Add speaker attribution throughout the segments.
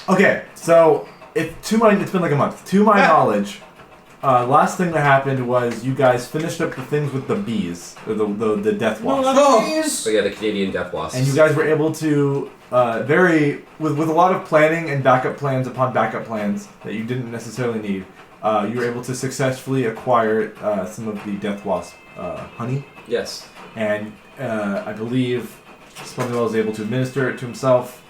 Speaker 1: Okay, so it's been like a month. To my knowledge, last thing that happened was you guys finished up the things with the bees, or the death wasps.
Speaker 2: So yeah, the Canadian death wasps.
Speaker 1: And you guys were able to with a lot of planning and backup plans upon backup plans that you didn't necessarily need. You were able to successfully acquire some of the death wasp honey.
Speaker 2: Yes.
Speaker 1: And I believe Spunkwell was able to administer it to himself.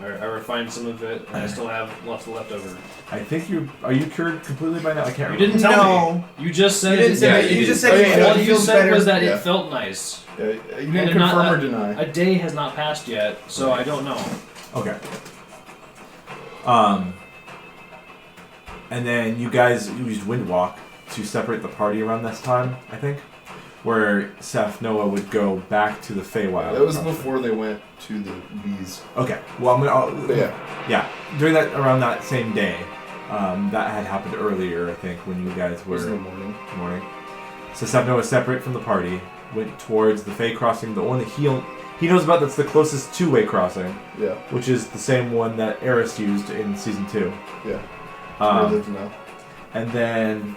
Speaker 3: I refined some of it, and I still have lots of leftover.
Speaker 1: I think are you cured completely by now? I can't remember.
Speaker 3: You didn't tell me. You just said
Speaker 4: You just said
Speaker 3: all
Speaker 4: it
Speaker 3: you
Speaker 4: feels
Speaker 3: said
Speaker 4: better.
Speaker 3: was that it felt nice.
Speaker 4: Yeah, you
Speaker 3: And
Speaker 4: can confirm or deny.
Speaker 3: A day has not passed yet, so I don't know.
Speaker 1: Okay. And then you guys used Windwalk to separate the party around this time, I think, where Seth Noah would go back to the Feywild.
Speaker 4: That was before they went to the bees.
Speaker 1: Okay. Well, yeah. During around that same day, that had happened earlier, I think, when you guys were
Speaker 4: It was in the morning.
Speaker 1: So Seth Noah was separate from the party, went towards the Fey crossing, the one that he knows about that's the closest two-way crossing.
Speaker 4: Yeah.
Speaker 1: Which is the same one that Eris used in season 2.
Speaker 4: Yeah. Where he lives now.
Speaker 1: And then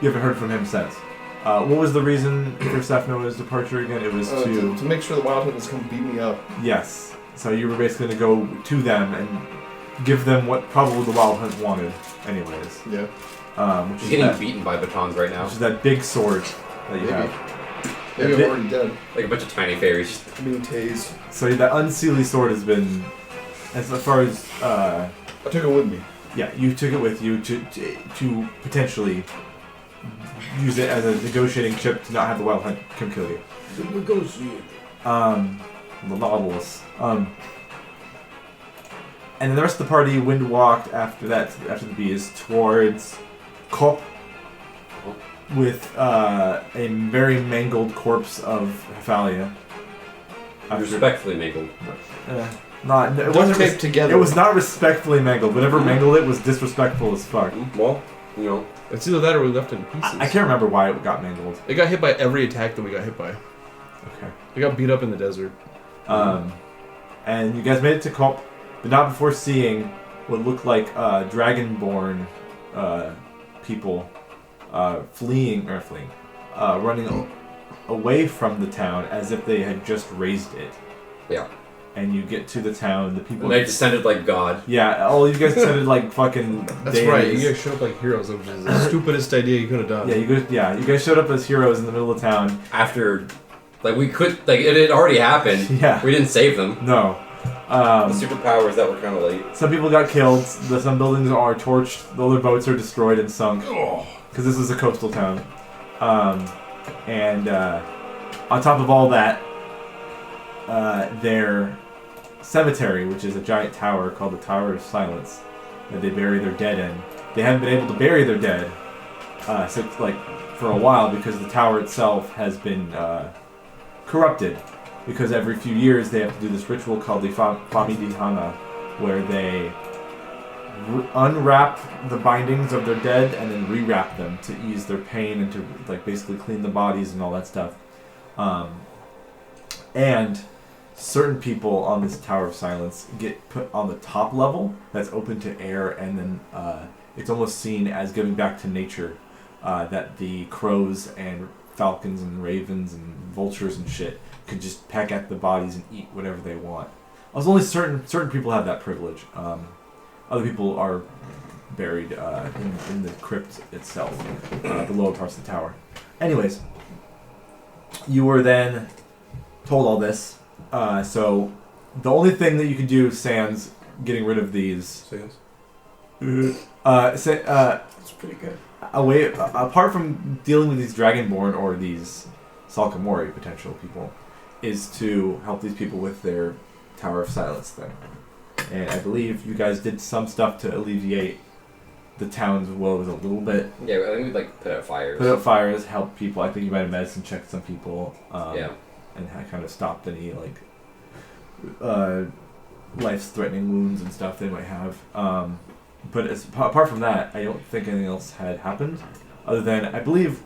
Speaker 1: you haven't heard from him since. What was the reason for Seth Noah's departure again? It was
Speaker 4: to make sure the Wild Hunters come beat me up.
Speaker 1: Yes. So you were basically going to go to them and give them what probably the Wild Hunt wanted, anyways.
Speaker 4: Yeah.
Speaker 1: Which
Speaker 2: He's getting beaten by batons right now.
Speaker 1: Which is that big sword that you have.
Speaker 4: Maybe I'm already dead.
Speaker 2: Like a bunch of tiny fairies.
Speaker 4: Being tased.
Speaker 1: So that unseelie sword has been, as far as...
Speaker 4: I took it with me.
Speaker 1: Yeah, you took it with you to potentially use it as a negotiating chip to not have the Wild Hunt come kill you.
Speaker 5: To negotiate.
Speaker 1: The novels. And then the rest of the party wind walked after the bees, towards Kop with a very mangled corpse of Hephalia.
Speaker 2: Respectfully mangled.
Speaker 1: It wasn't
Speaker 4: taped together.
Speaker 1: It was not respectfully mangled. Whatever mangled it was disrespectful as fuck.
Speaker 2: Well, you know.
Speaker 5: It's either that or we left it in pieces.
Speaker 1: I can't remember why it got mangled.
Speaker 5: It got hit by every attack that we got hit by.
Speaker 1: Okay.
Speaker 5: It got beat up in the desert.
Speaker 1: And you guys made it to Kop, but not before seeing what looked like dragonborn people running away from the town as if they had just raised it.
Speaker 2: Yeah.
Speaker 1: And you get to the town, the people...
Speaker 2: And they descended like God.
Speaker 1: Yeah, all you guys descended like fucking
Speaker 5: That's
Speaker 1: days.
Speaker 5: right, you guys showed up like heroes, which is the stupidest idea you could have done.
Speaker 1: Yeah, you guys showed up as heroes in the middle of town.
Speaker 2: After, it had already happened.
Speaker 1: Yeah.
Speaker 2: We didn't save them.
Speaker 1: No.
Speaker 2: The superpowers that were kind of late.
Speaker 1: Some people got killed, some buildings are torched, the other boats are destroyed and sunk. Because this is a coastal town. And on top of all that, their cemetery, which is a giant tower called the Tower of Silence, that they bury their dead in. They haven't been able to bury their dead for a while because the tower itself has been corrupted. Because every few years they have to do this ritual called the Famidihana, where they unwrap the bindings of their dead and then rewrap them to ease their pain and to basically clean the bodies and all that stuff. And certain people on this Tower of Silence get put on the top level that's open to air, and then it's almost seen as giving back to nature, that the crows and falcons and ravens and vultures and shit could just peck at the bodies and eat whatever they want. Only certain people have that privilege. Other people are buried in the crypt itself, the lower parts of the tower. Anyways, you were then told all this. So the only thing that you can do, sans getting rid of these,
Speaker 5: It's pretty good.
Speaker 1: apart from dealing with these Dragonborn or these Salkamori potential people, is to help these people with their Tower of Silence thing. And I believe you guys did some stuff to alleviate the town's woes a little bit.
Speaker 2: Yeah, I think we put out fires.
Speaker 1: Put out fires, help people. I think you might have medicine checked some people.
Speaker 2: Yeah.
Speaker 1: And kind of stopped any life-threatening wounds and stuff they might have. But apart from that, I don't think anything else had happened. Other than, I believe,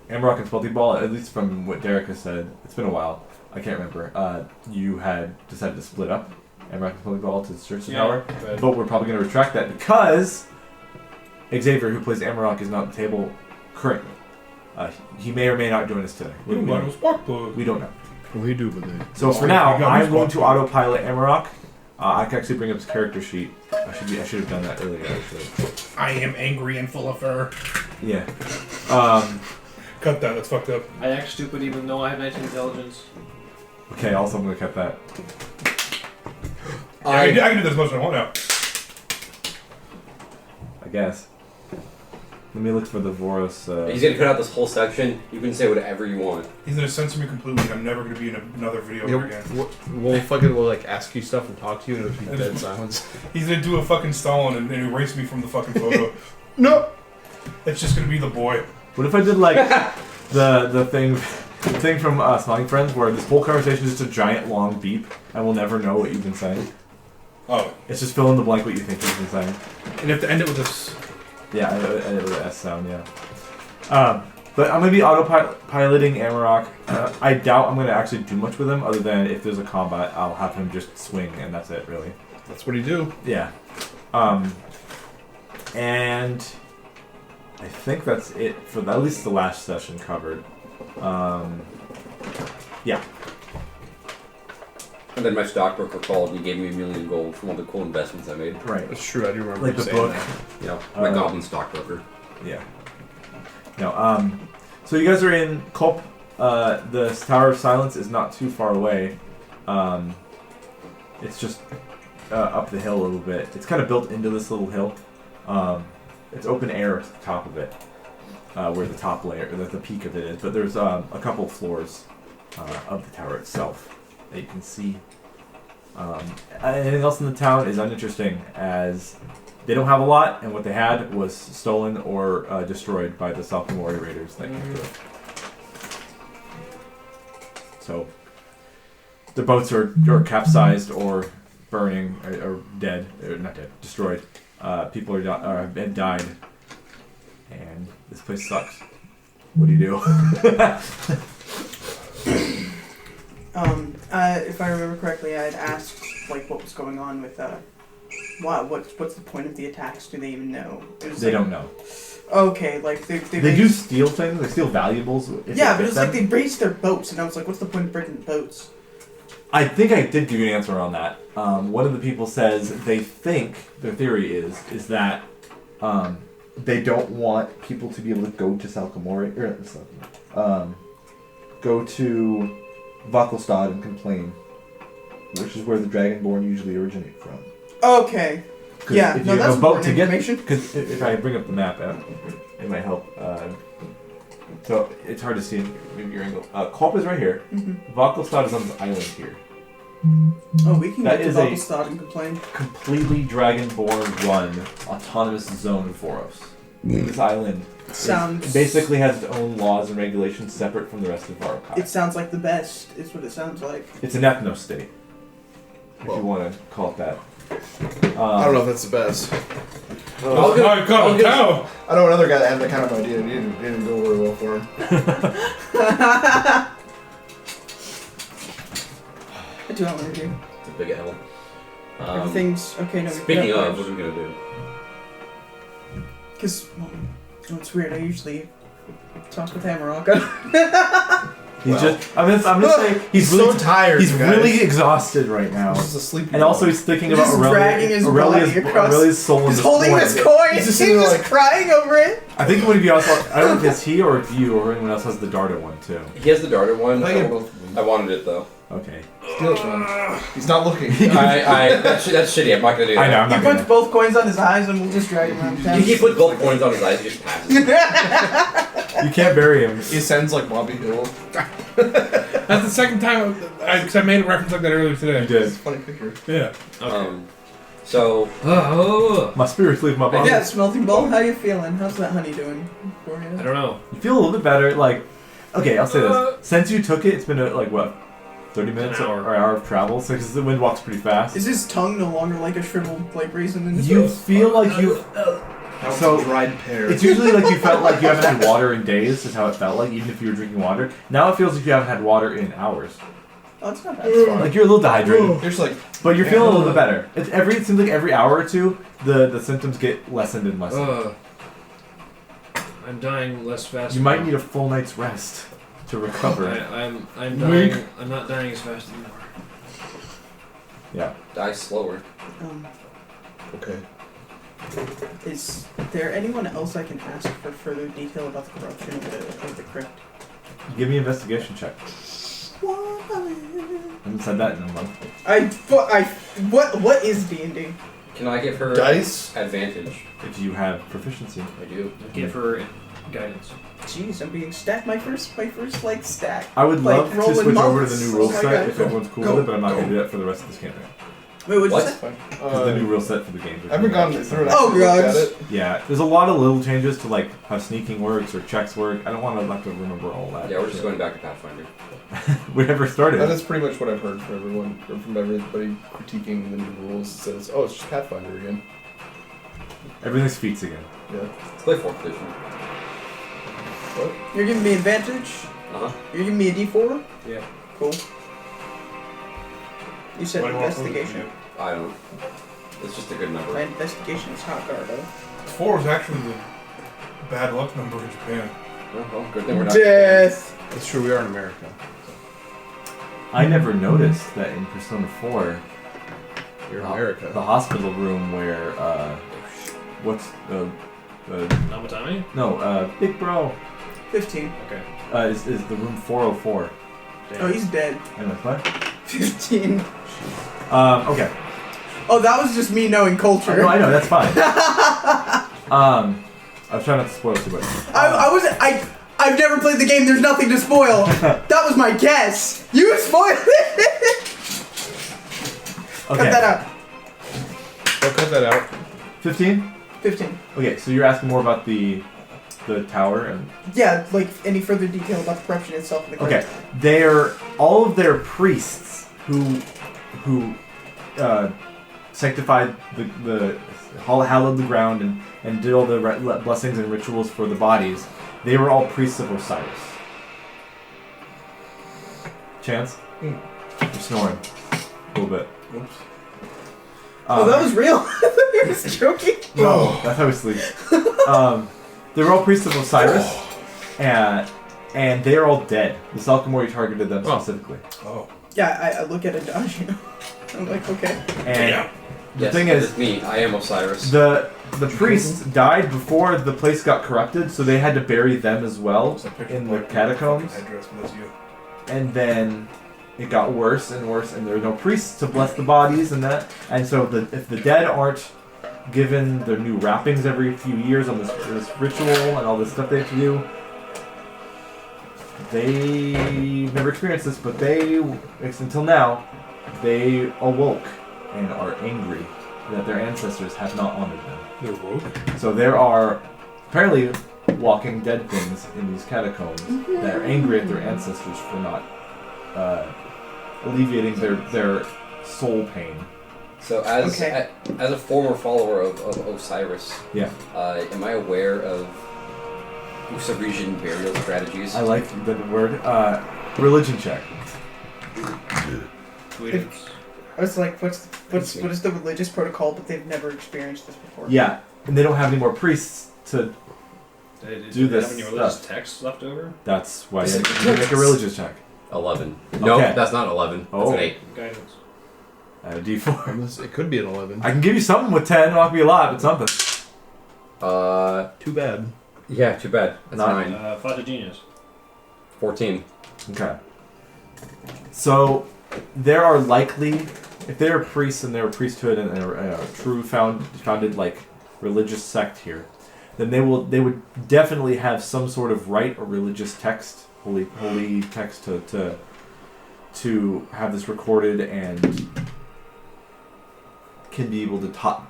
Speaker 1: Amarok and Spelty Ball, at least from what Derrick has said, it's been a while, I can't remember, you had decided to split up Amarok is pulling ball to search the
Speaker 3: Yeah,
Speaker 1: tower.
Speaker 3: but-
Speaker 1: But we're probably going to retract that because Xavier, who plays Amarok, is not at the table currently. He may or may not join us today. We don't know.
Speaker 5: Well, he do, but they.
Speaker 1: So for now, I'm going to autopilot Amarok. I can actually bring up his character sheet. I should have done that earlier, actually.
Speaker 6: I am angry and full of fur.
Speaker 1: Yeah.
Speaker 6: Cut that. That's fucked up.
Speaker 3: I act stupid even though I have 19 intelligence.
Speaker 1: Okay, also I'm going to cut that.
Speaker 6: I can do this as much as I want now.
Speaker 1: I guess. Let me look for the Voros.
Speaker 2: He's gonna cut out this whole section. You can say whatever you want.
Speaker 6: He's gonna censor me completely. I'm never gonna be in another video ever again.
Speaker 5: We'll like ask you stuff and talk to you, and it'll be dead silence.
Speaker 6: He's gonna do a fucking Stalin and erase me from the fucking photo. No, it's just gonna be the boy.
Speaker 1: What if I did like the thing from Smiling Friends, where this whole conversation is just a giant long beep, and we'll never know what you've been saying?
Speaker 6: Oh,
Speaker 1: It's just fill in the blank what you think you've been saying.
Speaker 6: and you have to end it with this.
Speaker 1: Yeah, I with the S sound, yeah. But I'm going to be autopiloting Amarok. I doubt I'm going to actually do much with him, other than if there's a combat, I'll have him just swing, and that's it, really.
Speaker 5: That's what he do.
Speaker 1: Yeah. And I think that's it for at least the last session covered. Yeah.
Speaker 2: And then my stockbroker called and he gave me $1 million gold from all the cool investments I made.
Speaker 1: Right.
Speaker 5: That's true. I do remember
Speaker 1: Like
Speaker 5: you
Speaker 1: the
Speaker 5: saying
Speaker 1: book.
Speaker 5: that.
Speaker 2: You know, my goblin stockbroker.
Speaker 1: Yeah. No, so you guys are in Culp. The Tower of Silence is not too far away. It's just up the hill a little bit. It's kind of built into this little hill. It's open air at the top of it, where the top layer, the peak of it is. But there's a couple floors of the tower itself that you can see. Anything else in the town is uninteresting, as they don't have a lot, and what they had was stolen or destroyed by the Salkamori raiders that came through. So the boats are capsized or burning or dead, or not dead, destroyed. People have died, and this place sucks. What do you do?
Speaker 7: If I remember correctly, I had asked like what was going on with what's the point of the attacks? Do they even know?
Speaker 1: They don't know.
Speaker 7: Okay, like they
Speaker 1: do steal things. They steal valuables.
Speaker 7: Yeah, but it's like they raised their boats, and I was like, what's the point of breaking the boats?
Speaker 1: I think I did give you an answer on that. One of the people says they think their theory is that they don't want people to be able to go to Salkamori go to Vakelstad and complain, which is where the Dragonborn usually originate from.
Speaker 7: Okay. Yeah,
Speaker 1: if
Speaker 7: no,
Speaker 1: you
Speaker 7: that's
Speaker 1: have a boat to get,
Speaker 7: information.
Speaker 1: because if I bring up the map, it might help. So it's hard to see in your angle. Kolp is right here.
Speaker 7: Mm-hmm.
Speaker 1: Vakelstad is on this island here.
Speaker 7: Oh, we can
Speaker 1: That
Speaker 7: get to
Speaker 1: is a-
Speaker 7: Vakelstad and complain.
Speaker 1: Completely Dragonborn run autonomous zone of Voros. This island
Speaker 7: Sounds
Speaker 1: basically has its own laws and regulations separate from the rest of Varokai.
Speaker 7: It sounds like the best. Is what it sounds like.
Speaker 1: It's an ethno state, if you want to call it that.
Speaker 5: I don't know if that's the best.
Speaker 2: I'll give-
Speaker 6: My God, cow!
Speaker 4: I know another guy that had that kind of idea, and it didn't go very well for him.
Speaker 7: I do not want to do.
Speaker 2: It's a big L.
Speaker 7: Everything's okay. No.
Speaker 2: Speaking of, what are we gonna do?
Speaker 7: Because it's weird. I usually talk with Amarok.
Speaker 1: He's I'm gonna say he's
Speaker 4: so
Speaker 1: really
Speaker 4: tired.
Speaker 1: He's
Speaker 4: guys.
Speaker 1: really exhausted right now,
Speaker 4: He's just asleep.
Speaker 1: and also he's thinking about
Speaker 7: Just dragging his body across-
Speaker 1: Aurelia's soul in
Speaker 7: He's
Speaker 1: this
Speaker 7: holding
Speaker 1: coin.
Speaker 7: his coin.
Speaker 4: He's
Speaker 7: He's
Speaker 4: just
Speaker 7: just,
Speaker 4: sitting there like-
Speaker 7: crying over it.
Speaker 1: I think one of you also. I don't know if it's he or if you or anyone else has the Darter one too.
Speaker 2: He has the darter one.
Speaker 4: I get both of them.
Speaker 2: I wanted it though.
Speaker 1: Okay.
Speaker 4: Steal it from him. He's not looking.
Speaker 2: That's shitty. I'm not gonna do that.
Speaker 1: I know. I'm
Speaker 7: He
Speaker 1: not
Speaker 7: puts
Speaker 1: gonna.
Speaker 7: both coins on his eyes, and we'll just drag him around town.
Speaker 2: He put gold coins on his eyes. He just passes.
Speaker 1: You can't bury him.
Speaker 4: He ascends like Bobby Hill.
Speaker 6: That's the second time I made a reference like that earlier today.
Speaker 1: You did.
Speaker 4: It's a funny picture.
Speaker 6: Yeah.
Speaker 2: So.
Speaker 1: My spirits leave my body.
Speaker 7: Yeah, Smelting Ball, how you feeling? How's that honey doing for you?
Speaker 3: I don't know.
Speaker 1: You feel a little bit better. Like, okay, I'll say this. Since you took it, it's been like what, 30 minutes
Speaker 3: An hour.
Speaker 1: or an hour of travel. So because the wind walks pretty fast.
Speaker 7: Is his tongue no longer like a shriveled like raisin in his
Speaker 1: You
Speaker 7: mouth?
Speaker 1: feel like you.
Speaker 4: That
Speaker 1: So,
Speaker 4: was a dried pear.
Speaker 1: It's usually like you felt like you haven't had water in days. Is how it felt like, even if you were drinking water. Now it feels like you haven't had water in hours.
Speaker 7: Oh, it's not bad. It's fine.
Speaker 1: Like you're a little dehydrated,
Speaker 4: You're just like,
Speaker 1: but you're feeling a little bit better. It seems like every hour or two, the symptoms get lessened and lessened.
Speaker 3: I'm dying less fast.
Speaker 1: You might need a full night's rest to recover.
Speaker 3: I'm dying. I'm not dying as fast anymore.
Speaker 1: Yeah.
Speaker 2: Die slower.
Speaker 4: okay.
Speaker 7: Is there anyone else I can ask for further detail about the corruption of the crypt?
Speaker 1: Give me an investigation check. I haven't said that in a month.
Speaker 7: What is D&D?
Speaker 2: Can I give her
Speaker 4: Dice?
Speaker 2: advantage?
Speaker 1: If you have proficiency.
Speaker 2: I do.
Speaker 3: Give her guidance.
Speaker 7: Jeez, I'm being stacked. My first like stack.
Speaker 1: I would
Speaker 7: Like,
Speaker 1: love to
Speaker 7: rolling
Speaker 1: switch over to
Speaker 7: months.
Speaker 1: the new rule
Speaker 7: Oh my
Speaker 1: set
Speaker 7: God.
Speaker 1: if everyone's cool with it, but I'm not going to do that for the rest of this campaign.
Speaker 7: Wait, what'd
Speaker 2: What?
Speaker 7: you say?
Speaker 4: Fine.
Speaker 1: Because the new rule set for the game.
Speaker 4: I haven't gone through it.
Speaker 7: Oh,
Speaker 4: actually looked
Speaker 7: God.
Speaker 4: at it.
Speaker 1: Yeah, there's a lot of little changes to like how sneaking works or checks work. I don't want to have to remember all that.
Speaker 2: Yeah, we're just
Speaker 1: shit.
Speaker 2: going back to Pathfinder.
Speaker 1: We never started.
Speaker 4: That is pretty much what I've heard from everyone, or from everybody critiquing the new rules. It says, oh, it's just Pathfinder again.
Speaker 1: Everything's feats again.
Speaker 4: Yeah.
Speaker 2: Let's play 4th edition.
Speaker 4: What?
Speaker 7: You're giving me advantage?
Speaker 2: Uh-huh.
Speaker 7: You're giving me a D4?
Speaker 3: Yeah.
Speaker 7: Cool. You said
Speaker 6: What do you want?
Speaker 7: investigation.
Speaker 2: I don't. It's just a good number.
Speaker 7: My investigation is hot guard, though.
Speaker 6: 4 is actually the bad luck number in Japan.
Speaker 2: Well, good thing we're not.
Speaker 7: Death!
Speaker 5: That's true, we are in America.
Speaker 1: I never noticed that in Persona 4,
Speaker 5: You're in America.
Speaker 1: the hospital room where, what's the
Speaker 3: Namatami?
Speaker 1: no, Big Bro,
Speaker 7: 15.
Speaker 3: Okay.
Speaker 1: is the room 404.
Speaker 7: Oh, he's dead.
Speaker 1: Anyway, what?
Speaker 7: 15.
Speaker 1: Okay.
Speaker 7: Oh, that was just me knowing culture.
Speaker 1: No, I know, that's fine. I was trying not to spoil too much.
Speaker 7: I've never played the game, there's nothing to spoil. That was my guess. You spoiled it!
Speaker 1: Okay.
Speaker 7: Cut that out.
Speaker 5: I'll cut that out.
Speaker 1: 15?
Speaker 7: 15.
Speaker 1: Okay, so you're asking more about the tower and...
Speaker 7: Yeah, like any further detail about the corruption itself in the
Speaker 1: Okay,
Speaker 7: crypt.
Speaker 1: all of their priests who sanctified the hallowed the ground and did all the blessings and rituals for the bodies. They were all priests of Osiris. Chance? You're snoring a little bit.
Speaker 4: Oops.
Speaker 7: Oh, that was real? I thought you were just joking.
Speaker 1: No, that's how we sleep. They were all priests of Osiris, and they are all dead. The Salkamori targeted them specifically.
Speaker 6: Oh.
Speaker 7: Yeah, I look at Adagio. I'm like, okay.
Speaker 1: And the
Speaker 2: Yes,
Speaker 1: thing
Speaker 2: it
Speaker 1: is,
Speaker 2: me. I am Osiris.
Speaker 1: the priests died before the place got corrupted, so they had to bury them as well in the catacombs.
Speaker 6: Address, but that's you.
Speaker 1: And then it got worse and worse, and there were no priests to bless the bodies and that. And so if the dead aren't given their new wrappings every few years on this ritual and all this stuff they have to do, they've never experienced this, but until now, they awoke and are angry that their ancestors have not honored them.
Speaker 5: They're woke.
Speaker 1: So there are apparently walking dead things in these catacombs that are angry at their ancestors for not alleviating their soul pain.
Speaker 2: So as a former follower of Osiris,
Speaker 1: Yeah.
Speaker 2: Am I aware of Usarijan burial strategies?
Speaker 1: I like the word religion check.
Speaker 7: I was like, what is the religious protocol? But they've never experienced this before.
Speaker 1: Yeah, and they don't have any more priests to do this
Speaker 3: Have any religious
Speaker 1: stuff.
Speaker 3: texts left over?
Speaker 1: That's why you make a religious check.
Speaker 2: 11. No,
Speaker 1: Okay.
Speaker 2: that's not 11. That's
Speaker 1: Oh.
Speaker 2: an 8.
Speaker 3: Guidance.
Speaker 1: A D4.
Speaker 5: Unless it could be an 11.
Speaker 1: I can give you something with 10. It'll not be a lot, but something.
Speaker 5: Too bad.
Speaker 2: Yeah, too bad. That's
Speaker 1: Not-
Speaker 2: 9.
Speaker 3: Fata Genius.
Speaker 2: 14.
Speaker 1: Okay. So there are likely, if they are priests and they're a priesthood and they're a true founded like religious sect here, then they would definitely have some sort of rite or religious text, holy text to have this recorded and can be able to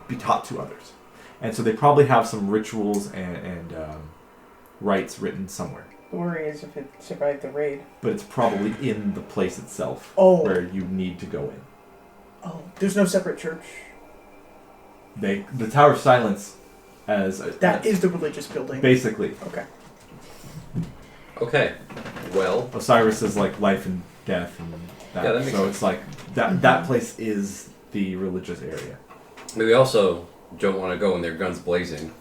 Speaker 1: be taught to others. And so they probably have some rituals and rites written somewhere.
Speaker 7: The worry is if it survived the raid.
Speaker 1: But it's probably in the place itself
Speaker 7: Oh.
Speaker 1: where you need to go in.
Speaker 7: Oh, there's no separate church.
Speaker 1: The Tower of Silence
Speaker 7: That is the religious building.
Speaker 1: basically
Speaker 7: Okay.
Speaker 2: Okay. Well,
Speaker 1: Osiris is like life and death and that.
Speaker 2: Yeah, that makes
Speaker 1: so
Speaker 2: sense.
Speaker 1: it's like that place is the religious area.
Speaker 2: But we also don't want to go when their guns blazing,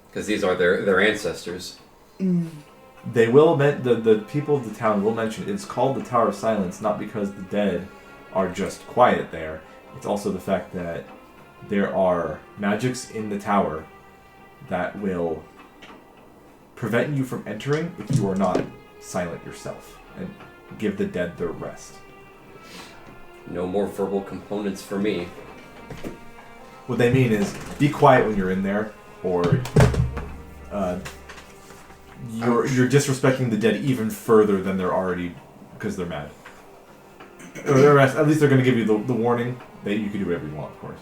Speaker 2: because these are their ancestors.
Speaker 1: They will the people of the town will mention it's called the Tower of Silence not because the dead are just quiet there. It's also the fact that there are magics in the tower that will prevent you from entering if you are not silent yourself and give the dead their rest.
Speaker 2: No more verbal components for me.
Speaker 1: What they mean is be quiet when you're in there, or you're disrespecting the dead even further than they're already because they're mad. Or at least they're going to give you the warning that you can do whatever you want, of course.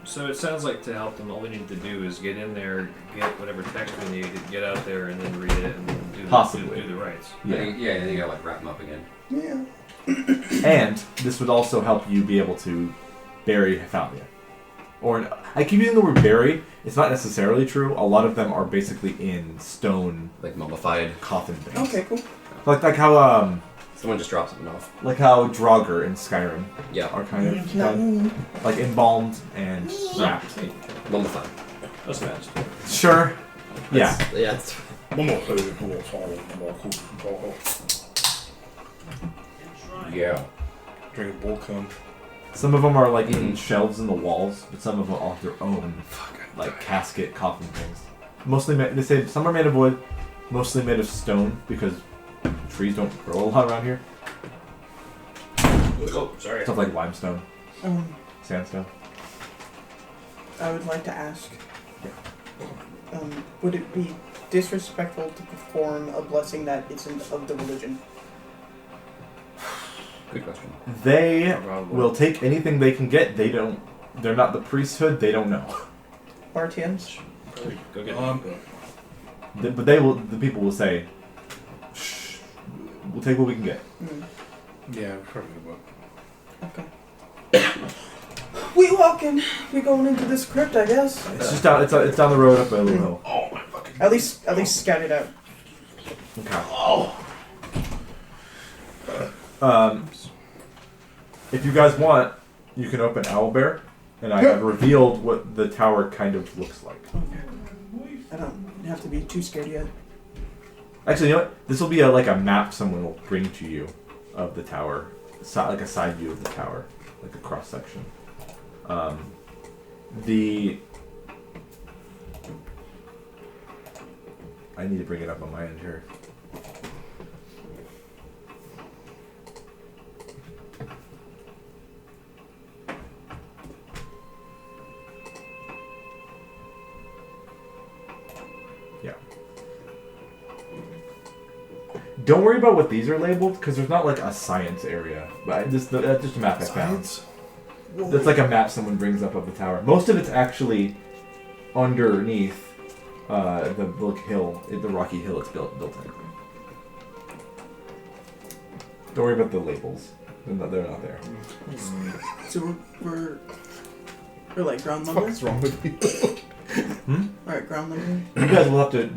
Speaker 3: So it sounds like to help them, all we need to do is get in there, get whatever text we need, get out there, and then read it, and then do the rites.
Speaker 2: Yeah, and then you gotta like wrap them up again.
Speaker 7: Yeah.
Speaker 1: And this would also help you be able to bury Hephalia. Or I keep using the word bury. It's not necessarily true. A lot of them are basically in stone,
Speaker 2: Like mummified.
Speaker 1: coffin things.
Speaker 7: Okay, cool.
Speaker 1: Like how
Speaker 2: Someone just drops them off.
Speaker 1: like how Draugr in Skyrim
Speaker 2: Yeah.
Speaker 1: are kind of done, like embalmed and wrapped.
Speaker 2: Mummified.
Speaker 3: That's matched.
Speaker 1: Sure. Yeah.
Speaker 2: Yeah. It's, yeah.
Speaker 6: Drink a bull cum.
Speaker 1: Some of them are like in shelves in the walls, but some of them are their own like casket coffin things. Mostly they say some are made of wood, mostly made of stone because trees don't grow a lot around here.
Speaker 3: Oh, sorry.
Speaker 1: Stuff like limestone, sandstone.
Speaker 7: I would like to ask, would it be disrespectful to perform a blessing that isn't of the religion?
Speaker 2: Good question.
Speaker 1: They
Speaker 3: Probably.
Speaker 1: will take anything they can get. They're not the priesthood. They don't know.
Speaker 7: RTMs?
Speaker 3: Go get
Speaker 1: But they will. The people will say, "Shh, we'll take what we can get."
Speaker 6: Yeah, probably will.
Speaker 7: Okay. We walking. We going into this crypt, I guess.
Speaker 1: It's just down. It's down the road up by a little hill.
Speaker 6: Oh my fucking.
Speaker 7: At least scout it out.
Speaker 1: Okay. If you guys want, you can open Owlbear, and I have revealed what the tower kind of looks like.
Speaker 7: I don't have to be too scared yet.
Speaker 1: Actually, you know what? This will be like a map someone will bring to you of the tower, like a side view of the tower, like a cross section. I need to bring it up on my end here. Yeah. Don't worry about what these are labeled, because there's not like a science area. But that's just a map I found. That's like a map someone brings up of the tower. Most of it's actually underneath the hill, the rocky hill it's built in. Don't worry about the labels. They're not there.
Speaker 7: So we're like ground level?
Speaker 5: What's wrong with you?
Speaker 7: Alright, ground level.
Speaker 1: You guys will have to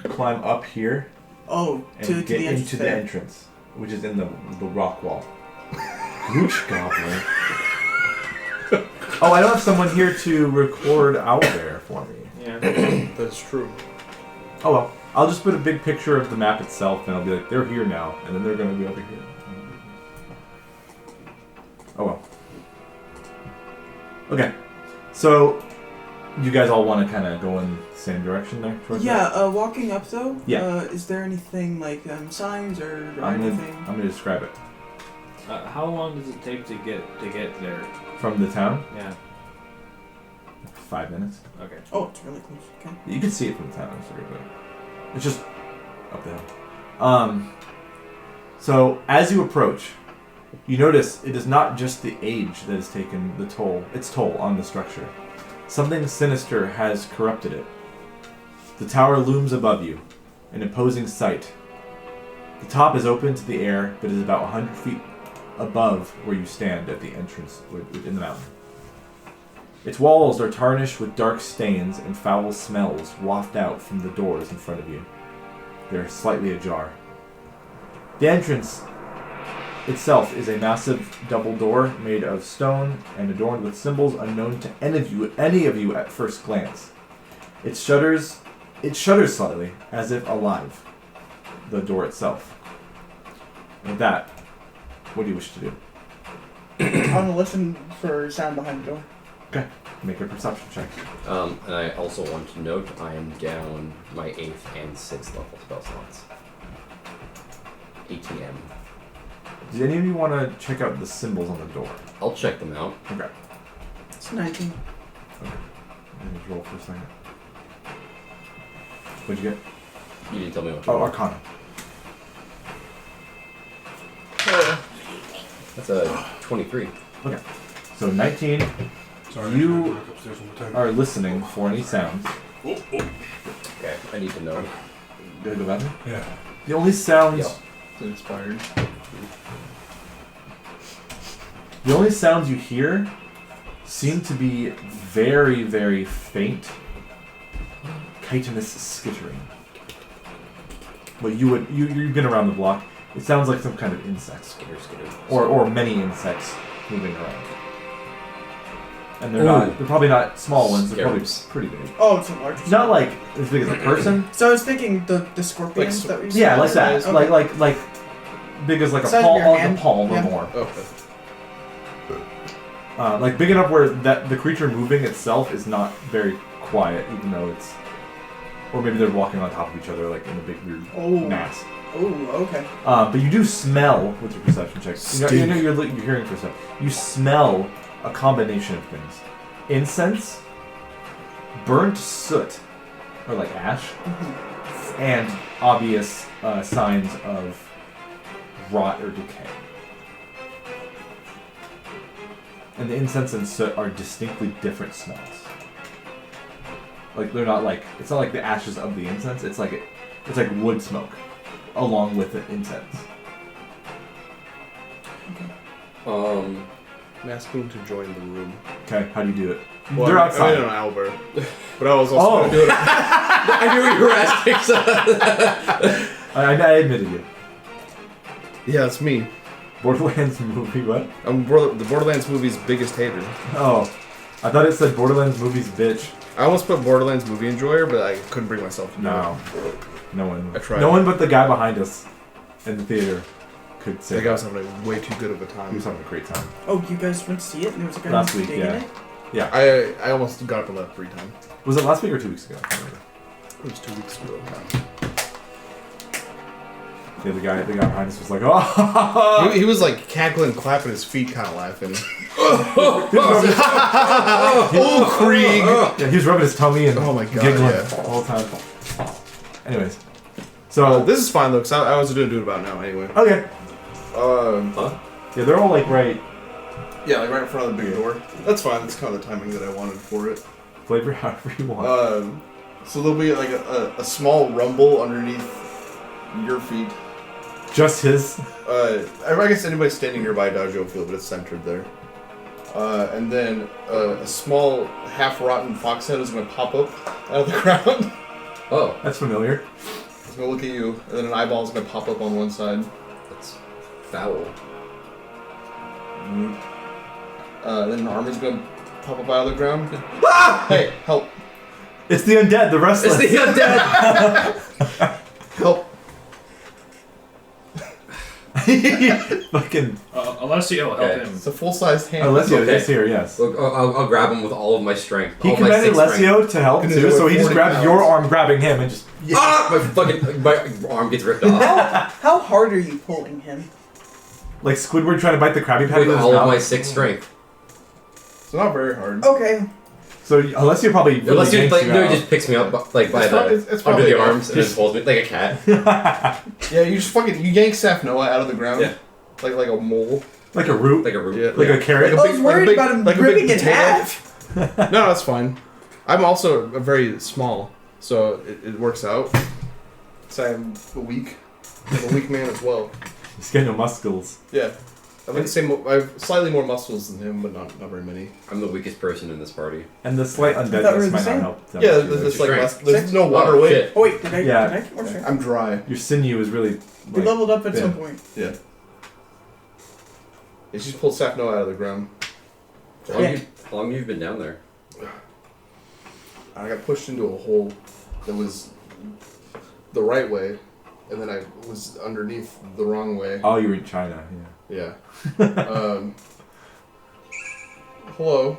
Speaker 1: climb up here
Speaker 7: Oh,
Speaker 1: and
Speaker 7: to
Speaker 1: get
Speaker 7: the entrance
Speaker 1: into the
Speaker 7: there.
Speaker 1: entrance, which is in the rock wall. Gooch goblin. Oh, I don't have someone here to record Owlbear for me.
Speaker 3: Yeah.
Speaker 5: That's true.
Speaker 1: Oh well, I'll just put a big picture of the map itself, and I'll be like, they're here now, and then they're going to be over here. Oh well. Okay, so you guys all want to kind of go in the same direction there? Towards that?
Speaker 7: Walking up though,
Speaker 1: Yeah.
Speaker 7: is there anything like signs or
Speaker 1: I'm
Speaker 7: anything?
Speaker 1: gonna describe it.
Speaker 3: How long does it take to get there?
Speaker 1: From the town,
Speaker 3: Yeah.
Speaker 1: 5 minutes.
Speaker 3: Okay.
Speaker 7: Oh, it's really close. Okay.
Speaker 1: You can see it from the town. It's just up there. So as you approach, you notice it is not just the age that has taken its toll on the structure. Something sinister has corrupted it. The tower looms above you, an imposing sight. The top is open to the air, but is about 100 feet above where you stand at the entrance within the mountain. Its walls are tarnished with dark stains, and foul smells waft out from the doors in front of you. They're slightly ajar. The entrance itself is a massive double door made of stone and adorned with symbols unknown to any of you at first glance. It shudders slightly, as if alive. The door itself. With that, what do you wish to do?
Speaker 7: I want to listen for sound behind the door.
Speaker 1: Okay, make a perception check.
Speaker 2: And I also want to note I am down my 8th and 6th level spell slots. ATM.
Speaker 1: Does any of you want to check out the symbols on the door?
Speaker 2: I'll check them out.
Speaker 1: Okay.
Speaker 7: It's 19.
Speaker 1: Okay. Let me roll for a second. What'd you get?
Speaker 2: You didn't tell me what to
Speaker 1: Oh,
Speaker 2: roll.
Speaker 1: Arcana.
Speaker 2: That's a 23.
Speaker 1: Okay. So 19,
Speaker 6: Sorry,
Speaker 1: You
Speaker 6: I gotta go upstairs one more time.
Speaker 1: are listening for any sounds.
Speaker 2: Okay, I need to know.
Speaker 1: Go to the bathroom?
Speaker 6: Yeah.
Speaker 1: The only sounds...
Speaker 2: Yep.
Speaker 4: It's expired.
Speaker 1: The only sounds you hear seem to be very, very faint, chitinous skittering. But you've been around the block. It sounds like some kind of insect.
Speaker 2: Skitter.
Speaker 1: Or many insects moving around. And they're probably not small ones, they're probably
Speaker 2: Scarabs.
Speaker 1: pretty big.
Speaker 7: Oh, it's a large.
Speaker 1: It's not like as big as a person.
Speaker 7: So I was thinking the scorpions that we
Speaker 1: Yeah, like that.
Speaker 7: Okay.
Speaker 1: Like big as like a
Speaker 7: Size of
Speaker 1: palm,
Speaker 7: your
Speaker 1: like a
Speaker 7: hand.
Speaker 1: palm
Speaker 7: Yeah.
Speaker 1: or more.
Speaker 4: Okay.
Speaker 1: Like big enough where the creature moving itself is not very quiet, even though it's, or maybe they're walking on top of each other like in a big weird mass.
Speaker 7: Oh, okay.
Speaker 1: But you do smell with your perception checks. You know you're hearing for stuff. You smell a combination of things: incense, burnt soot, or like ash, and obvious signs of rot or decay. And the incense and soot are distinctly different smells. Like they're not like, it's not like the ashes of the incense. It's like wood smoke, along with the incense.
Speaker 4: I'm asking to join the room.
Speaker 1: Okay, how do you do it?
Speaker 4: Well,
Speaker 1: They're outside.
Speaker 4: I mean, an Albert. But I was also going to do it.
Speaker 2: I knew what you were asking. So.
Speaker 1: I admitted you.
Speaker 4: Yeah, it's me.
Speaker 1: Borderlands movie, what?
Speaker 4: I'm the Borderlands movie's biggest hater.
Speaker 1: Oh, I thought it said Borderlands movies bitch.
Speaker 4: I almost put Borderlands movie enjoyer, but I couldn't bring myself to do
Speaker 1: No.
Speaker 4: it.
Speaker 1: No one.
Speaker 4: I tried.
Speaker 1: No one but the guy behind us in the theater could say
Speaker 4: That guy was having a way too good of a
Speaker 1: He
Speaker 4: time.
Speaker 1: was having a great time.
Speaker 7: Oh, you guys went to see it? And there was a guy
Speaker 1: Last week,
Speaker 7: digging
Speaker 1: yeah.
Speaker 7: it?
Speaker 4: I almost got up and left 3 times.
Speaker 1: Was it last week or 2 weeks ago? I can't remember.
Speaker 4: It was 2 weeks ago.
Speaker 1: Yeah, the guy behind us was like, oh!
Speaker 4: He was like cackling, clapping his feet, kind of laughing.
Speaker 1: Oh,
Speaker 4: Krieg!
Speaker 1: Yeah, he was rubbing his tummy and
Speaker 4: Oh my God,
Speaker 1: giggling
Speaker 4: yeah.
Speaker 1: the whole time. Anyways, so
Speaker 4: This is fine though, because I was going to do it about now anyway.
Speaker 1: okay,
Speaker 2: Huh?
Speaker 1: yeah, they're all like right
Speaker 4: Yeah, like right in front of the big door. That's fine. That's kind of the timing that I wanted for it.
Speaker 1: flavor however you want.
Speaker 4: So there'll be like a small rumble underneath your feet.
Speaker 1: Just his.
Speaker 4: I guess anybody standing nearby dodge you'll feel, but it's centered there. And then a small half-rotten fox head is going to pop up out of the ground.
Speaker 2: Oh,
Speaker 1: That's familiar.
Speaker 4: It's going to look at you, and then an eyeball is going to pop up on one side.
Speaker 2: that's foul.
Speaker 4: Then an arm is going to pop up out of the ground. Ah! Hey, help!
Speaker 1: It's the undead, the restless.
Speaker 2: It's the undead!
Speaker 4: Help!
Speaker 1: Fucking
Speaker 3: Alessio, help
Speaker 2: Okay.
Speaker 3: him.
Speaker 4: It's a full-sized hand.
Speaker 1: Alessio
Speaker 2: okay.
Speaker 1: is here, yes.
Speaker 2: Look, I'll grab him with all of my strength.
Speaker 1: He
Speaker 2: all my
Speaker 1: commanded
Speaker 2: 6 strength.
Speaker 1: Alessio to help
Speaker 4: Gonna
Speaker 1: too,
Speaker 4: do
Speaker 1: so
Speaker 4: it
Speaker 1: he just
Speaker 4: 40
Speaker 1: grabbed
Speaker 4: pounds.
Speaker 1: your arm, grabbing him, and just.
Speaker 2: Ah! My arm gets ripped off.
Speaker 7: How hard are you pulling him?
Speaker 1: Like Squidward trying to bite the Krabby Patty
Speaker 2: with
Speaker 1: with his
Speaker 2: all of my
Speaker 1: mouth.
Speaker 2: 6 strength.
Speaker 4: It's not very hard.
Speaker 7: Okay.
Speaker 1: So Alessio probably really
Speaker 2: Unless he
Speaker 1: yanks
Speaker 2: like,
Speaker 1: you
Speaker 2: no,
Speaker 1: out.
Speaker 2: he just picks me up like by
Speaker 4: It's
Speaker 2: the
Speaker 4: prob- it's
Speaker 2: under
Speaker 4: probably
Speaker 2: the arms and
Speaker 1: just-
Speaker 2: then pulls me like a cat.
Speaker 4: Yeah, you just fucking yank Saf Noah out of the ground.
Speaker 2: Yeah.
Speaker 4: Like a mole.
Speaker 1: Like a root,
Speaker 2: Like a root.
Speaker 4: Yeah.
Speaker 1: like a carrot.
Speaker 4: Like
Speaker 7: I was worried about him
Speaker 4: like a big
Speaker 7: ripping in
Speaker 4: potato.
Speaker 7: half.
Speaker 4: No, that's fine. I'm also very small, so it works out. So I'm a weak man as well.
Speaker 1: He's got no muscles.
Speaker 4: Yeah, I have slightly more muscles than him, but not very many.
Speaker 2: I'm the weakest person in this party.
Speaker 1: And the slight
Speaker 7: thought we were
Speaker 1: undeadness
Speaker 7: the
Speaker 1: might not
Speaker 7: same.
Speaker 1: help. Them
Speaker 4: Yeah,
Speaker 1: too
Speaker 4: there's
Speaker 1: much.
Speaker 4: like
Speaker 2: Strength.
Speaker 4: there's no water
Speaker 2: Oh,
Speaker 4: weight.
Speaker 2: shit.
Speaker 7: Oh wait, did I
Speaker 1: Yeah.
Speaker 7: get more strength?
Speaker 4: I'm dry.
Speaker 1: Your sinew is really.
Speaker 7: We
Speaker 1: Like,
Speaker 7: leveled up at
Speaker 1: yeah.
Speaker 7: some point.
Speaker 4: Yeah. And she's pulled Safno out of the ground.
Speaker 2: How long have you been down there?
Speaker 4: I got pushed into a hole that was the right way, and then I was underneath the wrong way.
Speaker 1: Oh, you were in China,
Speaker 4: Yeah. Hello.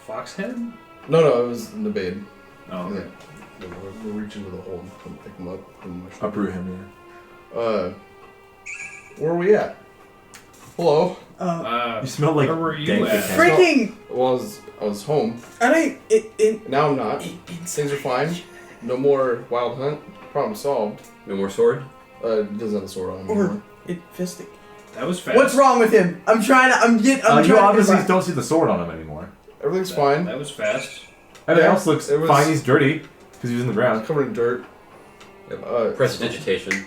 Speaker 3: Foxhead?
Speaker 4: No, it was Nabade.
Speaker 3: Oh, okay.
Speaker 4: We'll reach into the hole and come pick him up.
Speaker 1: Uproot him,
Speaker 4: Where are we at? Hello.
Speaker 1: You smell like
Speaker 3: where were you
Speaker 1: dank
Speaker 3: at?
Speaker 1: decay.
Speaker 7: Freaking!
Speaker 4: Well, I was home.
Speaker 7: And
Speaker 4: Now I'm not. Things are fine. No more wild hunt. Problem solved.
Speaker 2: No more sword?
Speaker 4: He doesn't have a sword on him anymore.
Speaker 7: fisting.
Speaker 3: That was fast.
Speaker 7: What's wrong with him? I'm trying to.
Speaker 1: You obviously don't see the sword on him anymore.
Speaker 4: Everything's fine.
Speaker 3: That was fast.
Speaker 1: Everything else looks fine. He's dirty because he was in the ground.
Speaker 4: Covered in dirt.
Speaker 2: Prestidigitation.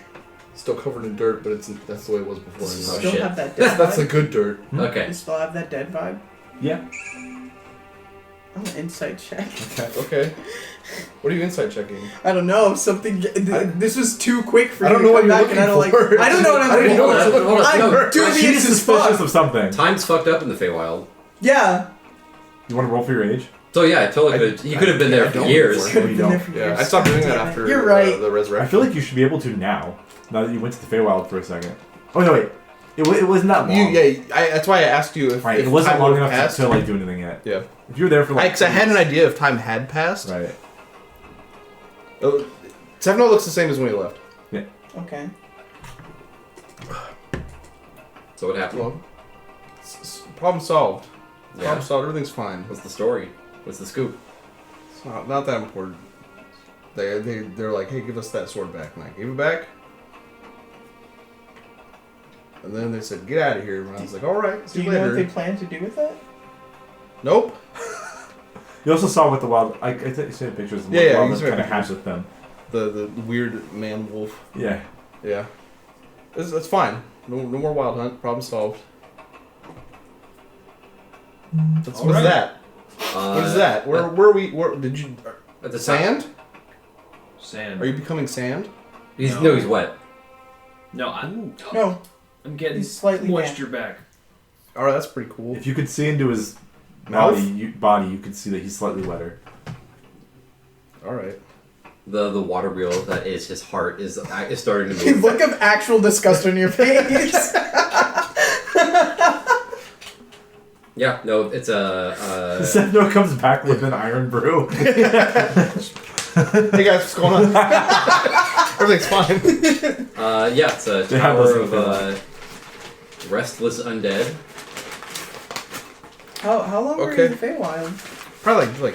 Speaker 4: Still covered in dirt, but that's the way it was before.
Speaker 2: Oh,
Speaker 7: Still
Speaker 2: shit.
Speaker 7: have that dead
Speaker 4: That's the
Speaker 7: vibe?
Speaker 4: good dirt.
Speaker 2: Okay.
Speaker 7: You still have that dead vibe?
Speaker 1: Yeah.
Speaker 7: Oh, insight check.
Speaker 4: Okay. What are you insight checking?
Speaker 7: I don't know. Something. This was too quick for
Speaker 4: I
Speaker 7: you
Speaker 4: don't
Speaker 7: to
Speaker 4: know what
Speaker 7: come
Speaker 4: you're
Speaker 7: back, and I don't
Speaker 4: looking for.
Speaker 7: I don't know what I'm
Speaker 4: I don't
Speaker 7: looking
Speaker 4: know
Speaker 7: for.
Speaker 4: what you're looking
Speaker 2: Hold on,
Speaker 7: I'm
Speaker 2: no.
Speaker 7: dubious
Speaker 1: She's
Speaker 7: as
Speaker 1: suspicious
Speaker 7: fuck.
Speaker 1: of something.
Speaker 2: Time's fucked up in the Feywild.
Speaker 7: Yeah.
Speaker 1: You want to roll for your age?
Speaker 2: So yeah, I totally could. He could have been there for years.
Speaker 7: Could have
Speaker 1: you
Speaker 7: been
Speaker 1: don't.
Speaker 7: there for
Speaker 4: Yeah,
Speaker 7: years.
Speaker 4: I stopped doing that
Speaker 7: Damn it.
Speaker 4: after
Speaker 7: You're right.
Speaker 4: the resurrection.
Speaker 1: I feel like you should be able to now. Now that you went to the Feywild for a second. Oh no, wait. It wasn't that long.
Speaker 4: That's why I asked you if
Speaker 1: Right.
Speaker 4: if
Speaker 1: It wasn't
Speaker 4: time
Speaker 1: long
Speaker 4: would've
Speaker 1: enough
Speaker 4: passed.
Speaker 1: to like do anything yet.
Speaker 4: Yeah.
Speaker 1: If you were there for like.
Speaker 4: Because I had an idea if time had passed.
Speaker 1: Right.
Speaker 4: Safno looks the same as when he left.
Speaker 7: Okay.
Speaker 2: So what happened?
Speaker 4: Well, problem solved.
Speaker 2: Yeah.
Speaker 4: Problem solved. Everything's fine.
Speaker 2: What's the story? What's the scoop?
Speaker 4: It's not that important. They're like, hey, give us that sword back, and I gave it back. And then they said, get out of here. And I was like, all right,
Speaker 7: Do
Speaker 4: see
Speaker 7: you
Speaker 4: you
Speaker 7: know what
Speaker 4: later.
Speaker 7: they plan to do with that?
Speaker 4: Nope.
Speaker 1: You also saw what the wild. I think you said pictures. Of
Speaker 4: Yeah,
Speaker 1: what
Speaker 4: yeah,
Speaker 1: wild
Speaker 4: you saw
Speaker 1: kind of
Speaker 4: pictures.
Speaker 1: hatched with them.
Speaker 4: The weird man wolf.
Speaker 1: Yeah.
Speaker 4: Yeah. That's fine. No more wild hunt. Problem solved. What's
Speaker 3: Alright.
Speaker 4: that? What is that? Where we? Where did you?
Speaker 2: At the
Speaker 4: Sand?
Speaker 3: Sand.
Speaker 4: Are you becoming sand?
Speaker 2: He's
Speaker 3: No.
Speaker 2: he's wet.
Speaker 3: No, I'm
Speaker 7: No.
Speaker 3: getting
Speaker 7: He's slightly
Speaker 3: moisture back.
Speaker 4: All right, that's pretty cool.
Speaker 1: If you could see into his
Speaker 4: Mouth?
Speaker 1: body, you could see that he's slightly wetter.
Speaker 4: All right.
Speaker 2: The water wheel that is his heart is starting to move.
Speaker 7: Look of actual disgust on your face.
Speaker 2: Yeah, no, it's a.
Speaker 1: Sendo comes back with an iron brew.
Speaker 4: Hey guys, what's going on? Everything's fine.
Speaker 2: Yeah, it's a
Speaker 1: They have
Speaker 2: tower
Speaker 1: those
Speaker 2: of restless undead.
Speaker 7: How long were you in the Feywild?
Speaker 4: Probably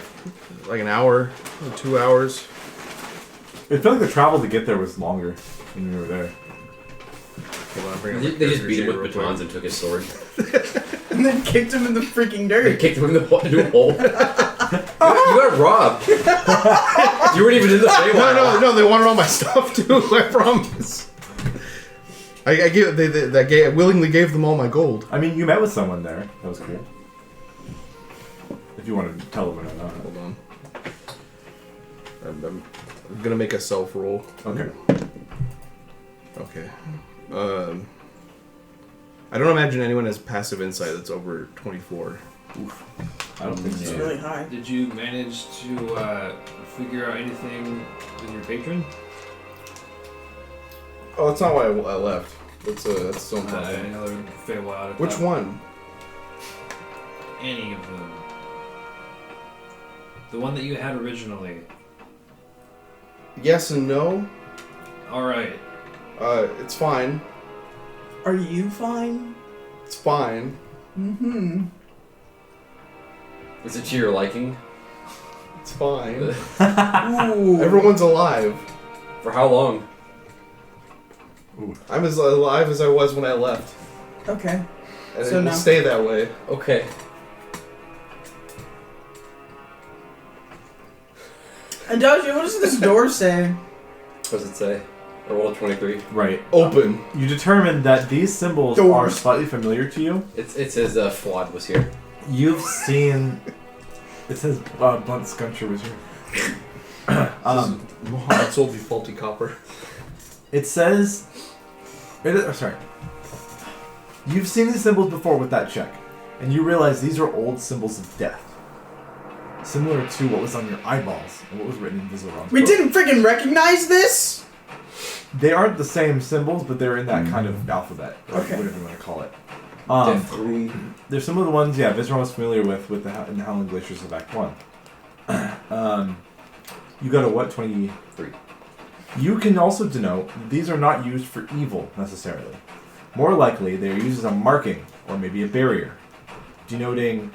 Speaker 4: like an hour, 2 hours.
Speaker 1: It felt like the travel to get there was longer when we were there.
Speaker 4: Hold on, bring up
Speaker 2: They
Speaker 4: my
Speaker 2: just
Speaker 4: character
Speaker 2: beat him
Speaker 4: sheet
Speaker 2: with
Speaker 4: real
Speaker 2: batons and took his sword.
Speaker 7: And then kicked him in the freaking
Speaker 2: They
Speaker 7: dirt.
Speaker 2: kicked him in the new hole. You got robbed. You weren't even in the
Speaker 4: quick.
Speaker 2: Feywild.
Speaker 4: No, they wanted all my stuff too. I promise. I willingly gave them all my gold.
Speaker 1: I mean, you met with someone there. That was cool. If you want to tell them or not.
Speaker 4: Hold on. I'm gonna make a self roll.
Speaker 1: Okay.
Speaker 4: Okay. I don't imagine anyone has passive insight that's over 24.
Speaker 1: I don't think
Speaker 7: It's
Speaker 1: so.
Speaker 7: really high.
Speaker 3: Did you manage to figure out anything with your patron?
Speaker 4: Oh, that's not why I left. That's so
Speaker 3: Any other Feywild?
Speaker 4: Which one?
Speaker 3: Any of them. The one that you had originally.
Speaker 4: Yes and no.
Speaker 3: Alright.
Speaker 4: It's fine.
Speaker 7: Are you fine?
Speaker 4: It's fine.
Speaker 7: Mm-hmm.
Speaker 2: Is it to your liking?
Speaker 4: It's fine.
Speaker 7: Ooh.
Speaker 4: Everyone's alive.
Speaker 2: For how long?
Speaker 4: I'm as alive as I was when I left,
Speaker 7: Okay.
Speaker 4: and
Speaker 7: So
Speaker 4: it will
Speaker 7: now-
Speaker 4: stay that way.
Speaker 2: Okay.
Speaker 7: And Dodgy, what does this door say?
Speaker 2: What does it say? Or roll 23.
Speaker 1: Right.
Speaker 4: Open.
Speaker 1: You determined that these symbols
Speaker 7: Doors.
Speaker 1: are slightly familiar to you.
Speaker 2: It says Flawed was here.
Speaker 1: You've seen. It says Blunt Sculpture was here.
Speaker 4: Mohammed sold you faulty copper.
Speaker 1: It says. Sorry. You've seen these symbols before with that check, and you realize these are old symbols of death. Similar to what was on your eyeballs and what was written in Vizoron's
Speaker 7: We
Speaker 1: book.
Speaker 7: didn't freaking recognize this?
Speaker 1: They aren't the same symbols, but they're in that kind of alphabet, or
Speaker 7: Okay.
Speaker 1: whatever you want to call it.
Speaker 2: Death Room.
Speaker 1: There's some of the ones, Vizoron was familiar with in the Howling Glaciers of Act 1. You got a what? 23. You can also denote that these are not used for evil, necessarily. More likely, they are used as a marking, or maybe a barrier, denoting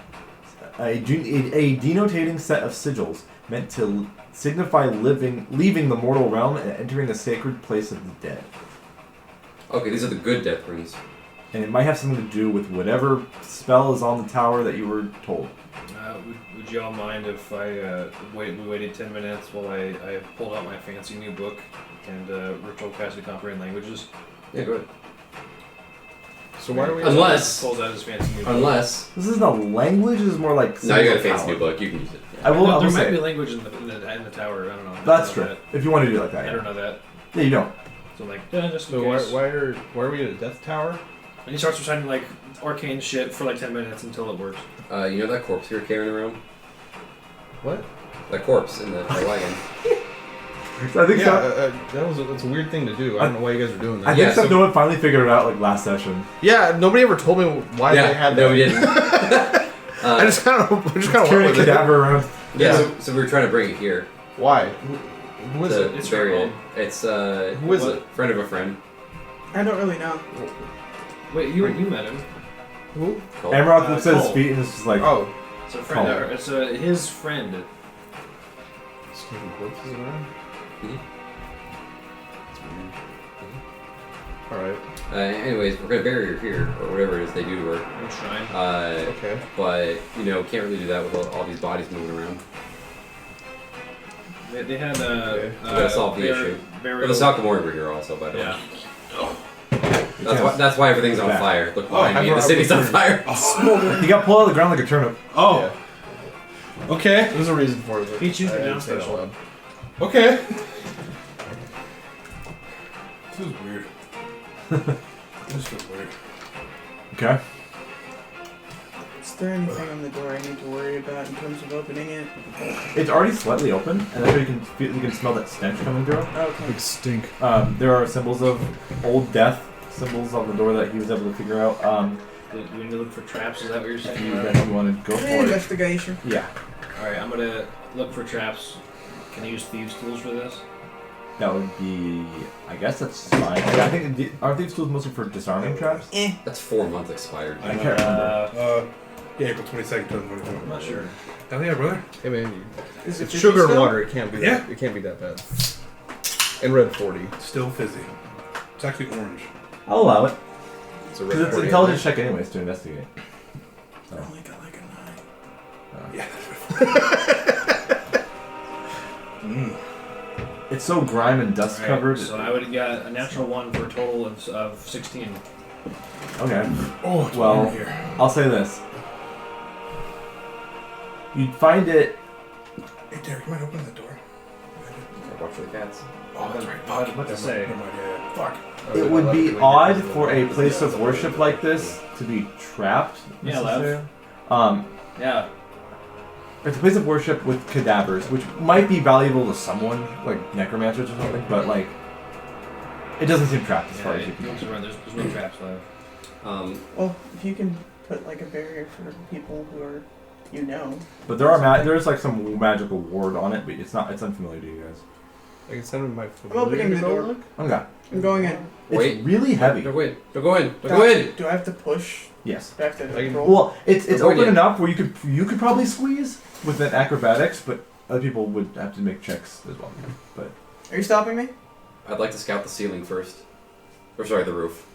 Speaker 1: a denotating set of sigils meant to signify leaving the mortal realm and entering the sacred place of the dead.
Speaker 2: Okay, these are the good death runes.
Speaker 1: And it might have something to do with whatever spell is on the tower that you were told.
Speaker 3: Would y'all mind if we waited 10 minutes while I pulled out my fancy new book and ritual casted comprehend languages?
Speaker 2: Yeah, go ahead.
Speaker 5: So why are we?
Speaker 2: Unless
Speaker 3: Pulls out his fancy new book.
Speaker 2: Unless.
Speaker 1: This isn't a language, this is more like...
Speaker 2: No, you got a
Speaker 1: symbol
Speaker 2: fancy
Speaker 1: power.
Speaker 2: new book. You can use it.
Speaker 1: I will
Speaker 3: there
Speaker 1: say
Speaker 3: might be
Speaker 1: it.
Speaker 3: language in the tower. I don't know.
Speaker 1: That's
Speaker 3: I don't
Speaker 1: true.
Speaker 3: know that.
Speaker 1: If you want to do it like that,
Speaker 3: I
Speaker 1: yeah.
Speaker 3: don't know that.
Speaker 1: Yeah, you don't.
Speaker 3: So I'm like, yeah, just in
Speaker 5: So
Speaker 3: case.
Speaker 5: why are we at a death tower?
Speaker 3: And he starts reciting like arcane shit for like 10 minutes until it works.
Speaker 2: You know that corpse you're carrying around?
Speaker 5: What?
Speaker 2: That corpse in the wagon.
Speaker 1: So I think
Speaker 5: that's a weird thing to do. I don't know why you guys are doing
Speaker 1: I
Speaker 5: that.
Speaker 1: think
Speaker 2: Yeah, so-
Speaker 1: no one finally figured it out like last session.
Speaker 5: Yeah, nobody ever told me why they had that.
Speaker 2: No, we didn't.
Speaker 5: I just kind of went
Speaker 1: Carrying a
Speaker 5: with it.
Speaker 1: cadaver around.
Speaker 2: Yeah, so we were trying to bring it here.
Speaker 5: Why? Who is
Speaker 2: to
Speaker 5: it?
Speaker 3: It's
Speaker 2: bury
Speaker 3: her
Speaker 2: it. It's
Speaker 5: Who is it?
Speaker 2: friend of a friend.
Speaker 7: I don't really know.
Speaker 3: Wait, you met him.
Speaker 5: Who?
Speaker 2: Called-
Speaker 1: Amaroth looks at his
Speaker 3: Cole.
Speaker 1: feet and is just like,
Speaker 5: Oh,
Speaker 3: It's a friend.
Speaker 1: Cole.
Speaker 3: It's his friend.
Speaker 5: sneaking corpses around.
Speaker 2: Mhm.
Speaker 5: That's weird. All right.
Speaker 2: Anyways, we're gonna bury her here, or whatever it is they do to her.
Speaker 3: I'm shrine.
Speaker 5: Okay.
Speaker 2: But can't really do that with all these bodies moving around.
Speaker 3: They had
Speaker 5: Okay.
Speaker 2: So gotta solve the issue.
Speaker 3: Burial.
Speaker 2: Well, the Sakamori were here also, by the way.
Speaker 3: Yeah.
Speaker 2: That's why everything's on
Speaker 1: Back.
Speaker 2: fire. Look
Speaker 5: Oh,
Speaker 2: behind me,
Speaker 5: I
Speaker 2: the city's on fire.
Speaker 1: he got pulled out of the ground like a turnip.
Speaker 6: Oh. Okay.
Speaker 5: There's a reason for it. But
Speaker 3: He chooses
Speaker 5: I
Speaker 3: down
Speaker 5: didn't say it out
Speaker 3: special.
Speaker 5: loud.
Speaker 6: Okay. This is weird. This feels weird.
Speaker 1: Okay.
Speaker 7: Is there anything on the door I need to worry about in terms of opening it?
Speaker 1: It's already slightly open, and then you can smell that stench coming through.
Speaker 7: Okay.
Speaker 5: Big stink.
Speaker 1: There are symbols of old death, symbols on the door that he was able to figure out.
Speaker 3: Do we need to look for traps? Is that what you're
Speaker 1: If
Speaker 3: saying?
Speaker 1: you guys want to go for it.
Speaker 7: Investigation.
Speaker 1: Yeah,
Speaker 3: Alright, I'm gonna look for traps. Can I use thieves' tools for this?
Speaker 1: that would be. I guess that's fine. Yeah, I think aren't these tools mostly for disarming traps?
Speaker 2: That's 4 months expired.
Speaker 1: I can't remember.
Speaker 6: Yeah, April 22nd, 2022.
Speaker 3: I'm not sure.
Speaker 6: Hell yeah, brother.
Speaker 5: Hey man,
Speaker 7: Is it
Speaker 5: it's
Speaker 7: fizzy
Speaker 5: sugar and
Speaker 7: still?
Speaker 5: water. It can't be.
Speaker 6: Yeah.
Speaker 5: That, it can't be that bad. And red 40.
Speaker 6: Still fizzy. It's actually orange.
Speaker 1: I'll allow it
Speaker 5: It's a
Speaker 1: because
Speaker 5: red
Speaker 1: it's
Speaker 5: 40.
Speaker 1: intelligence check anyways to investigate.
Speaker 7: I only got like a 9.
Speaker 6: Yeah,
Speaker 1: It's so grime and dust
Speaker 3: Alright,
Speaker 1: covered.
Speaker 3: so I would have got a natural 1 for a total of 16.
Speaker 1: Okay,
Speaker 6: Oh, it's
Speaker 1: Well-
Speaker 6: warm here.
Speaker 1: I'll say this. You'd find it.
Speaker 6: Hey, Derrick, you might open that door.
Speaker 2: Watch for the cats.
Speaker 6: Oh, that's right.
Speaker 3: I was
Speaker 6: Fuck.
Speaker 3: about to
Speaker 6: Never
Speaker 3: say.
Speaker 6: mind, never mind, yeah. Fuck.
Speaker 1: It would be odd for a place of worship like this to be trapped.
Speaker 3: Yeah,
Speaker 1: necessarily.
Speaker 3: Yeah.
Speaker 1: It's a place of worship with cadavers, which might be valuable to someone, like necromancers or something, but like, it doesn't seem trapped as far as you can tell.
Speaker 3: There's no traps left.
Speaker 7: Well, if you can put like a barrier for people who are,
Speaker 1: But there are there's like some magical ward on it, but it's unfamiliar to you guys.
Speaker 5: I can send him my.
Speaker 7: opening the door.
Speaker 1: Okay.
Speaker 7: I'm going in.
Speaker 1: It's
Speaker 2: Wait.
Speaker 1: really heavy.
Speaker 2: Don't go in. Don't go in. Don't go in.
Speaker 7: Do I have to push?
Speaker 1: Yes.
Speaker 7: Do I have to
Speaker 5: I can-
Speaker 7: roll?
Speaker 1: Well, it's
Speaker 2: Don't go
Speaker 1: open
Speaker 2: in yet.
Speaker 1: enough where you could probably squeeze with an acrobatics, but other people would have to make checks as well. But
Speaker 7: Are you stopping me?
Speaker 2: I'd like to scout the ceiling first. Or sorry, the roof.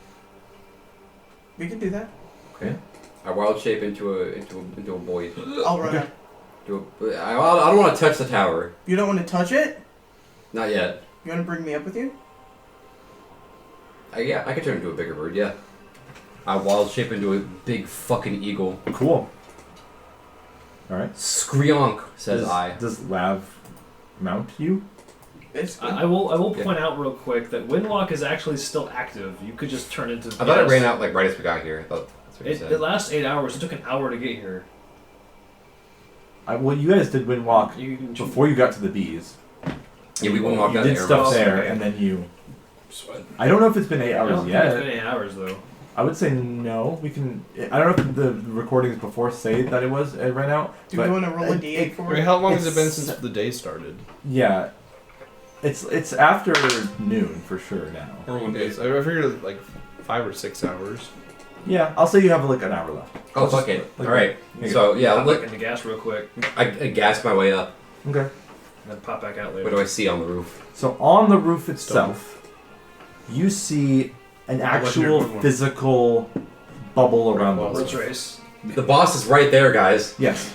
Speaker 7: We can do that.
Speaker 1: okay.
Speaker 2: I wild shape into a void.
Speaker 7: I'll run
Speaker 1: Okay.
Speaker 7: up.
Speaker 2: I don't want to touch the tower.
Speaker 7: You don't want to touch it?
Speaker 2: Not yet.
Speaker 7: You want to bring me up with you?
Speaker 2: Yeah, I could turn into a bigger bird. Yeah. I wild shape into a big fucking eagle.
Speaker 1: Cool. All right.
Speaker 2: Skreonk, says
Speaker 1: does,
Speaker 2: I.
Speaker 1: Does Lav mount you?
Speaker 7: Basically.
Speaker 3: I will point out real quick that Windwalk is actually still active. You could just turn into.
Speaker 2: I thought it ran out like right as we got here. I thought that's what you said.
Speaker 3: It lasts 8 hours. It took an hour to get here.
Speaker 1: Well, you guys did Windwalk
Speaker 3: You can
Speaker 1: before you got to the bees.
Speaker 2: Yeah, we wouldn't walk
Speaker 1: You
Speaker 2: down
Speaker 1: did
Speaker 2: the
Speaker 1: stuff
Speaker 3: Okay.
Speaker 1: there, and then you.
Speaker 6: Sweat.
Speaker 1: I don't know if it's been 8
Speaker 3: I
Speaker 1: hours
Speaker 3: don't think
Speaker 1: yet.
Speaker 3: it's been 8 hours though.
Speaker 1: I would say no. We can. I don't know if the recordings before say that it ran out.
Speaker 7: Do you
Speaker 1: but
Speaker 7: want to roll a
Speaker 1: it-
Speaker 7: d8
Speaker 1: it-
Speaker 7: for
Speaker 5: I mean,
Speaker 7: it?
Speaker 5: how long has it been
Speaker 1: It's-
Speaker 5: since the day started?
Speaker 1: Yeah, it's after noon for sure now.
Speaker 6: Or one day.
Speaker 5: I figured like 5 or 6 hours.
Speaker 1: Yeah, I'll say you have like an hour left.
Speaker 2: Oh, fuck it.
Speaker 1: Like,
Speaker 2: Alright.
Speaker 1: like-
Speaker 2: So, yeah,
Speaker 3: Pop
Speaker 2: look,
Speaker 3: back in the gas real quick,
Speaker 2: I gas my way up.
Speaker 1: Okay.
Speaker 3: and then pop back out later.
Speaker 2: What do I see on the roof?
Speaker 1: So on the roof itself, you see an actual
Speaker 6: Legendary Pokemon.
Speaker 1: physical bubble around the
Speaker 5: Boss.
Speaker 1: roof.
Speaker 3: Trace.
Speaker 2: The boss is right there, guys.
Speaker 1: Yes.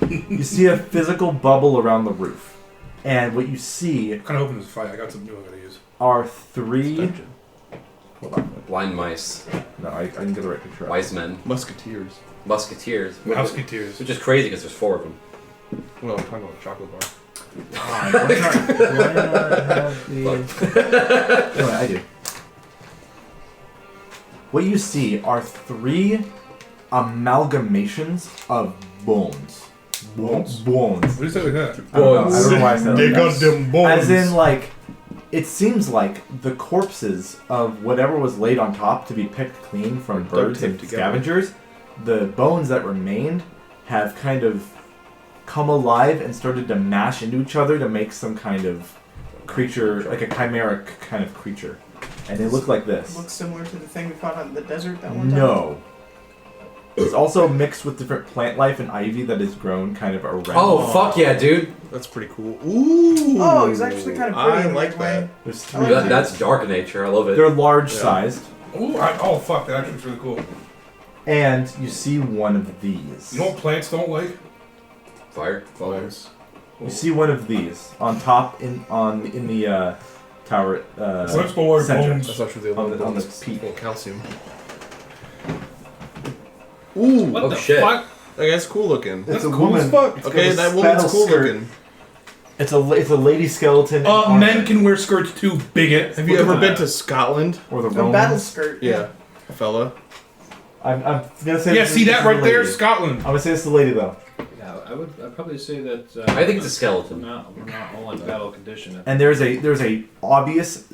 Speaker 1: You see a physical bubble around the roof. And what you see
Speaker 6: Kind of open this fight. I got something new I gotta use.
Speaker 1: are three... Hold on.
Speaker 2: Blind mice.
Speaker 1: No, I can get the right picture.
Speaker 2: Wise men.
Speaker 5: Musketeers.
Speaker 2: Musketeers.
Speaker 6: Musketeers.
Speaker 2: Which is crazy because there's 4 of them.
Speaker 5: Well, I'm talking about chocolate bar.
Speaker 1: Why not have the... Anyway, I do. What you see are 3 amalgamations of bones.
Speaker 6: Bones?
Speaker 1: Bones.
Speaker 6: What do you say like that?
Speaker 1: I don't know why I said
Speaker 4: They
Speaker 1: that.
Speaker 4: got them bones.
Speaker 1: As in, like, it seems like the corpses of whatever was laid on top to be picked clean from
Speaker 5: Duct
Speaker 1: birds
Speaker 5: taped
Speaker 1: and
Speaker 5: together.
Speaker 1: scavengers, the bones that remained have kind of come alive and started to mash into each other to make some kind of creature, like a chimeric kind of creature. And they look like this.
Speaker 7: Looks similar to the thing we fought out in the desert that one time.
Speaker 1: No. It's also mixed with different plant life and ivy that is grown kind of around.
Speaker 2: Oh, fuck yeah, dude.
Speaker 5: That's pretty cool. Ooh!
Speaker 7: Oh, it's actually kind of pretty.
Speaker 5: I
Speaker 7: in a
Speaker 5: like
Speaker 7: weird way.
Speaker 5: that.
Speaker 1: There's
Speaker 7: I like
Speaker 1: 3.
Speaker 7: that.
Speaker 2: That's dark nature. I love it.
Speaker 1: They're large
Speaker 5: Yeah.
Speaker 1: sized.
Speaker 6: Ooh, oh, fuck. That actually looks really cool.
Speaker 1: And you see one of these.
Speaker 6: You know what plants don't like?
Speaker 2: Fire.
Speaker 5: Bones.
Speaker 1: You see one of these on top in the tower
Speaker 6: Flexible
Speaker 1: center.
Speaker 6: bones.
Speaker 5: That's not true. The
Speaker 1: On the
Speaker 5: bones.
Speaker 1: peak.
Speaker 5: Well, calcium. Ooh!
Speaker 3: What
Speaker 2: Oh,
Speaker 3: the
Speaker 2: shit.
Speaker 3: fuck?
Speaker 5: That guy's cool looking.
Speaker 1: It's a
Speaker 6: cool
Speaker 1: woman.
Speaker 6: as fuck.
Speaker 1: It's got
Speaker 5: Okay,
Speaker 1: a
Speaker 5: that woman's
Speaker 1: spattle
Speaker 5: cool
Speaker 1: skirt.
Speaker 5: looking.
Speaker 1: It's a lady skeleton. in armor.
Speaker 6: Men can wear skirts too, bigot.
Speaker 5: Have you ever been to Scotland?
Speaker 1: or the
Speaker 7: A
Speaker 1: Romans.
Speaker 7: battle skirt.
Speaker 5: Yeah. Fella.
Speaker 1: I'm gonna say.
Speaker 6: Yeah,
Speaker 1: this
Speaker 6: see
Speaker 1: is
Speaker 6: that
Speaker 1: the
Speaker 6: right there?
Speaker 1: lady.
Speaker 6: Scotland.
Speaker 1: I'm gonna say it's the lady though.
Speaker 3: Yeah, I'd probably say that.
Speaker 2: I think it's a skeleton.
Speaker 3: We're not all in battle condition.
Speaker 1: And there's a obvious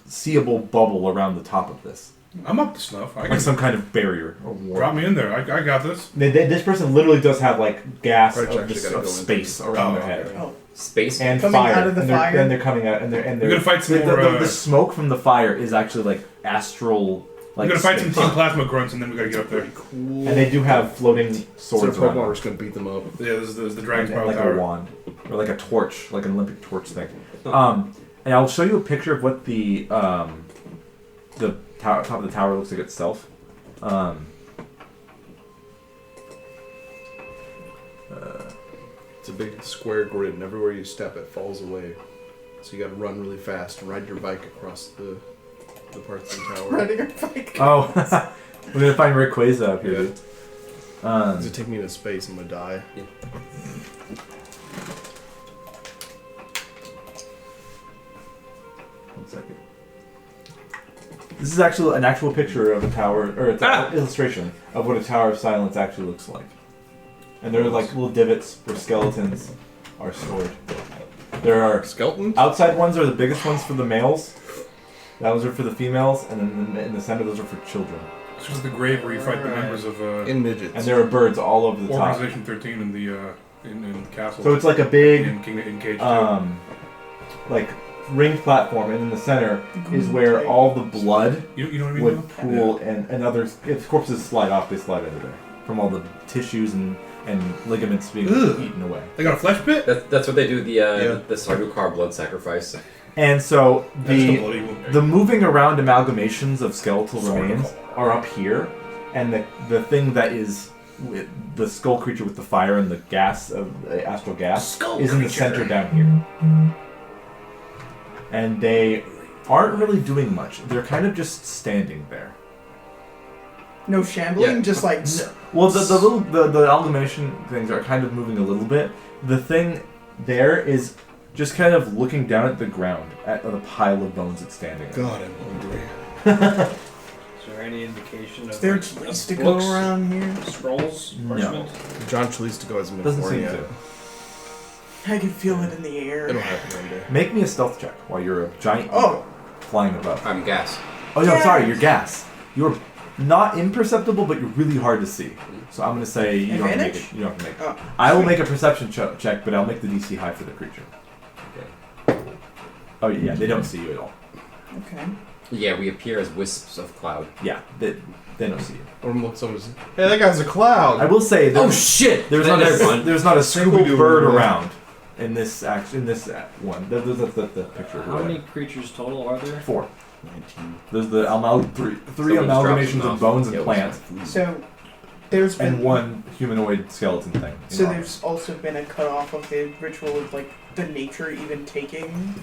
Speaker 1: seeable bubble around the top of this,
Speaker 6: I'm up to snuff. I
Speaker 1: like
Speaker 6: can
Speaker 1: some kind of barrier or wall.
Speaker 6: drop me in there. I got this.
Speaker 1: This person literally does have like gas
Speaker 5: Right,
Speaker 1: of,
Speaker 5: actually gotta
Speaker 1: of
Speaker 5: go
Speaker 1: space
Speaker 5: into-
Speaker 1: around
Speaker 6: Oh,
Speaker 1: their head.
Speaker 6: okay.
Speaker 7: Oh,
Speaker 2: Space.
Speaker 1: And
Speaker 7: Coming
Speaker 1: fire.
Speaker 7: out of the
Speaker 1: and they're,
Speaker 7: fire?
Speaker 1: Then they're coming out, and they're
Speaker 6: We're gonna fight some
Speaker 1: the,
Speaker 6: more.
Speaker 1: the smoke from the fire is actually like astral. Like
Speaker 6: We're gonna fight some
Speaker 1: space.
Speaker 6: team plasma grunts, and then we gotta get up there.
Speaker 5: Cool.
Speaker 1: And they do have floating
Speaker 5: So
Speaker 1: swords
Speaker 5: Pokemon
Speaker 1: around
Speaker 5: are
Speaker 1: them.
Speaker 5: just gonna beat them up.
Speaker 6: Yeah, this is the Dragon's
Speaker 1: And
Speaker 6: Power
Speaker 1: like a
Speaker 6: Tower.
Speaker 1: wand or like a torch, like an Olympic torch thing. And I'll show you a picture of what the top of the tower looks like itself.
Speaker 5: It's a big square grid, and everywhere you step, it falls away. So you gotta run really fast and ride your bike across the parts of the tower.
Speaker 7: riding a bike.
Speaker 1: Oh, we're gonna find Rayquaza up here.
Speaker 5: Yeah.
Speaker 1: Dude.
Speaker 5: Does it take me into space? I'm gonna die.
Speaker 1: One second. This is actually an actual picture of a tower, or it's an illustration of what a Tower of Silence actually looks like. And there are like little divots where skeletons are stored. There are
Speaker 5: Skeleton?
Speaker 1: outside ones are the biggest ones for the males. Those are for the females, and then in the center those are for children.
Speaker 6: This is the grave where you fight the members of
Speaker 5: In midgets.
Speaker 1: And there are birds all over the top.
Speaker 6: Organization 13 in the in Castle.
Speaker 1: So it's like a big
Speaker 6: in Cage 2.
Speaker 1: like ringed platform, and in the center is where all the blood
Speaker 6: You know what I mean?
Speaker 1: would pool, and others. If corpses slide off, they slide into there from all the tissues and ligaments being
Speaker 6: Ugh.
Speaker 1: eaten away.
Speaker 6: They got a flesh pit?
Speaker 2: That's what they do.
Speaker 5: Yeah.
Speaker 2: The Sardaukar blood sacrifice.
Speaker 1: And so
Speaker 6: That's the bloody one.
Speaker 1: the moving around amalgamations of skeletal remains are up here, and the thing that is with the skull creature with the fire and the gas of the astral gas is in the center down here. And they aren't really doing much. They're kind of just standing there.
Speaker 7: No shambling,
Speaker 2: Yeah.
Speaker 7: just like.
Speaker 1: Well, the amalgamation things are kind of moving a little bit. The thing there is just kind of looking down at the ground at the pile of bones it's standing on.
Speaker 5: God, I'm hungry.
Speaker 3: Is there any indication of
Speaker 7: Is there
Speaker 3: like,
Speaker 7: trees to go
Speaker 3: books,
Speaker 7: around here?
Speaker 3: scrolls,
Speaker 1: No.
Speaker 3: parchment?
Speaker 5: John Chalistico hasn't been
Speaker 1: Doesn't
Speaker 5: born
Speaker 1: seem
Speaker 5: yet.
Speaker 1: to.
Speaker 7: I can feel it in the air.
Speaker 5: It'll happen one day.
Speaker 1: Make me a stealth check while you're a giant
Speaker 7: Oh.
Speaker 1: eagle flying above.
Speaker 2: I'm gas.
Speaker 1: Oh no,
Speaker 7: Gas!
Speaker 1: sorry, you're gas. You're not imperceptible, but you're really hard to see. So I'm gonna say you don't have to make
Speaker 7: Advantage?
Speaker 1: it. You don't have to make it.
Speaker 7: Oh.
Speaker 1: I will make a perception check, but I'll make the DC high for the creature. Oh yeah, they don't see you at all.
Speaker 7: Okay.
Speaker 2: Yeah, we appear as wisps of cloud.
Speaker 1: Yeah, they don't see you.
Speaker 5: Or someone's, hey, that guy's a cloud.
Speaker 1: I will say
Speaker 2: Oh shit!
Speaker 1: there's
Speaker 2: Then
Speaker 1: not
Speaker 2: never
Speaker 1: a,
Speaker 2: mind.
Speaker 1: there's not a single
Speaker 5: Scooby-Doo,
Speaker 1: bird
Speaker 5: yeah.
Speaker 1: around in this one. That's the picture.
Speaker 3: How many creatures total are there?
Speaker 1: 4.
Speaker 5: 19.
Speaker 1: There's the three
Speaker 2: Someone's
Speaker 1: amalgamations
Speaker 2: dropping
Speaker 1: of bones
Speaker 2: off.
Speaker 1: and
Speaker 2: Yeah,
Speaker 1: plants,
Speaker 7: So there's been
Speaker 1: and one humanoid skeleton thing. in
Speaker 7: So
Speaker 1: armor.
Speaker 7: there's also been a cutoff of the ritual of like the nature even taking.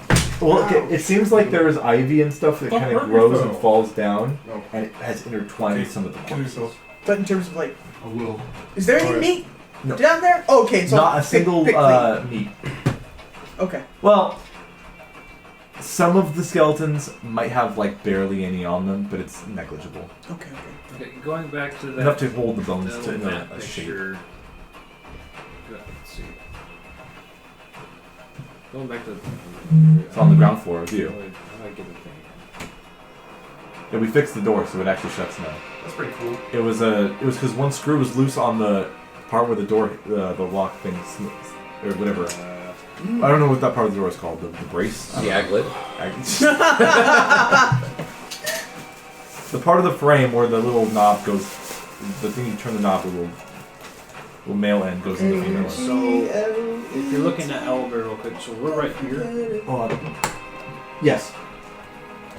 Speaker 1: Well, it seems like there is ivy and stuff that
Speaker 6: Oh,
Speaker 1: kind of
Speaker 6: perfect,
Speaker 1: grows
Speaker 6: though.
Speaker 1: and falls down,
Speaker 5: Oh.
Speaker 1: and it has intertwined with some of the
Speaker 6: Kill
Speaker 1: corpses.
Speaker 6: yourself.
Speaker 7: But in terms of like,
Speaker 5: I will.
Speaker 7: is there any
Speaker 5: Alright.
Speaker 7: meat
Speaker 1: No.
Speaker 7: down there? Oh, okay, so
Speaker 1: Not a single
Speaker 7: pick
Speaker 1: meat.
Speaker 7: Okay.
Speaker 1: Well, some of the skeletons might have like barely any on them, but it's negligible.
Speaker 7: Okay.
Speaker 3: Okay, going back to that
Speaker 1: Enough to hold the bones
Speaker 3: that
Speaker 1: to
Speaker 3: little
Speaker 1: in
Speaker 3: map
Speaker 1: a shape.
Speaker 3: picture. Let's see. Going back to.
Speaker 1: It's on the ground floor with you.
Speaker 3: How do I get the thing?
Speaker 1: Yeah, we fixed the door so it actually shuts now.
Speaker 6: That's pretty cool.
Speaker 1: It was because one screw was loose on the part where the door, the lock thing, or whatever. I don't know what that part of the door is called. The brace. I
Speaker 2: The
Speaker 1: don't know.
Speaker 2: aglet.
Speaker 1: The part of the frame where the little knob goes, the thing you turn the knob, the little male end goes in the female end.
Speaker 3: So, if you're looking at Elber real quick, so we're right here.
Speaker 1: Yes.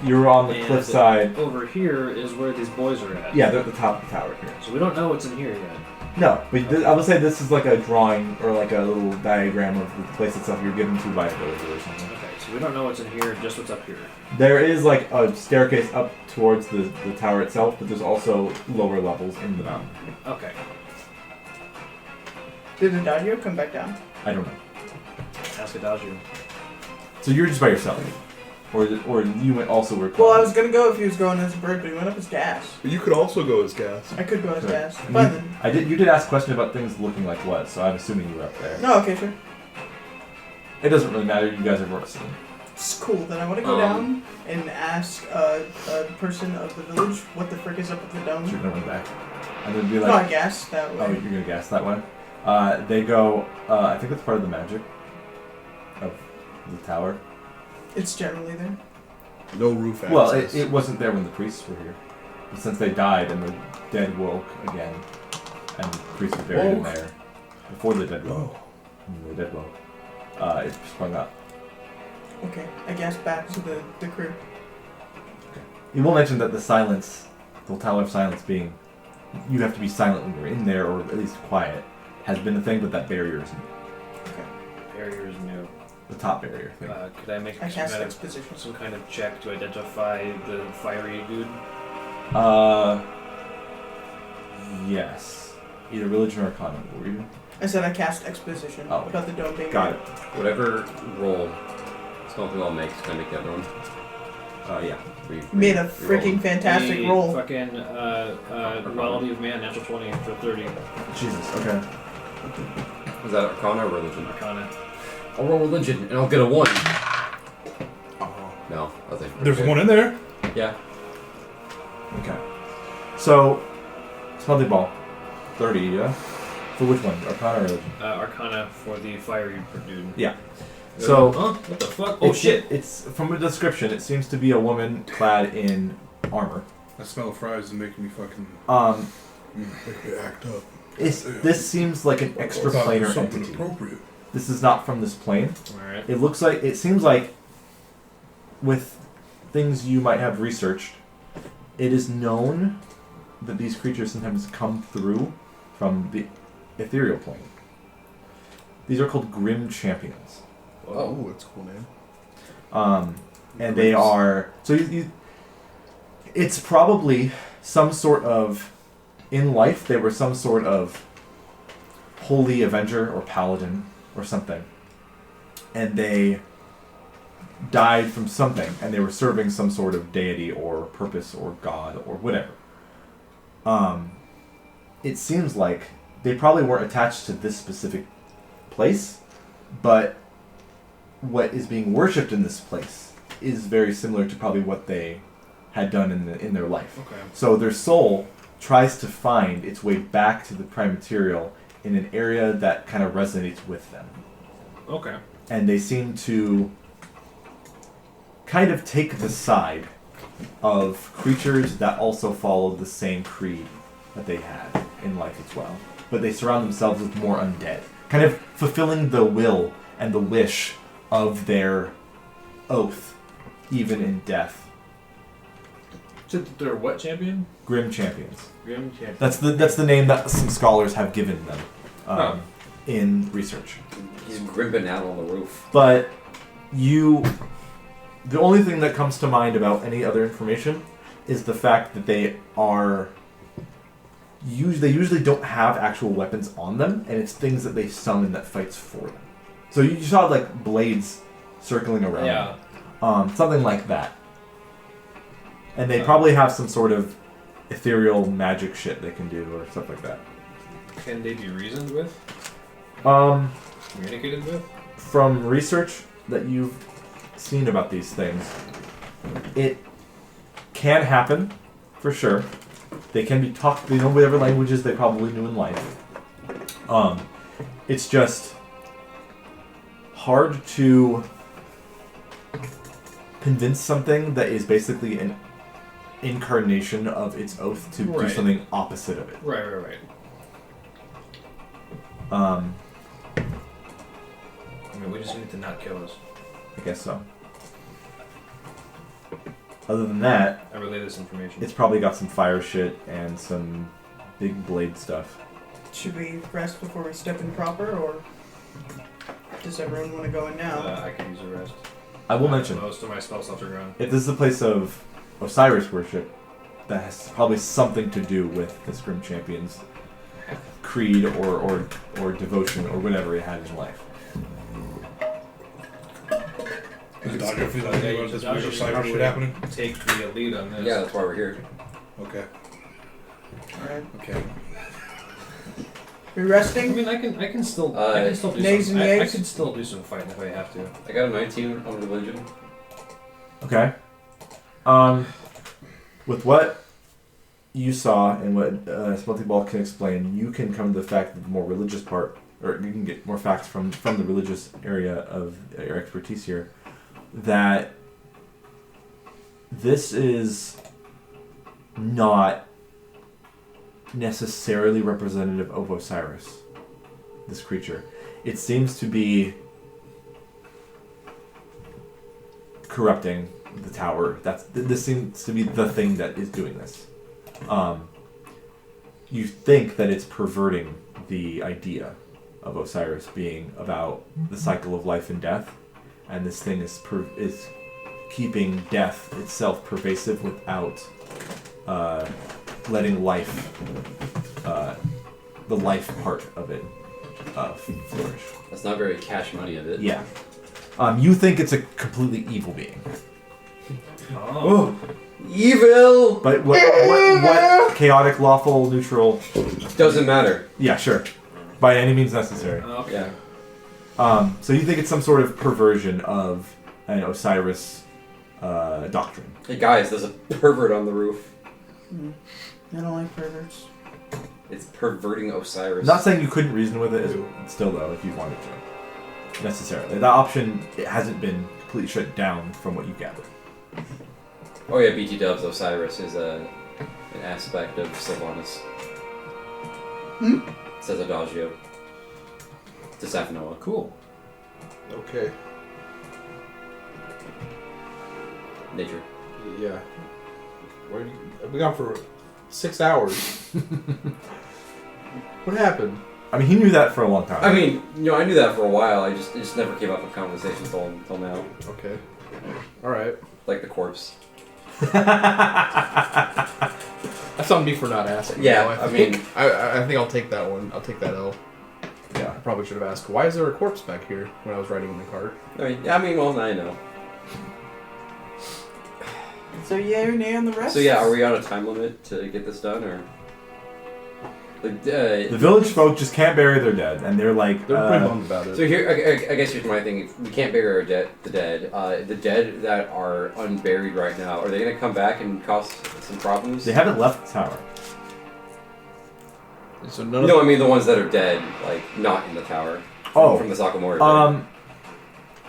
Speaker 1: You're on the
Speaker 3: And
Speaker 1: cliff side.
Speaker 3: Over here is where these boys are at.
Speaker 1: Yeah, they're at the top of the tower here.
Speaker 3: So we don't know what's in here yet.
Speaker 1: No, but I would say this is like a drawing or like a little diagram of the place itself you're given to by a villager or something.
Speaker 3: Okay, so we don't know what's in here, just what's up here.
Speaker 1: There is like a staircase up towards the tower itself, but there's also lower levels in the mountain.
Speaker 3: Okay.
Speaker 7: Did the Dadio come back down?
Speaker 1: I don't know.
Speaker 3: Ask Adagio.
Speaker 1: So you're just by yourself, or you also were.
Speaker 7: Well, I was gonna go if he was going as a bird, but he went up as gas.
Speaker 5: But you could also go as gas.
Speaker 7: I could go as
Speaker 1: Sure.
Speaker 7: gas.
Speaker 1: And
Speaker 7: But then.
Speaker 1: You did ask a question about things looking like what, so I'm assuming you were up there.
Speaker 7: No, okay, sure.
Speaker 1: It doesn't really matter. You guys have already seen.
Speaker 7: It's cool. Then I want to go down and ask a person of the village what the frick is up with the dome.
Speaker 1: So you're gonna run back, and then be
Speaker 7: No,
Speaker 1: like,
Speaker 7: I guess that
Speaker 1: "Oh,
Speaker 7: way.
Speaker 1: you're gonna guess that way." They go. I think that's part of the magic of the tower.
Speaker 7: It's generally there.
Speaker 5: No roof access.
Speaker 1: Well, it wasn't there when the priests were here. But since they died and the dead woke again, and the priests were buried in
Speaker 5: Woke?
Speaker 1: there before the dead woke.
Speaker 5: Oh.
Speaker 1: When the dead woke. It sprung up.
Speaker 7: Okay, I guess back to the crew.
Speaker 1: You will mention that the silence, the Tower of Silence being, you have to be silent when you're in there, or at least quiet, has been a thing, but that barrier is
Speaker 3: Barrier is new.
Speaker 1: the top barrier thing.
Speaker 3: Could I make
Speaker 7: I cast
Speaker 3: some
Speaker 7: exposition.
Speaker 3: kind of check to identify the fiery dude?
Speaker 1: Yes. Either religion or arcana. What were you doing?
Speaker 7: I said I cast exposition
Speaker 1: Oh.
Speaker 7: about the dome being
Speaker 1: Got it.
Speaker 2: Whatever roll something I'll make is gonna make the other one.
Speaker 1: Yeah.
Speaker 7: Made a
Speaker 2: Reroll.
Speaker 7: freaking fantastic
Speaker 3: A
Speaker 7: roll.
Speaker 3: Fucking duality of man, natural 20 for 30.
Speaker 1: Jesus. Okay.
Speaker 2: Is that Arcana or Religion?
Speaker 3: Arcana.
Speaker 2: I'll roll Religion and I'll get a 1.
Speaker 5: Oh.
Speaker 2: No, I think.
Speaker 6: There's one in there.
Speaker 2: Yeah.
Speaker 1: Okay. So, Smelly Ball. 30, yeah? For which one? Arcana or religion?
Speaker 3: Arcana for the fiery dude.
Speaker 1: Yeah. So,
Speaker 3: Huh? What the fuck? Oh shit!
Speaker 1: It's from a description. It seems to be a woman clad in armor.
Speaker 6: That smell of fries is making me fucking.
Speaker 5: Make me act up.
Speaker 1: This seems like an extraplanar
Speaker 6: something
Speaker 1: entity.
Speaker 6: appropriate.
Speaker 1: This is not from this plane.
Speaker 3: Alright.
Speaker 1: It seems like, with things you might have researched, it is known that these creatures sometimes come through from the ethereal plane. These are called Grim Champions.
Speaker 5: Oh, that's a cool name.
Speaker 1: And they are so it's probably some sort of, in life they were some sort of holy avenger or paladin or something, and they died from something, and they were serving some sort of deity or purpose or god or whatever. It seems like they probably weren't attached to this specific place, but what is being worshipped in this place is very similar to probably what they had done in their life.
Speaker 3: Okay.
Speaker 1: So their soul tries to find its way back to the prime material in an area that kind of resonates with them.
Speaker 3: Okay.
Speaker 1: And they seem to kind of take the side of creatures that also follow the same creed that they had in life as well. But they surround themselves with more undead, kind of fulfilling the will and the wish of their oath, even in death.
Speaker 3: So they're what champion?
Speaker 1: Grim champions.
Speaker 3: Grim champion.
Speaker 1: That's the name that some scholars have given them in research.
Speaker 2: He's grimping out on the roof.
Speaker 1: But the only thing that comes to mind about any other information is the fact that they usually don't have actual weapons on them, and it's things that they summon that fights for them. So you saw like blades circling around.
Speaker 3: Yeah.
Speaker 1: Something like that. And they probably have some sort of ethereal magic shit they can do or stuff like that.
Speaker 3: Can they be reasoned with? Communicated with?
Speaker 1: From research that you've seen about these things, it can happen, for sure. They can be talked, they know whatever languages they probably knew in life. It's just hard to convince something that is basically an incarnation of its oath to do something opposite of it.
Speaker 3: Right. I mean, we just need to not kill us.
Speaker 1: I guess so. Other than that,
Speaker 3: I relay this information.
Speaker 1: it's probably got some fire shit and some big blade stuff.
Speaker 7: Should we rest before we step in proper, or does everyone want to go in now?
Speaker 3: I could use a rest.
Speaker 1: I will mention,
Speaker 3: Most of my spell slots are gone.
Speaker 1: if this is a place of Osiris worship, that has probably something to do with this Grim Champion's creed or devotion or whatever it had in life.
Speaker 6: Does Dodger feel like
Speaker 3: Yeah,
Speaker 6: about this
Speaker 3: Dodger
Speaker 6: weird
Speaker 3: should
Speaker 6: cyber
Speaker 3: probably
Speaker 6: shit happening?
Speaker 3: Take the lead on this.
Speaker 2: Yeah, that's why we're here.
Speaker 6: Okay.
Speaker 7: Alright.
Speaker 6: Okay.
Speaker 7: We
Speaker 3: I
Speaker 7: resting?
Speaker 3: mean, I can still do
Speaker 7: nays
Speaker 3: some.
Speaker 7: and
Speaker 3: I
Speaker 7: yays?
Speaker 3: can still do some fighting if I have to.
Speaker 2: I got a 19 on religion.
Speaker 1: Okay. With what you saw and what Smelty Ball can explain, you can come to the fact that the more religious part, or you can get more facts from the religious area of your expertise here, that this is not necessarily representative of Osiris, this creature. It seems to be corrupting the tower. This seems to be the thing that is doing this. You think that it's perverting the idea of Osiris being about the cycle of life and death, and this thing is keeping death itself pervasive without letting life, the life part of it, flourish.
Speaker 2: That's not very cash money of it.
Speaker 1: Yeah. You think it's a completely evil being.
Speaker 3: Oh.
Speaker 2: Evil!
Speaker 1: But what chaotic, lawful, neutral?
Speaker 2: Doesn't matter.
Speaker 1: Yeah, sure. By any means necessary.
Speaker 3: Okay.
Speaker 2: Yeah.
Speaker 1: So you think it's some sort of perversion of an Osiris doctrine.
Speaker 2: Hey guys, there's a pervert on the roof.
Speaker 7: I don't like perverts.
Speaker 2: It's perverting Osiris.
Speaker 1: Not saying you couldn't reason with it, still though, if you wanted to. Necessarily. That option it hasn't been completely shut down from what you gathered.
Speaker 2: Oh yeah, BT Dubs Osiris is an aspect of Sylvanas. Says Adagio. To Safanoa.
Speaker 3: Cool.
Speaker 5: Okay.
Speaker 2: Nature.
Speaker 5: Yeah. I've been gone for 6 hours. What happened?
Speaker 1: I mean, he knew that for a long time.
Speaker 2: I mean, I knew that for a while. It just never came up in conversation until now.
Speaker 5: Okay. All right.
Speaker 2: Like the corpse.
Speaker 5: That's on me for not asking.
Speaker 2: Yeah,
Speaker 5: though. I think I'll take that one. I'll take that L.
Speaker 1: Yeah.
Speaker 5: probably should have asked, why is there a corpse back here when I was riding in the cart?
Speaker 2: I mean, well, I know.
Speaker 7: So yay or nay on the rest?
Speaker 2: So yeah, are we on a time limit to get this done, or? Like,
Speaker 1: The village folk just can't bury their dead, and they're like,
Speaker 5: They're pretty bummed about it.
Speaker 2: So here, I guess here's my thing. We can't bury the dead. The dead that are unburied right now, are they going to come back and cause some problems?
Speaker 1: they haven't left the tower.
Speaker 5: So none of
Speaker 2: No, I mean the ones that are dead, like not in the tower.
Speaker 1: Oh,
Speaker 2: From the Sakamori.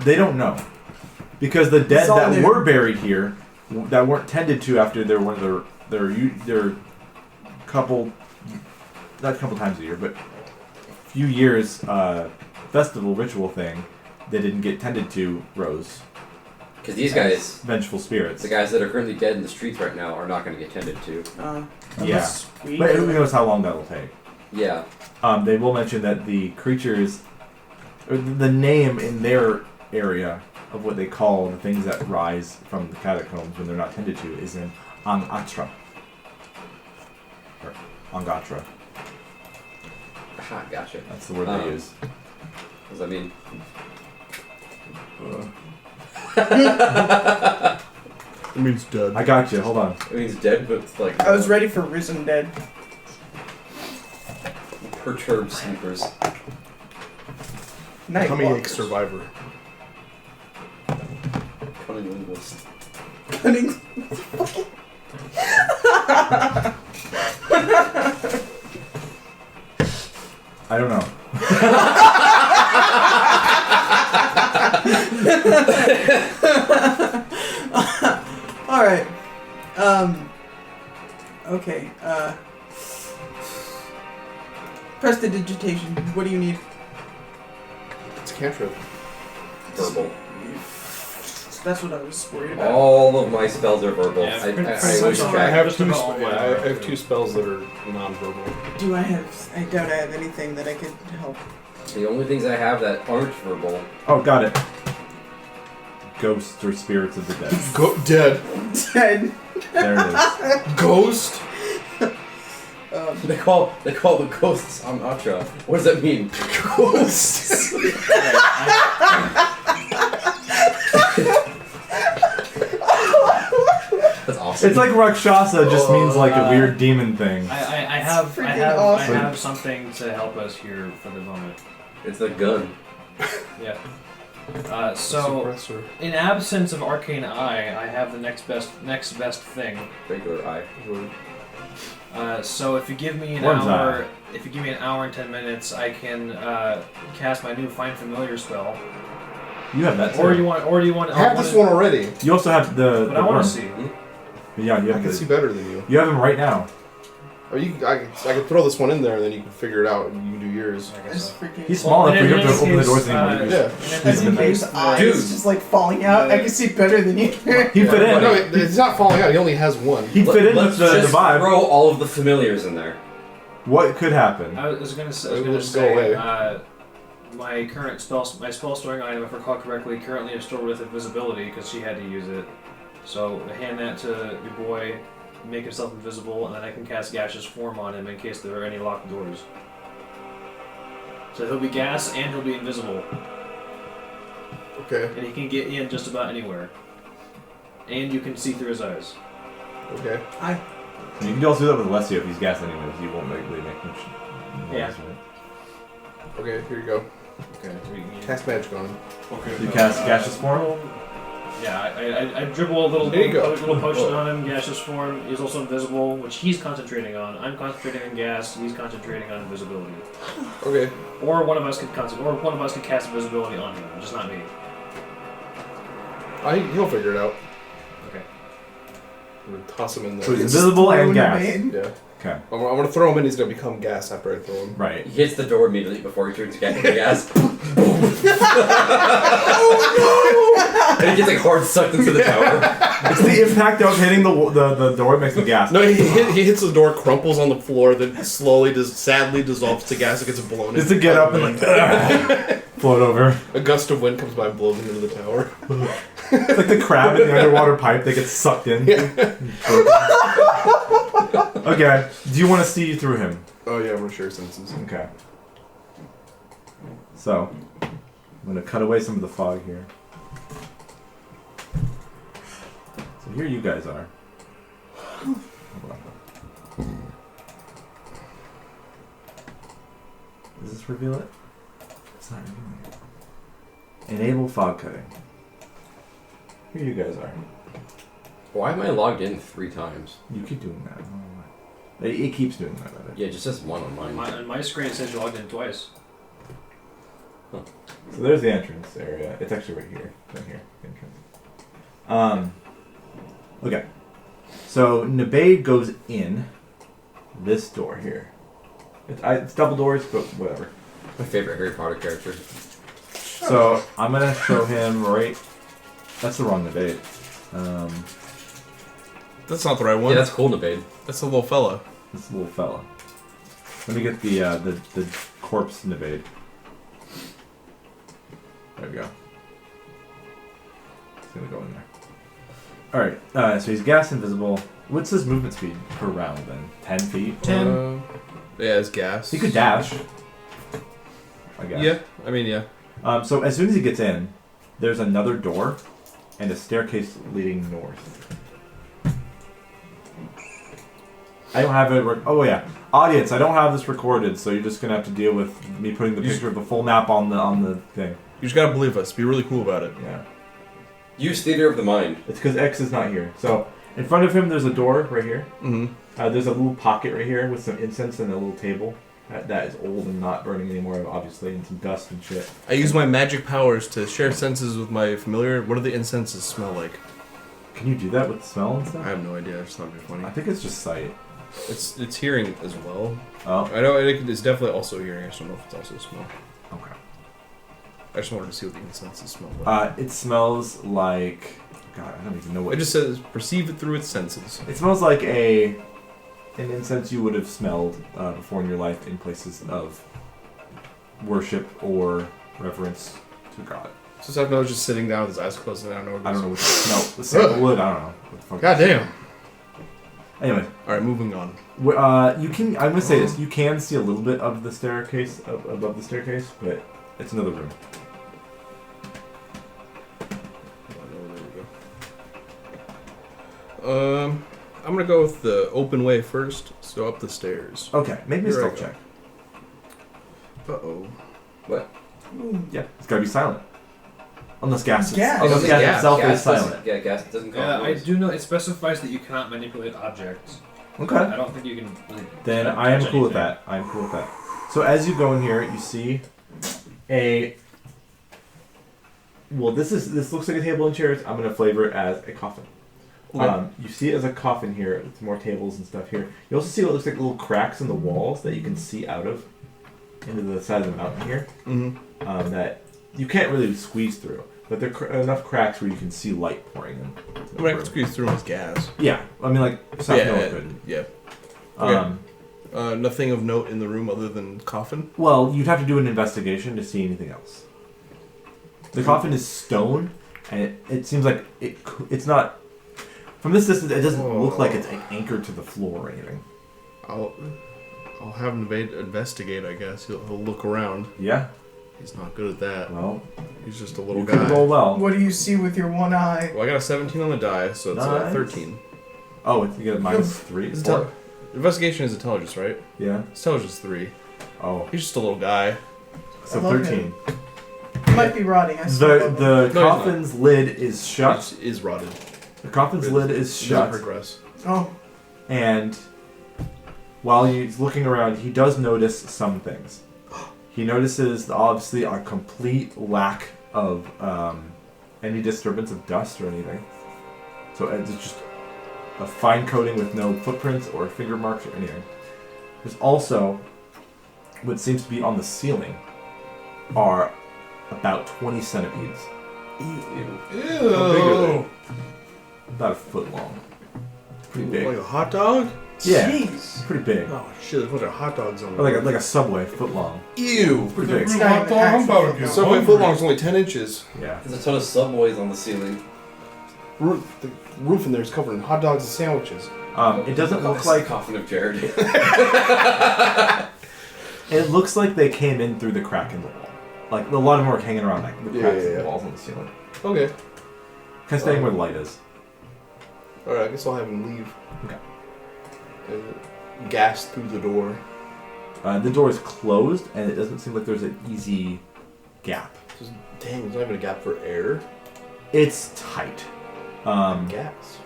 Speaker 1: They don't know. Because the dead
Speaker 7: all
Speaker 1: that
Speaker 7: new.
Speaker 1: were buried here, that weren't tended to after their couple, not a couple times a year, but a few years festival ritual thing, they didn't get tended to, rose.
Speaker 2: Because these guys,
Speaker 1: Vengeful spirits.
Speaker 2: the guys that are currently dead in the streets right now, are not going to get tended to.
Speaker 1: Yeah.
Speaker 7: Unless we
Speaker 1: But who knows how long that will take.
Speaker 2: Yeah.
Speaker 1: They will mention that the creatures, or the name in their area of what they call the things that rise from the catacombs when they're not tended to, is in Angatra. Or Angatra.
Speaker 2: Aha, gotcha.
Speaker 1: That's the word they use.
Speaker 2: What does that mean?
Speaker 5: It means dead.
Speaker 1: I got you. Hold on.
Speaker 2: It means dead, but it's like...
Speaker 7: I was ready for risen dead.
Speaker 2: Perturbed sleepers.
Speaker 7: Night
Speaker 5: Tummy ache
Speaker 7: walkers.
Speaker 5: survivor.
Speaker 2: Cunning linguist.
Speaker 7: Cunning.
Speaker 1: I don't know.
Speaker 7: All right. Okay. Prestidigitation. What do you need?
Speaker 4: It's a cantrip.
Speaker 2: Verbal.
Speaker 7: That's what I was worried about.
Speaker 2: All of my spells are verbal.
Speaker 3: Yeah,
Speaker 2: I
Speaker 3: pretty
Speaker 2: lose
Speaker 3: much
Speaker 2: track.
Speaker 5: I have
Speaker 3: Just
Speaker 5: two.
Speaker 3: about all mine are
Speaker 5: I have two spells that are non-verbal.
Speaker 7: Do I have? I doubt I have anything that I could help.
Speaker 2: The only things I have that aren't verbal.
Speaker 1: Oh, got it. Ghosts or spirits of the dead.
Speaker 4: Go dead.
Speaker 7: Dead.
Speaker 1: There it is.
Speaker 4: Ghost.
Speaker 2: They call the ghosts on Atra. What does that mean? Ghosts. That's awesome.
Speaker 1: It's like Rakshasa just means like a weird demon thing.
Speaker 3: I have
Speaker 7: freaking awesome.
Speaker 3: I have something to help us here for the moment.
Speaker 2: It's the gun.
Speaker 3: Yeah. So
Speaker 5: Suppressor.
Speaker 3: in absence of arcane eye, I have the next best thing.
Speaker 2: Regular eye.
Speaker 3: So if you give me an
Speaker 1: Worm's
Speaker 3: hour,
Speaker 1: eye.
Speaker 3: if you give me an hour and 10 minutes, I can cast my new Find Familiar spell.
Speaker 1: You have that too.
Speaker 3: Or do you want?
Speaker 4: I have this one already.
Speaker 1: You also have the.
Speaker 3: But
Speaker 1: the
Speaker 3: I want
Speaker 1: worm.
Speaker 3: to see.
Speaker 1: Yeah, you
Speaker 4: I
Speaker 1: have
Speaker 4: can see
Speaker 1: the.
Speaker 4: better than you.
Speaker 1: You have him right now.
Speaker 4: Or I could throw this one in there and then you can figure it out and you can do yours.
Speaker 3: I guess
Speaker 7: It's
Speaker 3: so.
Speaker 7: freaking.
Speaker 1: He's small enough for you
Speaker 3: in
Speaker 1: to
Speaker 3: any
Speaker 1: open the
Speaker 3: case,
Speaker 1: doors anymore.
Speaker 4: Yeah.
Speaker 7: As
Speaker 1: He's
Speaker 7: in
Speaker 1: in
Speaker 7: case
Speaker 1: there.
Speaker 7: eyes
Speaker 2: Dude.
Speaker 7: just like falling out, I can see better than you.
Speaker 1: He fit in.
Speaker 4: No, it's not falling out. He only has one.
Speaker 1: He fit in
Speaker 2: Let's
Speaker 1: with the
Speaker 2: just
Speaker 1: vibe.
Speaker 2: throw all of the familiars in there.
Speaker 1: What could happen?
Speaker 3: I was gonna say,
Speaker 4: It will just go away.
Speaker 3: my current spell storing item, if I recall correctly, currently is stored with invisibility because she had to use it. So hand that to your boy, make himself invisible, and then I can cast gaseous form on him in case there are any locked doors. So he'll be gas and he'll be invisible,
Speaker 4: Okay.
Speaker 3: and he can get in just about anywhere. And you can see through his eyes.
Speaker 4: Okay.
Speaker 1: You can also do that with Alessio if he's gassed anyways. He won't really make much noise,
Speaker 3: Yeah.
Speaker 1: right?
Speaker 4: Okay, here you go.
Speaker 3: Okay.
Speaker 4: Cast magic on him.
Speaker 1: You cast gaseous form?
Speaker 3: Yeah, I dribble a little potion on him, gaseous form. He's also invisible, which he's concentrating on. I'm concentrating on gas. He's concentrating on invisibility.
Speaker 4: Okay.
Speaker 3: Or one of us could cast invisibility on him, just not me.
Speaker 4: He'll figure it out.
Speaker 3: Okay.
Speaker 4: I'm gonna toss him in
Speaker 1: So he's
Speaker 4: there.
Speaker 1: invisible and gas.
Speaker 4: Yeah.
Speaker 1: Okay.
Speaker 4: I'm gonna throw him in. He's gonna become gas after I throw him.
Speaker 1: Right.
Speaker 2: He hits the door immediately before he turns gas. And he gets like hard sucked into the tower.
Speaker 1: It's the impact of hitting the door makes the gas.
Speaker 4: No, he hits the door, crumples on the floor, then slowly, sadly dissolves to gas. It gets blown.
Speaker 1: Just to get up and like float over.
Speaker 4: A gust of wind comes by and blows him into the tower.
Speaker 1: It's like the crab in the underwater pipe that gets sucked in. Okay. Do you want to see through him?
Speaker 4: Oh yeah, I'm gonna share senses.
Speaker 1: Okay. So, I'm going to cut away some of the fog here. So here you guys are. Hold on. Does this reveal it? It's not revealing it. Enable fog cutting. Here you guys are.
Speaker 2: Why am I logged in 3 times?
Speaker 1: You keep doing that. I don't know why. It keeps doing that.
Speaker 2: Yeah, it just says 1 on mine.
Speaker 3: On my screen it says you logged in twice.
Speaker 1: So there's the entrance area. It's actually right here. Right here. Entrance. Okay. So Ebey goes in this door here. It's double doors, but whatever.
Speaker 2: My favorite Harry Potter character.
Speaker 1: So I'm gonna show him right. That's the wrong Ebey.
Speaker 5: That's not the right one.
Speaker 2: Yeah, that's cool, Ebey.
Speaker 5: That's the little fella.
Speaker 1: This little fella. Let me get the corpse Ebey. There we go. It's gonna go in there. Alright, so he's gas invisible. What's his movement speed per round then? 10 feet?
Speaker 3: 10.
Speaker 5: Yeah, it's gas.
Speaker 1: He could dash. I guess.
Speaker 5: Yeah, I mean, yeah.
Speaker 1: So as soon as he gets in, there's another door and a staircase leading north. I don't have it. Oh yeah, audience. I don't have this recorded, so you're just gonna have to deal with me putting the picture of the full map on the thing.
Speaker 5: You just gotta believe us. Be really cool about it.
Speaker 1: Yeah.
Speaker 2: Use theater of the mind.
Speaker 1: It's because X is not here. So in front of him, there's a door right here.
Speaker 5: Mm-hmm.
Speaker 1: There's a little pocket right here with some incense and a little table that is old and not burning anymore, obviously, and some dust and shit.
Speaker 5: I use my magic powers to share senses with my familiar. What do the incenses smell like?
Speaker 1: Can you do that with smell and stuff?
Speaker 5: I have no idea. I just thought it'd be funny.
Speaker 1: I think it's just sight.
Speaker 5: It's hearing as well.
Speaker 1: Oh.
Speaker 5: I know it's definitely also hearing. I just don't know if it's also smell.
Speaker 1: Okay.
Speaker 5: I just wanted to see what the incenses smell like.
Speaker 1: It smells like... God, I don't even know what...
Speaker 5: It just says, perceive it through its senses.
Speaker 1: It smells like an incense you would have smelled before in your life in places of worship or reverence to God.
Speaker 5: So Seth just sitting down with his eyes closed and I don't know what it is.
Speaker 1: I don't know what the smell... The sandalwood? I don't know. What the fuck
Speaker 5: God damn.
Speaker 1: Anyway.
Speaker 5: Alright, moving on.
Speaker 1: You can... I'm going to say this. You can see a little bit of the staircase, above the staircase, but it's another room.
Speaker 5: I'm gonna go with the open way first, so up the stairs.
Speaker 1: Okay, make me a
Speaker 5: Here I
Speaker 1: stealth
Speaker 5: go.
Speaker 1: check.
Speaker 2: Uh-oh. What?
Speaker 1: Yeah, it's gotta be silent. Unless gas,
Speaker 7: Gas.
Speaker 1: unless gas itself is silent.
Speaker 2: Yeah, gas doesn't cause
Speaker 3: Yeah, I
Speaker 2: noise.
Speaker 3: do know it specifies that you cannot manipulate objects.
Speaker 1: Okay.
Speaker 3: I don't think you can. Really
Speaker 1: Then
Speaker 3: touch
Speaker 1: I am cool with
Speaker 3: anything.
Speaker 1: that. I am cool with that. So as you go in here, you see a... Well, this looks like a table and chairs. I'm gonna flavor it as a coffin.
Speaker 5: Okay.
Speaker 1: You see it as a coffin here with more tables and stuff here. You also see what looks like little cracks in the walls that you can see out of into the side of the mountain here.
Speaker 5: Mm-hmm.
Speaker 1: That you can't really squeeze through, but there are enough cracks where you can see light pouring in.
Speaker 5: I mean, I could squeeze through with gas.
Speaker 1: Yeah, I mean like South North couldn't.
Speaker 5: Yeah.
Speaker 1: Um,
Speaker 5: Nothing of note in the room other than coffin?
Speaker 1: Well, you'd have to do an investigation to see anything else. The coffin is stone, and it seems like it's not... From this distance, it doesn't look like it's anchored to the floor or anything.
Speaker 5: I'll have him investigate, I guess. He'll look around.
Speaker 1: Yeah?
Speaker 5: He's not good at that.
Speaker 1: Well,
Speaker 5: He's just a little
Speaker 1: you
Speaker 5: guy.
Speaker 1: could roll well.
Speaker 7: What do you see with your one eye?
Speaker 5: Well, I got a 17 on the die, so it's
Speaker 1: Nice.
Speaker 5: 13.
Speaker 1: Oh, you get a -3?
Speaker 5: It's
Speaker 1: Four?
Speaker 5: investigation is intelligence, right?
Speaker 1: Yeah.
Speaker 5: Intelligence 3.
Speaker 1: Oh,
Speaker 5: He's just a little guy.
Speaker 1: so
Speaker 7: I love
Speaker 1: 13.
Speaker 7: He might be rotting. I still love him.
Speaker 1: The
Speaker 5: he's
Speaker 1: coffin's lid is shut.
Speaker 5: He is rotted.
Speaker 1: The coffin's lid is
Speaker 5: He doesn't
Speaker 1: shut.
Speaker 5: progress.
Speaker 7: Oh,
Speaker 1: And while he's looking around, he does notice some things. He notices, obviously, a complete lack of any disturbance of dust or anything. So it's just a fine coating with no footprints or finger marks or anything. There's also what seems to be on the ceiling are about 20 centipedes.
Speaker 5: How big are they?
Speaker 1: About a foot long. Pretty big.
Speaker 5: Like a hot dog?
Speaker 1: Yeah,
Speaker 7: jeez.
Speaker 1: pretty big.
Speaker 5: Oh shit, there's a bunch of hot dogs on
Speaker 1: Or like a Subway, foot long.
Speaker 5: Ew!
Speaker 1: Pretty big.
Speaker 7: It's not even actual.
Speaker 5: Subway footlong's only 10 inches.
Speaker 1: Yeah.
Speaker 2: There's a ton of subways on the ceiling.
Speaker 5: The roof in there is covered in hot dogs and sandwiches.
Speaker 1: It doesn't look
Speaker 2: It's
Speaker 1: like...
Speaker 2: the coffin of Jared.
Speaker 1: It looks like they came in through the crack in the wall. like a lot of them are hanging around like the cracks in
Speaker 4: yeah.
Speaker 1: the walls on the ceiling.
Speaker 4: Okay.
Speaker 1: Kind of staying where the light is.
Speaker 4: Alright, I guess I'll have him leave.
Speaker 1: Okay.
Speaker 4: Gas through the door.
Speaker 1: The door is closed, and it doesn't seem like there's an easy gap.
Speaker 4: Dang, there's not even a gap for air.
Speaker 1: It's tight.
Speaker 4: Gas.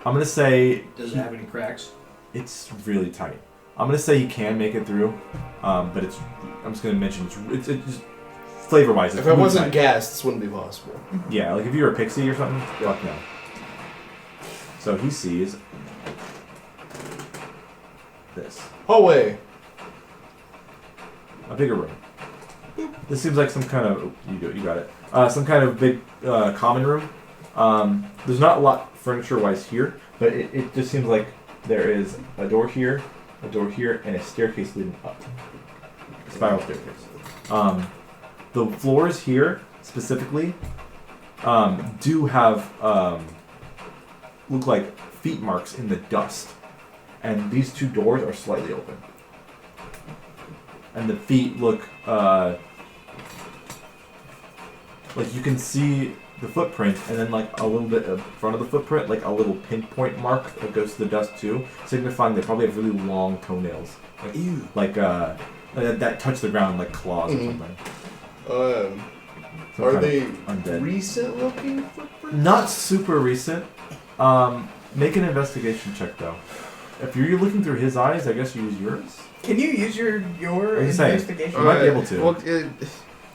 Speaker 1: I'm gonna say
Speaker 3: Does it have any cracks?
Speaker 1: it's really tight. I'm gonna say you can make it through, but it's. I'm just gonna mention it's just flavor-wise. It's
Speaker 4: If I
Speaker 1: really
Speaker 4: wasn't
Speaker 1: tight.
Speaker 4: gas, this wouldn't be possible.
Speaker 1: Yeah, like if you were a pixie or something, fuck no. So he sees this.
Speaker 4: Hallway.
Speaker 1: A bigger room. This seems like some kind of you got it. Some kind of big common room. There's not a lot furniture-wise here, but it just seems like there is a door here, and a staircase leading up. A spiral staircase. The floors here specifically do have look like feet marks in the dust, and these two doors are slightly open. And the feet look like you can see the footprint, and then like a little bit in front of the footprint, like a little pinpoint mark that goes to the dust too, signifying they probably have really long toenails, like that touch the ground like claws or something. Some
Speaker 4: Are
Speaker 1: kind
Speaker 4: they
Speaker 1: of undead?
Speaker 4: recent looking footprints?
Speaker 1: Not super recent. Make an investigation check though. If you're looking through his eyes, I guess you use yours.
Speaker 7: Can you use your
Speaker 1: What do you say?
Speaker 7: investigation?
Speaker 1: You might be able to.
Speaker 5: Well,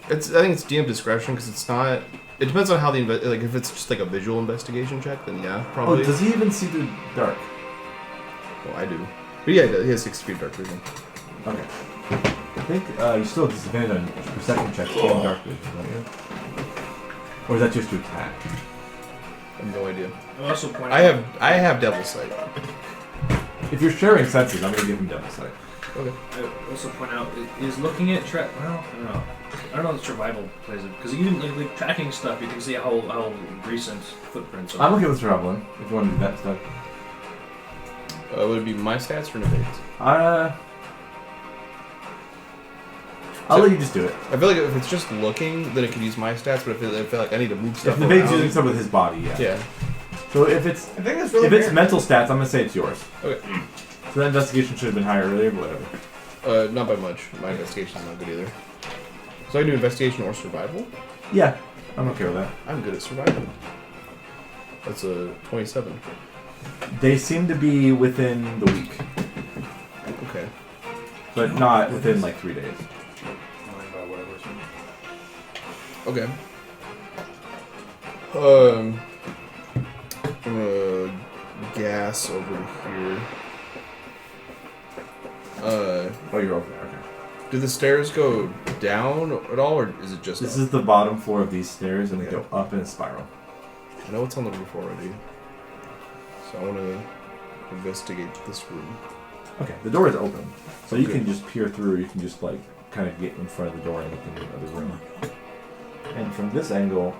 Speaker 5: it's. I think it's DM discretion because it's not. It depends on how the like if it's just like a visual investigation check, then yeah, probably.
Speaker 1: Oh, does he even see through dark?
Speaker 5: Well, I do. But yeah, he has 6 feet dark vision.
Speaker 1: Okay. I think you still have disadvantage on perception checks in dark vision, don't you? Or is that just to attack?
Speaker 5: I have no idea.
Speaker 3: I'll also point out.
Speaker 5: I have devil sight.
Speaker 1: If you're sharing senses, I'm gonna give him devil sight.
Speaker 5: Okay.
Speaker 3: I also point out is looking at well, I don't know. I don't know if survival plays it because even like tracking stuff, you can see how recent footprints are.
Speaker 1: I'm okay with traveling. If you want to do that stuff.
Speaker 5: Would it be my stats or Navede's?
Speaker 1: I'll let you just do it.
Speaker 5: I feel like if it's just looking, then it could use my stats. But if I feel like I need to move stuff
Speaker 1: If the bait's
Speaker 5: around,
Speaker 1: using stuff with his body, yeah.
Speaker 5: yeah.
Speaker 1: So if it's
Speaker 7: I think that's really
Speaker 1: if it's
Speaker 7: fair.
Speaker 1: mental stats, I'm gonna say it's yours.
Speaker 5: Okay.
Speaker 1: So that investigation should have been higher earlier, but whatever.
Speaker 5: Not by much. My investigation's not good either. So I can do investigation or survival.
Speaker 1: Yeah, I'm okay with that.
Speaker 5: I'm good at survival. That's a 27.
Speaker 1: They seem to be within the week,
Speaker 5: Okay.
Speaker 1: but not within like 3 days.
Speaker 5: Okay. I'm gonna gas over here.
Speaker 1: Oh, you're over there. Okay.
Speaker 5: Do the stairs go down at all, or is it just
Speaker 1: This
Speaker 5: up?
Speaker 1: is the bottom floor of these stairs, and they
Speaker 5: Okay.
Speaker 1: go up in a spiral.
Speaker 5: I know it's on the roof already, so I want to investigate this room.
Speaker 1: Okay, the door is open, so you
Speaker 5: Okay.
Speaker 1: can just peer through. You can just like kind of get in front of the door and look into the other room. And from this angle,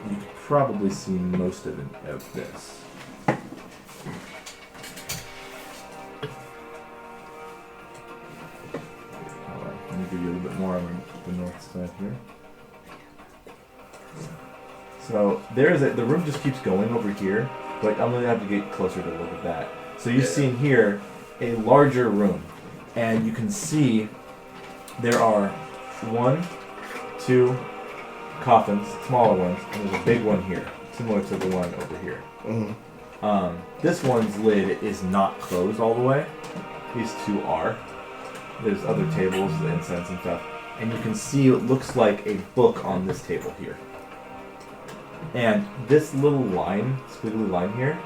Speaker 1: you could probably see most of this. Alright, let me give you a little bit more on the north side here. So the room just keeps going over here, but I'm gonna have to get closer to look at that. So you see in here a larger room, and you can see there are 1, 2 coffins, smaller ones, and there's a big one here, similar to the one over here.
Speaker 5: Mm-hmm.
Speaker 1: This one's lid is not closed all the way. These two are. There's other tables, the incense and stuff, and you can see it looks like a book on this table here. And this little line, squiggly line here,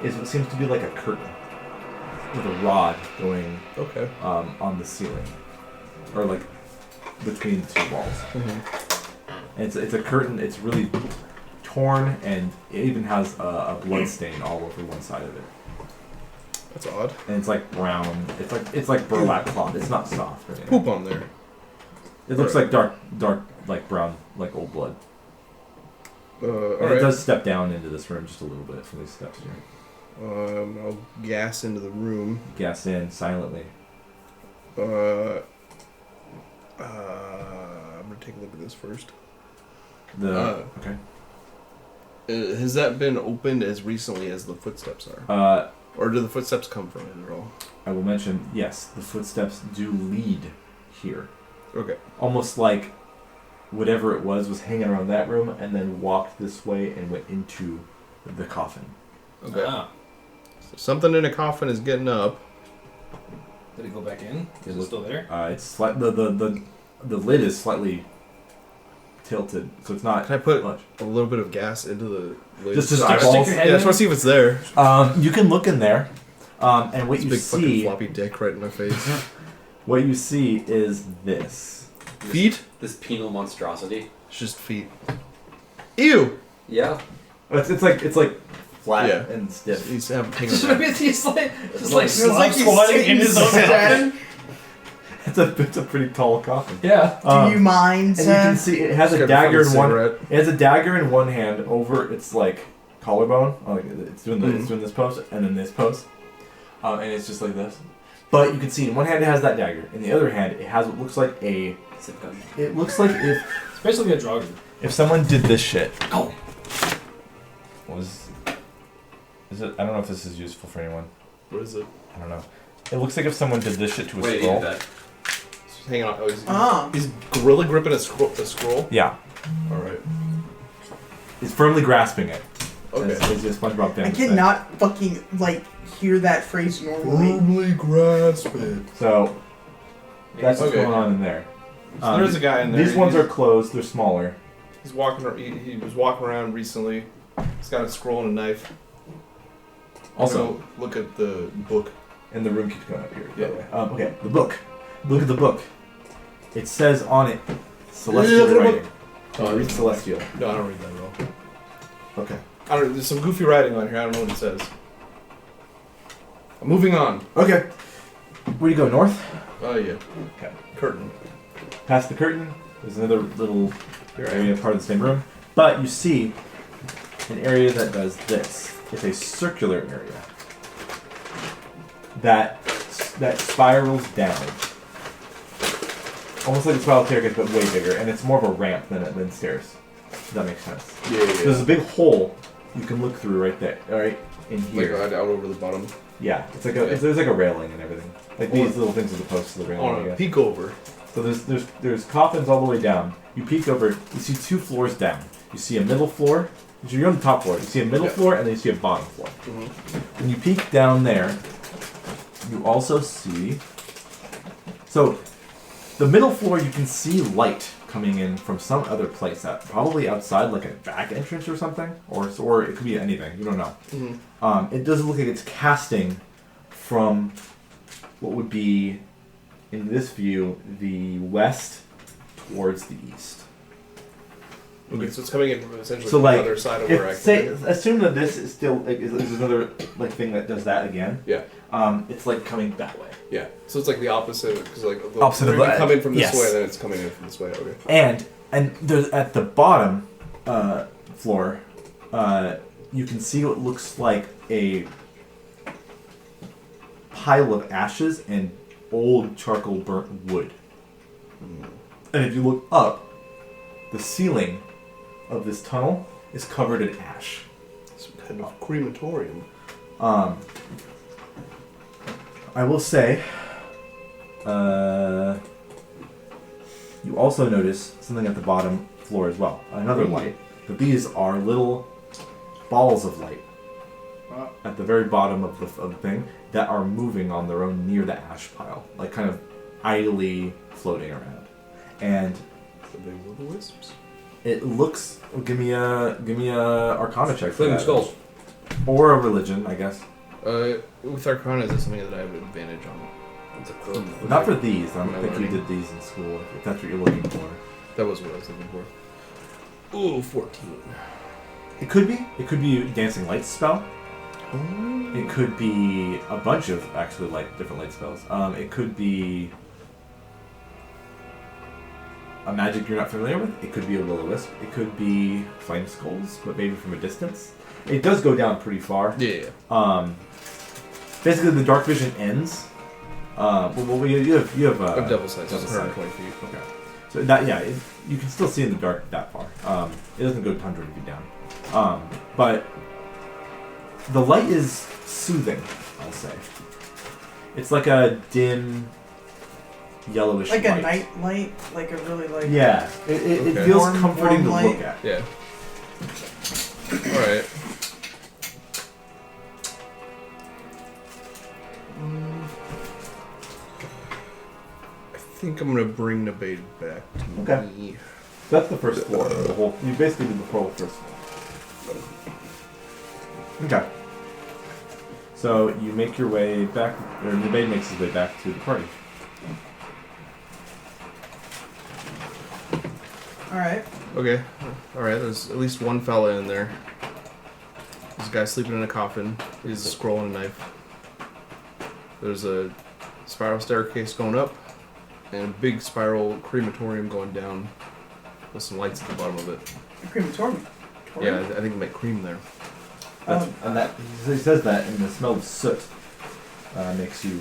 Speaker 1: is what seems to be like a curtain with a rod going
Speaker 5: Okay.
Speaker 1: on the ceiling, or like between the two walls.
Speaker 5: Mm-hmm.
Speaker 1: And it's a curtain. It's really torn, and it even has a blood stain all over one side of it.
Speaker 5: That's odd.
Speaker 1: And it's like brown. It's like burlap cloth. It's not soft. Or anything.
Speaker 5: Poop on there.
Speaker 1: It looks like dark, like brown, like old blood. And
Speaker 5: Alright.
Speaker 1: it does step down into this room just a little bit from these steps here.
Speaker 5: I'll gas into the room.
Speaker 1: Gas in silently.
Speaker 5: I I'm gonna take a look at this first.
Speaker 1: Okay.
Speaker 5: Has that been opened as recently as the footsteps are? Or do the footsteps come from it at all?
Speaker 1: I will mention, yes, the footsteps do lead here.
Speaker 5: Okay.
Speaker 1: Almost like whatever it was hanging around that room and then walked this way and went into the coffin.
Speaker 5: Okay.
Speaker 3: Ah.
Speaker 5: So something in a coffin is getting up.
Speaker 3: Did it go back in? Is it still there?
Speaker 1: It's the lid is slightly tilted, so it's not.
Speaker 5: Can I put
Speaker 1: much.
Speaker 5: a little bit of gas into the lid?
Speaker 1: Just
Speaker 3: Stick
Speaker 1: eyeballs.
Speaker 3: your head
Speaker 5: Yeah, I
Speaker 3: in?
Speaker 5: just want to see if it's there.
Speaker 1: You can look in there, and what
Speaker 5: This
Speaker 1: you
Speaker 5: big fucking
Speaker 1: see,
Speaker 5: floppy dick right in my face.
Speaker 1: what you see is this.
Speaker 5: Feet?
Speaker 2: This penal monstrosity.
Speaker 5: It's just feet. Ew!
Speaker 2: Yeah.
Speaker 1: It's like flat
Speaker 5: Yeah.
Speaker 1: and stiff.
Speaker 5: He's taking
Speaker 3: Just
Speaker 5: a nap.
Speaker 3: he's like
Speaker 7: Feels like he's
Speaker 3: squatting in his own
Speaker 7: sitting
Speaker 3: coffin.
Speaker 1: It's a pretty tall coffin.
Speaker 3: Yeah.
Speaker 7: Do you mind,
Speaker 1: And you can see it has a
Speaker 5: Scared
Speaker 1: dagger in
Speaker 5: fucking
Speaker 1: one.
Speaker 5: cigarette.
Speaker 1: It has a dagger in one hand over its like collarbone. Like it's doing
Speaker 5: Mhm.
Speaker 1: it's doing this pose and then this pose, and it's just like this. But you can see in one hand it has that dagger. In the other hand, it has what looks like a.
Speaker 2: Zip gun.
Speaker 1: It looks like
Speaker 3: It's basically a drug.
Speaker 1: if someone did this shit.
Speaker 3: Oh.
Speaker 1: Is it? I don't know if this is useful for anyone.
Speaker 5: What is it?
Speaker 1: I don't know. It looks like if someone did this shit to a
Speaker 2: Wait,
Speaker 1: scroll.
Speaker 2: that.
Speaker 5: Just hang on. Oh,
Speaker 7: Ah.
Speaker 5: he's gorilla gripping a scroll?
Speaker 1: Yeah,
Speaker 5: Alright.
Speaker 1: he's firmly grasping it.
Speaker 5: Okay.
Speaker 1: As a SpongeBob thing.
Speaker 7: I
Speaker 1: would say.
Speaker 7: cannot fucking hear that phrase normally.
Speaker 5: Firmly grasp it.
Speaker 1: So that's what's
Speaker 5: Okay.
Speaker 1: going on in there.
Speaker 5: So there's a guy in there.
Speaker 1: These ones are closed. They're smaller.
Speaker 5: He's walking. He was walking around recently. He's got a scroll and a knife.
Speaker 1: Also,
Speaker 5: So look at the book.
Speaker 1: and the room keeps going up here.
Speaker 5: Yeah.
Speaker 1: Okay, the book. Look at the book. It says on it, Celestial writing. Read Celestial.
Speaker 5: No, I don't read that at all.
Speaker 1: Okay.
Speaker 5: I don't. There's some goofy writing on here. I don't know what it says. Moving on.
Speaker 1: Okay. Where do you go? North?
Speaker 5: Oh yeah.
Speaker 1: Okay.
Speaker 5: Curtain.
Speaker 1: Past the curtain, there's another little
Speaker 5: Here I
Speaker 1: area
Speaker 5: am.
Speaker 1: part of the same room. But you see an area that does this. It's a circular area that spirals down. Almost like a spiral staircase, but way bigger. And it's more of a ramp than stairs. Does that make sense?
Speaker 5: Yeah.
Speaker 1: There's a big hole you can look through right there. All right, in
Speaker 5: Like
Speaker 1: here.
Speaker 5: out over the bottom.
Speaker 1: Yeah, it's like there's like a railing and everything. Like these little things as opposed to the
Speaker 5: I
Speaker 1: railing. I
Speaker 5: want to
Speaker 1: guess.
Speaker 5: peek over.
Speaker 1: So there's coffins all the way down. You peek over, you see 2 floors down. You see a middle floor. So you're on the top floor. You see a middle
Speaker 5: Yeah.
Speaker 1: floor and then you see a bottom floor.
Speaker 5: Mm-hmm.
Speaker 1: When you peek down there, you also see. So the middle floor, you can see light coming in from some other place, probably outside, like a back entrance or something, or it could be anything. You don't know.
Speaker 5: Mm-hmm.
Speaker 1: It doesn't look like it's casting from what would be, in this view, the west towards the east.
Speaker 5: Okay, so it's coming in from essentially
Speaker 1: So,
Speaker 5: the
Speaker 1: like,
Speaker 5: other side of where I
Speaker 1: If, say,
Speaker 5: came in.
Speaker 1: assume that this is still like, is another like thing that does that again.
Speaker 5: Yeah.
Speaker 1: It's like coming that way.
Speaker 5: Yeah. So it's like the opposite, because like the
Speaker 1: Opposite of
Speaker 5: we're
Speaker 1: the-
Speaker 5: coming from this
Speaker 1: yes.
Speaker 5: way, then it's coming in from this way. Okay.
Speaker 1: And there's at the bottom floor, you can see what looks like a pile of ashes and old charcoal burnt wood. And if you look up, the ceiling of this tunnel is covered in ash.
Speaker 5: Some kind of crematorium.
Speaker 1: I will say, you also notice something at the bottom floor as well. Another light. But these are little balls of light at the very bottom of the thing that are moving on their own near the ash pile, like kind of idly floating around. And
Speaker 5: The big little wisps.
Speaker 1: it looks. Give me a Arcana check for
Speaker 2: Flaming
Speaker 1: that.
Speaker 2: skulls.
Speaker 1: Or a religion, I guess.
Speaker 5: With Arcana, is this something that I have an advantage on?
Speaker 2: It's a club.
Speaker 1: Not for these. I
Speaker 5: Am
Speaker 1: don't
Speaker 5: I
Speaker 1: think you
Speaker 5: learning?
Speaker 1: did these in school. If that's what you're looking for.
Speaker 5: That was what I was looking for. Ooh, 14.
Speaker 1: It could be. It could be a dancing lights spell. It could be a bunch of actually different light spells. It could be a magic you're not familiar with. It could be a will-o-wisp. It could be flame skulls, but maybe from a distance. It does go down pretty far.
Speaker 5: Yeah.
Speaker 1: Basically, the dark vision ends Well, you have
Speaker 5: double sight, so it's
Speaker 1: double sight.
Speaker 5: 120 feet.
Speaker 1: Okay. So that you can still see in the dark that far. It doesn't go 100 feet down. But the light is soothing, I'll say. It's like a dim yellowish
Speaker 7: Like
Speaker 1: light.
Speaker 7: a night light, like a really like.
Speaker 1: Yeah, it
Speaker 5: Okay.
Speaker 1: feels
Speaker 7: Warm
Speaker 1: comforting to
Speaker 7: light.
Speaker 1: look at.
Speaker 5: Yeah. Alright. I think I'm gonna bring the bait back to
Speaker 1: Okay.
Speaker 5: me.
Speaker 1: So that's the first floor. The whole you basically did the whole first floor. Okay. So you make your way back, or Ebey makes his way back to the party.
Speaker 7: Alright.
Speaker 5: Okay. Alright, there's at least one fella in there. There's a guy sleeping in a coffin. He's a scroll and a knife. There's a spiral staircase going up, and a big spiral crematorium going down with some lights at the bottom of it.
Speaker 7: A crematorium.
Speaker 5: Yeah, I think it might cream there.
Speaker 1: And that he says that, and the smell of soot makes you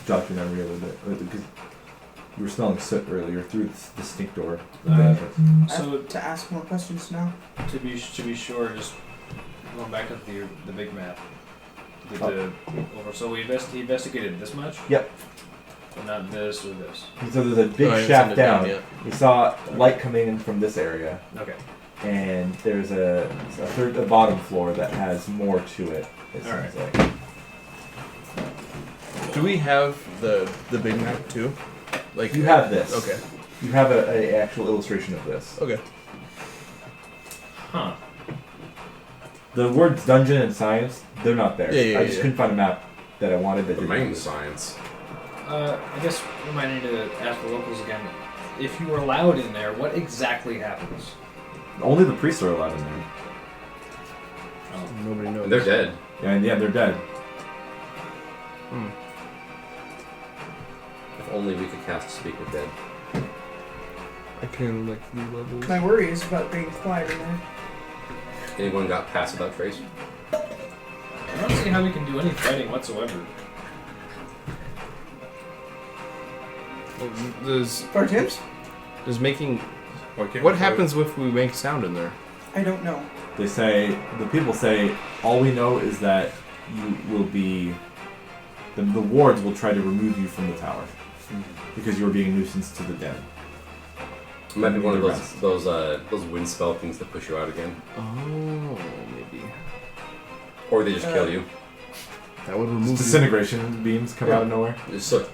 Speaker 1: jog your memory a little bit because you were smelling soot earlier through the stink door.
Speaker 3: So
Speaker 7: To ask more questions now.
Speaker 3: to be sure, just going back to the big map. So he investigated this much,
Speaker 1: Yep.
Speaker 3: but not this or this.
Speaker 1: So there's a big
Speaker 5: Oh, I haven't
Speaker 1: shaft
Speaker 5: seen it down
Speaker 1: down.
Speaker 5: yet.
Speaker 1: We saw light coming in from this area,
Speaker 3: Okay.
Speaker 1: and there's a bottom floor that has more to it. It seems
Speaker 3: Alright.
Speaker 1: like.
Speaker 5: Do we have the big map too? Like
Speaker 1: You have this.
Speaker 5: Okay.
Speaker 1: You have a actual illustration of this.
Speaker 5: Okay.
Speaker 3: Huh.
Speaker 1: The words dungeon and science, they're not there.
Speaker 5: Yeah,
Speaker 1: I just couldn't find a map that I wanted that
Speaker 2: The
Speaker 1: didn't
Speaker 2: main
Speaker 1: exist.
Speaker 2: science.
Speaker 3: I guess we might need to ask the locals again. If you were allowed in there, what exactly happens?
Speaker 1: Only the priests are allowed in there.
Speaker 5: Nobody knows.
Speaker 2: And they're dead.
Speaker 1: Yeah, they're dead.
Speaker 5: Hmm.
Speaker 2: If only we could cast Speak with Dead.
Speaker 5: I can like 3 levels.
Speaker 7: My worry is about being quiet in there.
Speaker 2: Anyone got past without trace?
Speaker 3: I don't see how we can do any fighting whatsoever.
Speaker 5: There's
Speaker 7: Bartims?
Speaker 5: making.
Speaker 6: Why can't
Speaker 5: What
Speaker 6: we
Speaker 5: happens if we make sound in there?
Speaker 7: I don't know.
Speaker 1: They say, the people say, all we know is that you will be, the wards will try to remove you from the tower. Because you are being a nuisance to the dead.
Speaker 2: It might be one of
Speaker 1: The
Speaker 2: those wind spell things that push you out again.
Speaker 5: Oh, maybe.
Speaker 2: Or they just kill you.
Speaker 5: That would remove.
Speaker 1: Disintegration beams come out of nowhere.
Speaker 2: It's soot.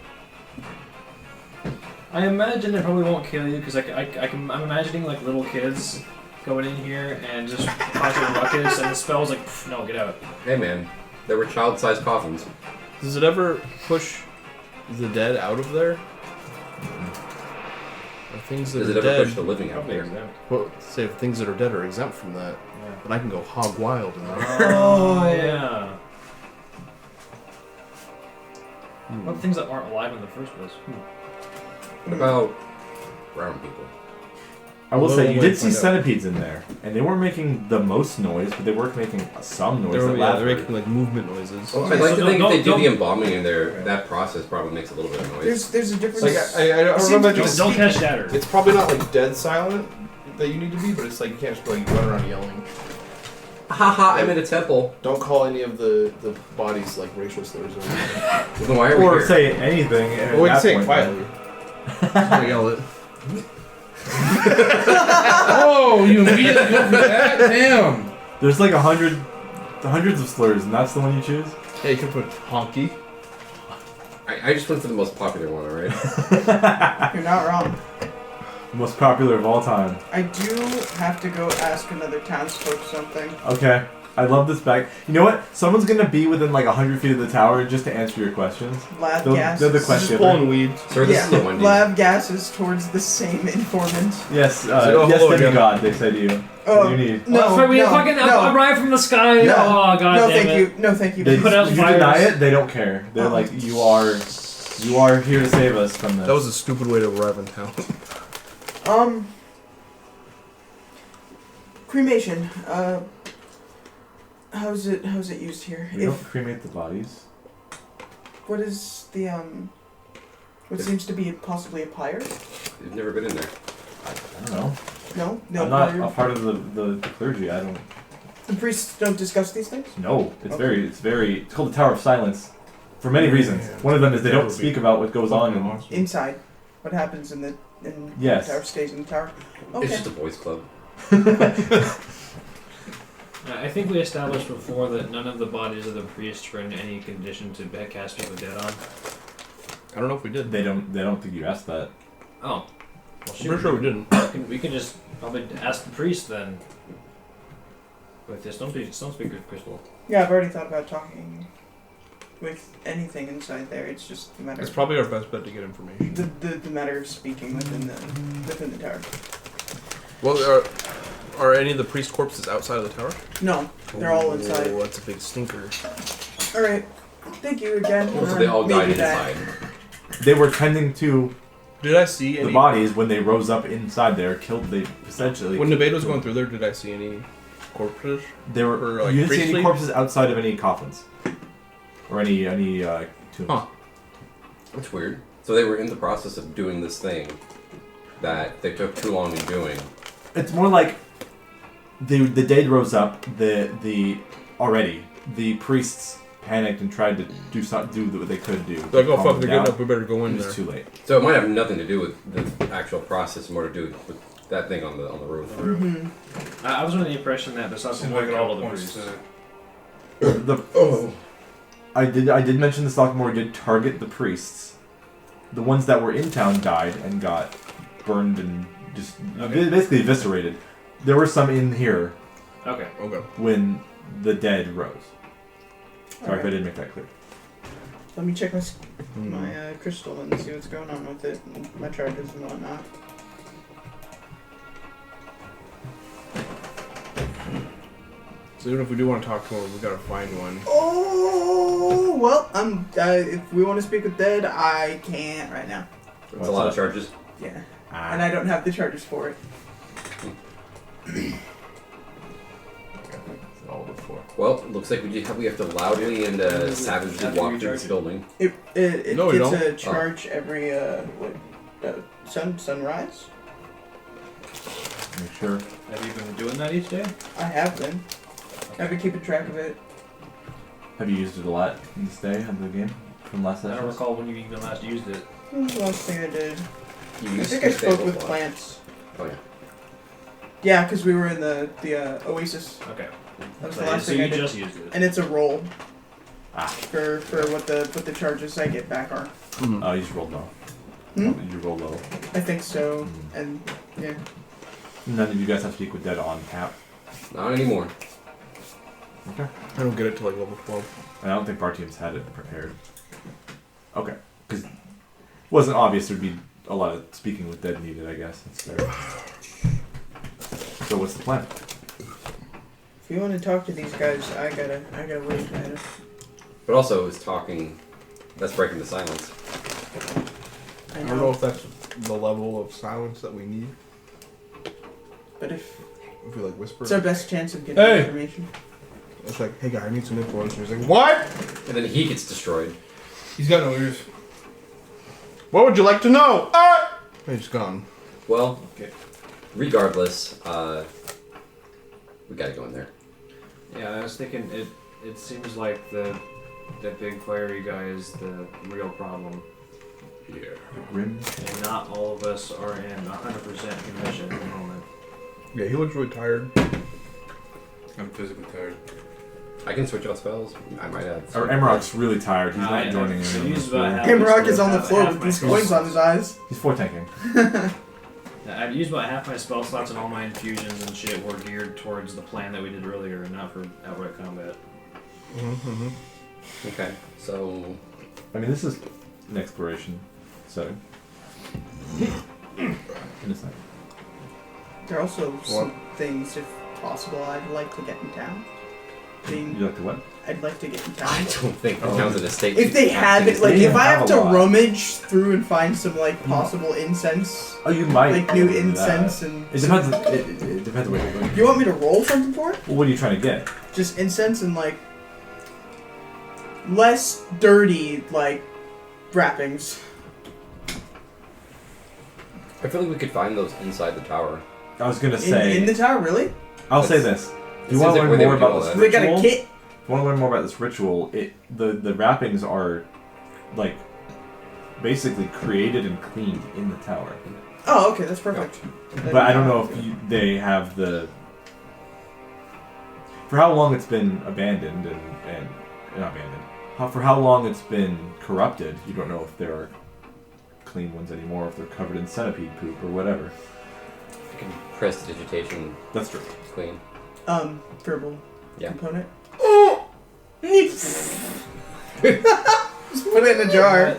Speaker 3: I imagine they probably won't kill you because I'm imagining like little kids going in here and just causing a ruckus, and the spell's like, no, get out.
Speaker 2: Hey man, there were child-sized coffins.
Speaker 5: Does it ever push the dead out of there? Or things that
Speaker 2: Does
Speaker 5: are
Speaker 2: it ever
Speaker 5: dead?
Speaker 2: push the living out
Speaker 3: Probably
Speaker 2: there?
Speaker 3: exempt.
Speaker 5: Well, say if things that are dead are exempt from that,
Speaker 3: Yeah.
Speaker 5: then I can go hog wild in there.
Speaker 3: Oh yeah.
Speaker 5: Hmm.
Speaker 3: What things that aren't alive in the first place?
Speaker 2: What about brown people?
Speaker 1: I will
Speaker 5: Well,
Speaker 1: say, you
Speaker 5: we'll
Speaker 1: did see
Speaker 5: find out.
Speaker 1: centipedes in there. And they weren't making the most noise, but they were making some noise.
Speaker 5: They're,
Speaker 1: that
Speaker 5: yeah,
Speaker 1: laughed.
Speaker 5: they're making like movement noises.
Speaker 2: I'd like to
Speaker 3: so
Speaker 2: think
Speaker 3: don't-
Speaker 2: if they do
Speaker 3: don't-
Speaker 2: the embalming in there, that process probably makes a little bit of noise.
Speaker 7: There's a difference.
Speaker 4: Like I
Speaker 7: It seems-
Speaker 4: remember
Speaker 3: Don't,
Speaker 4: just
Speaker 3: don't catch shatter.
Speaker 4: it's probably not like dead silent that you need to be, but it's like you can't just like run around yelling.
Speaker 2: Haha, I'm in a temple.
Speaker 4: Don't call any of the bodies like racial slurs or anything.
Speaker 2: Well, then why are we
Speaker 1: Or
Speaker 2: here?
Speaker 1: say anything. at
Speaker 4: Well, we can
Speaker 1: that
Speaker 4: say it
Speaker 1: point,
Speaker 4: quietly.
Speaker 5: I yell it.
Speaker 6: Oh, you immediately go for that? Damn.
Speaker 1: There's like hundreds of slurs, and that's the one you choose?
Speaker 5: Yeah, you can put honky.
Speaker 2: I just went for the most popular one, alright?
Speaker 7: You're not wrong.
Speaker 1: Most popular of all time.
Speaker 7: I do have to go ask another townsfolk something.
Speaker 1: Okay. I love this bag. You know what? Someone's gonna be within like 100 feet of the tower just to answer your questions.
Speaker 7: Lab
Speaker 1: They're
Speaker 7: gases.
Speaker 1: the question.
Speaker 5: Just pulling weeds.
Speaker 2: Sir, this
Speaker 7: Yeah,
Speaker 2: is the Wendy's.
Speaker 7: lab gases towards the same informant.
Speaker 1: Yes,
Speaker 5: oh,
Speaker 1: yes,
Speaker 5: hello again.
Speaker 1: demigod, they say to you. What
Speaker 7: Oh,
Speaker 1: do you need?
Speaker 7: no,
Speaker 3: That's right, we
Speaker 7: no,
Speaker 3: fucking
Speaker 7: no.
Speaker 3: arrived from the sky.
Speaker 7: No.
Speaker 3: Oh god
Speaker 7: No,
Speaker 3: damn
Speaker 7: thank
Speaker 3: it.
Speaker 7: you. No, thank you.
Speaker 1: They,
Speaker 3: put out
Speaker 1: you
Speaker 3: fires.
Speaker 1: deny it, they don't care. They're like, you are here to save us from this.
Speaker 5: That was a stupid way to arrive in town.
Speaker 7: Cremation. How's it used here?
Speaker 1: We don't cremate the bodies.
Speaker 7: What is the what seems to be possibly a pyre?
Speaker 2: You've never been in there.
Speaker 1: I don't know.
Speaker 7: No,
Speaker 1: I'm not
Speaker 7: pyre?
Speaker 1: a part of the clergy. I don't.
Speaker 7: The priests don't discuss these things?
Speaker 1: No, it's
Speaker 7: Okay.
Speaker 1: it's called the Tower of Silence, for many reasons.
Speaker 5: Yeah.
Speaker 1: One of them is they
Speaker 5: That
Speaker 1: don't
Speaker 5: would
Speaker 1: speak
Speaker 5: be
Speaker 1: about what goes on.
Speaker 5: fucking
Speaker 1: In,
Speaker 5: awesome.
Speaker 7: Inside. What happens in the
Speaker 1: Yes.
Speaker 7: tower stays in the tower. Okay.
Speaker 2: It's just a boys' club.
Speaker 3: I think we established before that none of the bodies of the priests were in any condition to cast People Dead on.
Speaker 5: I don't know if we did.
Speaker 1: they don't think you asked that.
Speaker 3: Oh. Well,
Speaker 5: I'm
Speaker 3: shoot,
Speaker 5: pretty sure we didn't.
Speaker 3: we can just probably ask the priest then. With this, don't speak with Crystal.
Speaker 7: Yeah, I've already thought about talking with anything inside there. It's just a matter
Speaker 5: It's
Speaker 7: of
Speaker 5: probably our best bet to get information.
Speaker 7: the matter of speaking within the tower.
Speaker 5: Well, are any of the priest corpses outside of the tower?
Speaker 7: No, they're all inside.
Speaker 5: Oh, that's a big stinker.
Speaker 7: Alright. Thank you again.
Speaker 2: Well, so they all died
Speaker 7: Maybe that-
Speaker 2: inside.
Speaker 1: They were tending to
Speaker 5: Did I see
Speaker 1: the
Speaker 5: any?
Speaker 1: bodies when they rose up inside there. They essentially.
Speaker 5: When the debate was going through there, did I see any corpses?
Speaker 1: They were.
Speaker 5: or, like,
Speaker 1: you didn't see any
Speaker 5: priestly?
Speaker 1: corpses outside of any coffins, or any tombs.
Speaker 5: Huh.
Speaker 2: That's weird. So they were in the process of doing this thing that they took too long in doing.
Speaker 1: It's more like the dead rose up. The priests panicked and tried to do what they could do.
Speaker 5: They're like, oh
Speaker 1: calm
Speaker 5: fuck,
Speaker 1: them
Speaker 5: they're
Speaker 1: down.
Speaker 5: getting up, we better go
Speaker 1: It
Speaker 5: in
Speaker 1: was
Speaker 5: there.
Speaker 1: too late.
Speaker 2: So it might have nothing to do with the actual process, more to do with that thing on the roof.
Speaker 7: Mm-hmm.
Speaker 3: I was under the impression that the
Speaker 6: Seems
Speaker 3: Sasson
Speaker 6: like it all
Speaker 3: all the
Speaker 6: points
Speaker 3: priests.
Speaker 6: to.
Speaker 1: I did mention the Stockmore did target the priests. The ones that were in town died and got burned and just basically eviscerated. There were some in here
Speaker 3: Okay.
Speaker 5: Okay.
Speaker 1: when the dead rose. Sorry if I
Speaker 7: Alright.
Speaker 1: didn't make that clear.
Speaker 7: Let me check my crystal and see what's going on with it, and my charges and whatnot.
Speaker 5: So even if we do want to talk to him, we gotta find one.
Speaker 7: Oh well, if we want to speak with Dead, I can't right now.
Speaker 2: It's a lot of charges.
Speaker 7: Yeah, and I don't have the charges for it.
Speaker 1: All before.
Speaker 2: Well, looks like we have to loudly and savagely
Speaker 3: After
Speaker 2: walk
Speaker 3: you
Speaker 2: through
Speaker 3: charge
Speaker 2: this
Speaker 3: it.
Speaker 2: building.
Speaker 7: It
Speaker 5: No, we
Speaker 7: gets
Speaker 5: don't.
Speaker 7: a charge every sunrise.
Speaker 1: Make sure.
Speaker 3: Have you been doing that each day?
Speaker 7: I have been. I've been keeping track of it.
Speaker 1: Have you used it a lot in this day of the game from last
Speaker 3: I don't
Speaker 1: session?
Speaker 3: recall when you even last used it.
Speaker 7: What was the last thing I did?
Speaker 2: You
Speaker 7: I
Speaker 2: used
Speaker 7: think
Speaker 2: to
Speaker 7: I spoke
Speaker 2: stay
Speaker 7: with
Speaker 2: a lot.
Speaker 7: plants.
Speaker 2: Oh yeah.
Speaker 7: Yeah, because we were in the Oasis,
Speaker 3: Okay.
Speaker 7: That was the
Speaker 3: So-
Speaker 7: last
Speaker 3: so
Speaker 7: thing I
Speaker 3: you
Speaker 7: did.
Speaker 3: just used it.
Speaker 7: and it's a roll
Speaker 1: Ah.
Speaker 7: for what the charges I get back are.
Speaker 1: Oh, you just rolled low.
Speaker 7: Hmm?
Speaker 1: You rolled low.
Speaker 7: I think so, and yeah.
Speaker 1: None of you guys have to speak with Dead on tap.
Speaker 2: Not anymore.
Speaker 1: Okay.
Speaker 5: I don't get it till like level 12.
Speaker 1: And I don't think Barteam's had it prepared. Okay. Because it wasn't obvious there'd be a lot of speaking with Dead needed, I guess. That's fair. So what's the plan?
Speaker 7: If you want to talk to these guys, I gotta wait at it.
Speaker 2: But also, is talking. That's breaking the silence.
Speaker 7: I
Speaker 5: I don't know if that's the level of silence that we need.
Speaker 7: but if
Speaker 5: If we like whisper.
Speaker 7: it's our best chance of getting
Speaker 5: Hey!
Speaker 7: information.
Speaker 5: It's like, hey guy, I need some info. And he's like, what?
Speaker 2: And then he gets destroyed.
Speaker 6: He's got no ears.
Speaker 5: What would you like to know? Ah! He's gone.
Speaker 2: Well,
Speaker 3: Okay.
Speaker 2: regardless, we gotta go in there.
Speaker 3: Yeah, I was thinking it seems like the big fiery guy is the real problem.
Speaker 2: Yeah.
Speaker 1: Grim?
Speaker 3: And not all of us are in 100% condition at the moment.
Speaker 5: Yeah, he looks really tired.
Speaker 6: I'm physically tired.
Speaker 2: I can switch out spells. I might have.
Speaker 1: Or Emrock's really tired. He's
Speaker 3: I
Speaker 1: not joining in.
Speaker 3: so
Speaker 1: on
Speaker 3: he's
Speaker 1: this
Speaker 3: about
Speaker 1: really.
Speaker 3: half-
Speaker 7: Hamrock is on the floor
Speaker 3: half
Speaker 7: with
Speaker 3: my
Speaker 7: these
Speaker 3: spells.
Speaker 7: coins on his eyes.
Speaker 1: He's 4 tanking.
Speaker 3: I've used about half my spell slots and all my infusions and shit were geared towards the plan that we did earlier and not for outright combat.
Speaker 5: Mm-hmm.
Speaker 2: Okay, so
Speaker 1: I mean, this is an exploration setting. In a sense.
Speaker 7: There are also some things, if possible, I'd like to get in town.
Speaker 1: You like to what?
Speaker 7: I'd like to get in
Speaker 2: I
Speaker 7: town.
Speaker 2: don't think the town's an estate.
Speaker 7: If they had it, like,
Speaker 1: They
Speaker 7: if I
Speaker 1: have
Speaker 7: have
Speaker 1: a
Speaker 7: to
Speaker 1: lot.
Speaker 7: rummage through and find some, like, possible incense,
Speaker 1: Oh, you might.
Speaker 7: like, new
Speaker 1: do that.
Speaker 7: incense and...
Speaker 1: It depends. It depends what you're doing.
Speaker 7: You want me to roll something for it?
Speaker 1: Well, what are you trying to get?
Speaker 7: Just incense and, like, less dirty, like, wrappings.
Speaker 2: I feel like we could find those inside the tower.
Speaker 1: I was gonna say.
Speaker 7: In the tower, really?
Speaker 1: I'll say this. If you want to
Speaker 2: It seems like
Speaker 1: learn
Speaker 2: where
Speaker 1: more
Speaker 2: they would do
Speaker 1: about
Speaker 2: all
Speaker 1: this
Speaker 2: that.
Speaker 7: They got
Speaker 1: ritual,
Speaker 7: a kit?
Speaker 1: if you want to learn more about this ritual, the wrappings are like basically created and cleaned in the tower.
Speaker 7: Oh, okay, that's perfect.
Speaker 1: But I don't know if they have the for how long it's been abandoned and not abandoned. For how long it's been corrupted, you don't know if there are clean ones anymore, if they're covered in centipede poop or whatever.
Speaker 2: You can press digitation
Speaker 1: That's true.
Speaker 2: clean.
Speaker 7: Verbal
Speaker 2: Yeah.
Speaker 7: component. Oh! Just put it in a jar.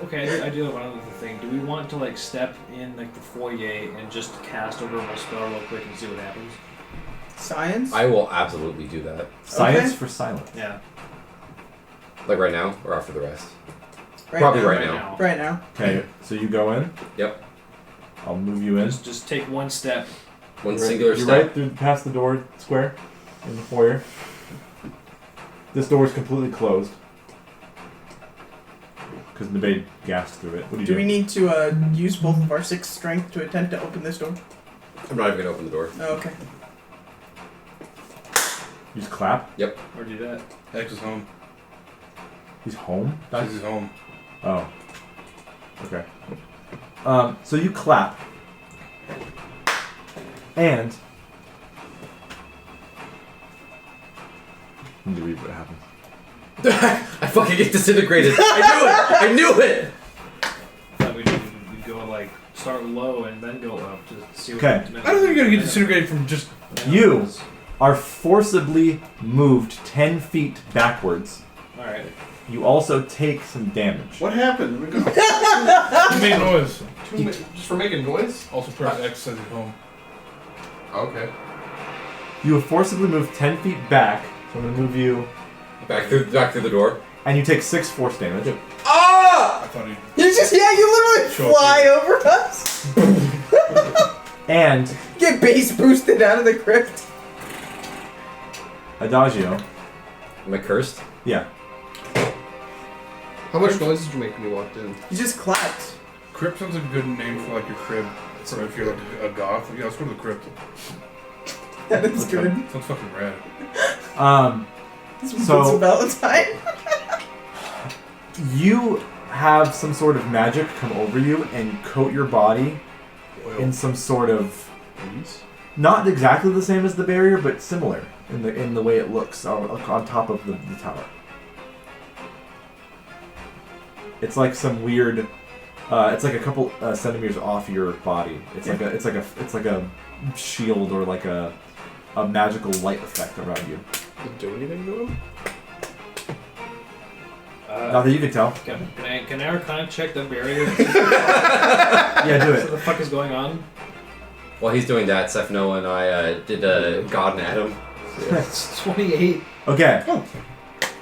Speaker 3: Okay, I do have one other thing. Do we want to like step in like the foyer and just cast a verbal spell real quick and see what happens?
Speaker 7: Science?
Speaker 2: I will absolutely do that.
Speaker 1: Science
Speaker 7: Okay.
Speaker 1: for silence.
Speaker 3: Yeah.
Speaker 2: Like right now or after the rest?
Speaker 7: Right
Speaker 2: Probably
Speaker 7: now.
Speaker 2: right now.
Speaker 7: Right now.
Speaker 1: Okay, so you go in.
Speaker 2: Yep.
Speaker 1: I'll move you in.
Speaker 3: Just take one step.
Speaker 2: One
Speaker 1: You're
Speaker 2: singular
Speaker 1: You're
Speaker 2: step.
Speaker 1: right through past the door square in the foyer. This door is completely closed because Ebey gassed through it. What do you do?
Speaker 7: Do we need to use both of our 6 strength to attempt to open this door?
Speaker 2: I'm not even gonna open the door.
Speaker 7: Oh, okay.
Speaker 1: You just clap.
Speaker 3: Or do that.
Speaker 6: X is home.
Speaker 1: He's home.
Speaker 6: X is home.
Speaker 1: Oh. Okay. So you clap, and let me read what happened.
Speaker 2: I fucking get disintegrated. I knew it!
Speaker 3: Thought we'd go like start low and then go up to see what.
Speaker 1: Okay.
Speaker 6: I don't think you're gonna get disintegrated from just.
Speaker 1: You are forcibly moved 10 feet backwards.
Speaker 3: All right.
Speaker 1: You also take some damage.
Speaker 4: What happened?
Speaker 6: You made noise.
Speaker 4: Just for making noise?
Speaker 6: Also press X says you're home.
Speaker 4: Okay.
Speaker 1: You have forcibly moved 10 feet back, so I'm going to move you,
Speaker 2: Back through the door.
Speaker 1: and you take 6 force damage.
Speaker 2: Ah!
Speaker 6: I thought he.
Speaker 7: You literally
Speaker 6: Sure.
Speaker 7: fly over us.
Speaker 1: And
Speaker 7: Get base boosted out of the crypt.
Speaker 1: Adagio,
Speaker 2: Am I cursed?
Speaker 1: yeah,
Speaker 5: How much noise did you make when you walked in?
Speaker 7: You just clapped.
Speaker 6: Crypt sounds like a good name for like your crib. For if you're like a goth. Yeah, let's go to the crypt.
Speaker 7: That is
Speaker 1: Okay.
Speaker 7: good.
Speaker 6: Sounds fucking rad.
Speaker 1: So-
Speaker 7: It's Valentine.
Speaker 1: you have some sort of magic come over you and coat your body in some sort of, not exactly the same as the barrier, but similar in the way it looks on top of the tower. It's like some weird. It's like a couple centimeters off your body. It's like a shield or like a magical light effect around you.
Speaker 5: Did it do anything to him?
Speaker 1: Not that you can tell.
Speaker 3: Can I Arcana check the barrier?
Speaker 1: Yeah, do
Speaker 3: What
Speaker 1: it.
Speaker 3: the fuck is going on?
Speaker 2: While he's doing that, Sefno and I did God and Adam.
Speaker 3: It's 28.
Speaker 1: Okay.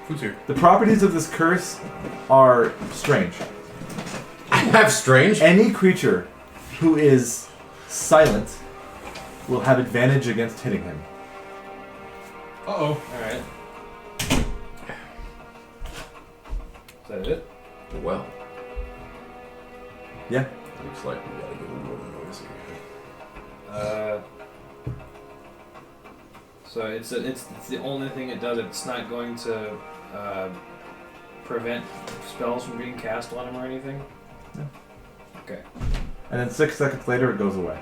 Speaker 6: Who's here?
Speaker 1: The properties of this curse are strange.
Speaker 2: I have strange.
Speaker 1: Any creature who is silent will have advantage against hitting him.
Speaker 6: Uh-oh.
Speaker 3: Alright. Is that it?
Speaker 2: Well,
Speaker 1: Yeah.
Speaker 2: looks like we gotta get a little noisy.
Speaker 3: So it's the only thing it does. It's not going to prevent spells from being cast on him or anything.
Speaker 1: No.
Speaker 3: Okay.
Speaker 1: And then 6 seconds later, it goes away.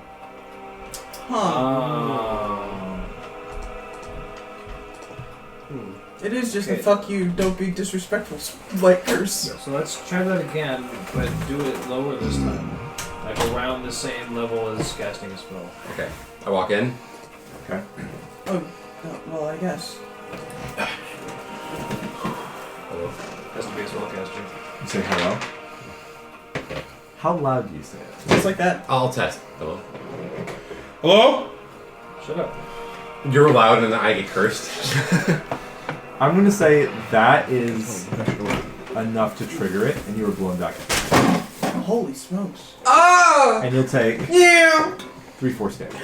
Speaker 7: It is just
Speaker 3: Okay.
Speaker 7: a fuck you, don't be disrespectful like curse.
Speaker 3: So let's try that again, but do it lower this time. Like around the same level as casting a spell.
Speaker 2: Okay. I walk in.
Speaker 1: Okay.
Speaker 7: Well, I guess.
Speaker 3: Has to be a spellcaster.
Speaker 1: You say hello. How loud do you say it?
Speaker 7: Just like that.
Speaker 2: I'll test. Hello.
Speaker 6: Hello?
Speaker 3: Shut up.
Speaker 2: You're loud and then I get cursed.
Speaker 1: I'm going to say that is enough to trigger it, and you are blown back.
Speaker 7: Holy smokes.
Speaker 2: Ah!
Speaker 1: And you'll take
Speaker 7: Yeah!
Speaker 1: 3 force damage.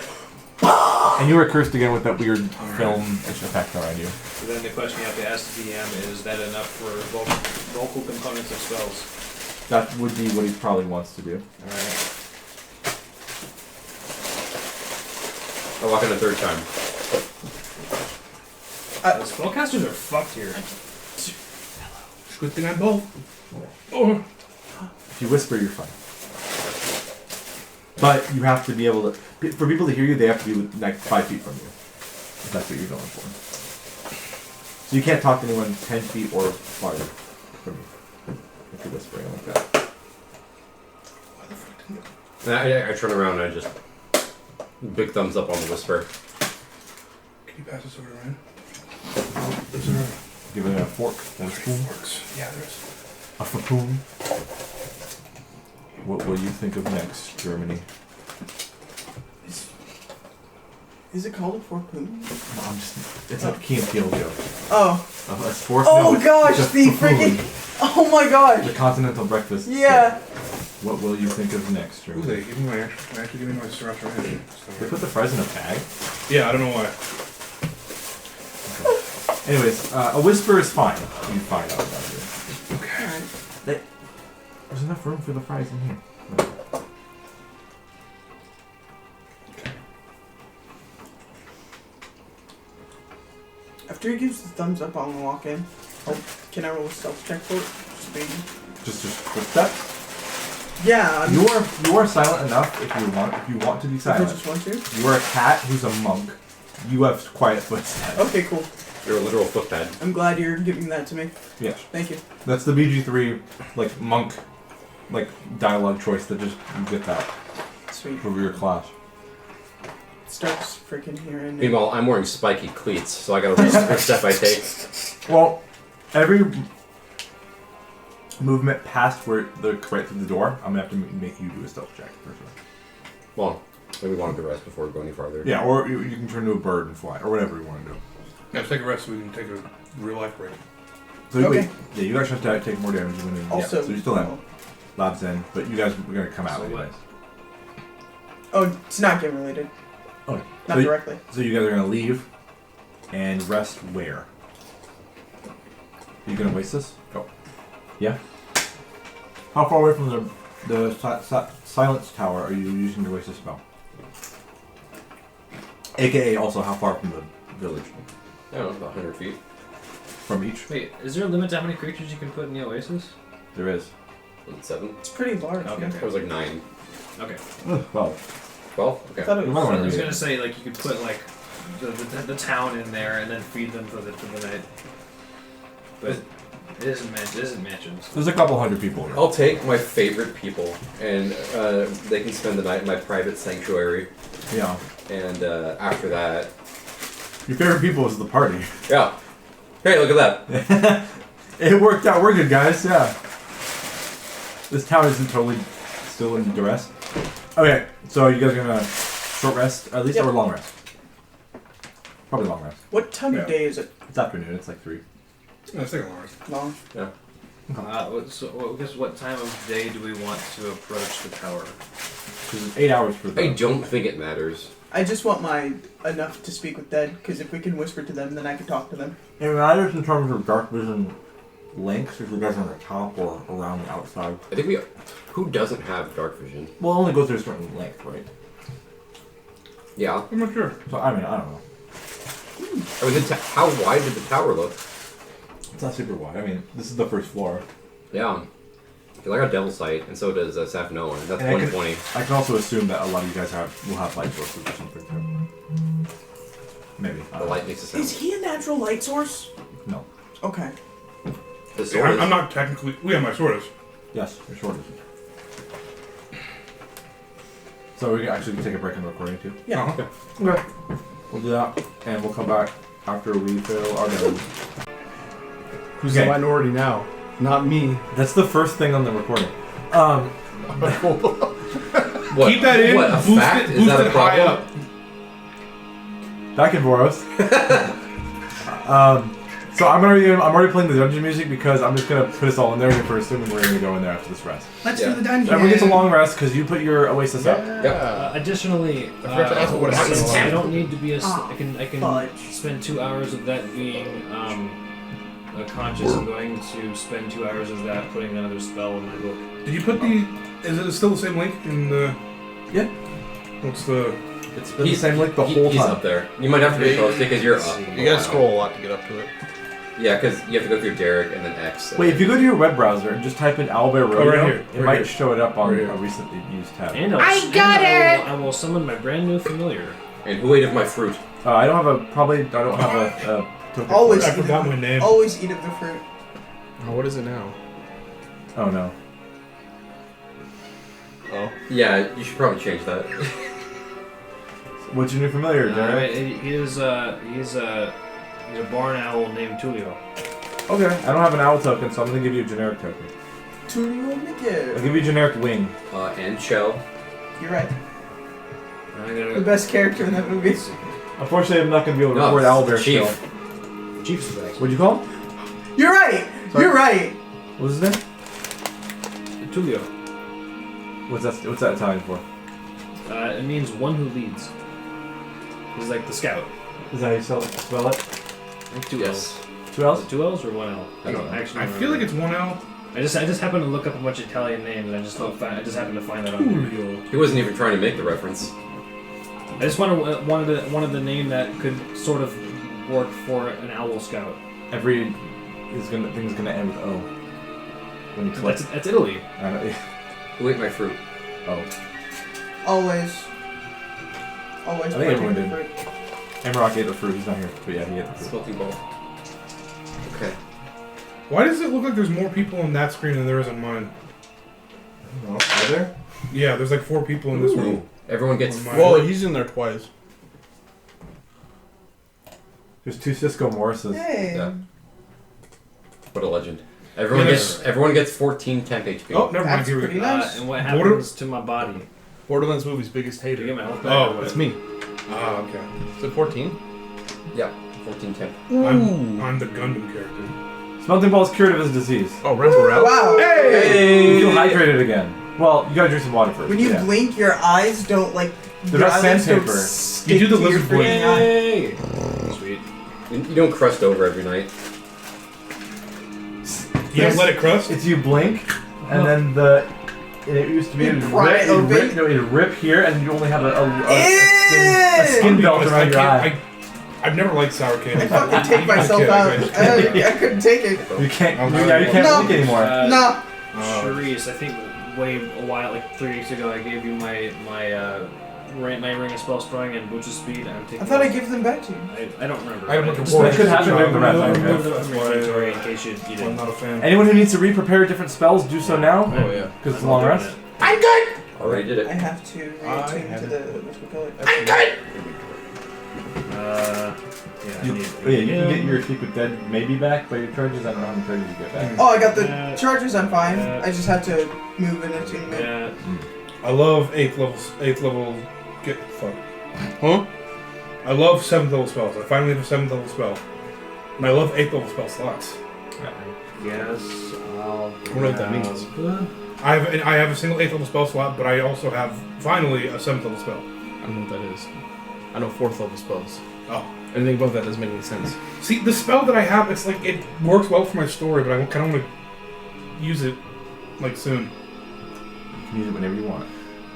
Speaker 1: And you were cursed again with that weird film-ish effect around you.
Speaker 3: So then the question you have to ask the DM is that enough for vocal components of spells?
Speaker 1: That would be what he probably wants to do.
Speaker 3: Alright.
Speaker 2: I walk in a third time.
Speaker 3: The spellcasters are fucked here.
Speaker 6: Good thing I'm both. Oh.
Speaker 1: If you whisper, you're fine. But you have to be able to... For people to hear you, they have to be like 5 feet from you. If that's what you're going for. So you can't talk to anyone 10 feet or farther from you. If you're whispering like that.
Speaker 2: And I turn around and I just... Big thumbs up on the whisper.
Speaker 6: Can you pass this over, Ryan?
Speaker 1: Give it a fork or a spoon.
Speaker 6: Forks. Yeah, there's.
Speaker 1: A spoon. What will you think of next, Germany?
Speaker 7: Is it called a forpoon?
Speaker 1: No, it's a Key and Peele joke.
Speaker 7: Oh.
Speaker 1: A fork?
Speaker 7: Oh
Speaker 1: no,
Speaker 7: gosh,
Speaker 1: it's a
Speaker 7: the
Speaker 1: spoon.
Speaker 7: freaking. Oh my gosh.
Speaker 1: The continental breakfast.
Speaker 7: Yeah.
Speaker 1: What will you think of next,
Speaker 6: Ooh,
Speaker 1: Germany?
Speaker 6: they give me my actually give me my Sharese right.
Speaker 1: They put the fries in a bag?
Speaker 6: Yeah, I don't know why.
Speaker 1: Anyways, a whisper is fine. You find out about it.
Speaker 6: Okay.
Speaker 1: There's enough room for the fries in here.
Speaker 7: After he gives the thumbs up, I'm gonna walk in. Oh, can I roll a stealth check for it? Just maybe.
Speaker 1: Just footsteps.
Speaker 7: Yeah.
Speaker 1: You are silent enough if you want to be
Speaker 7: I
Speaker 1: silent.
Speaker 7: just want to.
Speaker 1: You are a cat who's a monk. You have quiet footsteps.
Speaker 7: Okay, cool.
Speaker 2: You're a literal footpad.
Speaker 7: I'm glad you're giving that to me.
Speaker 1: Yes.
Speaker 7: Thank you.
Speaker 1: That's the BG3 monk dialogue choice that just you get that
Speaker 7: Sweet.
Speaker 1: for your class.
Speaker 7: Starts freaking hearing.
Speaker 2: Meanwhile, I'm wearing spiky cleats, so I gotta reach every step I take.
Speaker 1: Well, every movement past where right through the door, I'm gonna have to make you do a stealth check for sure.
Speaker 2: Well, maybe we want to rest before we go any farther.
Speaker 1: Yeah, or you can turn into a bird and fly, or whatever you want to do.
Speaker 6: Yeah, let's take a rest so we can take a real life break.
Speaker 1: So
Speaker 7: Okay.
Speaker 1: wait, yeah, you guys have to take more damage when you
Speaker 7: Also,
Speaker 1: so you still have labs in, but you guys are gonna come out
Speaker 3: So what?
Speaker 1: anyways.
Speaker 7: Oh, it's not game related.
Speaker 1: Oh,
Speaker 7: Not
Speaker 1: so
Speaker 7: directly.
Speaker 1: So you guys are gonna leave and rest where? Are you gonna waste this? Go. Yeah. How far away from the silence tower are you using to waste this spell? AKA also how far from the village?
Speaker 2: I don't know, about 100 feet.
Speaker 1: From each?
Speaker 3: Wait, is there a limit to how many creatures you can put in the oasis?
Speaker 1: There is.
Speaker 2: Was it 7?
Speaker 7: It's pretty large.
Speaker 3: Okay.
Speaker 7: Yeah.
Speaker 2: It was like 9.
Speaker 3: Okay.
Speaker 1: Well,
Speaker 2: 12?
Speaker 7: I
Speaker 2: Okay.
Speaker 7: thought it
Speaker 1: You might
Speaker 7: was.
Speaker 1: wanna
Speaker 3: I was
Speaker 1: read
Speaker 3: gonna
Speaker 1: it.
Speaker 3: say like you could put like the town in there and then feed them for the night. But it isn't mansions.
Speaker 1: There's a couple hundred people here.
Speaker 2: I'll take my favorite people, and they can spend the night in my private sanctuary.
Speaker 1: Yeah.
Speaker 2: And after that,
Speaker 1: Your favorite people is the party.
Speaker 2: yeah. Hey, look at that.
Speaker 1: It worked out. We're good, guys. Yeah. This town isn't totally still in duress. Okay, so you guys are gonna short rest at least,
Speaker 7: Yep.
Speaker 1: or long rest? Probably long rest.
Speaker 7: What time
Speaker 6: Yeah.
Speaker 7: of day is it?
Speaker 1: It's afternoon. It's like 3.
Speaker 6: Let's take a long rest.
Speaker 7: Long.
Speaker 3: So I guess what time of day do we want to approach the tower?
Speaker 1: Because it's 8 hours for the.
Speaker 2: I don't think it matters.
Speaker 7: I just want my enough to speak with Dead, because if we can whisper to them, then I can talk to them.
Speaker 1: It matters in terms of dark vision lengths if you guys are on the top or around the outside.
Speaker 2: I think we... Who doesn't have dark vision?
Speaker 1: Well, it only goes to a certain length, right?
Speaker 2: Yeah.
Speaker 6: I'm not sure.
Speaker 1: So I mean, I don't know.
Speaker 2: I mean, how wide did the tower look?
Speaker 1: It's not super wide. I mean, this is the first floor.
Speaker 2: Yeah. Because I got Devil Sight, and so does Saf Noah. That's
Speaker 1: And I can-
Speaker 2: 120.
Speaker 1: I can also assume that a lot of you guys will have light sources or something too. Maybe. I
Speaker 2: The
Speaker 1: don't know.
Speaker 2: light makes a sound.
Speaker 7: Is he a natural light source?
Speaker 1: No.
Speaker 7: Okay.
Speaker 2: The
Speaker 6: Yeah,
Speaker 2: sword is.
Speaker 6: I'm not technically. Yeah, my sword is.
Speaker 1: Yes, your sword is. So we actually can take a break in the recording too.
Speaker 7: Yeah.
Speaker 6: Uh-huh.
Speaker 1: Okay. We'll do that, and we'll come back after we fill our damage.
Speaker 5: Who's
Speaker 1: Okay.
Speaker 5: the minority now? Not me.
Speaker 1: That's the first thing on the recording.
Speaker 2: What?
Speaker 6: Keep that in.
Speaker 2: What, a
Speaker 6: boost
Speaker 2: fact?
Speaker 6: it,
Speaker 2: Is
Speaker 6: boost
Speaker 2: that a
Speaker 6: it high
Speaker 2: problem?
Speaker 6: up.
Speaker 1: Back in Voros. So I'm already playing the dungeon music because I'm just gonna put us all in there if we're assuming we're gonna go in there after this rest.
Speaker 7: Let's
Speaker 2: Yeah.
Speaker 7: do the dungeon.
Speaker 1: Everyone gets a long rest because you put your Oasis up.
Speaker 3: Additionally,
Speaker 5: I forgot to ask what happened
Speaker 3: since
Speaker 5: last
Speaker 3: I don't need to be
Speaker 7: Ah,
Speaker 3: I can
Speaker 7: fudge.
Speaker 3: spend 2 hours of that being conscious. I'm going to spend 2 hours of that putting another spell in my book.
Speaker 6: Did you put the? Is it still the same link in the?
Speaker 1: Yeah.
Speaker 6: What's the?
Speaker 1: It's been the same link the whole
Speaker 2: He's
Speaker 1: time.
Speaker 2: up there. You might have to be close because you're up.
Speaker 5: You gotta scroll a lot to get up to it.
Speaker 2: Yeah, because you have to go through Derrick and then X. And
Speaker 1: Wait,
Speaker 2: then
Speaker 1: if you go to your web browser and just type in Owlbear Rodeo,
Speaker 6: right here,
Speaker 1: it
Speaker 6: right
Speaker 1: might
Speaker 6: here.
Speaker 1: show it up on
Speaker 6: Right here.
Speaker 1: a recently used tab.
Speaker 3: And I will summon my brand new familiar.
Speaker 2: And who ate of my fruit?
Speaker 1: I don't have a token.
Speaker 7: Always
Speaker 6: I
Speaker 7: eat
Speaker 6: forgot
Speaker 7: of
Speaker 6: my name.
Speaker 7: Always eat of the fruit.
Speaker 5: Oh, what is it now?
Speaker 1: Oh no.
Speaker 5: Oh.
Speaker 2: Yeah, you should probably change that.
Speaker 1: What's your new familiar, Derrick?
Speaker 3: He's a barn owl named Tulio.
Speaker 1: Okay, I don't have an owl token, so I'm gonna give you a generic token.
Speaker 7: Tulio
Speaker 1: I'll
Speaker 7: Miguel.
Speaker 1: give you a generic wing.
Speaker 2: And Shell.
Speaker 7: You're right.
Speaker 3: I
Speaker 7: The
Speaker 3: gotta
Speaker 7: best character in that movie.
Speaker 1: Unfortunately, I'm not gonna be able to
Speaker 2: No,
Speaker 1: record Owlbear
Speaker 2: Chief.
Speaker 1: still.
Speaker 3: Chief's the best.
Speaker 1: What'd you call him?
Speaker 7: You're right.
Speaker 1: Sorry?
Speaker 7: You're right.
Speaker 1: What was his name?
Speaker 3: Tulio.
Speaker 1: What's that Italian for?
Speaker 3: It means one who leads. He's like the scout.
Speaker 1: Is that how you spell it?
Speaker 3: I think 2
Speaker 2: Yes.
Speaker 3: L's.
Speaker 1: 2 L's?
Speaker 3: Is it 2 L's or 1 L?
Speaker 2: I don't know.
Speaker 3: actually
Speaker 6: I feel like it's 1L.
Speaker 3: I just happened to look up a bunch of Italian names and I just happened to find that on there.
Speaker 6: Julio.
Speaker 2: He wasn't even trying to make the reference.
Speaker 3: I just wanted the name that could sort of work for an owl scout.
Speaker 1: Every thing's gonna end with O. When you click.
Speaker 3: That's Italy.
Speaker 1: I don't know.
Speaker 2: Who ate my fruit?
Speaker 1: Oh.
Speaker 7: Always.
Speaker 1: I think
Speaker 7: partake
Speaker 1: everyone
Speaker 7: of
Speaker 1: did.
Speaker 7: fruit.
Speaker 1: Hammerrock ate the fruit. He's not here, but yeah, he ate the fruit.
Speaker 2: Smoking ball. Okay.
Speaker 6: Why does it look like there's more people on that screen than there is on mine?
Speaker 1: Oh, are there?
Speaker 6: Yeah, there's like 4 people in this room.
Speaker 2: Everyone gets.
Speaker 6: On mine.
Speaker 5: Well, he's in there twice.
Speaker 1: There's 2 Cisco Morrises.
Speaker 7: Hey.
Speaker 2: Yeah. What a legend. Everyone gets 14 temp HP.
Speaker 6: Oh, never mind.
Speaker 7: That's
Speaker 6: Here we
Speaker 7: pretty
Speaker 6: go.
Speaker 7: nice.
Speaker 3: And what happens to my body?
Speaker 5: Borderlands movie's biggest
Speaker 3: Do you
Speaker 5: hater.
Speaker 3: get my health back?
Speaker 6: Oh,
Speaker 3: or what?
Speaker 5: That's me.
Speaker 6: Ah, okay.
Speaker 5: Is it 14?
Speaker 2: Yeah, 14 temp.
Speaker 6: I'm the Gundam character.
Speaker 1: Smelting ball is curative as disease.
Speaker 5: Oh, Rental Route.
Speaker 7: Wow.
Speaker 1: Hey! You feel hydrated again. Well, you gotta drink some water first.
Speaker 7: When you
Speaker 1: yeah.
Speaker 7: blink, your eyes don't like.
Speaker 1: They're
Speaker 7: your
Speaker 1: not
Speaker 7: eyelids don't
Speaker 1: sandpaper.
Speaker 7: stick
Speaker 6: You do the
Speaker 7: to your
Speaker 6: lizard blink.
Speaker 7: freaking eye.
Speaker 3: Yay! Sweet.
Speaker 2: You don't crust over every night.
Speaker 6: You don't let it crust?
Speaker 1: It's you blink, and then it used to be
Speaker 7: You
Speaker 1: it'd
Speaker 7: pry it open?
Speaker 1: it'd rip here, and you only have a
Speaker 7: Ew!
Speaker 1: skin
Speaker 6: I'll
Speaker 1: belt
Speaker 6: be honest,
Speaker 1: around your eye.
Speaker 6: I've never liked sour candy.
Speaker 7: I fucking take myself
Speaker 6: Okay,
Speaker 7: out.
Speaker 6: okay.
Speaker 7: I couldn't take it.
Speaker 1: You can't.
Speaker 6: I'll
Speaker 1: Yeah, you can't
Speaker 7: No.
Speaker 1: blink anymore.
Speaker 7: No.
Speaker 3: Sharese, I think a while, like 3 weeks ago, I gave you my ring of spell strong and Butch's speed. I'm taking
Speaker 7: I thought I gave them back to you.
Speaker 3: I don't remember.
Speaker 6: I have like a
Speaker 3: Just
Speaker 6: war.
Speaker 1: That could happen during the rest.
Speaker 3: remove them
Speaker 6: That's
Speaker 3: from your
Speaker 6: why
Speaker 3: inventory in case you
Speaker 6: I'm
Speaker 3: didn't.
Speaker 6: not a fan.
Speaker 1: Anyone who needs to re-prepare different spells, do so now.
Speaker 5: Oh, yeah.
Speaker 1: Because it's a long rest.
Speaker 7: I'm good.
Speaker 2: Already did
Speaker 7: I
Speaker 2: it.
Speaker 7: have to reattune to the whatchamacallit.
Speaker 5: I'm good!
Speaker 3: Yeah,
Speaker 1: You,
Speaker 3: I need,
Speaker 1: you can get your Sleep with Dead maybe back, but your charges, I don't know how many charges you get back.
Speaker 7: Oh, I got the
Speaker 3: Yeah.
Speaker 7: charges. I'm fine.
Speaker 3: Yeah.
Speaker 7: I just have to move in attunement.
Speaker 3: Yeah.
Speaker 6: I love 8th level. Fuck.
Speaker 5: Huh?
Speaker 6: I love 7th level spells. I finally have a 7th level spell. And I love 8th level spell slots.
Speaker 3: Yes, I'll.
Speaker 5: I don't know what that means.
Speaker 6: I have a single 8th level spell slot, but I also have finally a 7th level spell.
Speaker 5: I don't know what that is. I know 4th level spells.
Speaker 6: Oh.
Speaker 5: Anything above that doesn't make any sense.
Speaker 6: See, the spell that I have, it's like, it works well for my story, but I kind of want to use it, like, soon.
Speaker 1: You can use it whenever you want.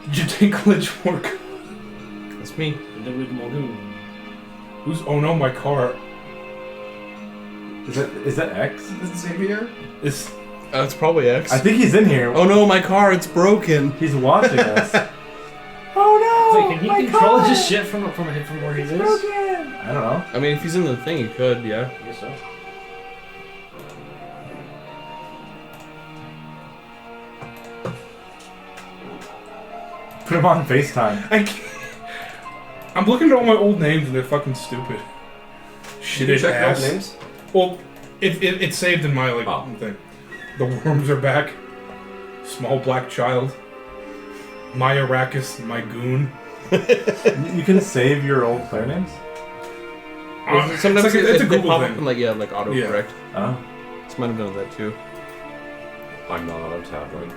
Speaker 6: Did you take glitch work?
Speaker 5: That's me.
Speaker 6: Who's, oh no, my car.
Speaker 1: Is that X?
Speaker 7: Is it Xavier?
Speaker 6: It's,
Speaker 5: That's probably X.
Speaker 1: I think he's in here.
Speaker 5: Oh no, my car, it's broken.
Speaker 1: He's watching us. Oh no!
Speaker 3: Wait, can he
Speaker 1: my
Speaker 3: control
Speaker 1: car!
Speaker 3: his shit from where he is?
Speaker 1: Broken. I don't know.
Speaker 5: I mean, if he's in the thing, he could, yeah.
Speaker 3: I guess so.
Speaker 1: Put him on FaceTime.
Speaker 6: I can't. I'm looking at all my old names and they're fucking stupid. Shit
Speaker 2: You
Speaker 6: it
Speaker 2: check
Speaker 6: ass.
Speaker 2: those names?
Speaker 6: Well, it's saved in my like thing. The worms are back. Small black child. My Arrakis, my goon.
Speaker 1: You can save your old player names.
Speaker 5: Sometimes
Speaker 6: it's a
Speaker 5: they
Speaker 6: Google
Speaker 5: pop
Speaker 6: thing.
Speaker 5: up and like autocorrect.
Speaker 1: Oh.
Speaker 5: This might have done that too.
Speaker 2: I'm not on a tablet.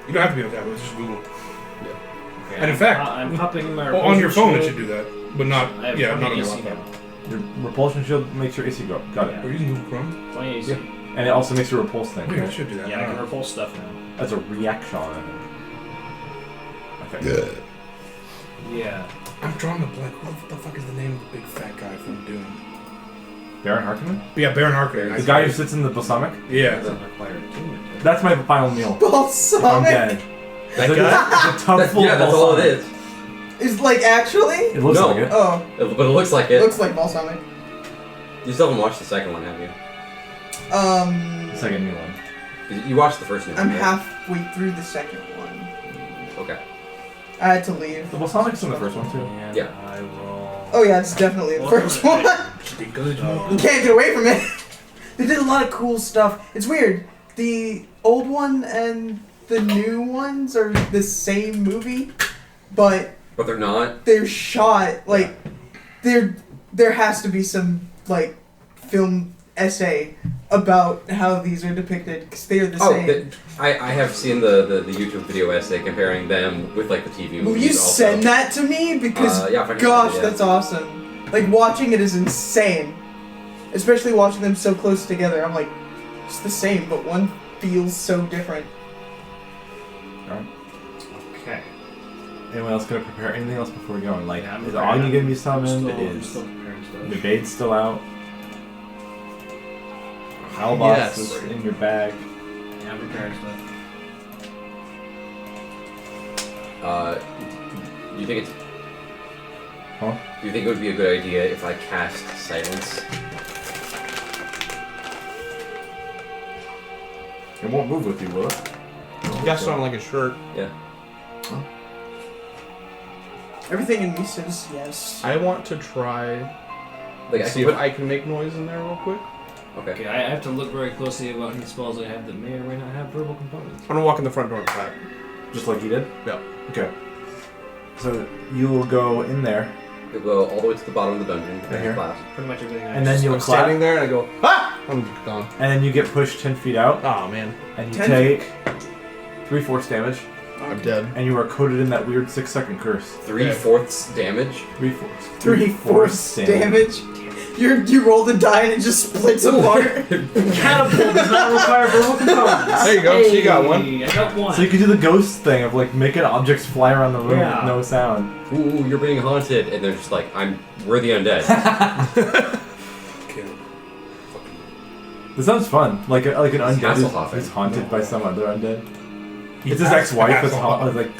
Speaker 6: You don't have to be on tablet. It's just Google.
Speaker 3: Okay,
Speaker 6: And in fact,
Speaker 3: I'm popping my
Speaker 6: on your phone it
Speaker 3: shield.
Speaker 6: should do that, but not
Speaker 3: I have
Speaker 6: not on
Speaker 3: 20
Speaker 6: your
Speaker 3: AC
Speaker 6: laptop.
Speaker 3: now.
Speaker 1: Your repulsion shield makes your AC go up. Got it.
Speaker 3: Yeah.
Speaker 6: We're using Google Chrome.
Speaker 3: 20 AC.
Speaker 1: And it also makes your repulse thing.
Speaker 6: Oh, yeah, it
Speaker 1: Right?
Speaker 6: should do that.
Speaker 3: Yeah, I can repulse stuff now.
Speaker 1: As a reaction. Okay.
Speaker 3: Yeah.
Speaker 6: I'm drawing a blank. What the fuck is the name of the big fat guy from Doom?
Speaker 1: Baron Harkonnen?
Speaker 6: Yeah, Baron Harkonnen.
Speaker 1: The guy who sits in the balsamic?
Speaker 6: Yeah.
Speaker 3: Doesn't require attunement.
Speaker 1: That's my final meal. I'm
Speaker 7: Balsamic
Speaker 1: dead.
Speaker 5: That
Speaker 1: It's a-
Speaker 5: guy?
Speaker 1: It's a tub full
Speaker 2: Yeah,
Speaker 1: of
Speaker 2: that's all it
Speaker 1: balsamic.
Speaker 2: is.
Speaker 7: is like actually.
Speaker 1: It looks
Speaker 2: No.
Speaker 1: like it.
Speaker 7: Oh,
Speaker 2: But it looks like it.
Speaker 7: looks like balsamic.
Speaker 2: You still haven't watched the second one, have you?
Speaker 1: The second new one.
Speaker 2: You watched the first one.
Speaker 7: I'm
Speaker 2: right?
Speaker 7: halfway through the second one.
Speaker 2: Okay.
Speaker 7: I had to leave.
Speaker 1: The balsamic's in the first one too.
Speaker 3: And
Speaker 2: Yeah.
Speaker 3: I will.
Speaker 7: Oh yeah, it's definitely the first one.
Speaker 6: Good.
Speaker 7: You can't get away from it. They did a lot of cool stuff. It's weird. The old one and the new ones are the same movie, but
Speaker 2: But they're not.
Speaker 7: they're shot like there has to be some like film essay about how these are depicted because they're the same.
Speaker 2: I have seen the YouTube video essay comparing them with like the TV
Speaker 7: Will
Speaker 2: movies.
Speaker 7: you
Speaker 2: also.
Speaker 7: send that to me? Because
Speaker 2: Yeah, if I can
Speaker 7: gosh,
Speaker 2: find it, yeah.
Speaker 7: that's awesome. Like watching it is insane. Especially watching them so close together. I'm like, it's the same, but one feels so different.
Speaker 3: Okay.
Speaker 1: Anyone else gonna prepare anything else before we go? And like,
Speaker 3: Yeah, I'm
Speaker 1: is
Speaker 3: preparing.
Speaker 1: Agni gonna be
Speaker 3: I'm
Speaker 1: summoned?
Speaker 3: still
Speaker 1: Is
Speaker 3: preparing stuff.
Speaker 1: the bait's still out? Halbox
Speaker 5: Yes.
Speaker 1: is in your bag.
Speaker 3: Yeah, I'm preparing stuff.
Speaker 2: Do you think it's?
Speaker 1: Huh?
Speaker 2: Do you think it would be a good idea if I cast silence?
Speaker 1: It won't move with you, will it?
Speaker 5: You got something like a shirt.
Speaker 2: Yeah.
Speaker 7: Everything in me says yes.
Speaker 5: I want to try.
Speaker 2: Like I
Speaker 5: See
Speaker 2: can
Speaker 5: if
Speaker 2: put.
Speaker 5: I can make noise in there real quick.
Speaker 2: Okay.
Speaker 3: Okay, I have to look very closely at what spells I have that may or may not have verbal components.
Speaker 5: I'm gonna walk in the front door and clap.
Speaker 1: Just like you did?
Speaker 5: Yeah.
Speaker 1: Okay. So you will go in there,
Speaker 2: You'll go all the way to the bottom of the dungeon.
Speaker 1: Right here.
Speaker 2: Class.
Speaker 3: Pretty much everything I
Speaker 1: and then you'll
Speaker 5: I'm
Speaker 1: clap,
Speaker 5: standing there and I go, ah! I'm gone.
Speaker 1: and then you get pushed 10 feet out,
Speaker 5: Oh man,
Speaker 1: and you
Speaker 7: 10
Speaker 1: take 3 force damage,
Speaker 5: I'm dead.
Speaker 1: and you are coated in that weird 6-second curse.
Speaker 2: 3/4 damage.
Speaker 1: 3 force.
Speaker 7: 3/4 damage. You roll the die and it just splits apart.
Speaker 3: Catapult does not require verbal components.
Speaker 5: There you go, so you got one.
Speaker 3: Hey, I got one.
Speaker 1: So you can do the ghost thing of like making objects fly around the room
Speaker 3: Yeah.
Speaker 1: with no sound.
Speaker 2: Ooh, you're being haunted, and they're just like, we're the undead.
Speaker 6: Okay.
Speaker 1: This sounds fun. Like an undead
Speaker 2: Hasselhoff.
Speaker 1: is haunted by some other undead.
Speaker 6: He's
Speaker 1: It's his ex-wife that's
Speaker 6: Hasselhoff.
Speaker 1: like,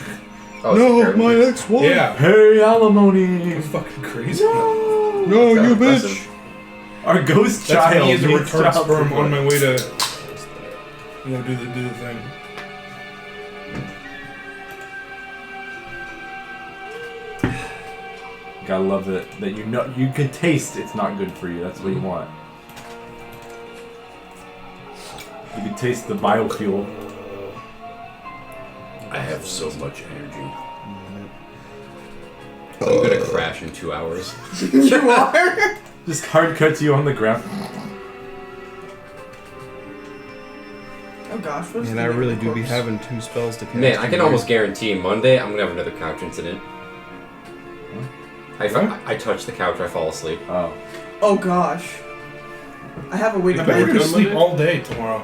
Speaker 2: Oh, it's terrible.
Speaker 5: ex-wife.
Speaker 6: Yeah.
Speaker 1: hey, alimony!
Speaker 6: It's fucking crazy.
Speaker 1: No!
Speaker 5: No,
Speaker 2: That's
Speaker 5: you
Speaker 2: impressive.
Speaker 5: bitch.
Speaker 1: Our ghost
Speaker 6: That's
Speaker 1: child
Speaker 6: me as a
Speaker 1: needs
Speaker 6: retarded
Speaker 1: child
Speaker 6: sperm
Speaker 1: support.
Speaker 6: on my way to, do the thing.
Speaker 1: Gotta love that you know you can taste it's not good for you. That's what you want. You can taste the biofuel.
Speaker 2: I have so much energy. I'm gonna crash in 2 hours.
Speaker 7: You are?
Speaker 1: Just hard cuts you on the ground.
Speaker 7: Oh gosh, what's
Speaker 5: And
Speaker 7: the
Speaker 5: I
Speaker 7: name
Speaker 5: really
Speaker 7: of
Speaker 5: do be
Speaker 7: corpse?
Speaker 5: having 2 spells to cast.
Speaker 2: Man, I can
Speaker 5: tonight.
Speaker 2: almost guarantee Monday I'm gonna have another couch incident. I touch the couch, I fall asleep.
Speaker 1: Oh.
Speaker 7: Oh gosh. I have a way to
Speaker 6: But you're
Speaker 7: bed.
Speaker 6: gonna sleep all day tomorrow.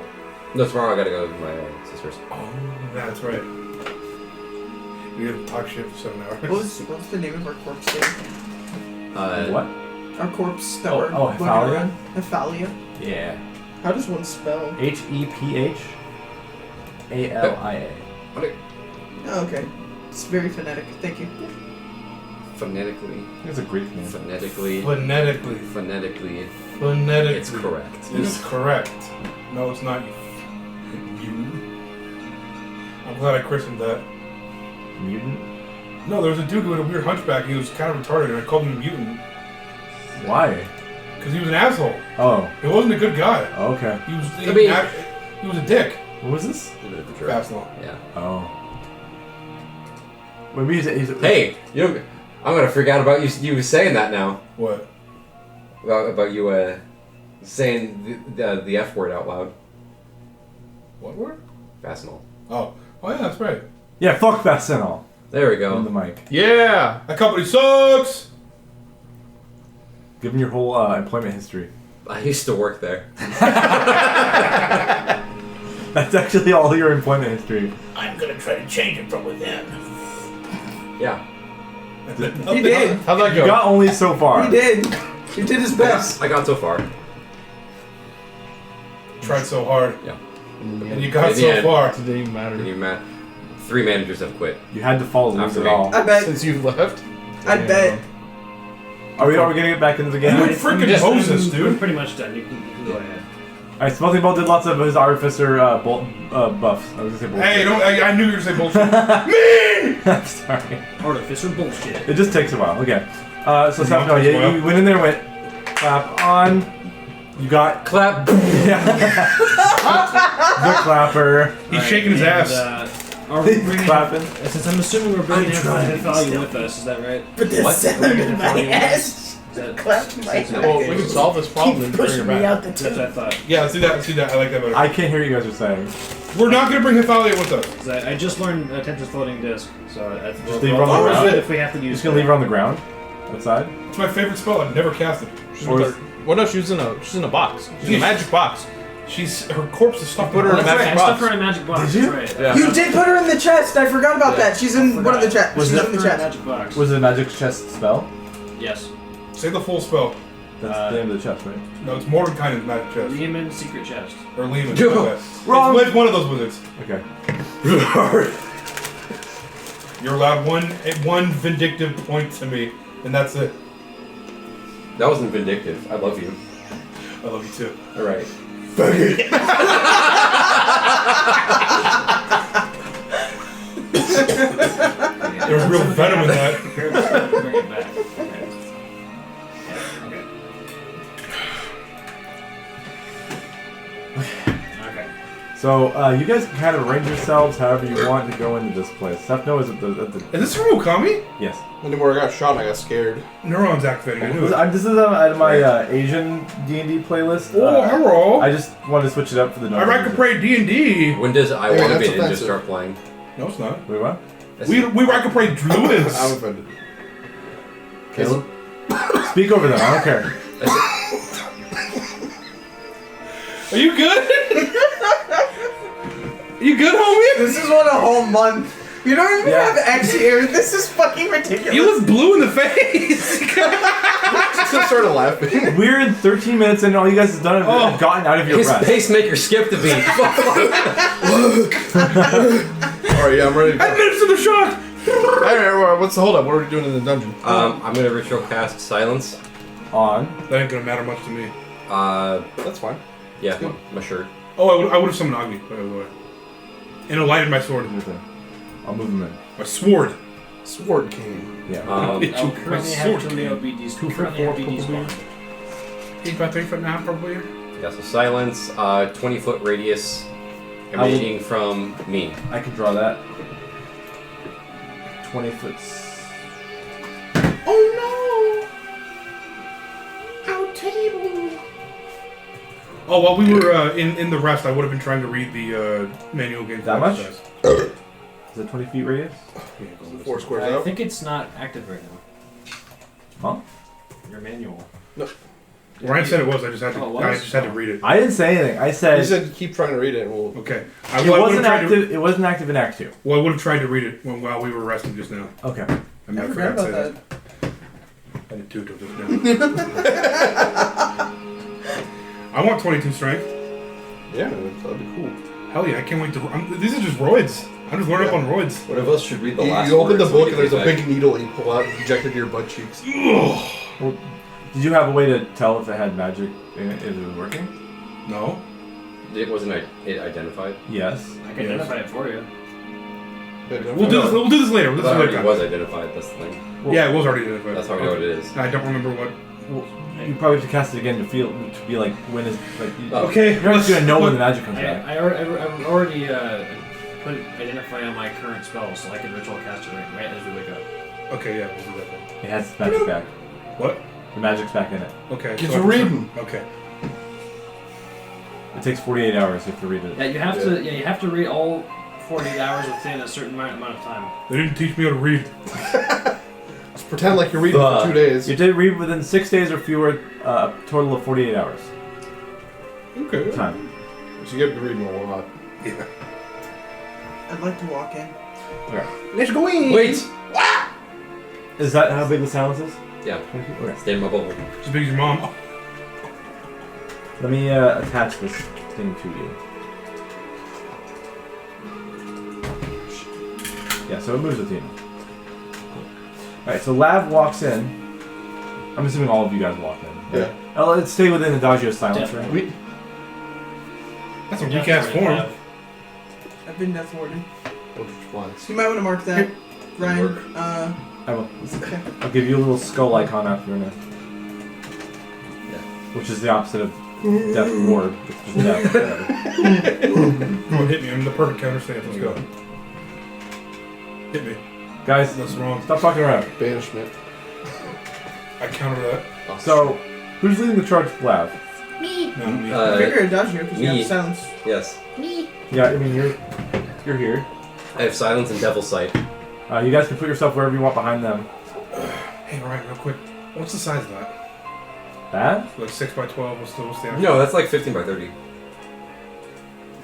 Speaker 2: No, tomorrow I gotta go to my sister's.
Speaker 6: Oh, that's right. You're gonna talk shit for 7 hours.
Speaker 7: What's the name of our corpse thing?
Speaker 1: What?
Speaker 7: Our corpse that
Speaker 1: Oh,
Speaker 7: we're
Speaker 1: oh,
Speaker 7: looking
Speaker 1: Hephalia?
Speaker 7: around? Hephalia?
Speaker 1: Yeah.
Speaker 7: How does one spell?
Speaker 1: HEPHALIA.
Speaker 7: Oh, okay. It's very phonetic. Thank you.
Speaker 2: Phonetically.
Speaker 1: It's a Greek name.
Speaker 2: Phonetically.
Speaker 6: Phonetically.
Speaker 2: Phonetically.
Speaker 6: Phonetically.
Speaker 2: It's correct.
Speaker 6: It's correct. No, it's not. You. I'm glad I christened that.
Speaker 1: Mutant?
Speaker 6: No, there was a dude who had a weird hunchback. He was kind of retarded, and I called him a mutant
Speaker 1: Why?
Speaker 6: because he was an asshole.
Speaker 1: Oh.
Speaker 6: He wasn't a good guy.
Speaker 1: Okay.
Speaker 6: He was.
Speaker 2: I mean-
Speaker 6: He was a dick.
Speaker 1: What was this?
Speaker 6: Fast law.
Speaker 2: Yeah.
Speaker 1: Oh. Maybe he's
Speaker 2: Hey, I'm gonna freak out about you saying that now.
Speaker 6: What?
Speaker 2: about you saying the F word out loud.
Speaker 6: What word?
Speaker 2: Fastenal.
Speaker 6: Oh yeah, that's right.
Speaker 1: Yeah, fuck Fastenal.
Speaker 2: There we go.
Speaker 1: On the mic.
Speaker 5: Yeah.
Speaker 6: That company sucks.
Speaker 1: Give him your whole employment history.
Speaker 2: I used to work there.
Speaker 1: That's actually all your employment history.
Speaker 8: I'm gonna try to change it from within.
Speaker 2: Yeah.
Speaker 7: He did.
Speaker 5: How'd that
Speaker 1: You
Speaker 5: go?
Speaker 1: got only so far.
Speaker 7: He did. He did his best.
Speaker 2: I got so far.
Speaker 6: Tried so hard,
Speaker 2: Yeah.
Speaker 6: and you got
Speaker 2: In the
Speaker 6: so
Speaker 2: end.
Speaker 6: far.
Speaker 5: It didn't even matter.
Speaker 2: Didn't even matter. 3 managers have quit.
Speaker 1: You had to follow the rules
Speaker 2: After
Speaker 1: at
Speaker 2: me.
Speaker 1: all.
Speaker 7: I bet.
Speaker 5: Since you left.
Speaker 7: I bet.
Speaker 1: Are we gonna get back into the game?
Speaker 6: You
Speaker 1: Alright,
Speaker 6: freaking pose this,
Speaker 3: We're
Speaker 6: dude.
Speaker 3: pretty much done. You can go ahead.
Speaker 1: Smelting Bolt did lots of his Artificer bolt buffs. I was gonna say bullshit.
Speaker 6: Hey, I knew you were gonna say bullshit.
Speaker 1: I'm sorry.
Speaker 3: Artificer bullshit.
Speaker 1: It just takes a while. Okay. So
Speaker 6: It
Speaker 1: Seth, no,
Speaker 6: takes a while.
Speaker 1: you went in there and went clap on. You got
Speaker 2: Clap.
Speaker 1: yeah. The clapper.
Speaker 6: He's shaking his ass.
Speaker 3: Are we
Speaker 1: He's
Speaker 3: bringing?
Speaker 1: clapping.
Speaker 3: Since I'm assuming we're bringing
Speaker 8: I'm trying to be
Speaker 3: value
Speaker 8: still.
Speaker 3: with us, is that right?
Speaker 8: But the
Speaker 2: What?
Speaker 8: sound of my ass
Speaker 3: Is that,
Speaker 8: clapped my
Speaker 5: Well, we can solve this problem and
Speaker 8: Keep
Speaker 5: bring
Speaker 8: pushing
Speaker 5: her
Speaker 8: me
Speaker 5: back.
Speaker 8: out the
Speaker 3: that's what I
Speaker 8: tube.
Speaker 3: thought.
Speaker 6: Yeah, let's do that. I like that better.
Speaker 1: I can't hear what you guys are saying.
Speaker 6: We're not gonna bring Hephalia with us.
Speaker 3: 'Cause I just learned Temptress floating disc, so that's
Speaker 1: Just leave her on the ground?
Speaker 3: if we have to
Speaker 1: You're
Speaker 3: use.
Speaker 1: just gonna leave her on the ground outside.
Speaker 6: It's my favorite spell. I've never cast it.
Speaker 1: Or is-
Speaker 5: Well, no, she's in a box. She's in a magic box.
Speaker 6: Her corpse is stuck.
Speaker 5: Put her in a
Speaker 3: That's right.
Speaker 5: magic
Speaker 3: I stuffed
Speaker 5: box.
Speaker 3: her in a magic box.
Speaker 1: Did you?
Speaker 3: That's right.
Speaker 5: Yeah.
Speaker 7: You did put her in the chest. I forgot about that. She's in one of the chest.
Speaker 1: Was
Speaker 7: She's
Speaker 1: it-
Speaker 7: in the
Speaker 3: Stuffed her in a
Speaker 7: chest.
Speaker 3: magic box.
Speaker 1: Was it a magic chest spell?
Speaker 3: Yes.
Speaker 6: Say the full spell.
Speaker 1: That's the name of the chest, right?
Speaker 6: No, it's Mordenkainen's magic chest.
Speaker 3: Lehman's secret chest.
Speaker 6: Or Lehman.
Speaker 1: Wrong.
Speaker 6: It's one of those wizards.
Speaker 1: Okay.
Speaker 6: You're allowed one vindictive point to me, and that's it.
Speaker 2: That wasn't vindictive. I love you.
Speaker 6: I love you too.
Speaker 2: Alright.
Speaker 6: There's real venom in that.
Speaker 3: Bring it back. Okay. Okay.
Speaker 1: So you guys can kind of arrange yourselves however you want to go into this place. Stefano is at the
Speaker 6: Is this from Okami?
Speaker 1: yes.
Speaker 4: Anymore, I got shot and I got scared.
Speaker 6: Neurons activating. I knew it.
Speaker 1: This is out my Asian D&D playlist.
Speaker 6: Oh, hello.
Speaker 1: I just wanted to switch it up for the
Speaker 6: I like to play D&D.
Speaker 2: When does I
Speaker 4: Yeah,
Speaker 2: Want to
Speaker 4: that's
Speaker 2: Be Ninja
Speaker 4: offensive.
Speaker 2: start playing?
Speaker 6: No, it's not.
Speaker 1: Wait, what?
Speaker 6: We like to play druids.
Speaker 4: I'm offended.
Speaker 1: Caleb? Speak over them. I don't care.
Speaker 6: Are you good? You good, homie?
Speaker 7: This is what a whole month. You don't even
Speaker 1: Yeah.
Speaker 7: have X here. This is fucking ridiculous.
Speaker 6: You look blue in the face.
Speaker 4: Just started laughing.
Speaker 1: We're in 13 minutes and all you guys have done is
Speaker 6: Oh.
Speaker 1: gotten out of your
Speaker 2: His
Speaker 1: breath.
Speaker 2: pacemaker skipped a beat.
Speaker 4: Alright, yeah, I'm ready to go.
Speaker 6: Administer the shock.
Speaker 5: Alright, what's the hold up? What are we doing in the dungeon?
Speaker 2: I'm gonna ritual cast silence.
Speaker 1: On.
Speaker 6: That ain't gonna matter much to me.
Speaker 4: That's fine.
Speaker 2: Yeah, my shirt.
Speaker 6: Oh, I would have summoned Agni, by the way. And lighted my sword.
Speaker 1: I'll move them in.
Speaker 6: My sword.
Speaker 4: Sword King.
Speaker 1: Yeah.
Speaker 3: I'll
Speaker 6: My
Speaker 3: currently
Speaker 6: sword
Speaker 3: have Julio BD's
Speaker 1: 2 for
Speaker 3: currently
Speaker 1: 4
Speaker 3: have BD's
Speaker 1: probably.
Speaker 3: one.
Speaker 6: He's about 3 foot and a half, probably.
Speaker 2: Yeah, so silence, 20-foot radius emanating from me.
Speaker 1: I can draw that. 20 foot.
Speaker 8: Oh no! Our table!
Speaker 6: Oh, while we were in the rest, I would have been trying to read the manual game.
Speaker 1: That
Speaker 6: for
Speaker 1: much?
Speaker 6: exercise.
Speaker 1: Is it 20 feet radius?
Speaker 6: Yeah, go with
Speaker 4: 4
Speaker 6: this.
Speaker 4: squares
Speaker 3: I
Speaker 4: out.
Speaker 3: think it's not active right now.
Speaker 1: Huh?
Speaker 3: Your manual.
Speaker 6: Ryan said it was. I just had to.
Speaker 3: Oh, it was?
Speaker 6: I just had to read it.
Speaker 1: I didn't say anything. I
Speaker 4: He
Speaker 1: said
Speaker 4: said keep trying to read it and we'll...
Speaker 6: Okay.
Speaker 1: it
Speaker 6: would've
Speaker 1: wasn't
Speaker 6: tried to-
Speaker 1: active. It wasn't active in Act 2.
Speaker 6: Well, I would have tried to read it while we were resting just now.
Speaker 1: Okay.
Speaker 6: I mean,
Speaker 7: I
Speaker 6: I
Speaker 7: forgot
Speaker 6: forgot to
Speaker 7: about
Speaker 6: say
Speaker 7: that.
Speaker 6: I did too till just now. I want 22 strength.
Speaker 4: Yeah, that'd be cool.
Speaker 6: Hell yeah, I can't wait to. These are just roids. I'm just learning up on roids.
Speaker 2: One of us should read the
Speaker 4: You,
Speaker 2: last
Speaker 4: you open
Speaker 2: word
Speaker 4: the
Speaker 2: so we
Speaker 4: book
Speaker 2: can
Speaker 4: and there's a
Speaker 2: feedback.
Speaker 4: big needle you pull out and inject it into your butt cheeks.
Speaker 6: Ugh.
Speaker 1: Did you have a way to tell if it had magic in it, if it was working?
Speaker 6: No.
Speaker 2: It wasn't it identified.
Speaker 1: Yes.
Speaker 3: I can identify it for you.
Speaker 6: We'll do this. We'll do this later. We'll do
Speaker 2: But
Speaker 6: this
Speaker 2: it
Speaker 6: later.
Speaker 2: already was identified, that's the thing.
Speaker 6: Yeah, it was already identified.
Speaker 2: That's how we know what it is.
Speaker 6: I don't remember what.
Speaker 1: Well, you probably have to cast it again to be like when is like.
Speaker 2: Oh.
Speaker 6: Okay.
Speaker 1: You're not gonna know when the magic comes back.
Speaker 3: I've already put identify on my current spell, so I can ritual cast it right as we wake up.
Speaker 6: Okay, yeah, we'll do that then.
Speaker 1: It has its magic back.
Speaker 6: What?
Speaker 1: It The magic's back in it.
Speaker 6: Okay.
Speaker 4: Get
Speaker 6: so
Speaker 4: to
Speaker 6: I can
Speaker 4: reading.
Speaker 6: start- Okay.
Speaker 1: It takes 48 hours if you read it.
Speaker 3: Yeah, you have to. Yeah, you have to read all 48 hours within a certain amount of time.
Speaker 6: They didn't teach me how to read.
Speaker 4: Just pretend like you're reading for 2 days.
Speaker 1: You did read within 6 days or fewer, a total of 48 hours.
Speaker 4: Okay.
Speaker 1: Time.
Speaker 4: So you get to reading a lot.
Speaker 6: Yeah.
Speaker 7: I'd like to walk in.
Speaker 4: Let's go in.
Speaker 2: Wait!
Speaker 1: Is that how big the silence is?
Speaker 2: Yeah.
Speaker 1: Okay.
Speaker 2: Stay in my bubble.
Speaker 6: As big as your mom.
Speaker 1: Let me attach this thing to you. Yeah, so it moves with you. Alright, so Lav walks in. I'm assuming all of you guys walk in.
Speaker 4: Yeah.
Speaker 1: Oh, let's stay within Adagio's silence, right?
Speaker 3: Definitely.
Speaker 6: That's a weak ass form.
Speaker 7: I've been death warden.
Speaker 4: Once.
Speaker 7: So you might want to mark that, Ryan.
Speaker 1: I will.
Speaker 7: Okay.
Speaker 1: I'll give you a little skull icon after a minute. Which is the opposite of Death Ward. It's just death. whatever.
Speaker 6: Come on, hit me. I'm the perfect counter stance. Let's go. Hit me.
Speaker 1: Guys,
Speaker 6: That's wrong.
Speaker 1: stop fucking around.
Speaker 4: Banishment.
Speaker 6: I counter that.
Speaker 4: Oh,
Speaker 1: So, who's leading the charge with Lav?
Speaker 8: Me.
Speaker 6: No, me.
Speaker 7: I figure Adagio because you
Speaker 2: me.
Speaker 7: have silence.
Speaker 2: Yes.
Speaker 8: Me.
Speaker 1: Yeah, I mean, you're here.
Speaker 2: I have silence and devil sight.
Speaker 1: You guys can put yourself wherever you want behind them.
Speaker 6: Hey, Ryan, real quick. What's the size of that?
Speaker 1: That?
Speaker 6: Like 6 by 12. What's the actual?
Speaker 2: No, that's like 15 by 30.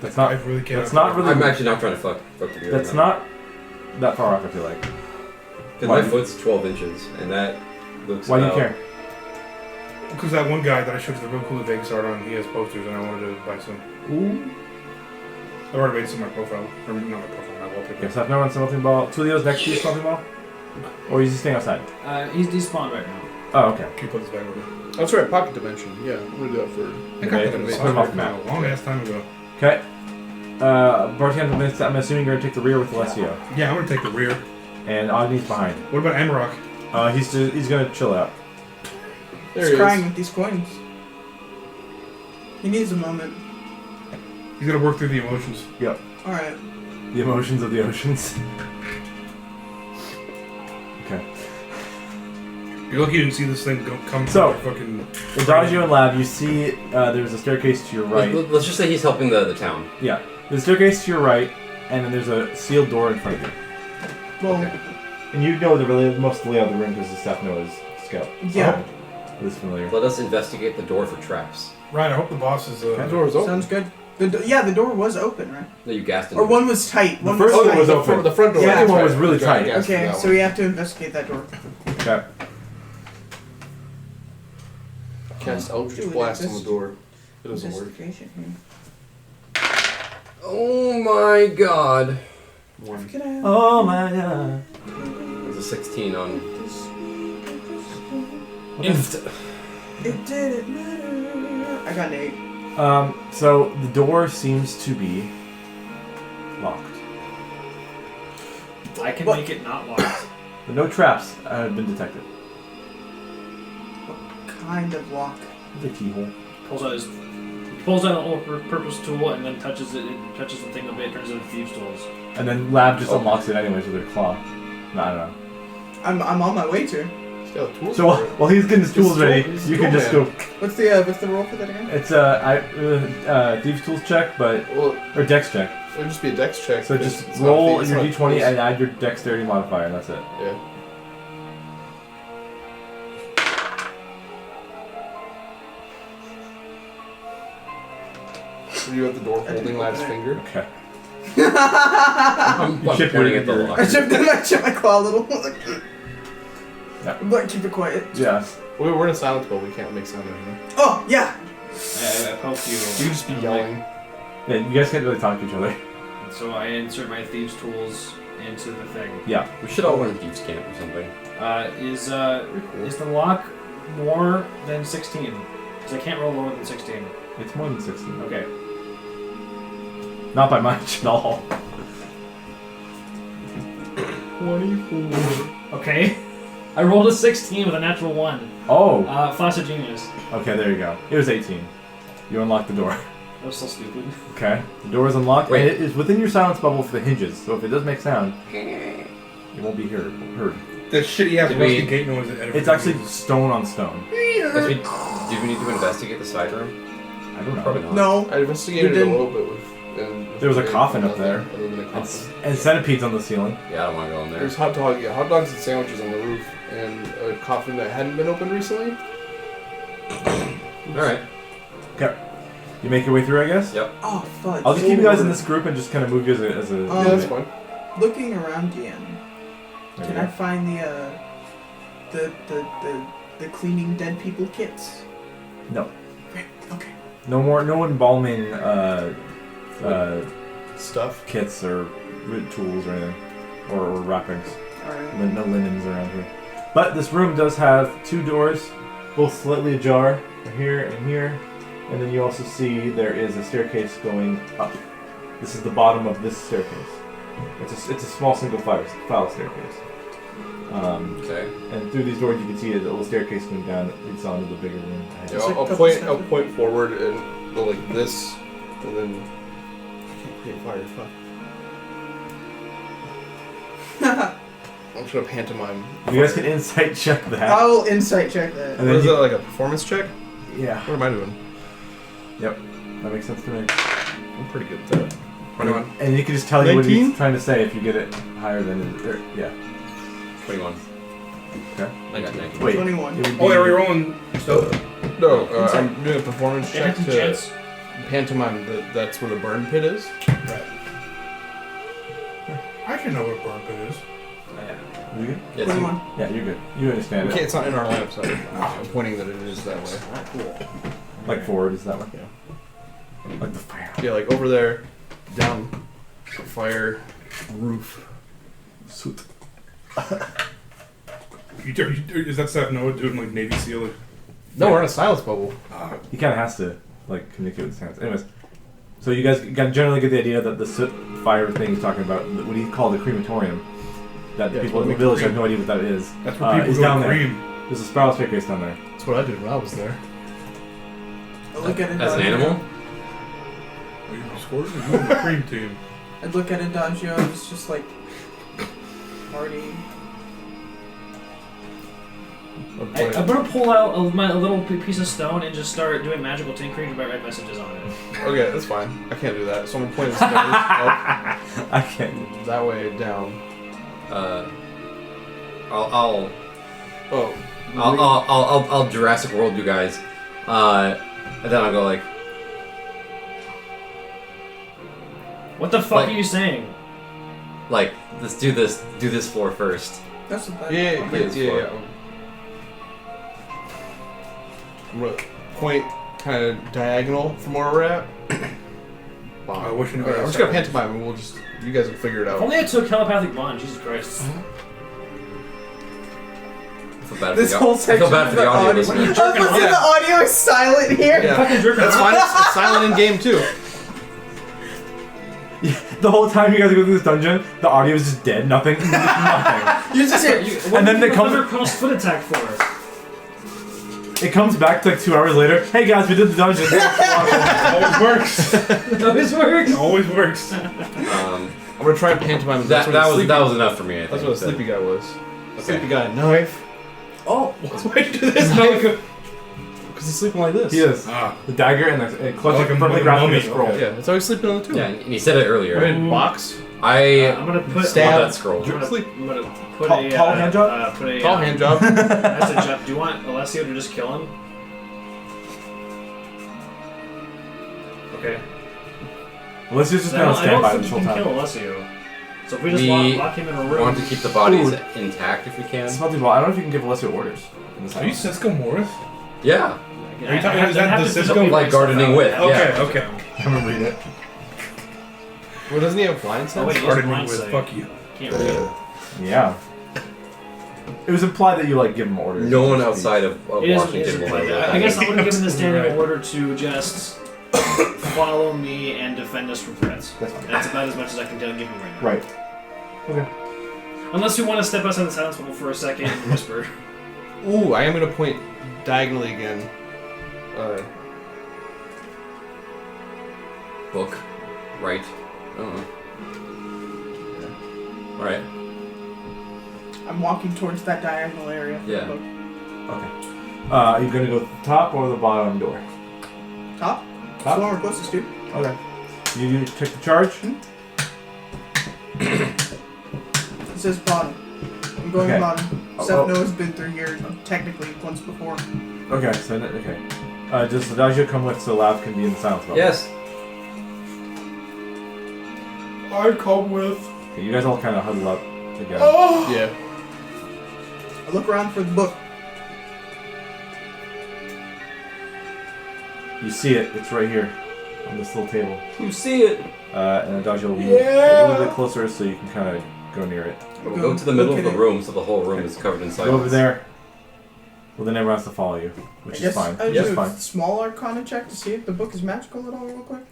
Speaker 1: That's not.
Speaker 6: I really can't.
Speaker 1: That's not really.
Speaker 2: I'm actually not trying to fuck the beard.
Speaker 1: That's not that far off. I feel like.
Speaker 2: Because
Speaker 1: Why?
Speaker 2: my foot's 12 inches, and that looks.
Speaker 1: Why do you
Speaker 2: about-
Speaker 1: care?
Speaker 6: Because that one guy that I showed you the real cool Vegas art on, he has posters, and I wanted to buy some.
Speaker 1: Ooh.
Speaker 6: I've already made some of my profile. Or not my profile, my wallpaper.
Speaker 1: Okay, so I've no one something ball. Tulio's next to you, something ball. Or is he staying outside?
Speaker 3: He's despawned right now.
Speaker 1: Oh, okay.
Speaker 6: Can you put this back over?
Speaker 4: That's right, pocket dimension. Yeah, I'm gonna do that for.
Speaker 6: I
Speaker 1: Okay,
Speaker 6: got
Speaker 1: let's put him off the map.
Speaker 6: a long ass time ago.
Speaker 1: Okay. Bartend, I'm assuming you're gonna take the rear with Alessio,
Speaker 6: Yeah, I'm gonna take the rear.
Speaker 1: and Agni's behind.
Speaker 6: What about Amarok?
Speaker 1: He's gonna chill out.
Speaker 4: There
Speaker 7: He's
Speaker 4: he
Speaker 7: crying
Speaker 4: is.
Speaker 7: with these coins. He needs a moment.
Speaker 6: He's gonna work through the emotions.
Speaker 1: Yep.
Speaker 7: Alright.
Speaker 1: The emotions of the oceans. Okay.
Speaker 6: You're lucky you didn't see this thing come
Speaker 1: So-
Speaker 6: through fucking.
Speaker 1: Adagio and Lab, you see there's a staircase to your right.
Speaker 2: Let's just say he's helping the town.
Speaker 1: Yeah. There's a staircase to your right, and then there's a sealed door in front of you.
Speaker 7: Well,
Speaker 2: Okay.
Speaker 1: And you know most of the layout of the room because the staff knows Scout.
Speaker 7: yeah.
Speaker 1: It is familiar.
Speaker 2: Let us investigate the door for traps.
Speaker 6: Ryan, I hope the boss is.
Speaker 4: The door is open.
Speaker 7: Sounds good. The door was open, right?
Speaker 2: No, you gassed it.
Speaker 7: Or one was tight.
Speaker 1: The
Speaker 7: One
Speaker 1: first
Speaker 7: was
Speaker 1: one
Speaker 7: tight.
Speaker 1: was open.
Speaker 4: The front door.
Speaker 7: Yeah.
Speaker 4: that's
Speaker 1: The second one was
Speaker 4: right.
Speaker 1: really
Speaker 4: That's right,
Speaker 1: tight.
Speaker 4: I guessed
Speaker 7: Okay,
Speaker 4: that
Speaker 7: so
Speaker 4: one.
Speaker 7: we have to investigate that door.
Speaker 1: Okay.
Speaker 4: Cast Eldritch
Speaker 7: Dude,
Speaker 4: Blast on
Speaker 7: this-
Speaker 4: the door. It doesn't work.
Speaker 7: Investigation here.
Speaker 2: Oh my god.
Speaker 4: One.
Speaker 7: Get out.
Speaker 1: Oh my god.
Speaker 2: There's a 16 on.
Speaker 7: It didn't matter. I got an 8.
Speaker 1: So the door seems to be locked.
Speaker 3: I can
Speaker 7: What?
Speaker 3: make it not locked.
Speaker 1: But no traps have been detected.
Speaker 7: Kind of lock.
Speaker 1: The keyhole.
Speaker 3: He pulls out an all-purpose tool and then touches it. It touches the thing a bit, turns into thieves' tools.
Speaker 1: And then Lab just unlocks it anyways with her claw. No, I don't know.
Speaker 7: I'm on my way to.
Speaker 4: He's got tools
Speaker 1: So
Speaker 4: for it.
Speaker 1: while he's getting his tools
Speaker 4: Just
Speaker 1: ready,
Speaker 4: tool-
Speaker 1: you can just go.
Speaker 7: What's the roll for that again?
Speaker 1: It's Thieves Tools check, but
Speaker 4: Well,
Speaker 1: or Dex check.
Speaker 4: it would just be a dex check.
Speaker 1: So
Speaker 4: because
Speaker 1: just
Speaker 4: it's not
Speaker 1: roll
Speaker 4: it's
Speaker 1: your
Speaker 4: not
Speaker 1: d20
Speaker 4: tools.
Speaker 1: and add your dexterity modifier, and that's it.
Speaker 4: Yeah. Are you at the door holding Lab's finger?
Speaker 1: Okay.
Speaker 2: I'm
Speaker 1: chip
Speaker 2: pointing
Speaker 1: your-
Speaker 2: at the
Speaker 1: your-
Speaker 2: lock.
Speaker 7: I chipped my claw a little.
Speaker 1: Yeah.
Speaker 7: I'm like, keep it quiet.
Speaker 1: Yeah.
Speaker 4: We're in a silence bowl. We can't make sound anymore.
Speaker 7: Oh yeah.
Speaker 3: I poke you.
Speaker 4: You can just be
Speaker 3: I'm
Speaker 4: yelling.
Speaker 1: Yeah, you guys can't really talk to each other.
Speaker 3: like- so I insert my thieves' tools into the thing.
Speaker 1: Yeah.
Speaker 2: We should all run thieves camp or something.
Speaker 3: Is the lock more than 16? Because I can't roll lower than 16.
Speaker 1: It's more than 16.
Speaker 3: Okay.
Speaker 1: Not by much at all.
Speaker 4: 24.
Speaker 3: Okay. I rolled a 16 with a natural 1.
Speaker 1: Oh.
Speaker 3: Flash of Genius.
Speaker 1: Okay, there you go. It was 18. You unlock the door.
Speaker 3: That was so stupid.
Speaker 1: Okay. The door is unlocked,
Speaker 2: Wait.
Speaker 1: and it is within your silence bubble for the hinges. So if it does make sound, it won't be heard.
Speaker 6: That shitty ass
Speaker 2: Did
Speaker 6: rusty
Speaker 2: we-
Speaker 6: gate noise that
Speaker 1: It's actually stone on stone.
Speaker 2: Did we need to investigate the side room?
Speaker 1: I don't know.
Speaker 2: Probably not.
Speaker 7: No.
Speaker 5: I investigated
Speaker 7: We
Speaker 5: a
Speaker 7: didn't-
Speaker 5: little bit with.
Speaker 1: There was a coffin up there.
Speaker 5: Other than a coffin.
Speaker 1: And centipedes on the ceiling.
Speaker 2: Yeah, I don't want to go in there.
Speaker 5: There's hot dogs and sandwiches on the roof, and a coffin that hadn't been opened recently.
Speaker 2: All right.
Speaker 1: Okay. You make your way through, I guess?
Speaker 2: Yep.
Speaker 7: Oh, fudge.
Speaker 1: I'll just keep you guys in this group and just kind of move you as a
Speaker 5: Yeah, that's fine.
Speaker 7: Looking around again,
Speaker 1: There
Speaker 7: can
Speaker 1: you
Speaker 7: I
Speaker 1: go.
Speaker 7: find the cleaning dead people kits?
Speaker 1: No.
Speaker 7: Great. Okay.
Speaker 1: No embalming
Speaker 5: Stuff.
Speaker 1: kits or tools or anything. Or wrappings.
Speaker 7: Alright.
Speaker 1: No linens around here. But this room does have 2 doors, both slightly ajar, here and here. And then you also see there is a staircase going up. This is the bottom of this staircase. It's a small single file staircase.
Speaker 2: Okay.
Speaker 1: And through these doors you can see a little staircase going down that leads on to the bigger room.
Speaker 5: Yeah,
Speaker 7: It's like
Speaker 5: I'll
Speaker 7: double
Speaker 5: point
Speaker 7: stepping.
Speaker 5: forward and go like this, and then I can't create fire. Fuck. I'm just gonna pantomime.
Speaker 1: You guys can insight check that.
Speaker 7: I'll insight check that.
Speaker 1: And
Speaker 5: What
Speaker 1: then
Speaker 5: is
Speaker 1: you-
Speaker 5: that, like a performance check?
Speaker 1: Yeah.
Speaker 5: What am I doing?
Speaker 1: Yep. That makes sense to me.
Speaker 5: I'm pretty good at that. 21.
Speaker 1: And you can just tell you what
Speaker 5: 19?
Speaker 1: he's trying to say if you get it higher than it. Yeah.
Speaker 2: 21.
Speaker 1: Okay.
Speaker 2: I got 19.
Speaker 1: Wait.
Speaker 7: 21.
Speaker 1: It would
Speaker 6: Oh,
Speaker 1: be-
Speaker 6: are we rolling stuff?
Speaker 5: No, I'm doing a performance check
Speaker 3: Chance and
Speaker 5: to
Speaker 3: chance.
Speaker 5: pantomime that's where the burn pit is.
Speaker 6: I can know what burn pit is.
Speaker 1: You good?
Speaker 2: Yes.
Speaker 7: 21.
Speaker 1: Yeah, you're good. You understand
Speaker 5: Okay,
Speaker 1: it.
Speaker 5: it's not in our lineup, so I'm pointing that it is that way.
Speaker 1: Like forward is that way. Yeah. Like the fire.
Speaker 5: Yeah, like over there, down, fire, roof.
Speaker 1: Suit.
Speaker 6: Is that stuff Noah doing like Navy SEAL?
Speaker 5: No, we're in a silence bubble.
Speaker 1: He kind of has to like communicate with his hands. Anyways, so you guys generally get the idea that the soot fire thing he's talking about, what he called the crematorium, that the
Speaker 5: Yeah,
Speaker 1: people in the
Speaker 5: it's what
Speaker 1: village
Speaker 5: they
Speaker 1: have no idea what that is.
Speaker 6: That's where people
Speaker 1: is
Speaker 6: go
Speaker 1: down
Speaker 6: to
Speaker 1: there.
Speaker 6: cream.
Speaker 1: There's a spiral staircase down there.
Speaker 5: That's what I did when I was there.
Speaker 7: I'd look at it.
Speaker 2: As an animal?
Speaker 6: Are you the squirt? Or you on the cream team?
Speaker 7: I'd look at Adagio. It's just like party.
Speaker 3: I'm gonna pull out a little piece of stone and just start doing magical tinkering to write messages on it.
Speaker 5: Okay, that's fine. I can't do that, so I'm gonna point this up
Speaker 1: I can't.
Speaker 5: that way down.
Speaker 2: I'll
Speaker 5: Oh,
Speaker 2: I'll Jurassic World you guys. And then I'll go like,
Speaker 3: What the fuck are you saying?
Speaker 2: let's do this floor first.
Speaker 7: That's what that.
Speaker 5: yeah.
Speaker 2: floor.
Speaker 5: I'm gonna point kind of diagonal from where we're at.
Speaker 6: I wish I knew
Speaker 5: Alright,
Speaker 6: how
Speaker 5: I'm
Speaker 6: to
Speaker 5: just gonna
Speaker 6: start.
Speaker 5: pantomime and we'll just, you guys will figure it
Speaker 3: If
Speaker 5: out.
Speaker 3: only I took telepathic bond. Jesus Christ.
Speaker 2: I feel bad
Speaker 7: This
Speaker 2: for
Speaker 7: whole
Speaker 2: the, I
Speaker 7: section
Speaker 2: feel bad
Speaker 7: of
Speaker 2: for the
Speaker 7: the
Speaker 2: audio
Speaker 7: audio.
Speaker 2: listeners.
Speaker 7: I was gonna say the audio is silent here.
Speaker 5: Yeah.
Speaker 3: Fucking jerk
Speaker 5: That's
Speaker 3: off.
Speaker 5: fine, it's silent in game too.
Speaker 1: The whole time you guys go through this dungeon, the audio is just dead. Nothing. Nothing.
Speaker 7: You just hear.
Speaker 1: And then they come-
Speaker 3: cross foot attack for.
Speaker 1: It comes back like 2 hours later. Hey guys, we did the dungeon.
Speaker 6: Always works.
Speaker 3: Always works.
Speaker 6: Always works.
Speaker 5: I'm gonna try and pantomime.
Speaker 2: That was enough for me. I think.
Speaker 5: That's what a sleepy guy was.
Speaker 2: Okay.
Speaker 5: Sleepy guy, knife.
Speaker 7: Oh,
Speaker 6: Why do this?
Speaker 5: Because he's sleeping like this.
Speaker 1: He is.
Speaker 6: Ah,
Speaker 1: The dagger and the clutching
Speaker 6: Like a
Speaker 1: firmly grasping the
Speaker 6: mummy,
Speaker 1: scroll.
Speaker 6: okay.
Speaker 5: Yeah, it's always sleeping on the tube.
Speaker 2: Yeah, and he said it earlier.
Speaker 5: Right, box.
Speaker 2: I
Speaker 3: I'm gonna put.
Speaker 5: Stab.
Speaker 2: want that scroll.
Speaker 3: I'm gonna put
Speaker 1: Tall-
Speaker 3: a
Speaker 1: tall hand job?
Speaker 3: Put a
Speaker 5: Tall hand job.
Speaker 3: That's a job. Do you want Alessio to just kill him? Okay.
Speaker 1: Let's just
Speaker 3: So
Speaker 1: kind of
Speaker 3: I
Speaker 1: stand
Speaker 3: don't
Speaker 1: by
Speaker 3: think
Speaker 1: this
Speaker 3: you
Speaker 1: whole
Speaker 3: can kill
Speaker 1: time.
Speaker 3: Alessio. So if we just
Speaker 2: We
Speaker 3: lock him in a room.
Speaker 2: want to keep the bodies
Speaker 1: Ooh.
Speaker 2: intact if we can.
Speaker 1: Smelty ball. I don't know if you can give Alessio orders. In this
Speaker 6: are you
Speaker 1: house.
Speaker 6: Cisco Morris?
Speaker 2: Yeah.
Speaker 6: Are you talking- is that the Cisco?
Speaker 2: Like gardening with,
Speaker 6: Okay, okay.
Speaker 1: I'm gonna read it.
Speaker 5: Well, doesn't he have blind
Speaker 3: Oh
Speaker 5: sense?
Speaker 3: wait, he has
Speaker 6: Gardening
Speaker 3: blind
Speaker 6: with.
Speaker 3: sight.
Speaker 6: Fuck you.
Speaker 3: Can't read it.
Speaker 1: Yeah. It was implied that you like give him orders.
Speaker 2: No one outside of
Speaker 3: It is
Speaker 2: Washington will
Speaker 3: implied.
Speaker 2: know that.
Speaker 3: I guess I would have given the standing
Speaker 6: Right.
Speaker 3: order to just follow me and defend us from threats.
Speaker 1: That's fine.
Speaker 3: That's about as much as I can give him right now.
Speaker 1: Right. Okay.
Speaker 3: Unless you want to step outside the silence bubble for a second and whisper.
Speaker 5: Ooh, I am gonna point diagonally again.
Speaker 2: Book. Right. Alright.
Speaker 7: I'm walking towards that diagonal area. For
Speaker 2: Yeah.
Speaker 7: The book.
Speaker 1: Okay. Are you gonna go to the top or the bottom door?
Speaker 7: Top?
Speaker 1: Top?
Speaker 7: The one we're closest to.
Speaker 1: Okay. You check the charge?
Speaker 7: It says bottom. I'm going
Speaker 1: Okay.
Speaker 7: bottom.
Speaker 1: Oh,
Speaker 7: Seth
Speaker 1: oh.
Speaker 7: Noah's been through here technically once before.
Speaker 1: Okay, so okay. Does Adagio come with so Lav can be in the silence bubble?
Speaker 2: Yes.
Speaker 6: I come with.
Speaker 1: Okay, you guys all kind of huddle up together.
Speaker 6: Oh!
Speaker 5: Yeah.
Speaker 7: I look around for the book.
Speaker 1: You see it. It's right here on this little table.
Speaker 2: You see it.
Speaker 1: And Adagio will move
Speaker 6: Yeah!
Speaker 1: a little bit closer so you can kind of go near it.
Speaker 2: We'll go to the middle
Speaker 7: Look
Speaker 2: of
Speaker 7: at
Speaker 2: the
Speaker 7: it.
Speaker 2: room so the whole room is covered in silence.
Speaker 1: Go over there. Well, then everyone has to follow you, which
Speaker 7: I
Speaker 1: is
Speaker 7: guess
Speaker 1: fine.
Speaker 7: I
Speaker 1: Which
Speaker 7: do
Speaker 1: is
Speaker 7: a
Speaker 1: fine.
Speaker 7: small arcana check to see if the book is magical at all real quick.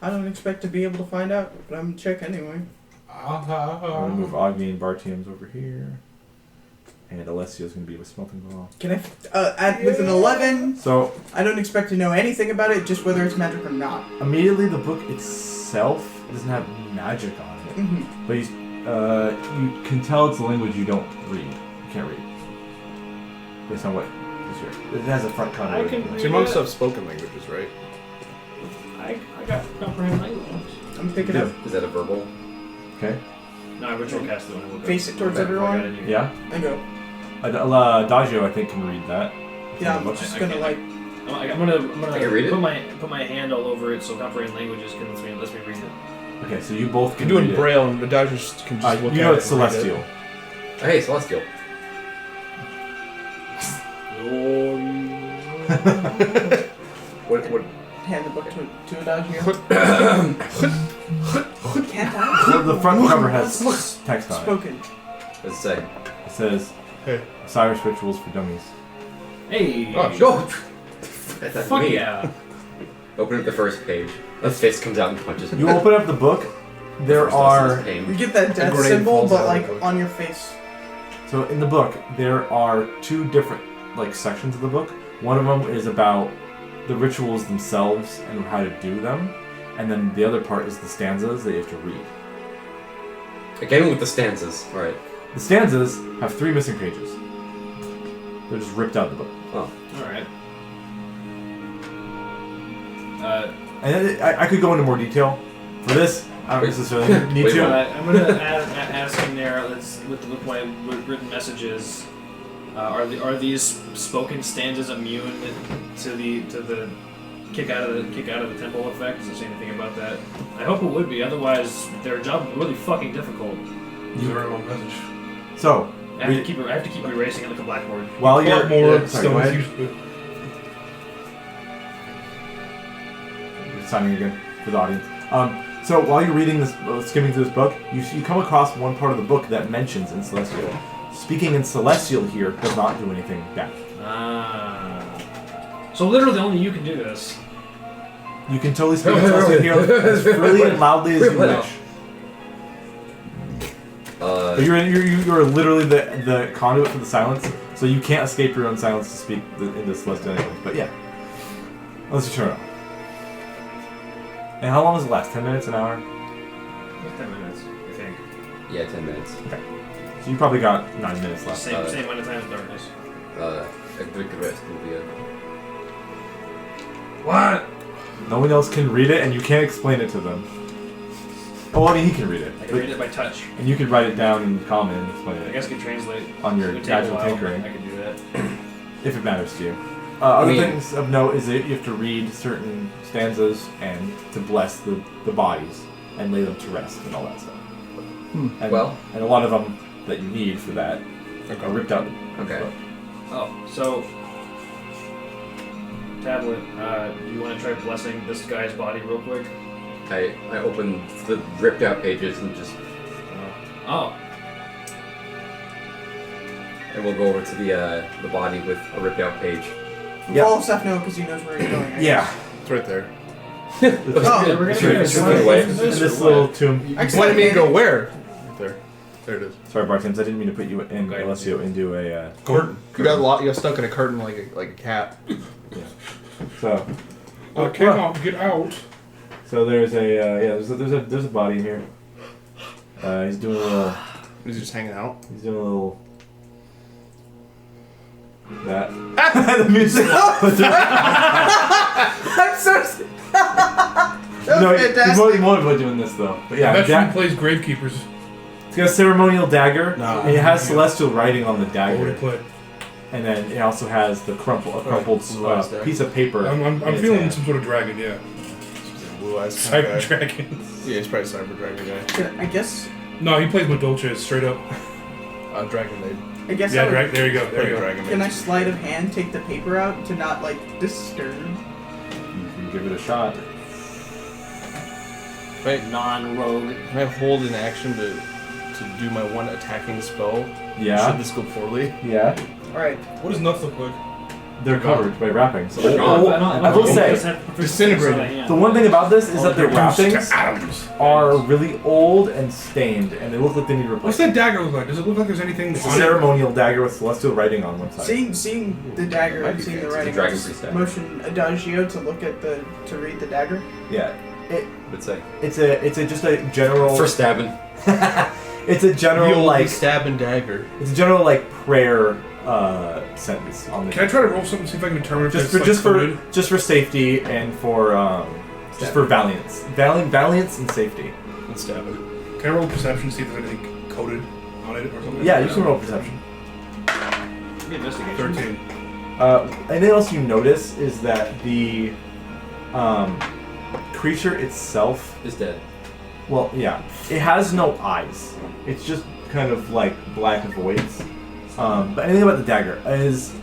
Speaker 7: I don't expect to be able to find out, but I'm gonna check anyway.
Speaker 1: I'm gonna move Agni and Bartium's over here. And Alessio's gonna be with Smelting Ball.
Speaker 7: Can I, with an 11,
Speaker 1: So,
Speaker 7: I don't expect to know anything about it, just whether it's magic or not.
Speaker 1: immediately the book itself doesn't have magic on it.
Speaker 7: Mm-hmm.
Speaker 1: But you can tell it's a language you don't read. You can't read. Based on what is here. It has a front cover.
Speaker 3: I can
Speaker 5: So
Speaker 3: read
Speaker 5: your monks
Speaker 3: it.
Speaker 5: have spoken languages, right?
Speaker 3: I got comprehend language.
Speaker 7: I'm picking
Speaker 1: Yeah.
Speaker 7: up.
Speaker 2: Is that a verbal?
Speaker 1: Okay.
Speaker 3: No, I ritual cast it when I woke up.
Speaker 7: Face it towards
Speaker 3: Before I got
Speaker 7: everyone?
Speaker 3: in here.
Speaker 1: Yeah.
Speaker 7: I go.
Speaker 1: Adagio, I think, can read that.
Speaker 7: Yeah, I'm just gonna
Speaker 3: I gonna
Speaker 2: can read it?
Speaker 3: put my hand all over it so comprehend languages can lets me read it.
Speaker 1: Okay, so you both can
Speaker 5: You're doing
Speaker 1: read
Speaker 5: Braille, and the Dodgers can
Speaker 1: it.
Speaker 5: just look
Speaker 1: You
Speaker 5: at
Speaker 1: know
Speaker 5: it
Speaker 1: it's
Speaker 5: and read it.
Speaker 1: Celestial.
Speaker 2: Oh, hey, Celestial. What?
Speaker 7: hand the book to Adagio. Can't I?
Speaker 1: Well, the front cover has text on it.
Speaker 7: Spoken.
Speaker 2: Let's say.
Speaker 1: It says,
Speaker 5: Hey.
Speaker 1: Osiris Rituals for Dummies.
Speaker 3: Hey.
Speaker 5: Oh,
Speaker 2: Go. That's
Speaker 3: Fuck
Speaker 2: me.
Speaker 3: yeah.
Speaker 2: Open up the first page. A fist comes out and punches me.
Speaker 1: You open up the book. There
Speaker 2: First lesson is
Speaker 1: are...
Speaker 2: pain.
Speaker 7: You get that death
Speaker 5: grenade
Speaker 7: symbol,
Speaker 5: falls
Speaker 7: but
Speaker 5: out of
Speaker 7: like
Speaker 5: the book.
Speaker 7: on your face.
Speaker 1: So in the book, there are two different sections of the book. One of them is about the rituals themselves and how to do them. And then the other part is the stanzas that you have to read.
Speaker 2: Again with the stanzas. Alright.
Speaker 1: The stanzas have 3 missing pages. They're just ripped out of the book.
Speaker 2: Oh.
Speaker 3: Alright.
Speaker 1: And I could go into more detail. For this, I don't necessarily need
Speaker 2: Wait,
Speaker 1: to.
Speaker 2: what?
Speaker 3: I'm gonna ask in there. With my written messages. Are these spoken stanzas immune to the kick out of the temple effect? Does it say anything about that? I hope it would be. Otherwise, their job would be really fucking difficult.
Speaker 6: Use our own message.
Speaker 1: So,
Speaker 3: I have to keep erasing it like a blackboard.
Speaker 1: while
Speaker 6: A lot
Speaker 1: you're...
Speaker 6: more
Speaker 1: yeah, sorry, go
Speaker 6: stones
Speaker 1: ahead.
Speaker 6: usually.
Speaker 1: Signing again for the audience. So while you're reading this, skimming through this book, you come across one part of the book that mentions in Celestial. Speaking in Celestial here does not do anything bad.
Speaker 3: Ah. So literally only you can do this.
Speaker 1: You can totally speak in Celestial here as freely and loudly as you wish. But you're literally the conduit for the silence, so you can't escape your own silence to speak in the Celestial language. But yeah, unless you turn it on. And how long does it last? 10 minutes, an hour?
Speaker 3: 10 minutes, I think.
Speaker 2: Yeah, 10 minutes.
Speaker 1: So you probably got 9 minutes left.
Speaker 3: Same amount of time as darkness.
Speaker 2: A good rest will be a...
Speaker 1: What? No one else can read it, and you can't explain it to them. Oh, I mean, he can read it.
Speaker 3: I can read it by touch.
Speaker 1: And you could write it down in common and explain
Speaker 3: I
Speaker 1: it
Speaker 3: guess I could translate.
Speaker 1: on your
Speaker 3: It would take a
Speaker 1: casual
Speaker 3: while,
Speaker 1: tinkering,
Speaker 3: but I could do that.
Speaker 1: if it matters to you. Other
Speaker 2: I mean-
Speaker 1: things of note is that you have to read certain stanzas and to bless the bodies and lay them to rest and all that stuff. And,
Speaker 2: Well-
Speaker 1: and a lot of them that you need for that are ripped out.
Speaker 2: Okay.
Speaker 3: Oh, so tablet. Do you want to try blessing this guy's body real quick?
Speaker 2: I open the ripped out pages and just...
Speaker 3: Oh.
Speaker 2: And we'll go over to the body with a ripped out page.
Speaker 1: Yep.
Speaker 7: Follow Seth Noah because he knows where he's going. I
Speaker 1: Yeah.
Speaker 5: It's right there.
Speaker 7: Oh,
Speaker 3: We're
Speaker 1: It's
Speaker 3: gonna
Speaker 1: right-
Speaker 3: do
Speaker 1: it's
Speaker 3: this.
Speaker 2: right away.
Speaker 1: in this little tomb.
Speaker 7: guess.
Speaker 5: You wanted me to go where? Right there. There it is.
Speaker 1: Sorry, Bartins, I didn't mean to put you in
Speaker 3: Okay.
Speaker 1: Alessio into a
Speaker 5: Curtain. You got stuck in a curtain like a cat.
Speaker 1: so.
Speaker 6: I cannot get out.
Speaker 1: So there's there's a body in here. He's doing a little.
Speaker 5: Is he just hanging out?
Speaker 1: He's doing a little. That the music.
Speaker 7: I'm so. That was
Speaker 1: No,
Speaker 7: fantastic.
Speaker 1: you're more about doing this though. But yeah,
Speaker 6: That actually plays Gravekeepers.
Speaker 1: it's got a ceremonial dagger.
Speaker 5: No.
Speaker 1: And it has celestial writing on the
Speaker 6: What would
Speaker 1: dagger,
Speaker 6: it play?
Speaker 1: and then it also has the crumpled
Speaker 5: Blue eyes there.
Speaker 1: piece of paper.
Speaker 6: I'm
Speaker 1: in its
Speaker 6: feeling
Speaker 1: hand.
Speaker 6: some sort of dragon, yeah.
Speaker 5: Blue eyes kind
Speaker 6: Cyber
Speaker 5: of guy.
Speaker 6: Dragons.
Speaker 5: Yeah, he's probably Cyber Dragon guy.
Speaker 7: I guess.
Speaker 6: No, he plays with Dolce straight up.
Speaker 5: Dragon Maid.
Speaker 7: I guess.
Speaker 6: Yeah,
Speaker 7: I would,
Speaker 6: there you go. There you go.
Speaker 5: Dragon
Speaker 7: Can I
Speaker 5: Maid.
Speaker 7: sleight of hand take the paper out to not like disturb?
Speaker 1: You can give it a shot.
Speaker 5: Wait,
Speaker 3: Non-rogue.
Speaker 5: can I hold an action to do my one attacking spell?
Speaker 1: Yeah.
Speaker 5: Should this go poorly?
Speaker 1: Yeah.
Speaker 7: All right.
Speaker 6: What does nuts look like?
Speaker 1: They're covered by wrappings.
Speaker 2: They're gone.
Speaker 1: I will say,
Speaker 5: Disintegrated.
Speaker 1: the one thing about this is that their
Speaker 6: Reduced to
Speaker 1: wrappings
Speaker 6: atoms.
Speaker 1: are really old and stained, and they look like they need
Speaker 6: What's
Speaker 1: replacement.
Speaker 6: that dagger look like? Does it look like there's anything
Speaker 1: It's a
Speaker 6: on it?
Speaker 1: ceremonial dagger with celestial writing on one side.
Speaker 7: Seeing the dagger
Speaker 2: Might
Speaker 7: and
Speaker 2: be
Speaker 7: seeing the
Speaker 2: fancy.
Speaker 7: writing,
Speaker 2: Dragon
Speaker 7: I'll
Speaker 2: Priest
Speaker 7: just
Speaker 2: dagger.
Speaker 7: motion Adagio to look at the to read the dagger.
Speaker 1: Yeah.
Speaker 2: Would say.
Speaker 1: It's just a general.
Speaker 2: For stabbing.
Speaker 1: It's a general
Speaker 5: You'll
Speaker 1: like.
Speaker 5: stab and dagger.
Speaker 1: It's a general like prayer sentence on the.
Speaker 6: Can I try to roll something see if I can determine if
Speaker 1: just
Speaker 6: it's
Speaker 1: for
Speaker 6: like
Speaker 1: just for
Speaker 6: coded?
Speaker 1: just for safety and for just for valiance, valiance and safety.
Speaker 5: And stab him.
Speaker 6: Can I roll perception to see if there's anything coded on it or something?
Speaker 1: Yeah, you can roll perception.
Speaker 3: Investigation.
Speaker 6: 13.
Speaker 1: Anything else you notice is that the creature itself,
Speaker 2: Is dead.
Speaker 1: well, yeah, it has no eyes. It's just kind of like black voids. But anything about the dagger is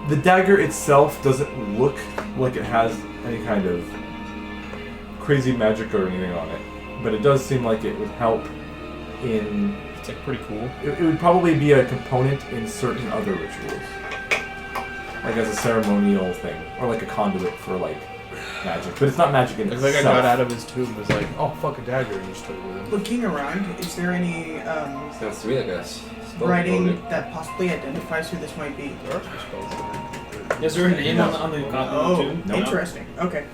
Speaker 1: the dagger itself doesn't look like it has any kind of crazy magic or anything on it, but it does seem like it would help in.
Speaker 5: It's like pretty cool.
Speaker 1: It would probably be a component in certain other rituals, like as a ceremonial thing, or like a conduit for like magic. But it's not magic in
Speaker 5: Like
Speaker 1: itself.
Speaker 5: I got out of his tomb and was like, oh fuck a dagger, and just took it with him.
Speaker 7: Looking around, is there any
Speaker 2: Sounds to me like a spell
Speaker 7: writing
Speaker 2: coded.
Speaker 7: that possibly identifies who this might be?
Speaker 5: There are some spells in there.
Speaker 3: Is there a name on the
Speaker 7: Oh,
Speaker 3: tomb? No?
Speaker 7: interesting. Okay.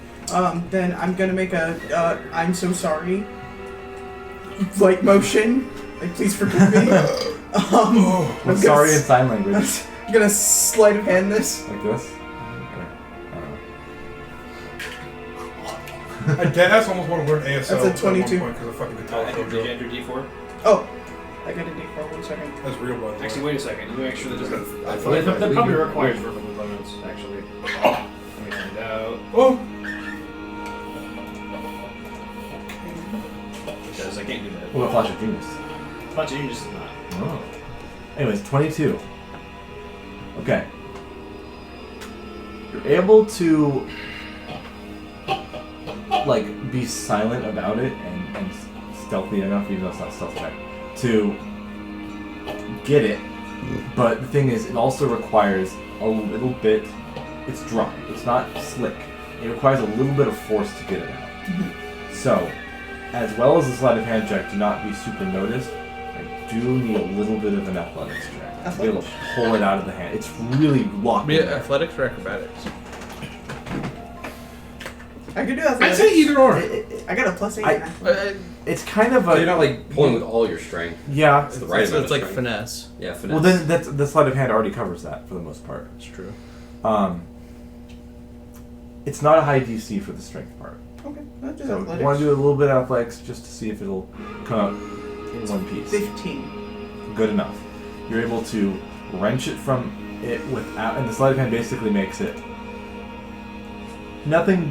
Speaker 7: Then I'm gonna make a I'm so sorry like motion. Like, please forgive me. I'm
Speaker 1: Sorry in
Speaker 7: gonna,
Speaker 1: sign language.
Speaker 7: I'm gonna sleight of hand this.
Speaker 1: Like this?
Speaker 6: I deadass almost want to learn ASL.
Speaker 7: That's a 22.
Speaker 6: Because I fucking can tell
Speaker 3: Did you enter D4?
Speaker 7: Oh, I got a D4. 1 second.
Speaker 6: That's real, by the way.
Speaker 3: Actually, wait a second. Let me make sure that doesn't.
Speaker 2: I feel like
Speaker 3: That probably requires verbal components, actually. Let me find out.
Speaker 6: Oh!
Speaker 3: Because I can't do that.
Speaker 1: What about Flash of Genius?
Speaker 3: Flash of Genius is not.
Speaker 1: Oh. Anyways, 22. Okay. You're able to like be silent about it and stealthy enough, even though it's not stealthy enough, to get it. But the thing is, it also requires a little bit. It's dry. It's not slick. It requires a little bit of force to get it out. So, as well as the sleight of hand check to not be super noticed, I do need a little bit of an athletics check to be able to pull it out of the hand. It's really locked
Speaker 5: Be
Speaker 1: in
Speaker 5: it
Speaker 1: there.
Speaker 5: athletics or acrobatics?
Speaker 7: I could do that.
Speaker 6: I'd say either or.
Speaker 7: I got a +8.
Speaker 1: I- It's kind of
Speaker 2: So you're
Speaker 1: a
Speaker 2: not like pulling with all your strength.
Speaker 1: yeah.
Speaker 2: It's the right
Speaker 5: So
Speaker 2: amount
Speaker 5: it's
Speaker 2: of
Speaker 5: like
Speaker 2: strength.
Speaker 5: finesse.
Speaker 2: Yeah, finesse.
Speaker 1: Well, then that's, the sleight of hand already covers that for the most part.
Speaker 5: It's true.
Speaker 1: It's not a high DC for the strength part.
Speaker 7: Okay, I'll do
Speaker 1: So
Speaker 7: athletics.
Speaker 1: you want to do a little bit of athletics just to see if it'll come out in one piece.
Speaker 7: 15.
Speaker 1: Good enough. You're able to wrench it from it without, and the sleight of hand basically makes it. Nothing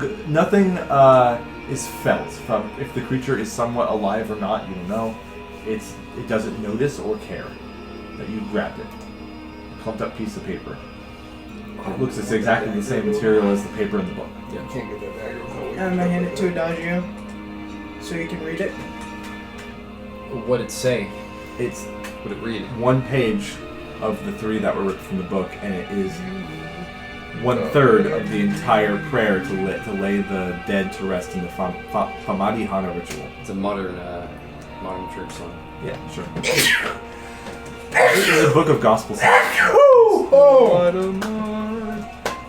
Speaker 1: is felt from if the creature is somewhat alive or not. You don't know. It doesn't notice or care that you grabbed it. A clumped up piece of paper. It looks it's exactly the same material as the paper in the book.
Speaker 5: Yeah, can't get that dagger without
Speaker 7: And I'm gonna hand it to Adagio so you can read it.
Speaker 2: What'd it say?
Speaker 1: It's
Speaker 2: What'd it read?
Speaker 1: one page of the 3 that were ripped from the book, and it is 1/3 of the entire prayer to lay the dead to rest in the Famadihana ritual.
Speaker 2: It's a modern church song.
Speaker 1: Yeah, sure. This is a book of gospel songs.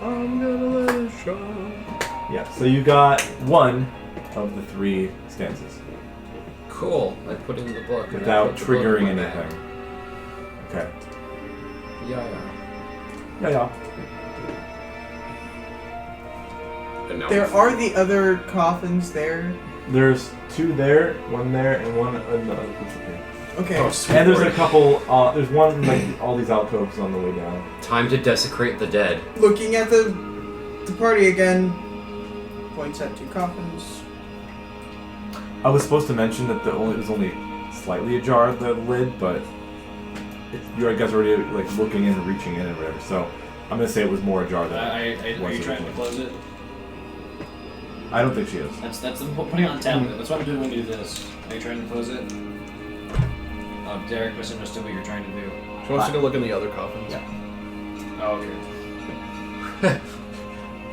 Speaker 5: I'm gonna let it shine.
Speaker 1: Yeah, so you got 1 of the 3 stanzas
Speaker 2: Cool. I put it in the book. and I
Speaker 1: without
Speaker 2: put the book in
Speaker 1: triggering
Speaker 2: my bag.
Speaker 1: anything. Okay.
Speaker 2: Yeah.
Speaker 1: Yeah.
Speaker 2: And now
Speaker 7: There are the other coffins there.
Speaker 1: There's 2 there, 1 there, and 1 in the other piece of here.
Speaker 7: Okay.
Speaker 1: And there's a couple. There's one like all these alcoves on the way down.
Speaker 2: time to desecrate the dead.
Speaker 7: Looking at the party again, points at 2 coffins.
Speaker 1: I was supposed to mention that it was only slightly ajar, the lid, but you guys are already like looking in and reaching in and whatever. So I'm gonna say it was more ajar than
Speaker 3: Are
Speaker 1: it
Speaker 3: you
Speaker 1: was
Speaker 3: trying to
Speaker 1: originally.
Speaker 3: close it?
Speaker 1: I don't think she is.
Speaker 3: That's putting it on tablet. That's what I'm doing when you do this. Are you trying to close it? Derrick misunderstood what you're trying to do.
Speaker 5: She wants to go look in the other coffins.
Speaker 1: Yeah.
Speaker 3: Oh, okay.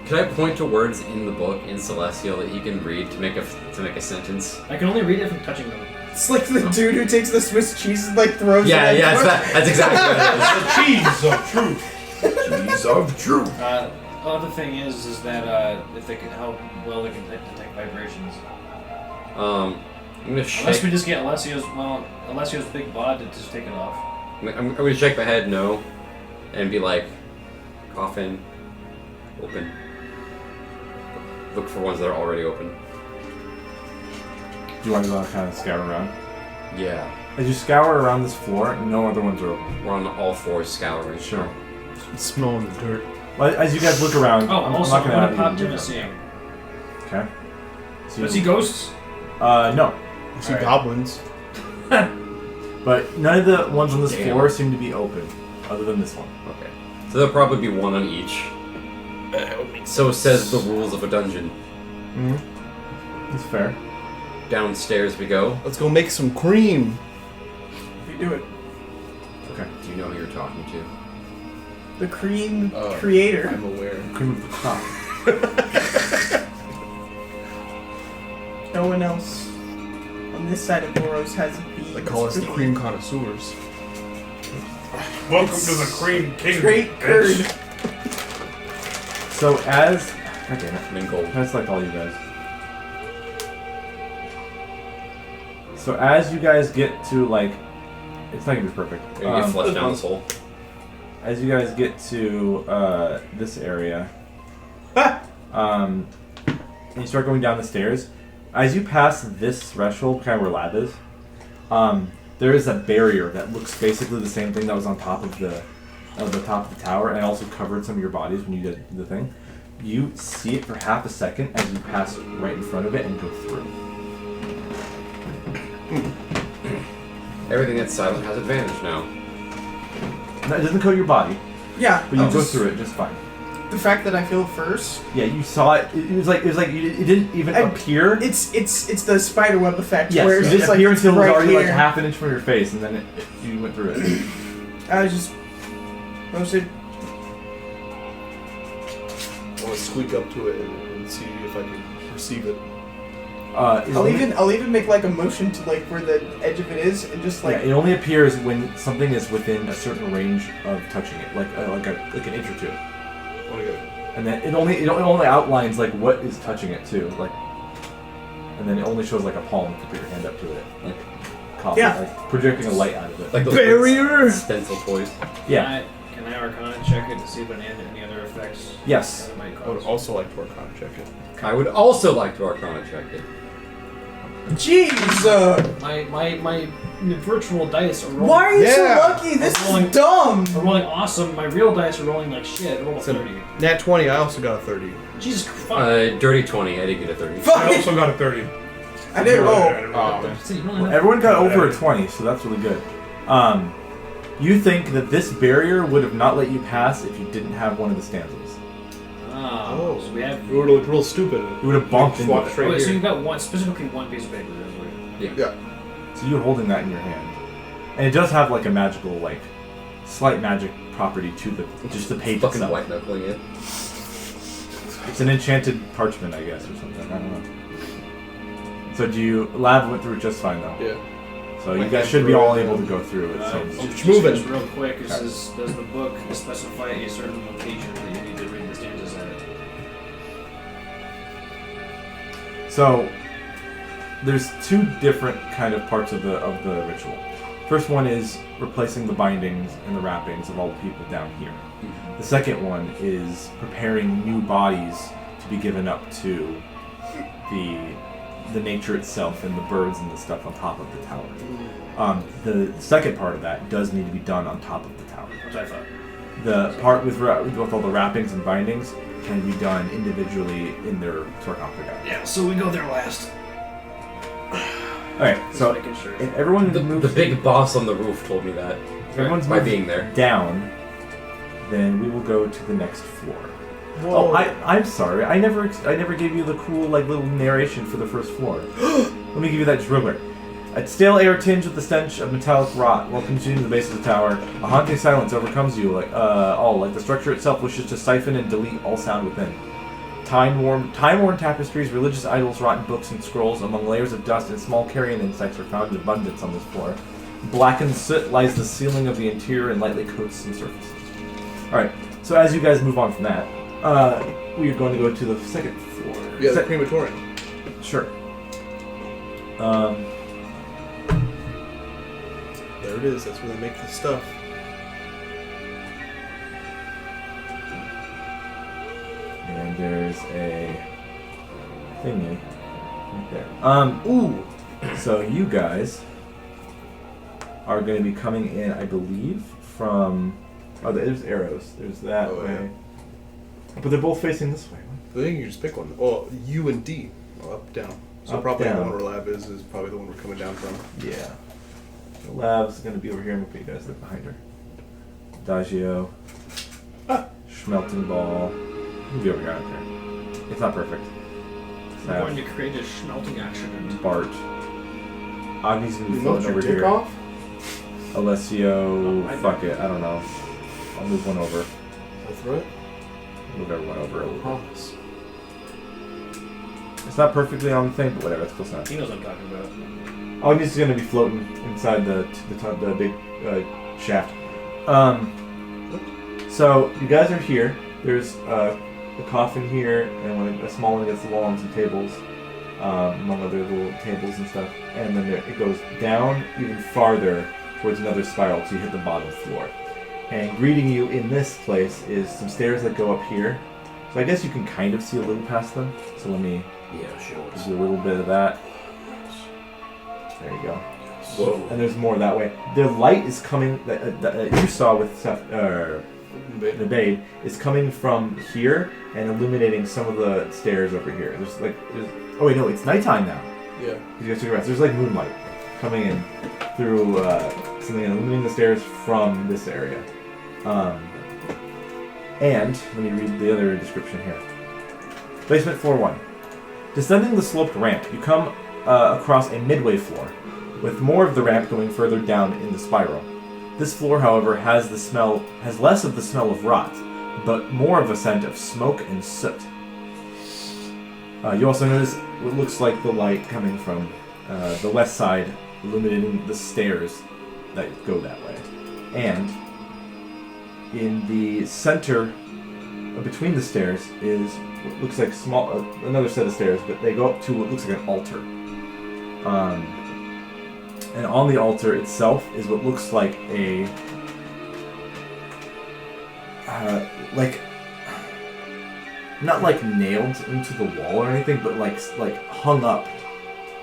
Speaker 2: Can I point to words in the book in Celestial that he can read to make a sentence?
Speaker 3: I can only read it from touching them.
Speaker 7: It's like the dude who takes the Swiss cheese and like throws
Speaker 2: Yeah,
Speaker 7: it.
Speaker 2: yeah, that's exactly what it is.
Speaker 6: The cheese of truth.
Speaker 4: Cheese of truth.
Speaker 3: The other thing is that if they can help, well, they can detect vibrations.
Speaker 2: I'm gonna
Speaker 3: Unless
Speaker 2: shake.
Speaker 3: we just get Alessio's big bod to just take it off.
Speaker 2: I'm gonna shake my head no, and be like, coffin, open. Look for ones that are already open.
Speaker 1: Do you want to go kind of scour around?
Speaker 2: Yeah,
Speaker 1: As you scour around this floor, no other ones are open.
Speaker 2: we're on all 4 scouring.
Speaker 1: Sure.
Speaker 5: It's smelling the dirt.
Speaker 1: Well, as you guys look around,
Speaker 3: Oh,
Speaker 1: I'm
Speaker 3: also,
Speaker 1: not gonna
Speaker 3: what
Speaker 1: have
Speaker 3: did
Speaker 1: you
Speaker 3: Pop
Speaker 1: move
Speaker 3: Jim
Speaker 1: around.
Speaker 3: seeing?
Speaker 1: Okay. So
Speaker 3: Does he ghosts?
Speaker 1: No.
Speaker 5: I see
Speaker 3: Alright.
Speaker 5: goblins.
Speaker 1: But none of the ones on this
Speaker 2: Damn.
Speaker 1: floor seem to be open, other than this one.
Speaker 2: Okay. So there'll probably be 1 on each. So says the rules of a dungeon.
Speaker 1: Mm-hmm. That's fair.
Speaker 2: Downstairs we go.
Speaker 5: Let's go make some cream.
Speaker 7: If you do it.
Speaker 1: Okay.
Speaker 2: Do you know who you're talking to?
Speaker 7: The cream
Speaker 5: Oh.
Speaker 7: creator.
Speaker 5: I'm aware.
Speaker 1: Cream of the crop.
Speaker 7: No one else on this side of Voros has beans.
Speaker 5: They call us the cream connoisseurs.
Speaker 6: Welcome to the Cream Kingdom.
Speaker 7: Great curd.
Speaker 6: bitch.
Speaker 1: So as... God damn it.
Speaker 2: I'm in gold.
Speaker 1: I select all you guys. So as you guys get to, like... It's not gonna be perfect.
Speaker 2: You're gonna get flushed down this hole.
Speaker 1: As you guys get to this area, and you start going down the stairs, as you pass this threshold, kind of where lab is, there is a barrier that looks basically the same thing that was on top of the top of the tower, and also covered some of your bodies when you did the thing. You see it for half a second as you pass right in front of it and go through.
Speaker 2: Everything that's silent has advantage now.
Speaker 1: No, it doesn't coat your body,
Speaker 7: Yeah,
Speaker 1: but you
Speaker 7: I'll
Speaker 1: go
Speaker 7: just-
Speaker 1: through it just fine.
Speaker 7: The fact that I feel first,
Speaker 1: Yeah, you saw it. It was like it didn't even appear.
Speaker 7: it's the spider web effect
Speaker 1: Yes,
Speaker 7: where
Speaker 1: it
Speaker 7: it's
Speaker 1: didn't
Speaker 7: just like
Speaker 1: appear
Speaker 7: it's
Speaker 1: until it was
Speaker 7: right
Speaker 1: already
Speaker 7: here.
Speaker 1: like half an inch from your face, and then you went through it.
Speaker 7: I was just mostly
Speaker 5: I want to squeak up to it and see if I can perceive it.
Speaker 7: I'll even make like a motion to like where the edge of it is and just like
Speaker 1: it only appears when something is within a certain range of touching it, like an inch or two,
Speaker 5: I want to go.
Speaker 1: and then it only outlines like what is touching it too, like, and then it only shows like a palm if you put your hand up to it, like,
Speaker 7: Yeah.
Speaker 1: like projecting a light out of it.
Speaker 2: Like those
Speaker 5: Barrier!
Speaker 2: stencil toys.
Speaker 1: Yeah.
Speaker 3: Can I Arcana check it to see if it had any other effects
Speaker 1: Yes.
Speaker 3: that it might
Speaker 5: I would
Speaker 3: cause?
Speaker 5: also like to Arcana check it.
Speaker 2: I would also like to Arcana check it.
Speaker 7: jeez.
Speaker 3: My virtual dice are rolling.
Speaker 7: Why are you so
Speaker 5: Yeah.
Speaker 7: lucky? This
Speaker 3: rolling-
Speaker 7: is dumb.
Speaker 3: Are rolling awesome. My real dice are rolling like shit. I rolled a
Speaker 5: So-
Speaker 3: 30.
Speaker 5: Nat 20, I also got a 30.
Speaker 3: Jesus fuck.
Speaker 2: Dirty 20. I did get a 30.
Speaker 6: I
Speaker 7: Fuck.
Speaker 6: also got a 30.
Speaker 7: I didn't roll.
Speaker 3: See, you don't
Speaker 1: Well,
Speaker 3: have-
Speaker 1: everyone got over a 20, so that's really good. You think that this barrier would have not let you pass if you didn't have one of the stanzas.
Speaker 3: Oh, so we have.
Speaker 5: We would look real stupid.
Speaker 1: You would have bumped into
Speaker 5: Walk
Speaker 1: it.
Speaker 5: straight
Speaker 3: Wait, so
Speaker 5: here.
Speaker 3: you've got specifically one piece of paper. That's weird.
Speaker 2: Yeah.
Speaker 1: So you're holding that in your hand, and it does have like a magical, like, slight magic property to just the page
Speaker 2: Fucking
Speaker 1: itself.
Speaker 2: white knuckling it.
Speaker 1: It's an enchanted parchment, I guess, or something. I don't know. So Lab went through it just fine though.
Speaker 5: Yeah.
Speaker 1: So you
Speaker 2: Went
Speaker 1: guys should be
Speaker 5: through
Speaker 1: all
Speaker 5: it,
Speaker 1: able to go through it. So
Speaker 3: Just
Speaker 5: moving.
Speaker 3: real quick, does the book specify a certain location that you need to read the stanzas at?
Speaker 1: So there's 2 different kind of parts of the ritual. First one is replacing the bindings and the wrappings of all the people down here. The second one is preparing new bodies to be given up to the nature itself and the birds and the stuff on top of the tower. The second part of that does need to be done on top of the tower.
Speaker 3: Which I thought.
Speaker 1: The part with all the wrappings and bindings can be done individually in their sarcophagi.
Speaker 3: Yeah, so we go there last.
Speaker 1: Alright, so
Speaker 3: making sure.
Speaker 1: if everyone
Speaker 2: The
Speaker 1: moves
Speaker 2: big boss on the roof told me that.
Speaker 1: if everyone's
Speaker 2: By
Speaker 1: moved
Speaker 2: being there.
Speaker 1: down, then we will go to the next floor.
Speaker 7: Whoa.
Speaker 1: Oh, I'm sorry. I never gave you the cool little narration for the first floor. Let me give you that just real quick. A stale air tinged with the stench of metallic rot welcomes you to the base of the tower. A haunting silence overcomes you, like the structure itself wishes to siphon and delete all sound within. Time-worn tapestries, religious idols, rotten books and scrolls, among layers of dust and small carrion insects are found in abundance on this floor. Blackened soot lies the ceiling of the interior and lightly coats some surfaces. Alright, so as you guys move on from that, we are going to go to the second floor.
Speaker 5: Yeah, the crematorium.
Speaker 1: Sure.
Speaker 5: There it is. That's where they make the stuff.
Speaker 1: And there's a thingy right there. Ooh! So you guys are going to be coming in, I believe, from... Oh, there's arrows. There's that way.
Speaker 5: Yeah.
Speaker 1: But they're both facing this way.
Speaker 5: I think you just pick one. Well, U and D. Well, up, down. So
Speaker 1: Up,
Speaker 5: probably
Speaker 1: down.
Speaker 5: the one where lab is probably the one we're coming down from.
Speaker 1: Yeah. The lab's going to be over here. I'm going to put you guys look behind her. Adagio. Schmelting ball. You can be over here, I don't care. It's not perfect.
Speaker 3: We're going to create a schmelting accident.
Speaker 1: Bart. Agni's going to be
Speaker 5: You
Speaker 1: floating
Speaker 5: your
Speaker 1: over
Speaker 5: dick
Speaker 1: here.
Speaker 5: off?
Speaker 1: Alessio, fuck it, I don't know. I'll move one over.
Speaker 5: I'll throw it.
Speaker 1: Move everyone over a little bit.
Speaker 5: Promise.
Speaker 1: It's not perfectly on the thing, but whatever, it's close enough.
Speaker 3: He knows what I'm talking about.
Speaker 1: Agni's going to be floating inside the big shaft. So, you guys are here. There's a coffin here, and a small one against the wall and some tables. Among other little tables and stuff. And then it goes down even farther towards another spiral till you hit the bottom floor. And greeting you in this place is some stairs that go up here. So I guess you can kind of see a little past them. So let me give you a little bit of that. There you go.
Speaker 2: Whoa.
Speaker 1: And there's more that way. The light is coming that you saw with the babe is coming from here and illuminating some of the stairs over here. There's oh wait, no, it's nighttime now.
Speaker 5: Yeah.
Speaker 1: You guys took a rest. There's like moonlight coming in through something and illuminating the stairs from this area. And let me read the other description here. Basement floor 1. Descending the sloped ramp, you come across a midway floor, with more of the ramp going further down in the spiral. This floor, however, has less of the smell of rot, but more of a scent of smoke and soot. You also notice what looks like the light coming from the west side, illuminating the stairs that go that way. And in the center, between the stairs, is what looks like another set of stairs, but they go up to what looks like an altar. And on the altar itself is what looks like a not like nailed into the wall or anything, but like hung up,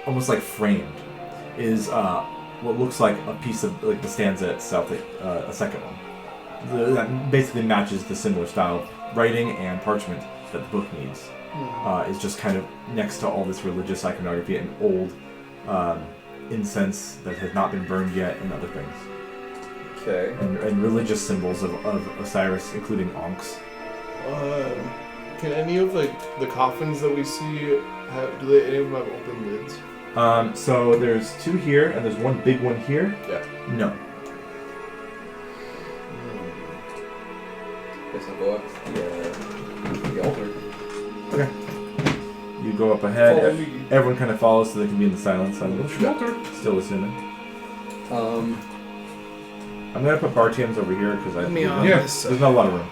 Speaker 1: almost like framed, is what looks like a piece of like the stanza itself, a second one. That basically matches the similar style of writing and parchment that the book needs. Is just kind of next to all this religious iconography and old incense that has not been burned yet and other things.
Speaker 2: Okay.
Speaker 1: And religious symbols of Osiris, including Onks.
Speaker 5: Can any of the coffins that we see do any of them have open lids?
Speaker 1: So there's 2 here and there's one big one here.
Speaker 5: Yeah.
Speaker 1: No.
Speaker 2: Guess I'll go up to the altar.
Speaker 1: Okay. You go up ahead.
Speaker 2: Follow me.
Speaker 1: Everyone kind of follows so they can be in the silence. Still assuming. I'm gonna put bar TMs over here because
Speaker 5: Let me on
Speaker 6: Yeah.
Speaker 5: this.
Speaker 1: there's not a lot of room.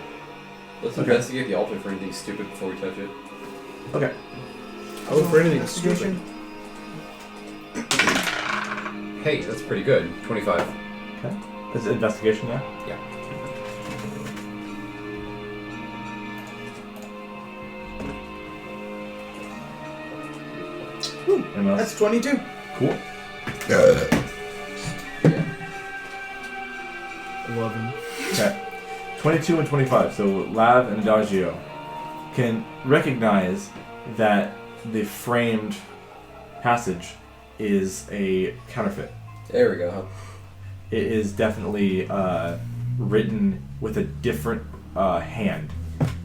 Speaker 2: Let's
Speaker 1: Okay.
Speaker 2: investigate the altar for anything stupid before we touch it.
Speaker 1: Okay.
Speaker 5: I look for anything stupid.
Speaker 2: Hey, that's pretty good. 25.
Speaker 1: Okay. Is it investigation now?
Speaker 2: Yeah.
Speaker 1: Anyone else?
Speaker 7: That's 22.
Speaker 1: Cool.
Speaker 5: 11.
Speaker 1: Okay. 22 and 25. So Lav and Adagio can recognize that the framed passage is a counterfeit.
Speaker 2: There we go. Huh?
Speaker 1: It is definitely written with a different hand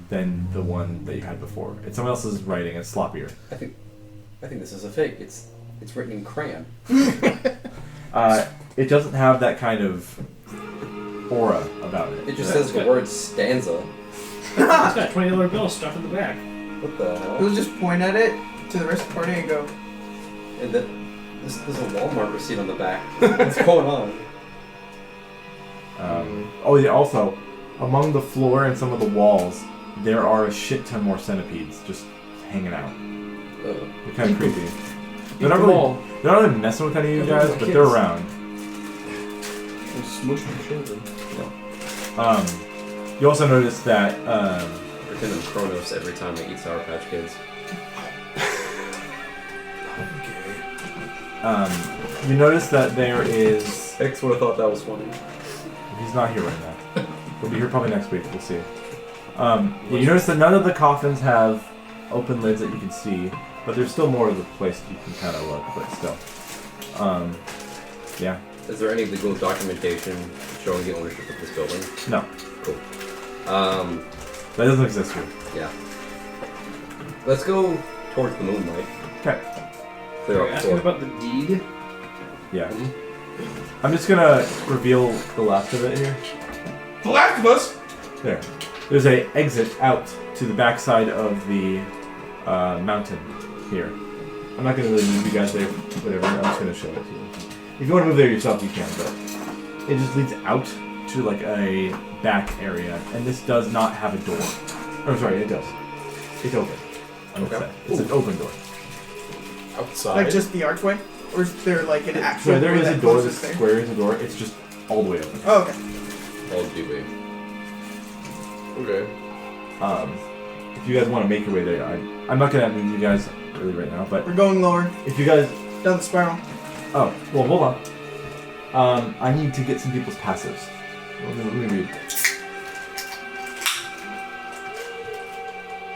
Speaker 1: than the one that you had before. It's someone else's writing. It's sloppier.
Speaker 2: I think this is a fake. It's written in crayon.
Speaker 1: It doesn't have that kind of aura about it.
Speaker 2: It just says the word stanza.
Speaker 3: It's got $20 bills stuffed in the back.
Speaker 2: What the hell?
Speaker 7: We'll just point at it to the rest of the party and go,
Speaker 2: And there's a Walmart receipt on the back. What's going on?
Speaker 1: Oh yeah. Also, among the floor and some of the walls, there are a shit ton more centipedes just hanging out. They're kind of creepy. They're not really messing with any of you guys, but they're around.
Speaker 4: Smushing children.
Speaker 1: You also notice that
Speaker 2: Pretend I'm Kronos every time I eat Sour Patch Kids.
Speaker 1: you notice that there is.
Speaker 2: X would have thought that was funny.
Speaker 1: He's not here right now. He'll be here probably next week. We'll see. You notice that none of the coffins have open lids that you can see, but there's still more of the place that you can kind of look. But still, yeah.
Speaker 2: Is there any legal documentation showing the ownership of this building?
Speaker 1: No,
Speaker 2: Cool.
Speaker 1: that doesn't exist here.
Speaker 2: Yeah. Let's go towards the moonlight.
Speaker 1: Okay.
Speaker 2: Clear
Speaker 3: Are you
Speaker 2: up the
Speaker 3: asking
Speaker 2: floor.
Speaker 3: about the deed?
Speaker 1: Yeah. I'm just gonna reveal the last of it here.
Speaker 6: The Last of Us.
Speaker 1: There. There's a exit out to the backside of the mountain here. I'm not gonna really move you guys there, whatever. I'm just gonna show it to you. If you want to move there yourself, you can, but it just leads out to like a back area, and this does not have a door. Oh, sorry, it does. It's open.
Speaker 2: Okay.
Speaker 1: It's an open door.
Speaker 4: Outside.
Speaker 7: like just the archway? Or is there like an actual
Speaker 1: So there is
Speaker 7: that
Speaker 1: a door.
Speaker 7: closes
Speaker 1: This
Speaker 7: there?
Speaker 1: square is a door. It's just all the way open.
Speaker 7: Oh, okay.
Speaker 2: All DB.
Speaker 4: Okay.
Speaker 1: If you guys want to make your way there, I'm not gonna move you guys really right now, but
Speaker 7: We're going lower,
Speaker 1: if you guys,
Speaker 7: down the spiral.
Speaker 1: oh well, hold on. I need to get some people's passives. Let me read.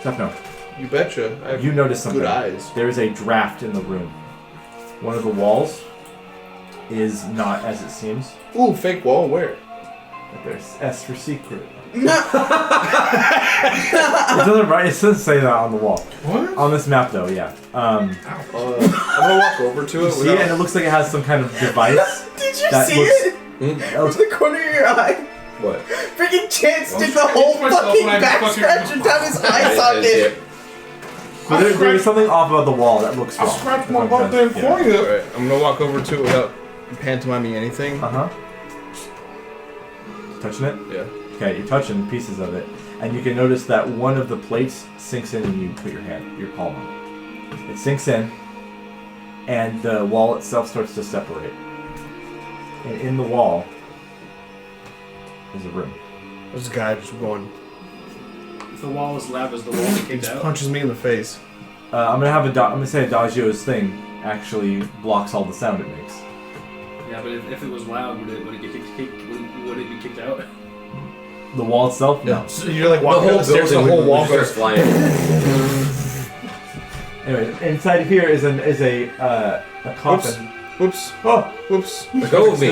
Speaker 1: Stop now.
Speaker 4: You betcha. I have
Speaker 1: You notice something.
Speaker 4: good eyes.
Speaker 1: There is a draft in the room. One of the walls is not as it seems.
Speaker 4: Ooh, fake wall. Where?
Speaker 1: But there's S for secret.
Speaker 7: No!
Speaker 1: It doesn't write. It doesn't say that on the wall.
Speaker 6: What?
Speaker 1: On this map, though, yeah.
Speaker 4: I'm gonna walk over to
Speaker 1: You
Speaker 4: it.
Speaker 1: see it, and it looks like it has some kind of device.
Speaker 7: Did you
Speaker 1: That
Speaker 7: see
Speaker 1: looks-
Speaker 7: it?
Speaker 1: That looks-
Speaker 7: From the corner of your eye.
Speaker 2: What?
Speaker 7: Freaking Chance
Speaker 6: Well,
Speaker 7: did the
Speaker 6: I
Speaker 7: whole
Speaker 6: hit myself
Speaker 7: fucking
Speaker 6: when I
Speaker 7: back
Speaker 6: fucking-
Speaker 7: scratch and time his eye
Speaker 2: I
Speaker 7: socket.
Speaker 2: did.
Speaker 1: But there is something off about the wall that looks wrong.
Speaker 6: I scratched my
Speaker 1: That's what I'm
Speaker 6: goddamn
Speaker 1: trying to-
Speaker 6: forehead.
Speaker 5: Alright, I'm gonna walk over to it without pantomiming anything.
Speaker 1: Uh-huh. Touching it?
Speaker 5: Yeah.
Speaker 1: Okay, you're touching pieces of it. And you can notice that one of the plates sinks in when you put your palm on it. It sinks in, and the wall itself starts to separate. And in the wall is a room.
Speaker 5: There's a guy just going,
Speaker 3: If the wall is lab, is the wall that
Speaker 5: he
Speaker 3: kicked
Speaker 5: just
Speaker 3: out?
Speaker 5: punches me in the face.
Speaker 1: I'm gonna say Adagio's thing actually blocks all the sound it makes.
Speaker 3: Yeah, but if it was loud, would it get would it be kicked out?
Speaker 1: The wall itself, no.
Speaker 5: So you're like
Speaker 2: The
Speaker 5: walking
Speaker 2: whole
Speaker 5: up the stairs, the
Speaker 2: building
Speaker 5: whole wall
Speaker 2: starts
Speaker 5: goes.
Speaker 2: flying.
Speaker 1: Anyway, inside of here is a coffin.
Speaker 5: Whoops.
Speaker 1: Oh,
Speaker 5: Whoops.
Speaker 2: Let go of me.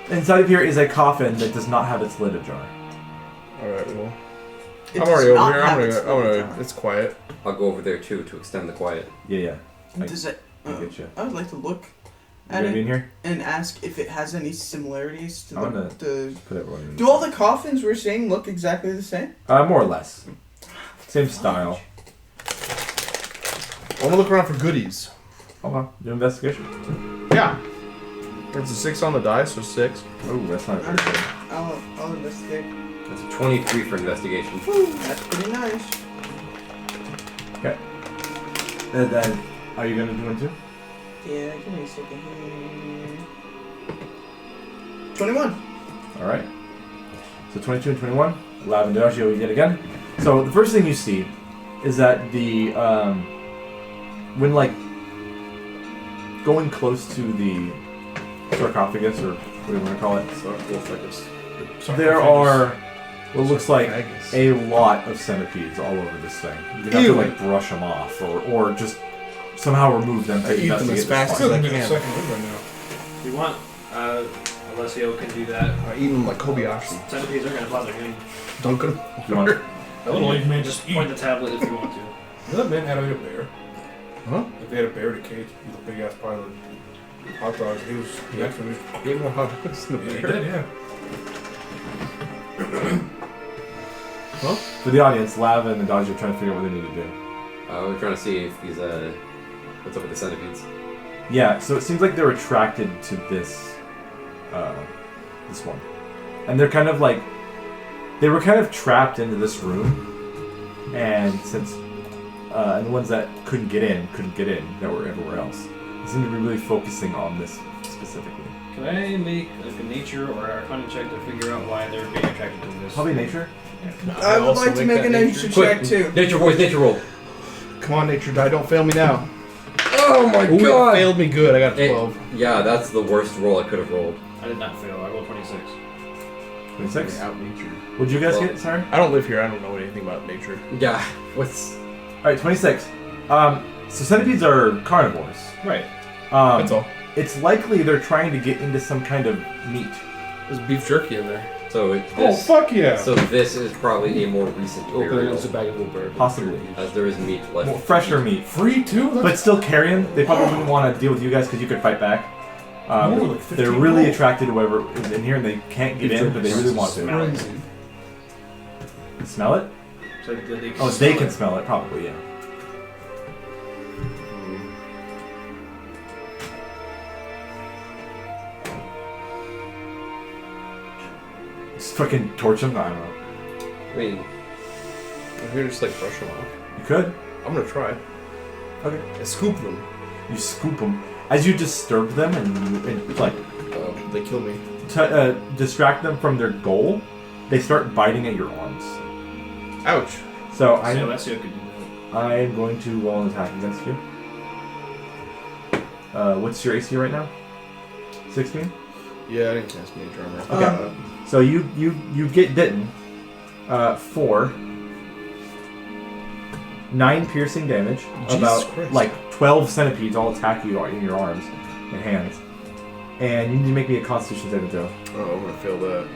Speaker 1: inside of here is a coffin that does not have its lid ajar.
Speaker 5: Alright, well.
Speaker 7: It
Speaker 5: I'm
Speaker 7: does
Speaker 5: already over
Speaker 7: not
Speaker 5: here.
Speaker 7: have
Speaker 5: I'm
Speaker 7: its
Speaker 5: gonna.
Speaker 7: limits on
Speaker 5: It's quiet.
Speaker 2: I'll go over there too to extend the quiet.
Speaker 1: Yeah.
Speaker 7: it. Does it?
Speaker 1: I get you.
Speaker 7: I would like to look
Speaker 1: You
Speaker 7: at
Speaker 1: gonna be
Speaker 7: it
Speaker 1: in here?
Speaker 7: and ask if it has any similarities to
Speaker 1: I'm gonna-
Speaker 7: the.
Speaker 1: Put everyone in.
Speaker 7: Do all the coffins we're seeing look exactly the same?
Speaker 1: More or less. Same style.
Speaker 5: I wanna look around for goodies.
Speaker 1: Okay. Do investigation.
Speaker 5: Yeah. There's a 6 on the die, so 6.
Speaker 1: Oh, that's not very good.
Speaker 7: I'll investigate.
Speaker 2: That's a 23 for investigation.
Speaker 7: Whew, that's pretty nice.
Speaker 1: Okay. And then, are you gonna do one too?
Speaker 7: Yeah, give me a second here. 21.
Speaker 1: Alright. So 22 and 21. Lavendagio yet again. So the first thing you see is that the when like going close to the sarcophagus or what do you want to call it? There are what looks like a lot of centipedes all over this thing. You have to like brush them off or just somehow remove them.
Speaker 5: I eat them as fast as I can.
Speaker 3: You want, Alessio can do that.
Speaker 5: I eat them like Kobayashi.
Speaker 3: Centipedes are gonna bother him.
Speaker 5: Duncan.
Speaker 1: You want
Speaker 3: The little ape man, just point the tablet if you want to.
Speaker 6: You know that man had a bear?
Speaker 5: Huh?
Speaker 6: If they had a bear in a cage with a big ass pile of hot dogs, he was next to me.
Speaker 5: Eat more hot dogs than the
Speaker 6: Yeah, he
Speaker 5: bear.
Speaker 6: did, yeah.
Speaker 1: Well, for the audience, Lava and Adagio are trying to figure out what they need to do.
Speaker 2: We're trying to see if these, what's up with the centipedes.
Speaker 1: Yeah, so it seems like they're attracted to this one. And they're kind of like, they were kind of trapped into this room. And since, and the ones that couldn't get in, that were everywhere else. They seem to be really focusing on this specifically.
Speaker 3: Can I make like a nature or arcana check to figure out why they're being attracted to this?
Speaker 1: Probably nature.
Speaker 7: I would like to make a nature check too.
Speaker 2: Nature boys, nature roll.
Speaker 5: Come on, nature die. Don't fail me now.
Speaker 2: Oh my
Speaker 5: Ooh,
Speaker 2: god!
Speaker 5: it failed me good. I got a 12.
Speaker 2: Yeah, that's the worst roll I could have rolled.
Speaker 3: I did not fail. I rolled 26.
Speaker 1: 26?
Speaker 5: Out nature.
Speaker 1: What'd you guys
Speaker 2: Well-
Speaker 1: get? Sorry?
Speaker 5: I don't live here. I don't know anything about nature.
Speaker 2: Yeah, what's...
Speaker 1: Alright, 26. So centipedes are carnivores.
Speaker 3: Right.
Speaker 5: That's all.
Speaker 1: It's likely they're trying to get into some kind of meat.
Speaker 5: There's beef jerky in there.
Speaker 2: So
Speaker 6: Oh,
Speaker 2: this...
Speaker 6: fuck yeah!
Speaker 2: So this is probably a more recent burial,
Speaker 5: bag of blueberry.
Speaker 1: Possibly.
Speaker 2: as there is meat left.
Speaker 1: Well, fresher meat.
Speaker 6: Free too?
Speaker 1: But still carrion. They probably wouldn't want to deal with you guys because you could fight back.
Speaker 6: More like 15
Speaker 1: They're really
Speaker 6: gold.
Speaker 1: attracted to whoever is in here and they can't get in, but they really want to.
Speaker 6: Crazy.
Speaker 1: Smell it?
Speaker 3: So they
Speaker 1: Oh, they can smell it, probably, yeah. Just fucking torch them? I don't know.
Speaker 2: I mean,
Speaker 5: I'm here to just like brush them off.
Speaker 1: You could.
Speaker 5: I'm gonna try.
Speaker 1: Okay.
Speaker 5: I scoop them.
Speaker 1: You scoop them. As you disturb them and like,
Speaker 5: They kill me.
Speaker 1: distract them from their goal, they start biting at your arms.
Speaker 5: Ouch.
Speaker 1: So
Speaker 3: Alessio could do that.
Speaker 1: I am going to roll an attack against you. What's your AC right now? 16?
Speaker 5: Yeah, I didn't cast nature armor.
Speaker 1: Okay. So you get bitten for 9 piercing damage.
Speaker 5: Jesus
Speaker 1: about
Speaker 5: Christ.
Speaker 1: like 12 centipedes all attack you in your arms and hands. And you need to make me a Constitution saving throw.
Speaker 5: Oh, I'm gonna fail that.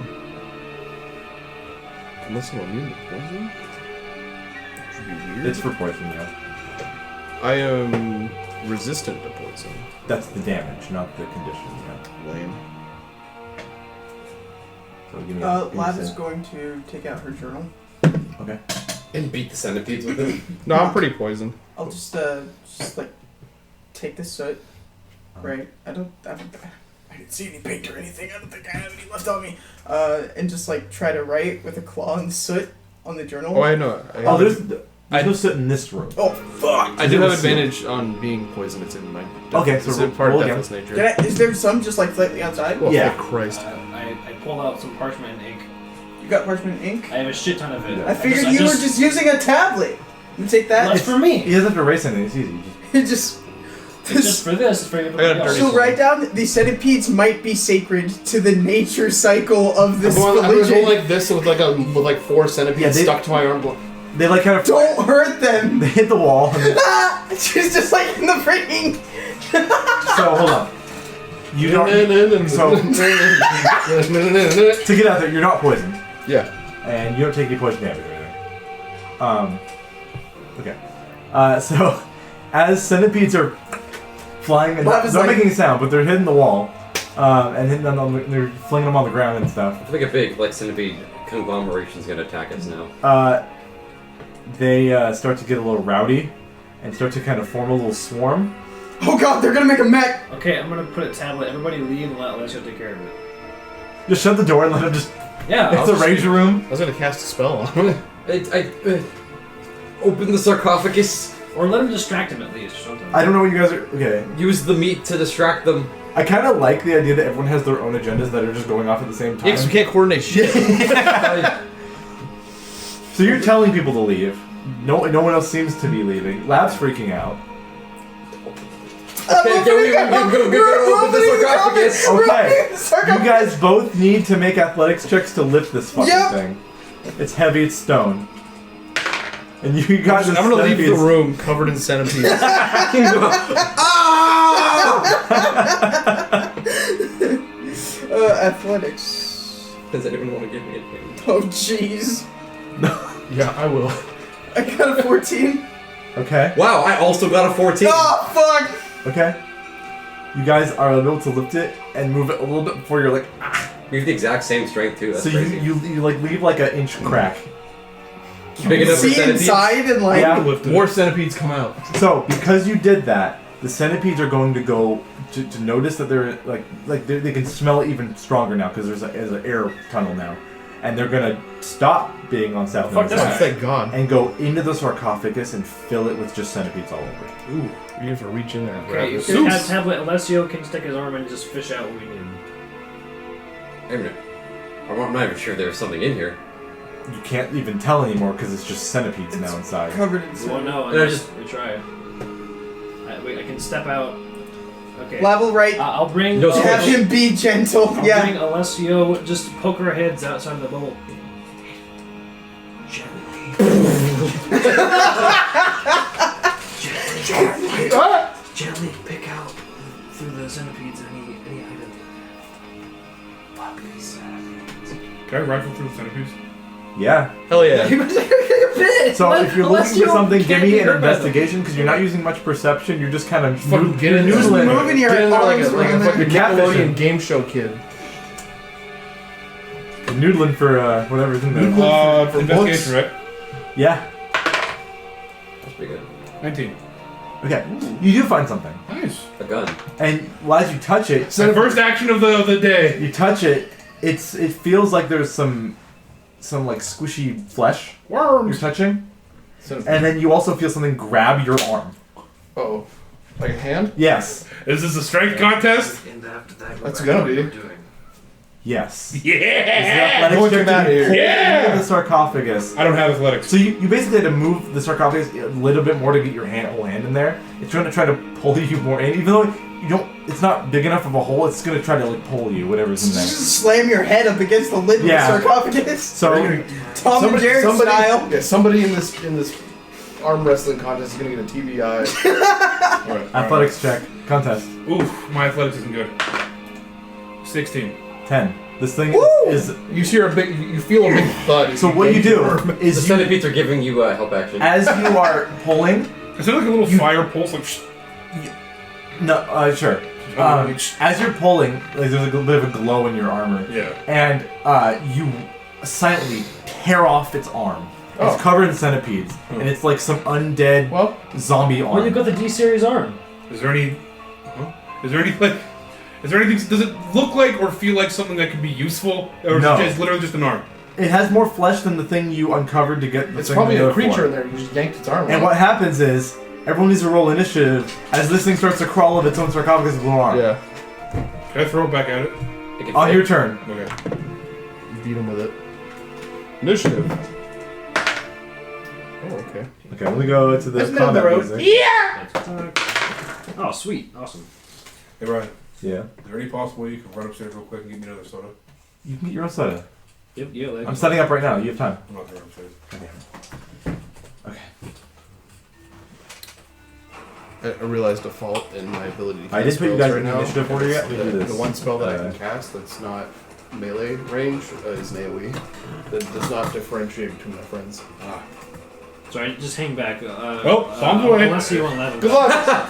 Speaker 5: Unless I'm immune to poison? Should be weird.
Speaker 1: It's for poison, yeah.
Speaker 5: I am resistant to poison.
Speaker 1: That's the damage, not the condition. Yeah.
Speaker 5: Lame.
Speaker 1: So give me
Speaker 7: Lav is
Speaker 1: save.
Speaker 7: going to take out her journal.
Speaker 1: Okay.
Speaker 2: and beat the centipedes with it.
Speaker 5: No, I'm pretty poisoned.
Speaker 7: I'll just like take the soot. Right. I didn't see any paint or anything. I don't think I have any left on me. And just like try to write with a claw in the soot on the journal.
Speaker 5: Oh, I know.
Speaker 1: Oh, there's no soot in this room.
Speaker 7: Oh fuck!
Speaker 5: I do have advantage on being poisoned. It's in my.
Speaker 1: Okay, so
Speaker 5: it's in part
Speaker 1: roll
Speaker 5: of
Speaker 1: again.
Speaker 5: Deathless nature.
Speaker 7: Is there some just like slightly outside?
Speaker 5: Oh,
Speaker 1: Yeah.
Speaker 5: thank Christ.
Speaker 3: I pulled out some parchment and ink.
Speaker 7: You got parchment and ink?
Speaker 3: I have a shit ton of it.
Speaker 7: I figured you were just using a tablet. You take that?
Speaker 3: That's for me.
Speaker 1: He doesn't have to erase anything. It's easy.
Speaker 7: It just.
Speaker 3: It's just for this. It's for everybody
Speaker 5: got
Speaker 3: else.
Speaker 5: dirty
Speaker 7: So write down the centipedes might be sacred to the nature cycle of this
Speaker 5: I'm going
Speaker 7: religion.
Speaker 5: like this with like 4 centipedes
Speaker 1: Yeah, they-
Speaker 5: stuck to my arm.
Speaker 1: They like kind of
Speaker 7: Don't hurt them.
Speaker 1: they hit the wall. And they,
Speaker 7: Ah! She's just like in the freaking.
Speaker 1: so hold on. You don't. So to get out there, you're not poisoned,
Speaker 5: Yeah.
Speaker 1: and you don't take any poison damage or anything. Okay. So as centipedes are flying, and
Speaker 7: Lav is
Speaker 1: they're not
Speaker 7: like-
Speaker 1: making a sound, but they're hitting the wall, and hitting them on they're flinging them on the ground and stuff.
Speaker 2: I think a big centipede conglomeration is going to attack us now.
Speaker 1: They start to get a little rowdy, and start to kind of form a little swarm.
Speaker 7: Oh god, they're gonna make a mech.
Speaker 3: Okay, I'm gonna put a tablet. Everybody leave and let Alessio take care of it.
Speaker 1: Just shut the door and let them just.
Speaker 3: Yeah.
Speaker 1: It's a ranger room.
Speaker 5: I was gonna cast a spell on him.
Speaker 2: I open the sarcophagus.
Speaker 3: Or let him distract him at least, or something.
Speaker 1: I don't know what you guys are. Okay.
Speaker 2: Use the meat to distract them.
Speaker 1: I kind of like the idea that everyone has their own agendas that are just going off at the same time.
Speaker 5: Yeah, 'cause we can't coordinate shit.
Speaker 1: So you're telling people to leave. No one else seems to be leaving. Lab's freaking out.
Speaker 2: Okay, go open the sarcophagus.
Speaker 1: Okay. You guys both need to make athletics checks to lift this fucking thing. It's heavy, it's stone. And you guys
Speaker 5: I'm gonna leave the room covered in centipedes.
Speaker 7: Athletics.
Speaker 2: Does anyone want to give me anything?
Speaker 7: Oh, jeez.
Speaker 5: Yeah, I will.
Speaker 7: I got a 14.
Speaker 1: Okay.
Speaker 2: Wow, I also got a 14.
Speaker 7: Oh, fuck!
Speaker 1: Okay. You guys are able to lift it and move it a little bit before you're like, ah.
Speaker 2: We have the exact same strength too. That's
Speaker 1: So
Speaker 2: crazy.
Speaker 1: you like leave like an inch crack.
Speaker 2: Big enough for
Speaker 7: See
Speaker 2: centipedes?
Speaker 7: inside and like...
Speaker 1: Yeah.
Speaker 5: More centipedes come out.
Speaker 1: So because you did that, the centipedes are going to go to notice that they're they can smell it even stronger now because there's an air tunnel now, and they're gonna stop being on South
Speaker 3: Fuck
Speaker 1: North
Speaker 3: this
Speaker 1: Side
Speaker 5: Thank God.
Speaker 1: and go into the sarcophagus and fill it with just centipedes all over.
Speaker 5: Ooh, you have to reach in there and grab
Speaker 3: Okay, you
Speaker 5: it.
Speaker 3: can have Alessio can stick his arm and just fish out what we need.
Speaker 2: Wait a minute. I'm not even sure there's something in here.
Speaker 1: You can't even tell anymore because it's just centipedes now inside.
Speaker 7: Covered in
Speaker 3: You
Speaker 7: snow.
Speaker 3: won't know
Speaker 2: No,
Speaker 3: unless we try. Wait, I can step out. Okay.
Speaker 7: Level right.
Speaker 3: I'll bring.
Speaker 2: No,
Speaker 7: Have him be gentle.
Speaker 3: I'll
Speaker 7: Yeah.
Speaker 3: bring Alessio. Just poke our heads outside of the bubble. Gently pick out through the centipedes any item. Fuck these centipedes.
Speaker 6: Can I rifle through the centipedes?
Speaker 1: Yeah.
Speaker 5: Hell yeah.
Speaker 1: So if you're looking for something, give me an
Speaker 3: investigation.
Speaker 1: investigation because you're not using much perception. You're just kind of
Speaker 5: Fucking get in there.
Speaker 1: noodling.
Speaker 7: Moving your
Speaker 5: Get in there like a
Speaker 7: arms around
Speaker 5: fucking
Speaker 1: You're
Speaker 5: Nickelodeon
Speaker 1: catfishing.
Speaker 5: game show kid.
Speaker 1: Noodling for whatever's in there.
Speaker 6: Investigation, right?
Speaker 1: Yeah.
Speaker 2: That's pretty good.
Speaker 6: 19.
Speaker 1: Okay. You do find something,
Speaker 6: Nice.
Speaker 2: A gun.
Speaker 1: and as you touch it,
Speaker 6: The first action of the day.
Speaker 1: you touch it. It feels like there's some like squishy flesh you're
Speaker 6: Worms.
Speaker 1: touching,
Speaker 5: Centipede.
Speaker 1: and then you also feel something grab your arm.
Speaker 5: Oh, like a hand?
Speaker 1: Yes.
Speaker 6: Is this a strength contest?
Speaker 5: That's gonna be.
Speaker 1: Yes.
Speaker 6: Yeah.
Speaker 1: Athletics
Speaker 5: Look
Speaker 1: check
Speaker 5: at that
Speaker 1: to
Speaker 5: here.
Speaker 1: pull
Speaker 6: Yeah.
Speaker 1: into the sarcophagus.
Speaker 6: I don't have athletics.
Speaker 1: So you basically had to move the sarcophagus a little bit more to get your whole hand in there. It's going to try to pull you more in, even though you don't. It's not big enough of a hole. It's going to try to like pull you, whatever's in there.
Speaker 7: Just slam your head up against the lid
Speaker 1: Yeah.
Speaker 7: of the sarcophagus.
Speaker 1: So
Speaker 7: Tom and Jerry style.
Speaker 5: Yeah, somebody in this arm wrestling contest is gonna get a TBI.
Speaker 6: Alright.
Speaker 1: athletics check contest
Speaker 6: Oof, my athletics isn't good. 16.
Speaker 1: 10. This thing
Speaker 7: Woo!
Speaker 1: is
Speaker 5: You hear a big, you feel a big thud. as
Speaker 1: so what you
Speaker 5: bang
Speaker 1: do
Speaker 5: your arm.
Speaker 2: The
Speaker 1: is you,
Speaker 2: centipedes are giving you help action.
Speaker 1: as you are pulling.
Speaker 6: Is there like a little fire pulse? Like,
Speaker 1: No, sure. As you're pulling, like there's a little bit of a glow in your armor.
Speaker 6: yeah.
Speaker 1: And you silently tear off its arm.
Speaker 5: Oh.
Speaker 1: It's covered in centipedes, and it's like some undead
Speaker 5: Well,
Speaker 1: zombie arm.
Speaker 3: Well, you got the D series arm.
Speaker 6: Is there any? Huh? Is there anything? Does it look like or feel like something that could be useful, or
Speaker 1: No.
Speaker 6: is it just literally just an arm?
Speaker 1: It has more flesh than the thing you uncovered to get the
Speaker 5: it's
Speaker 1: thing
Speaker 5: probably
Speaker 1: to
Speaker 5: a
Speaker 1: go
Speaker 5: creature
Speaker 1: for.
Speaker 5: in there. You just yanked its arm.
Speaker 1: And what happens is everyone needs to roll initiative as this thing starts to crawl of its own sarcophagus with one arm.
Speaker 5: Yeah,
Speaker 6: Can I throw it back at it?
Speaker 2: It can
Speaker 1: On
Speaker 2: fit.
Speaker 1: your turn.
Speaker 6: Okay.
Speaker 5: you beat him with it. Initiative. Oh, okay.
Speaker 1: Okay, let me go to the
Speaker 7: That's middle of the
Speaker 1: combat
Speaker 7: road.
Speaker 1: music.
Speaker 3: Oh, sweet, awesome.
Speaker 6: Hey Ryan,
Speaker 1: Yeah.
Speaker 6: is there any possible way you can run upstairs real quick and get me another soda?
Speaker 1: You can get your own soda.
Speaker 3: Yep, yeah. Like,
Speaker 1: I'm setting up right now. You have time.
Speaker 6: I'm not going upstairs.
Speaker 1: Okay.
Speaker 5: I realized a fault in my ability to cast
Speaker 1: I didn't put you
Speaker 5: spells
Speaker 1: guys
Speaker 5: right
Speaker 1: in the
Speaker 5: now.
Speaker 1: initiative order yet. We
Speaker 5: The,
Speaker 1: do this.
Speaker 5: the one spell that I
Speaker 1: Uh,
Speaker 5: can cast that's not melee range is an AoE. That does not differentiate between my friends.
Speaker 3: Sorry, just hang back.
Speaker 6: Bombs away.
Speaker 3: Unless you want 11.
Speaker 5: Good luck!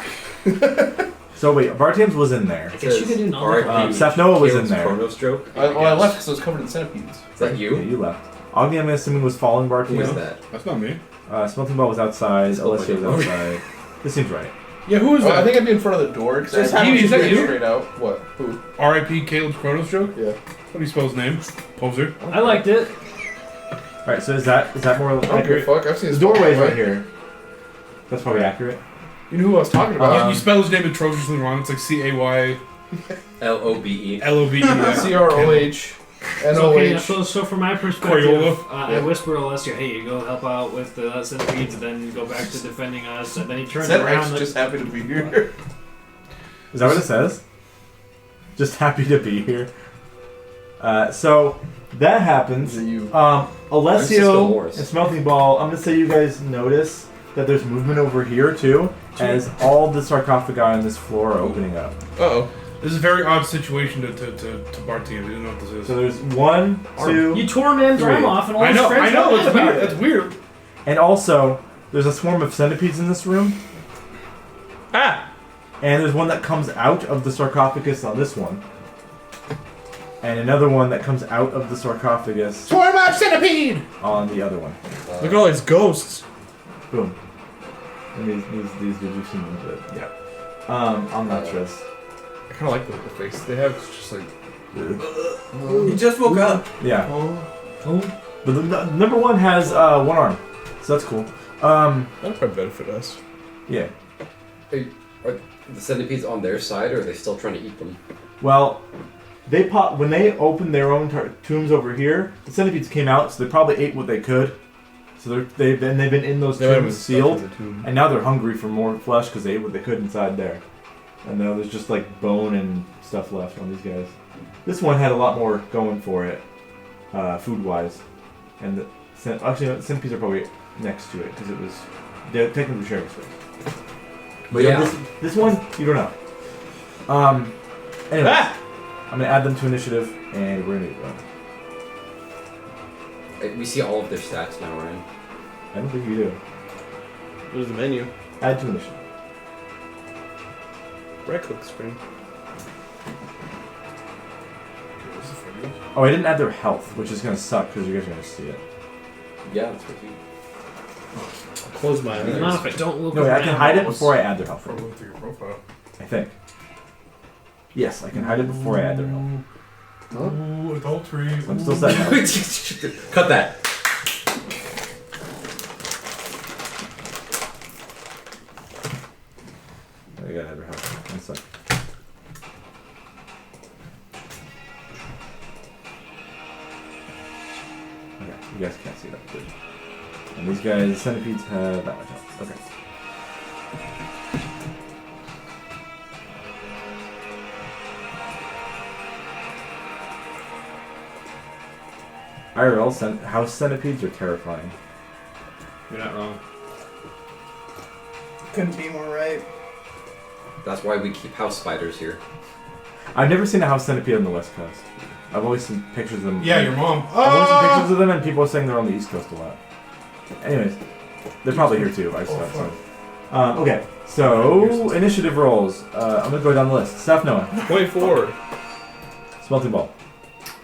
Speaker 1: So wait, Bartiam's was in there.
Speaker 3: I guess you can do
Speaker 2: Alright,
Speaker 3: non
Speaker 1: Seth Noah was in
Speaker 2: Caleb's
Speaker 1: there.
Speaker 2: Chrono stroke.
Speaker 5: I left because I was covered in centipedes.
Speaker 2: Is that
Speaker 1: Yeah,
Speaker 2: you?
Speaker 1: you left. Ogni, I'm assuming, was following
Speaker 2: Who is
Speaker 1: Bartiam.
Speaker 2: that?
Speaker 6: That's not me.
Speaker 1: Smelting Ball was outside.
Speaker 2: Still
Speaker 1: Alessio was
Speaker 2: like-
Speaker 1: outside. This seems right.
Speaker 6: Yeah, who is
Speaker 5: Oh,
Speaker 6: that?
Speaker 5: I think I'd be in front of the door because
Speaker 7: Just
Speaker 5: I
Speaker 7: have
Speaker 5: have
Speaker 6: you- is that
Speaker 5: to
Speaker 6: you?
Speaker 5: straight out. What? Who?
Speaker 6: R.I.P. Caleb's Chrono stroke?
Speaker 5: Yeah.
Speaker 6: What do you spell his name? Poser.
Speaker 3: I liked it.
Speaker 1: All right. So is that more
Speaker 5: I don't give a
Speaker 1: accurate?
Speaker 5: fuck. I've seen
Speaker 1: The
Speaker 5: this
Speaker 1: doorway's
Speaker 5: before.
Speaker 1: right here. That's probably accurate.
Speaker 5: You know who I was talking about?
Speaker 6: You spell his name atrociously wrong. It's like CAYLOBE.
Speaker 2: LOBE.
Speaker 3: Okay,
Speaker 5: CROHNOH.
Speaker 3: so from my perspective,
Speaker 6: Coriola.
Speaker 3: I whisper Alessio, hey, you go help out with the centipedes, and then go back to defending us, and then he turns
Speaker 5: Said
Speaker 3: around.
Speaker 5: X just happy to be here.
Speaker 1: Is that what it says? Just happy to be here. So that happens.
Speaker 4: Is it you?
Speaker 1: Alessio
Speaker 2: Voros.
Speaker 1: and Smelting Ball, I'm going to say you guys notice that there's movement over here too, as all the sarcophagi on this floor are opening up.
Speaker 5: Uh-oh.
Speaker 6: This is a very odd situation to Barty. I didn't know what this is.
Speaker 1: So there's 1, 2,
Speaker 3: You tore man's
Speaker 1: Three.
Speaker 3: arm off, and all
Speaker 6: I
Speaker 3: his
Speaker 6: know,
Speaker 3: friends got
Speaker 6: that's
Speaker 3: mad
Speaker 6: weird.
Speaker 3: about it.
Speaker 6: That's weird.
Speaker 1: and also there's a swarm of centipedes in this room,
Speaker 5: Ah!
Speaker 1: and there's one that comes out of the sarcophagus on this one, and another one that comes out of the sarcophagus
Speaker 5: Swarm of centipede!
Speaker 1: on the other one.
Speaker 5: Look at all these ghosts.
Speaker 1: Boom. And these did you see them? Yeah. On that stress.
Speaker 5: I kind of like the face they have. It's just like...
Speaker 7: He just woke up.
Speaker 1: Yeah.
Speaker 5: Oh.
Speaker 1: But the number one has 1 arm, so that's cool.
Speaker 5: That'll probably benefit us.
Speaker 1: Yeah.
Speaker 2: Are the centipedes on their side, or are they still trying to eat them?
Speaker 1: Well, they pop when they opened their own tombs over here. The centipedes came out, so they probably ate what they could. So they've been in those tombs sealed, and now they're hungry for more flesh because they ate what they could inside there. And now there's just like bone and stuff left on these guys. This one had a lot more going for it, food-wise, and the centipedes are probably next to it because they're technically sharing space. But yeah, this one you don't know. Anyways, I'm gonna add them to initiative, and we're gonna go.
Speaker 2: We see all of their stats now, right?
Speaker 1: I don't think you do.
Speaker 5: There's the menu.
Speaker 1: Add to initiative.
Speaker 5: Right-click the screen.
Speaker 1: Oh, I didn't add their health, which is gonna suck because you guys are gonna see it.
Speaker 2: Yeah, that's what you.
Speaker 5: Close my eyes.
Speaker 3: Not if I don't look
Speaker 1: No, wait, I can
Speaker 3: around.
Speaker 1: hide it before I add their health.
Speaker 6: I'll look through your profile.
Speaker 1: I think. Yes, I can hide it before I add their health.
Speaker 6: Ooh, adultery.
Speaker 1: So I'm still setting health.
Speaker 2: Cut that.
Speaker 1: I gotta add their health. 1 sec. Okay, you guys can't see that. Good. And these guys, centipedes, have that much health. Okay. IRL house centipedes are terrifying.
Speaker 3: You're not wrong.
Speaker 7: Couldn't be more right.
Speaker 2: That's why we keep house spiders here.
Speaker 1: I've never seen a house centipede on the West Coast. I've always seen pictures of them.
Speaker 6: Yeah, your mom.
Speaker 1: I've always seen pictures of them, and people are saying they're on the East Coast a lot. Anyways, they're probably here too. I just thought so. Okay, so initiative rolls. I'm gonna go down the list. Staff Noah.
Speaker 5: 24.
Speaker 1: Smelting Ball.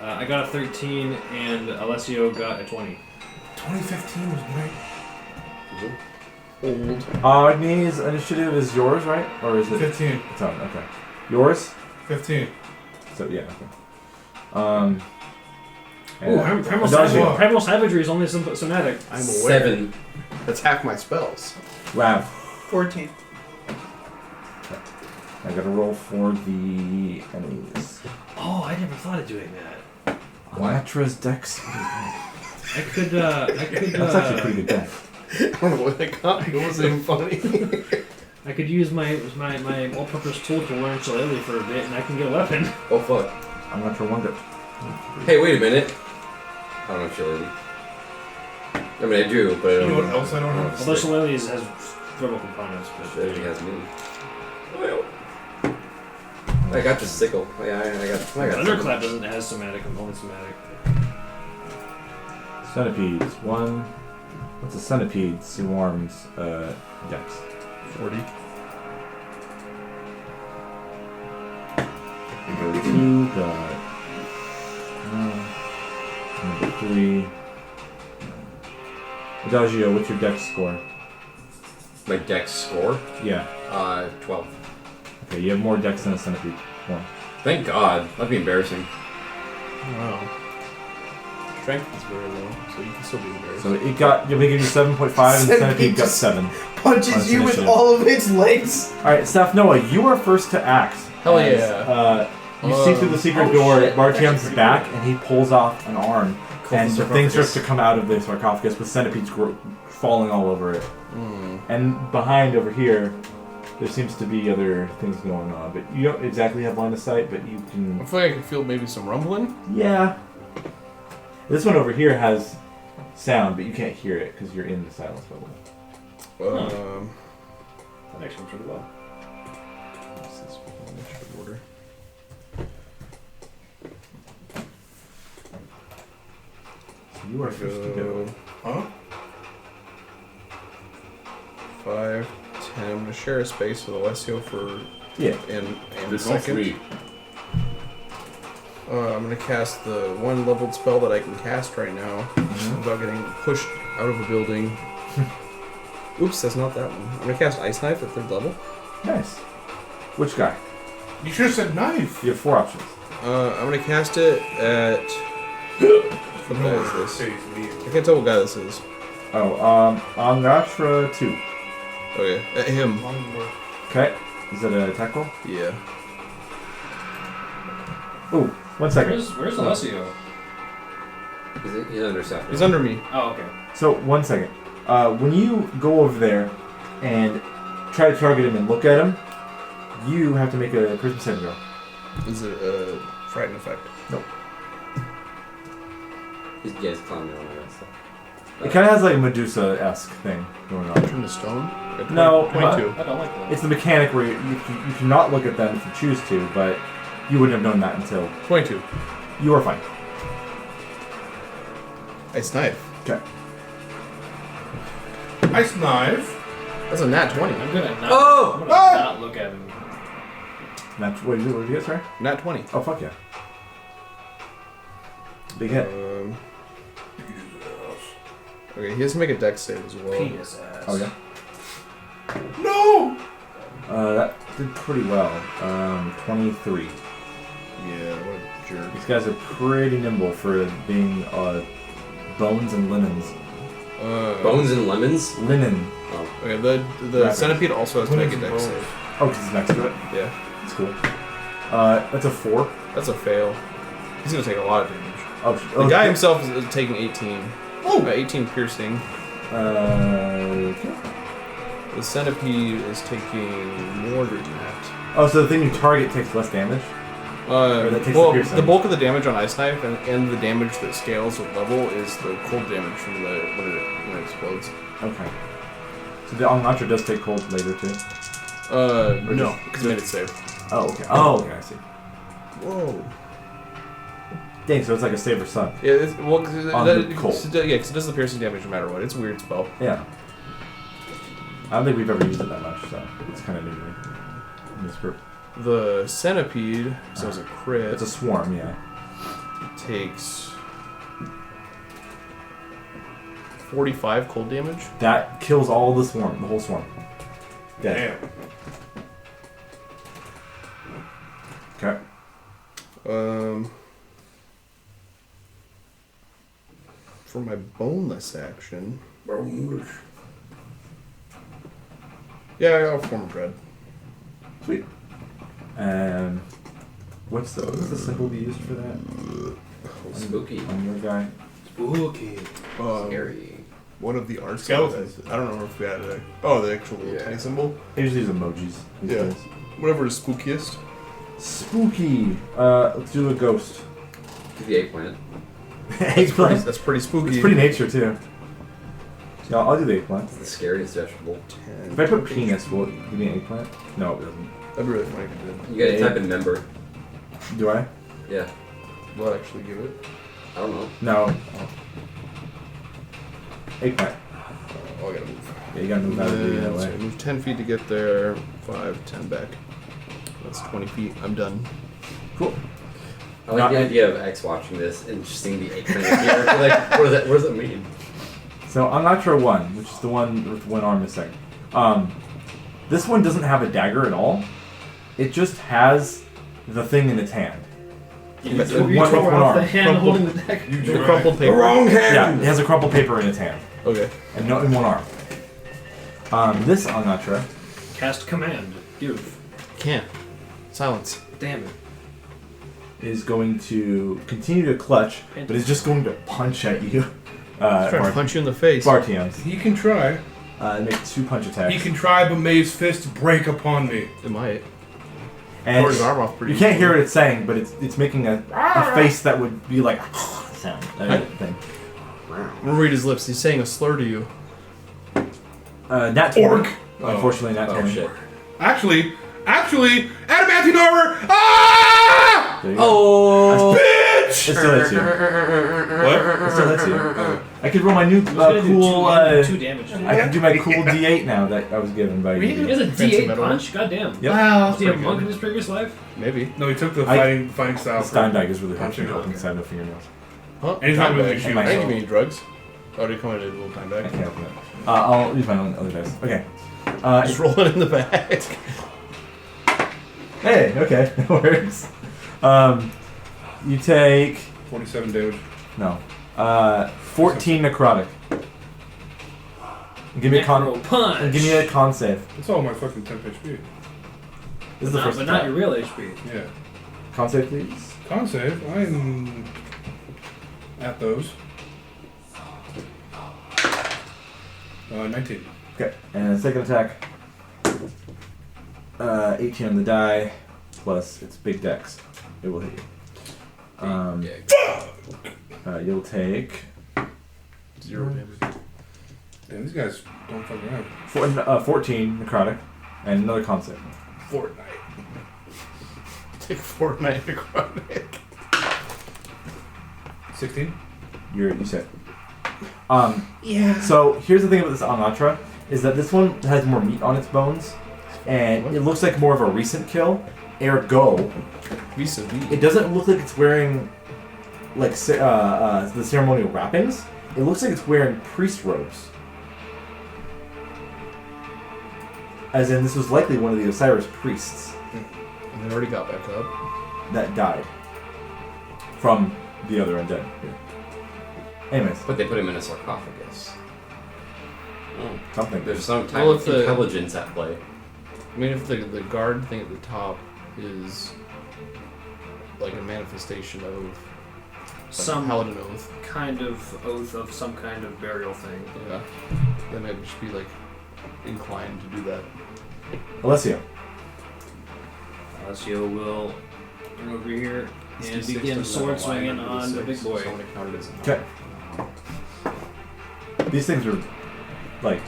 Speaker 3: I got a 13, and Alessio got a 20.
Speaker 6: 2015 was great.
Speaker 5: Old.
Speaker 1: Agni's initiative is yours, right? Or is it?
Speaker 6: 15.
Speaker 1: It's on. Okay. Yours?
Speaker 6: 15.
Speaker 1: So yeah. Okay.
Speaker 3: Ooh,
Speaker 1: Adagio.
Speaker 3: Primal Savagery is only somatic.
Speaker 5: I'm aware.
Speaker 2: 7.
Speaker 5: That's half my spells.
Speaker 1: Wow.
Speaker 7: 14.
Speaker 1: I gotta roll for the enemies.
Speaker 3: Oh, I never thought of doing that.
Speaker 1: Elatra's Dex.
Speaker 3: I could.
Speaker 1: That's actually a pretty good deck.
Speaker 5: I don't know what they got. It wasn't even funny.
Speaker 3: I could use my all-purpose tool to learn Shillelagh for a bit, and I can get a weapon.
Speaker 2: Oh fuck.
Speaker 1: I'm not sure one good.
Speaker 2: Hey, wait a minute. I don't know Shillelagh. I mean, I do, but I
Speaker 6: You
Speaker 2: don't
Speaker 6: know what else I don't have?
Speaker 3: Although Shillelagh has thermal components, but
Speaker 2: Shillelagh has me. I got the sickle. Yeah, I got
Speaker 3: Thunderclap doesn't has somatic, only somatic.
Speaker 1: Centipedes. One. What's a centipede? Swarms. Dex.
Speaker 5: 40.
Speaker 1: Number 2 got. Number 3. Adagio, what's your Dex score?
Speaker 2: My dex score?
Speaker 1: Yeah.
Speaker 2: 12.
Speaker 1: Okay, you have more Dex than a centipede. One.
Speaker 2: Thank God. That'd be embarrassing.
Speaker 5: Wow. Strength is very low, so you can still be embarrassed.
Speaker 1: So it got. You'll be giving you 7.5, and Centipede got 7. On
Speaker 7: Punches
Speaker 1: its
Speaker 7: you with
Speaker 1: initiative.
Speaker 7: all of its legs.
Speaker 1: All right, Staff Noah, you are first to act.
Speaker 5: Hell
Speaker 1: as,
Speaker 5: yeah.
Speaker 1: You see through the secret door. Bartiem's back, and he pulls off an arm, and the thing starts to come out of the sarcophagus with centipedes falling all over it. And behind over here, there seems to be other things going on, but you don't exactly have line of sight. But you can.
Speaker 5: I feel like I can feel maybe some rumbling.
Speaker 1: Yeah. This one over here has sound, but you can't hear it because you're in the silence bubble.
Speaker 3: That actually works really well.
Speaker 5: This is in order.
Speaker 1: So you are first to go.
Speaker 4: Huh?
Speaker 5: 5, 10. I'm gonna share a space with Alessio for
Speaker 1: Yeah.
Speaker 5: and a
Speaker 4: There's no
Speaker 5: second.
Speaker 4: 3.
Speaker 5: I'm gonna cast the one leveled spell that I can cast right now without getting pushed out of a building. Oops, that's not that one. I'm gonna cast Ice Knife at 3rd level.
Speaker 1: Nice. Which guy?
Speaker 6: You should have said knife.
Speaker 1: You have 4 options.
Speaker 5: I'm gonna cast it at. What guy is this? I can't tell what guy this is.
Speaker 1: Oh, Angatra 2.
Speaker 5: Okay, at him.
Speaker 1: Okay. Is that an attack roll?
Speaker 5: Yeah.
Speaker 1: Ooh, 1 second.
Speaker 3: Where's Alessio?
Speaker 2: He's under Seth.
Speaker 5: He's under me.
Speaker 3: Oh, okay.
Speaker 1: So, 1 second. When you go over there and try to target him and look at him, you have to make a charisma saving throw.
Speaker 5: Is it a frightened effect?
Speaker 1: Nope.
Speaker 2: He's climbing on that stuff.
Speaker 1: It kind of has like a Medusa-esque thing going on.
Speaker 5: Turn to stone? At
Speaker 1: No,
Speaker 5: 22.
Speaker 3: I don't like that.
Speaker 1: It's the mechanic where you cannot look at them if you choose to, but you wouldn't have known that until
Speaker 5: 22.
Speaker 1: you are fine.
Speaker 5: Ice Knife.
Speaker 1: Okay.
Speaker 6: Ice knife.
Speaker 5: That's a nat 20.
Speaker 3: I'm gonna not.
Speaker 2: Oh!
Speaker 3: I'm gonna not look at him.
Speaker 1: What did you get, sorry?
Speaker 5: Nat 20.
Speaker 1: Oh, fuck yeah. Big hit.
Speaker 5: Okay, he has to make a dex save as well.
Speaker 3: Penis ass.
Speaker 1: Oh, yeah.
Speaker 6: No.
Speaker 1: That did pretty well. 23.
Speaker 5: Yeah, what a jerk.
Speaker 1: These guys are pretty nimble for being bones and linens.
Speaker 2: Bones and lemons?
Speaker 1: Linen.
Speaker 5: Okay, the
Speaker 1: Rapid.
Speaker 5: centipede also has to make a dex save.
Speaker 1: Oh, because it's next to it?
Speaker 5: Yeah,
Speaker 1: That's cool. That's a 4.
Speaker 5: that's a fail. He's gonna take a lot of damage.
Speaker 1: Oh,
Speaker 5: The guy himself is taking 18.
Speaker 6: Oh.
Speaker 5: 18 piercing.
Speaker 1: Okay.
Speaker 5: The centipede is taking more than that.
Speaker 1: Oh, so the thing you target takes less damage? Or that takes
Speaker 5: Well,
Speaker 1: the piercing.
Speaker 5: the bulk of the damage on Ice Knife and the damage that scales with level is the cold damage from when it explodes.
Speaker 1: Okay. So the Almantra does take cold later, too?
Speaker 5: No, because it made it save.
Speaker 1: Oh, okay. Oh, okay, I see.
Speaker 5: Whoa.
Speaker 1: Dang, so it's like a Saber Sun.
Speaker 5: Yeah, well, cause
Speaker 1: On the cold.
Speaker 5: it does the piercing damage no matter what. It's a weird spell.
Speaker 1: Yeah. I don't think we've ever used it that much, so it's kind of new to me in this group.
Speaker 5: The centipede, so it's a crit.
Speaker 1: It's a swarm, yeah.
Speaker 5: Takes 45 cold damage.
Speaker 1: That kills all the swarm, the whole swarm. Dead.
Speaker 6: Damn.
Speaker 1: Okay.
Speaker 5: For my boneless action. Yeah, I got a form of dread.
Speaker 1: Sweet. And what's the symbol you used for that?
Speaker 2: Spooky.
Speaker 1: On your guy?
Speaker 6: Spooky.
Speaker 2: Scary.
Speaker 5: One of the art
Speaker 6: Skeletons.
Speaker 5: I don't remember if we had a. Oh, the actual little tiny symbol.
Speaker 1: I usually use emojis. these
Speaker 5: Yeah.
Speaker 1: days.
Speaker 5: Whatever is spookiest.
Speaker 1: Spooky. Let's do a ghost.
Speaker 2: Do the eggplant.
Speaker 1: Eggplant.
Speaker 5: That's pretty spooky.
Speaker 1: It's pretty nature too. Yeah, I'll do the eggplant.
Speaker 2: It's the scariest vegetable.
Speaker 1: If I put penis, will it give me an eggplant? No, it doesn't.
Speaker 5: That'd be really funny if you did.
Speaker 2: You gotta type in member.
Speaker 1: Do I?
Speaker 2: Yeah.
Speaker 5: Will that actually give it?
Speaker 2: I don't know.
Speaker 1: No. Eggplant.
Speaker 5: Oh, I gotta move.
Speaker 1: Yeah, you gotta move out of the
Speaker 5: So
Speaker 1: way.
Speaker 5: I move 10 feet to get there. 5, 10 back. That's 20 feet. I'm done.
Speaker 1: Cool.
Speaker 2: I like
Speaker 1: Not-
Speaker 2: the idea of X watching this and just seeing the eggplant appear. Like, what does that mean?
Speaker 1: So Angatra 1, which is the one with one arm missing. This one doesn't have a dagger at all. It just has the thing in its hand.
Speaker 3: You
Speaker 5: But
Speaker 3: tore
Speaker 1: one
Speaker 3: off the
Speaker 1: arm.
Speaker 3: hand holding the deck.
Speaker 5: The crumpled
Speaker 6: The
Speaker 5: paper.
Speaker 6: wrong hand.
Speaker 1: Yeah, it has a crumpled paper in its hand,
Speaker 5: Okay.
Speaker 1: and no in one arm. This Anatra
Speaker 3: Cast command. Give.
Speaker 5: Can't. Silence.
Speaker 3: Damn it.
Speaker 1: is going to continue to clutch, but is just going to punch at you.
Speaker 5: Trying to punch you in the face.
Speaker 1: Bartians.
Speaker 6: He can try.
Speaker 1: Make 2 punch attacks.
Speaker 6: He can try, but may his fists break upon me.
Speaker 5: It might.
Speaker 1: And
Speaker 5: Tore his arm off pretty
Speaker 1: you can't
Speaker 5: easily.
Speaker 1: hear what it's saying, but it's making a face that would be like sound. Thing.
Speaker 5: I'm gonna read his lips. He's saying a slur to you.
Speaker 1: Nat 20.
Speaker 6: Orc.
Speaker 1: Unfortunately, Nat 20.
Speaker 2: Oh shit.
Speaker 6: Actually, adamantine armor. Ah!
Speaker 1: There you go.
Speaker 2: Oh,
Speaker 1: It
Speaker 6: Bitch!
Speaker 1: still hits you.
Speaker 6: What?
Speaker 1: It still hits you. I could roll my new
Speaker 3: Who's gonna
Speaker 1: cool.
Speaker 3: do 2 damage.
Speaker 1: I can do my cool D8 now that I was given by
Speaker 3: He
Speaker 1: you.
Speaker 3: has a
Speaker 5: Fancy
Speaker 3: D8
Speaker 5: metal.
Speaker 3: punch? Goddamn.
Speaker 1: Yep.
Speaker 5: Wow.
Speaker 3: Was he a monk in his previous life?
Speaker 5: Maybe.
Speaker 6: No, he took the
Speaker 1: I-
Speaker 6: fighting style.
Speaker 1: The Steinbeck is really
Speaker 6: Punching
Speaker 1: punching
Speaker 6: it.
Speaker 1: open inside the fingernails.
Speaker 5: Huh?
Speaker 6: And he's not moving his
Speaker 1: And
Speaker 6: shoes.
Speaker 1: my
Speaker 5: I ain't
Speaker 1: hand.
Speaker 5: giving you drugs. Oh, did you come in a little time
Speaker 1: I
Speaker 5: back?
Speaker 1: can't open it. I'll use my own other dice. Okay.
Speaker 5: Just roll it in the bag.
Speaker 1: Hey, okay, that works. You take
Speaker 6: 47 damage.
Speaker 1: no, 14 necrotic. Give me a con.
Speaker 3: Necro punch.
Speaker 1: Give me a con save.
Speaker 6: That's all my fucking 10 HP.
Speaker 1: This is the first
Speaker 3: But not
Speaker 1: attack.
Speaker 3: your real HP.
Speaker 6: Yeah.
Speaker 1: Con save, please.
Speaker 6: Con save. I'm at those. 19.
Speaker 1: Okay, and second attack. 18 on the die, plus its big dex. It will hit you. You'll take
Speaker 5: 0 damage.
Speaker 6: Damn, these guys don't fuck around.
Speaker 1: 14 necrotic, and another con save.
Speaker 6: Fortnite.
Speaker 5: Take Fortnite necrotic.
Speaker 6: 16.
Speaker 1: You said. Yeah. So here's the thing about this Anatra is that this one has more meat on its bones, and it looks like more of a recent kill. Ergo,
Speaker 5: Vis-a-vis.
Speaker 1: it doesn't look like it's wearing like the ceremonial wrappings. It looks like it's wearing priest robes. As in, this was likely one of the Osiris priests
Speaker 5: And they already got back up.
Speaker 1: that died from the other undead. Anyways,
Speaker 2: but they put him in a sarcophagus.
Speaker 1: something.
Speaker 2: There's some type
Speaker 5: Well,
Speaker 2: of
Speaker 5: if the-
Speaker 2: intelligence at play.
Speaker 5: I mean, if the guard thing at the top is like a manifestation of like
Speaker 3: Some
Speaker 5: paladin oath,
Speaker 3: kind of oath of some kind of burial thing.
Speaker 5: yeah, then I'd just be like inclined to do that.
Speaker 1: Alessio.
Speaker 3: Alessio will come over here
Speaker 5: This
Speaker 3: and
Speaker 5: D6
Speaker 3: begin
Speaker 5: doesn't
Speaker 3: sword
Speaker 5: have a line
Speaker 3: swinging
Speaker 5: under
Speaker 3: on the
Speaker 5: D6,
Speaker 3: big boy.
Speaker 5: So I'm gonna count it as a
Speaker 1: Okay. These things are like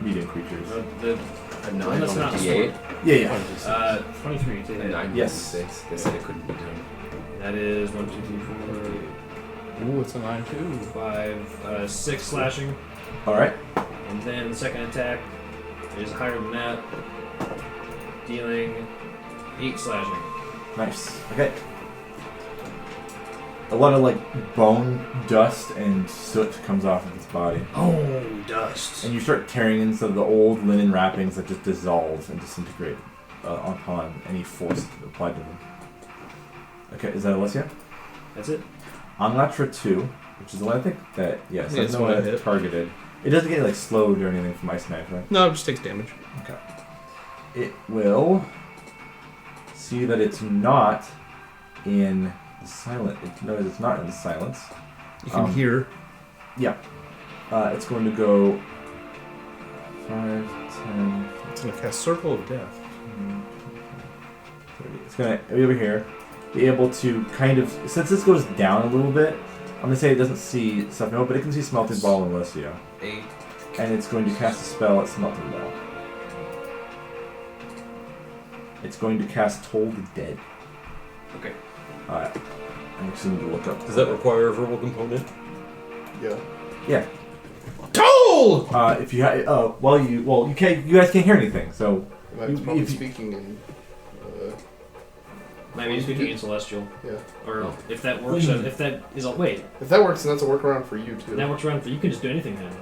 Speaker 1: medium creatures.
Speaker 3: The
Speaker 2: A
Speaker 3: one
Speaker 2: 9
Speaker 3: that's
Speaker 2: on
Speaker 3: not
Speaker 2: a
Speaker 3: a
Speaker 2: D8.
Speaker 1: Yeah, yeah.
Speaker 3: 23 to
Speaker 2: A
Speaker 3: hit.
Speaker 2: 9
Speaker 1: Yes.
Speaker 2: 6. They said it couldn't be done.
Speaker 3: That is 1, 2, 3, 4,
Speaker 5: Ooh, it's a 9 too.
Speaker 3: 5, 6 slashing.
Speaker 1: All right.
Speaker 3: And then the second attack is higher than that, dealing 8 slashing.
Speaker 1: Nice. Okay. A lot of like bone dust and soot comes off of its body,
Speaker 3: Oh, dust.
Speaker 1: and you start tearing into the old linen wrappings that just dissolve and disintegrate upon any force applied to them. Okay, is that Alessia?
Speaker 3: That's it?
Speaker 1: Anatra 2, which is the one I think that yes,
Speaker 5: Yeah,
Speaker 1: that's
Speaker 5: it's
Speaker 1: the one
Speaker 5: one I
Speaker 1: that's
Speaker 5: hit.
Speaker 1: targeted. It doesn't get like slowed or anything from Ice Knife, right?
Speaker 5: No, it just takes damage.
Speaker 1: It will see that it's not in the silent. It knows it's not in the silence.
Speaker 5: You can hear.
Speaker 1: It's going to go 5, 10,
Speaker 5: It's gonna cast Circle of Death.
Speaker 1: 30. It's going to be over here. Be able to kind of, since this goes down a little bit, I'm going to say it doesn't see stuff, no, but it can see Smelting Ball and Alessio.
Speaker 3: 8.
Speaker 1: And it's going to cast a spell at Smelting Ball. It's going to cast Toll the Dead.
Speaker 3: Okay.
Speaker 1: I'm just going to look up.
Speaker 2: Does that require a verbal component?
Speaker 4: Yeah.
Speaker 1: Yeah.
Speaker 5: Toll!
Speaker 1: If you you can't. You guys can't hear anything. So
Speaker 4: It's probably
Speaker 1: if you-
Speaker 4: speaking in.
Speaker 3: Maybe speaking in Celestial.
Speaker 4: Yeah.
Speaker 3: Or
Speaker 2: Oh.
Speaker 3: if that works, if that is a wait,
Speaker 4: If that works, then that's a workaround for you too.
Speaker 3: that works around for you can just do anything then.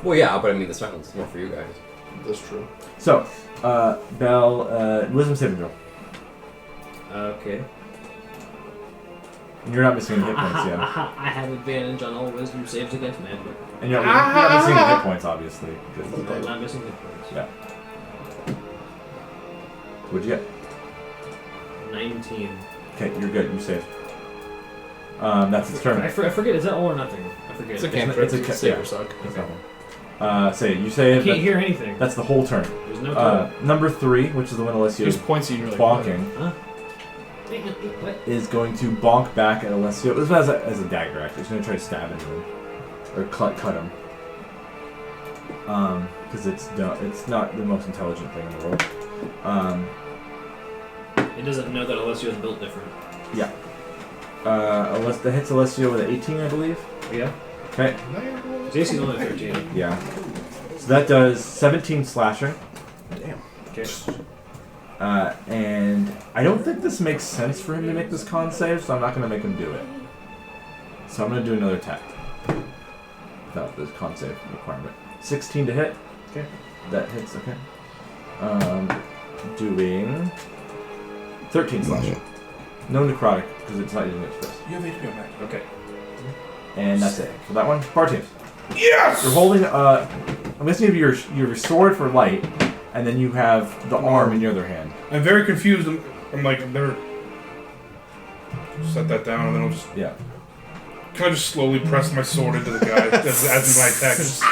Speaker 2: Well, yeah, but I mean, the silence is more for you guys.
Speaker 4: That's true.
Speaker 1: So, Bell, wisdom saving throw.
Speaker 3: Okay.
Speaker 1: And you're not missing any hit points, yeah.
Speaker 3: I have advantage on all wisdom saves against magic.
Speaker 1: And you're not missing any hit points, obviously.
Speaker 3: I'm not missing hit points.
Speaker 1: Yeah. What'd you get?
Speaker 3: 19.
Speaker 1: Okay, you're good. You saved. That's its turn.
Speaker 3: I forget. Is that all or nothing? I forget.
Speaker 5: It's a cantrip.
Speaker 1: It's a
Speaker 5: save
Speaker 1: yeah.
Speaker 5: or suck.
Speaker 1: It's nothing. Say you say
Speaker 3: I can't hear anything.
Speaker 1: That's the whole turn.
Speaker 3: There's no turn.
Speaker 1: Number 3, which is the one Alessio
Speaker 5: There's points you really
Speaker 1: bonking,
Speaker 3: Huh? What?
Speaker 1: is going to bonk back at Alessio. This one as a dagger, actually. He's going to try to stab into him. Or cut him. Because it's not the most intelligent thing in the world.
Speaker 3: It doesn't know that Alessio is built different.
Speaker 1: Yeah. That hits Alessio with an 18, I believe.
Speaker 3: Yeah.
Speaker 1: Okay.
Speaker 3: JC's only 13.
Speaker 1: Yeah. So that does 17 slashing.
Speaker 5: Damn.
Speaker 3: Okay.
Speaker 1: And I don't think this makes sense for him to make this con save, so I'm not going to make him do it. So I'm going to do another attack. Without this con save requirement. 16 to hit.
Speaker 3: Okay.
Speaker 1: That hits, okay. Doing 13 slashing. No necrotic, because it's not using its first.
Speaker 6: You have HP on that.
Speaker 3: Okay.
Speaker 1: And that's it for that one. Bar teams.
Speaker 6: Yes!
Speaker 1: You're holding, I'm guessing you have your sword for light, and then you have the arm in your other hand.
Speaker 6: I'm very confused. I'm like, I've never... Set that down, and then I'll just...
Speaker 1: Yeah.
Speaker 6: Can I just slowly press my sword into the guy as my attack? Just,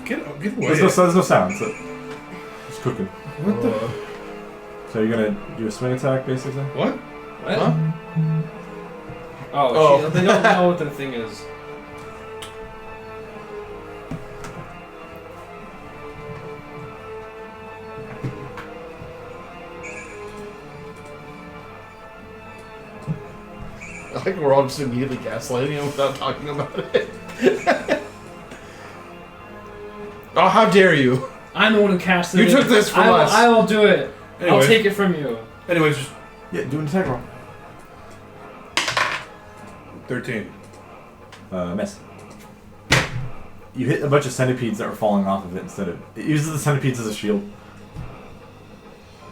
Speaker 6: get away.
Speaker 1: There's no sound, so it's cooking.
Speaker 6: What the...
Speaker 1: So you're gonna do a swing attack, basically?
Speaker 6: What?
Speaker 3: What?
Speaker 5: Huh?
Speaker 3: Oh, they don't know what the thing is.
Speaker 5: I think we're all just immediately gaslighting him without talking about it. Oh, how dare you!
Speaker 3: I'm the one who casted
Speaker 5: You
Speaker 3: it.
Speaker 5: took this from us.
Speaker 3: I will do it. I'll
Speaker 6: Anyway.
Speaker 3: take it from you.
Speaker 6: Anyways, just
Speaker 1: Yeah, do an attack roll.
Speaker 6: 13.
Speaker 1: Miss. You hit a bunch of centipedes that were falling off of it instead of... It uses the centipedes as a shield.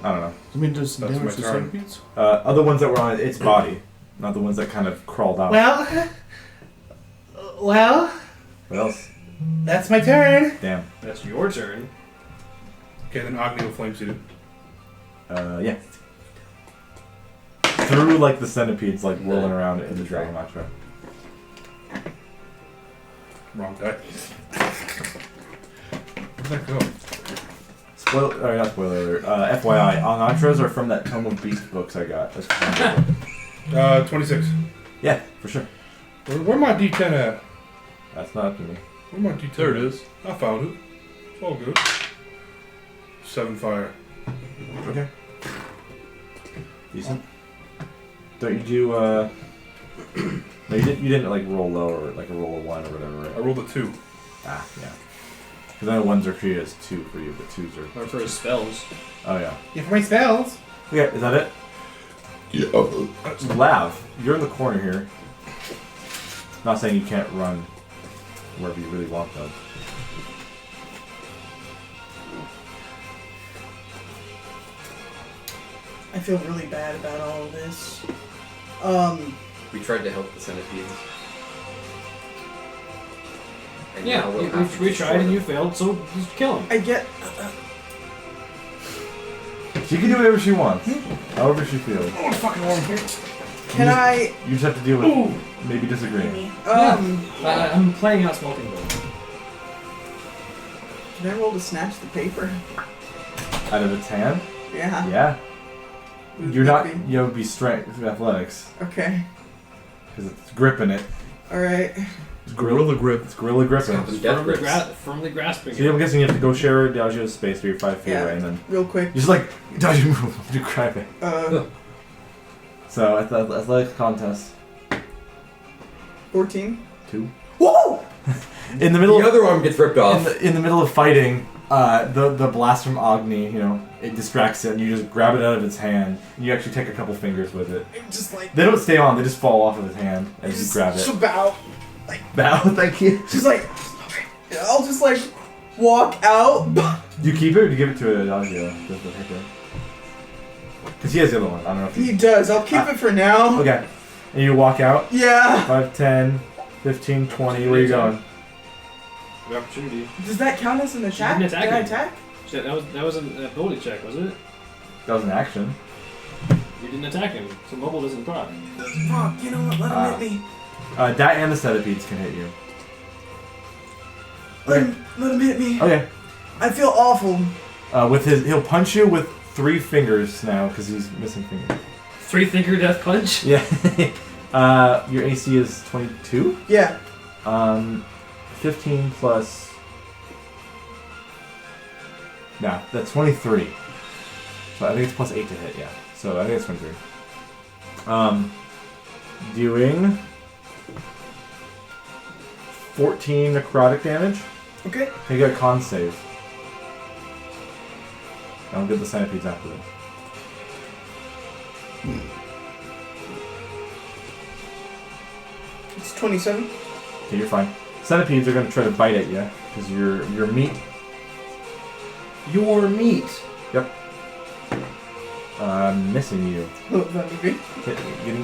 Speaker 1: I don't know.
Speaker 5: You mean just
Speaker 6: That's
Speaker 5: damage
Speaker 6: my
Speaker 5: to
Speaker 6: turn.
Speaker 5: centipedes?
Speaker 1: Other ones that were on its body, not the ones that kind of crawled out.
Speaker 8: Well,
Speaker 1: What else?
Speaker 8: that's my turn.
Speaker 1: Damn.
Speaker 3: That's your turn.
Speaker 6: Okay, then Agni will flame suit.
Speaker 1: Yeah. Through, like, the centipedes, like, whirling around in the Dragon Mantra.
Speaker 6: Wrong die. Where'd that go?
Speaker 1: Not spoiler alert. FYI, Anatras are from that Tome of Beast books I got. That's
Speaker 6: 26.
Speaker 1: yeah, for sure.
Speaker 6: Where my D10 at?
Speaker 1: That's not up to me.
Speaker 6: Where my D10?
Speaker 5: There it is.
Speaker 6: I found it. It's all good. 7 fire.
Speaker 1: Okay. Decent. Don't you do, no, you didn't like roll low or like a roll of 1 or whatever,
Speaker 6: I
Speaker 1: right?
Speaker 6: rolled a 2.
Speaker 1: Ah, yeah. Because I know 1s are treated as 2 for you, but 2s are...
Speaker 3: Or for his spells.
Speaker 1: Oh, yeah.
Speaker 8: Yeah, for my spells.
Speaker 1: Okay, is that it? Yeah. Lav, you're in the corner here. Not saying you can't run wherever you really want, though.
Speaker 7: I feel really bad about all of this.
Speaker 2: We tried to help the centipedes. And
Speaker 3: Yeah,
Speaker 2: now we'll have to
Speaker 3: we
Speaker 2: destroy
Speaker 3: tried and
Speaker 2: them.
Speaker 3: you failed, so just kill him.
Speaker 7: I get.
Speaker 1: She can do whatever she wants, however she feels.
Speaker 6: Oh, it's fucking warm here.
Speaker 7: Can I?
Speaker 1: You just have to deal with maybe disagreeing.
Speaker 3: I'm playing out smoking gold.
Speaker 7: Can I roll to snatch the paper?
Speaker 1: Out of its hand?
Speaker 7: Yeah.
Speaker 1: Yeah. You're not, you know, be strength, athletics,
Speaker 7: Okay.
Speaker 1: because it's gripping it.
Speaker 7: All right.
Speaker 1: It's gorilla grip. It's gorilla gripping.
Speaker 2: Some death grips.
Speaker 3: Firmly grasping
Speaker 1: So I'm guessing you have to go share Diageo's space where you're 5 feet
Speaker 7: Yeah.
Speaker 1: away, and then
Speaker 7: Real quick.
Speaker 1: you're just like, Diageo move, do grabbing. So athletic contest
Speaker 7: 14.
Speaker 1: 2.
Speaker 7: Whoa!
Speaker 1: In the middle
Speaker 2: The
Speaker 1: of
Speaker 2: other arm gets ripped off.
Speaker 1: in the middle of fighting, the blast from Agni, you know, it distracts it, and you just grab it out of its hand, and you actually take a couple fingers with it.
Speaker 7: Just like.
Speaker 1: They don't stay on; they just fall off of his hand as you grab it.
Speaker 7: Just bow.
Speaker 1: Bow, thank you.
Speaker 7: Just like. I'll just like walk out.
Speaker 1: Do you keep it or do you give it to Diageo? Because he has the other one. I don't know if
Speaker 7: He does. I'll keep it for now.
Speaker 1: Okay. And you walk out.
Speaker 7: Yeah.
Speaker 1: 5, 10, 15, 20. Where are you going?
Speaker 3: The opportunity.
Speaker 7: Does that count as an attack?
Speaker 3: didn't attack
Speaker 7: Did I
Speaker 3: him.
Speaker 7: attack?
Speaker 3: Shit, that was an ability check, wasn't it?
Speaker 1: That was an action.
Speaker 3: You didn't attack him, so mobile doesn't proc.
Speaker 7: Fuck, you know what? Let him hit me.
Speaker 1: That and the centipedes can hit you.
Speaker 7: Let him hit me.
Speaker 1: Okay.
Speaker 7: I feel awful.
Speaker 1: He'll punch you with 3 fingers now because he's missing fingers.
Speaker 3: 3-finger death punch?
Speaker 1: Yeah. Your AC is 22.
Speaker 7: Yeah.
Speaker 1: 15 plus. Nah, that's 23. So I think it's plus 8 to hit. Yeah. So I think it's 23. Doing 14 necrotic damage.
Speaker 7: Okay.
Speaker 1: Can you get a con save? I'll get the centipedes after this.
Speaker 7: It's 27.
Speaker 1: Okay, you're fine. Centipedes are going to try to bite at you because your meat.
Speaker 3: Your meat.
Speaker 1: Yep. Missing you.
Speaker 7: Oh, that'd be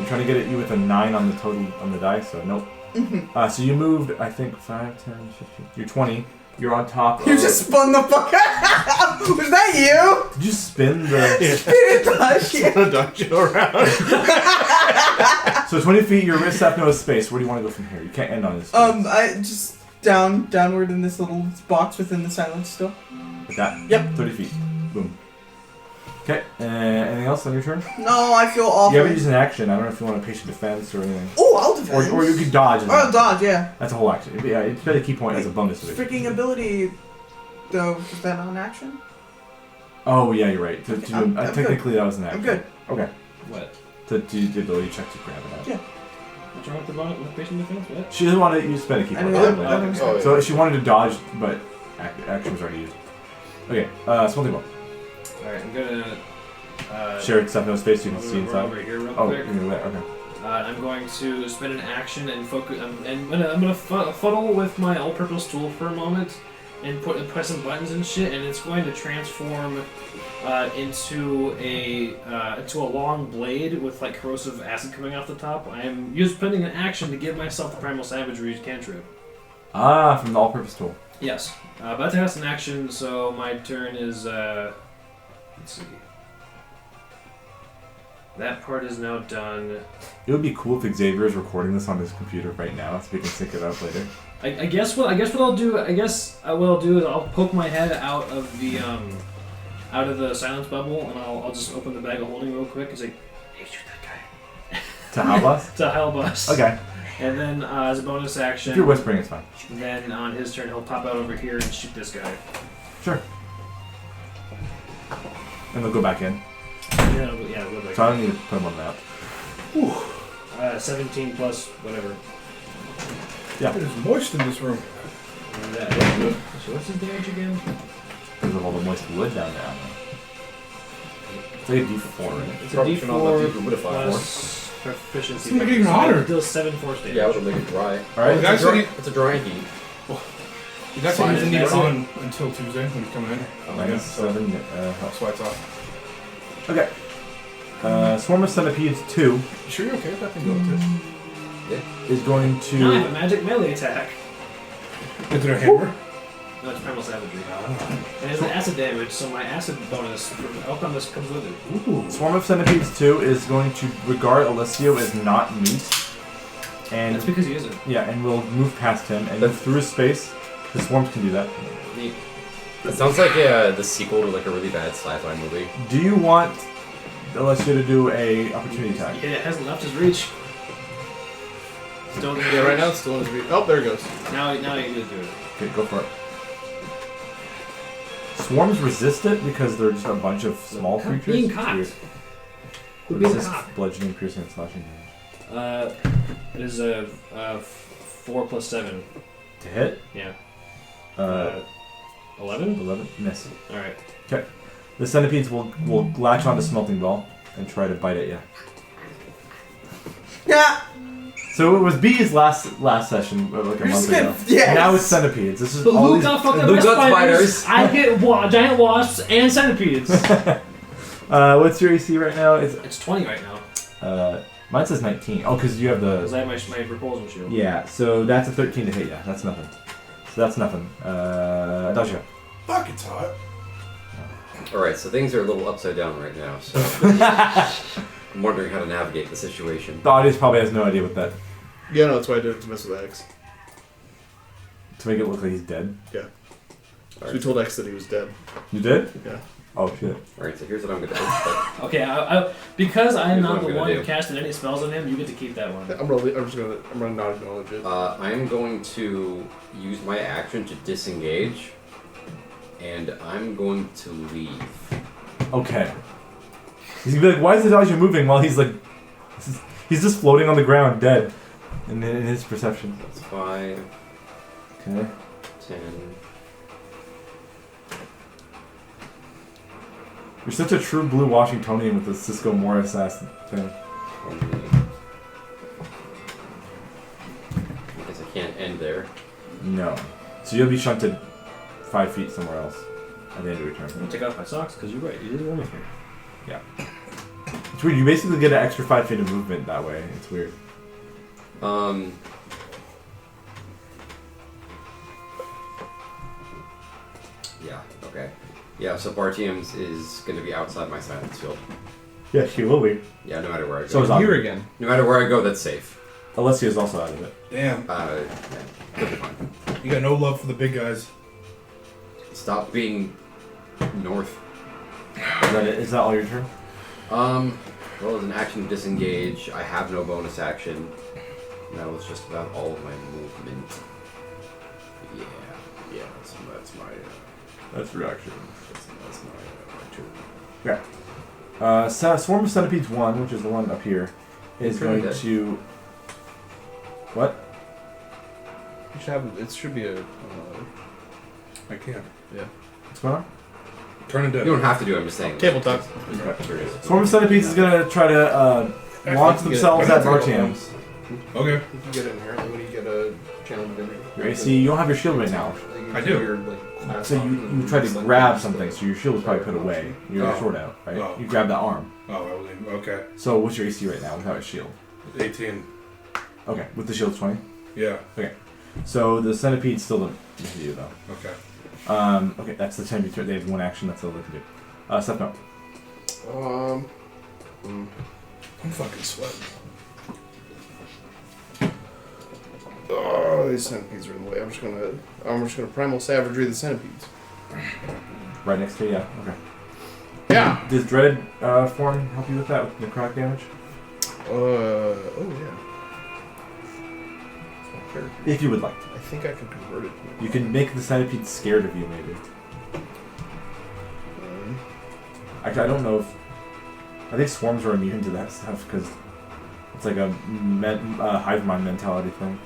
Speaker 1: Trying to get at you with a 9 on the total on the die. So nope.
Speaker 7: Mhm.
Speaker 1: So you moved. I think 5, 10, 15. You're 20. You're on top.
Speaker 7: You
Speaker 1: of...
Speaker 7: just spun the fuck out. Was that you?
Speaker 1: Did you spin the?
Speaker 7: Spin it,
Speaker 5: Gonna dodge you around.
Speaker 1: So 20 feet. Your wrist have no space. Where do you want to go from here? You can't end on this.
Speaker 7: I just downward in this little box within the silence still.
Speaker 1: Like that.
Speaker 7: Yep.
Speaker 1: 30 feet. Boom. Okay. Anything else on your turn?
Speaker 7: No, I feel awful.
Speaker 1: You haven't used an action. I don't know if you want to patient defense or anything.
Speaker 7: Oh, I'll defend.
Speaker 1: Or you could dodge. as
Speaker 7: Or I'll
Speaker 1: an
Speaker 7: dodge, yeah.
Speaker 1: That's a whole action. Yeah, it's better key point as a bonus to it.
Speaker 7: Freaking ability, though, is that not an action?
Speaker 1: Oh yeah, you're right.
Speaker 7: I'm
Speaker 1: Technically, that was an action.
Speaker 7: I'm good.
Speaker 1: Okay.
Speaker 3: What?
Speaker 1: To do the ability check to grab it out.
Speaker 7: Yeah.
Speaker 3: What's wrong with the bonus with patient defense? What?
Speaker 1: She doesn't want to use spend a key
Speaker 7: I
Speaker 1: point.
Speaker 7: know that.
Speaker 1: probably.
Speaker 7: that
Speaker 4: Oh,
Speaker 7: was-
Speaker 1: So she wanted to dodge, but action was already used. Okay. Something more.
Speaker 3: Alright, I'm gonna.
Speaker 1: Shared stuff no space so you can see
Speaker 3: Run
Speaker 1: inside.
Speaker 3: over here real
Speaker 1: Oh,
Speaker 3: quick.
Speaker 1: you're gonna okay.
Speaker 3: I'm going to spend an action and focus. I'm gonna fuddle with my all-purpose tool for a moment, and press some buttons and shit, and it's going to transform into a long blade with like corrosive acid coming off the top. I am spending an action to give myself the primal savagery cantrip.
Speaker 1: From the all-purpose tool.
Speaker 3: Yes, but that's an action, so my turn is. Let's see. That part is now done.
Speaker 1: It would be cool if Xavier is recording this on his computer right now, so we can sync it up later.
Speaker 3: I guess what I'll do. I guess what I'll do is I'll poke my head out of the silence bubble, and I'll just open the bag of holding real quick and say, "Hey, shoot that guy."
Speaker 1: To Halbus?
Speaker 3: To Halbus.
Speaker 1: Okay.
Speaker 3: And then as a bonus action,
Speaker 1: If you're whispering, it's fine.
Speaker 3: then on his turn he'll pop out over here and shoot this guy.
Speaker 1: Sure. And they'll go back in.
Speaker 3: Yeah, we'll go
Speaker 1: So I
Speaker 3: back.
Speaker 1: don't need to put them on the map.
Speaker 3: 17 plus whatever.
Speaker 1: Yeah.
Speaker 6: It is moist in this room.
Speaker 3: And that. So what's his damage again?
Speaker 1: Because of all the moist wood down there. It's like a D4, right?
Speaker 3: It's a
Speaker 2: Probably should not let
Speaker 3: D4
Speaker 2: people humidify
Speaker 3: plus proficiency.
Speaker 6: It's getting hotter.
Speaker 3: It deals 7 force damage.
Speaker 2: Yeah, it'll make it dry.
Speaker 1: Alright.
Speaker 6: The guy said he,
Speaker 2: It's a dry heat.
Speaker 6: the guy said he doesn't need it
Speaker 3: Fine.
Speaker 6: on until Tuesday when he's coming in.
Speaker 1: Minus 7 health.
Speaker 6: That's why it's off.
Speaker 1: Okay. Swarm of Centipedes 2
Speaker 6: You sure you're okay with that thing going
Speaker 1: is going
Speaker 3: Now I have
Speaker 1: to...
Speaker 3: a magic melee attack.
Speaker 6: to? Is it a hammer?
Speaker 3: No, it's primal savagery. And it's an acid damage, so my acid bonus for outcome this comes with it.
Speaker 6: Ooh.
Speaker 1: Swarm of Centipedes 2 is going to regard Alessio as not meat. And
Speaker 3: That's because he isn't.
Speaker 1: yeah, and we'll move past him and move through his space. The swarms can do that.
Speaker 3: Neat.
Speaker 2: It sounds like the sequel to like a really bad sci-fi movie.
Speaker 1: Do you want Alessio to do a opportunity attack?
Speaker 3: It hasn't left his reach. Still in his
Speaker 5: Yeah, right
Speaker 3: reach.
Speaker 5: now it's still in his reach. Oh, there it goes.
Speaker 3: Now you gotta do it.
Speaker 1: Okay, go for it. Swarms resist it because they're just a bunch of small creatures.
Speaker 3: Being
Speaker 1: It's
Speaker 3: cocked.
Speaker 1: weird.
Speaker 3: We're being
Speaker 1: Resist
Speaker 3: cocked.
Speaker 1: bludgeoning, piercing, and slashing damage.
Speaker 3: It is a 4 plus 7.
Speaker 1: To hit?
Speaker 3: Yeah.
Speaker 1: 11?
Speaker 3: 11?
Speaker 1: Miss.
Speaker 3: Alright.
Speaker 1: The centipedes will latch onto Smelting Ball and try to bite at you.
Speaker 7: Yeah.
Speaker 1: So it was bees last session, like a
Speaker 7: You're just
Speaker 1: month ago.
Speaker 7: gonna- yes.
Speaker 1: Now it's centipedes. This is
Speaker 3: But
Speaker 1: all
Speaker 3: Luke
Speaker 1: these...
Speaker 3: got fucked up
Speaker 2: Luke
Speaker 3: by
Speaker 2: got
Speaker 3: spiders.
Speaker 2: spiders.
Speaker 3: I get giant wasps and centipedes.
Speaker 1: What's your AC right now?
Speaker 3: It's 20 right now.
Speaker 1: Mine says 19. Oh, because you have
Speaker 3: Because
Speaker 1: the...
Speaker 3: I have my repulsion shield.
Speaker 1: Yeah, so that's a 13 to hit, yeah. That's nothing. So that's nothing. Adagio.
Speaker 6: Fuck, it's hot.
Speaker 2: Alright, so things are a little upside down right now, so I'm wondering how to navigate the situation.
Speaker 1: The audience probably has no idea what that...
Speaker 5: Yeah, no, that's why I did it to mess with X.
Speaker 1: To make it look like he's dead.
Speaker 5: Yeah. So we told X that he was dead.
Speaker 1: You did?
Speaker 5: Yeah.
Speaker 1: Oh, shit.
Speaker 2: Alright, so here's what I'm gonna do.
Speaker 3: Okay, because I'm
Speaker 2: Here's
Speaker 3: not
Speaker 2: what
Speaker 3: the
Speaker 2: I'm
Speaker 3: one
Speaker 2: gonna
Speaker 3: who
Speaker 2: do.
Speaker 3: casted any spells on him, you get to keep that one.
Speaker 5: I'm gonna not acknowledge it.
Speaker 2: I'm going to use my action to disengage, and I'm going to leave.
Speaker 1: Okay. He's gonna be like, why is Adagio moving while he's like... He's just floating on the ground, dead. In his perception.
Speaker 2: That's 5,
Speaker 1: Okay.
Speaker 2: 10.
Speaker 1: You're such a true blue Washingtonian with the Cisco Morris ass thing.
Speaker 2: 20. I guess I can't end there.
Speaker 1: No. So you'll be shunted 5 feet somewhere else at the end of your
Speaker 3: I'm
Speaker 1: turn.
Speaker 3: gonna take off my socks because you're right. You didn't want me here.
Speaker 1: It's weird. You basically get an extra 5 feet of movement that way. It's weird.
Speaker 2: Yeah, okay. Yeah, so Bartium's is going to be outside my silence field.
Speaker 1: Yeah, she will be.
Speaker 2: Yeah, no matter where I go.
Speaker 1: So is
Speaker 5: Here
Speaker 1: Agni.
Speaker 5: again.
Speaker 2: No matter where I go, that's safe.
Speaker 1: Alessia's also out of it.
Speaker 6: Damn.
Speaker 2: Yeah, it'll be fine.
Speaker 6: You got no love for the big guys.
Speaker 2: Stop being north.
Speaker 1: Is that it? Is that all your turn?
Speaker 2: Well, as an action to disengage, I have no bonus action. That was just about all of my movement. Yeah, that's my
Speaker 1: That's reaction.
Speaker 2: that's my turn.
Speaker 1: Okay. Swarm of Centipedes 1, which is the one up here, is
Speaker 2: Pretty
Speaker 1: going
Speaker 2: good.
Speaker 1: to... What?
Speaker 5: You should have. It should be a.
Speaker 6: I can't.
Speaker 1: What's going on?
Speaker 6: Turn into.
Speaker 2: You don't have to do it, I'm just saying.
Speaker 5: Tabletop.
Speaker 2: I'm curious.
Speaker 1: Swarm of Centipedes is going to try to launch themselves at Bartiams.
Speaker 6: Okay.
Speaker 5: You can get it inherently when you get a channel divinity.
Speaker 1: Your AC, you don't have your shield right now.
Speaker 6: I do.
Speaker 5: Your, like, class
Speaker 1: So you try to grab something, so your shield was probably put away. You're
Speaker 6: Oh.
Speaker 1: short out, right?
Speaker 6: Oh.
Speaker 1: You grab that arm.
Speaker 6: Oh, I was in, okay.
Speaker 1: So what's your AC right now without a shield?
Speaker 6: 18.
Speaker 1: Okay, with the shield 20.
Speaker 6: Yeah.
Speaker 1: So the centipedes still don't hit you though.
Speaker 6: Okay.
Speaker 1: Okay, that's the time you turn. They have one action. That's all they can do. Step no.
Speaker 6: I'm fucking sweating.
Speaker 5: Oh, these centipedes are in the way. I'm just gonna primal savagery the centipedes.
Speaker 1: Right next to you. Yeah. Okay.
Speaker 5: Yeah.
Speaker 1: Does dread form help you with that with necrotic damage?
Speaker 5: Oh yeah.
Speaker 1: If you would like to.
Speaker 5: I think I can convert it.
Speaker 1: You can make the centipedes scared of you, maybe. Actually, I don't know if... I think swarms are immune to that stuff, because it's like a hive mind mentality thing.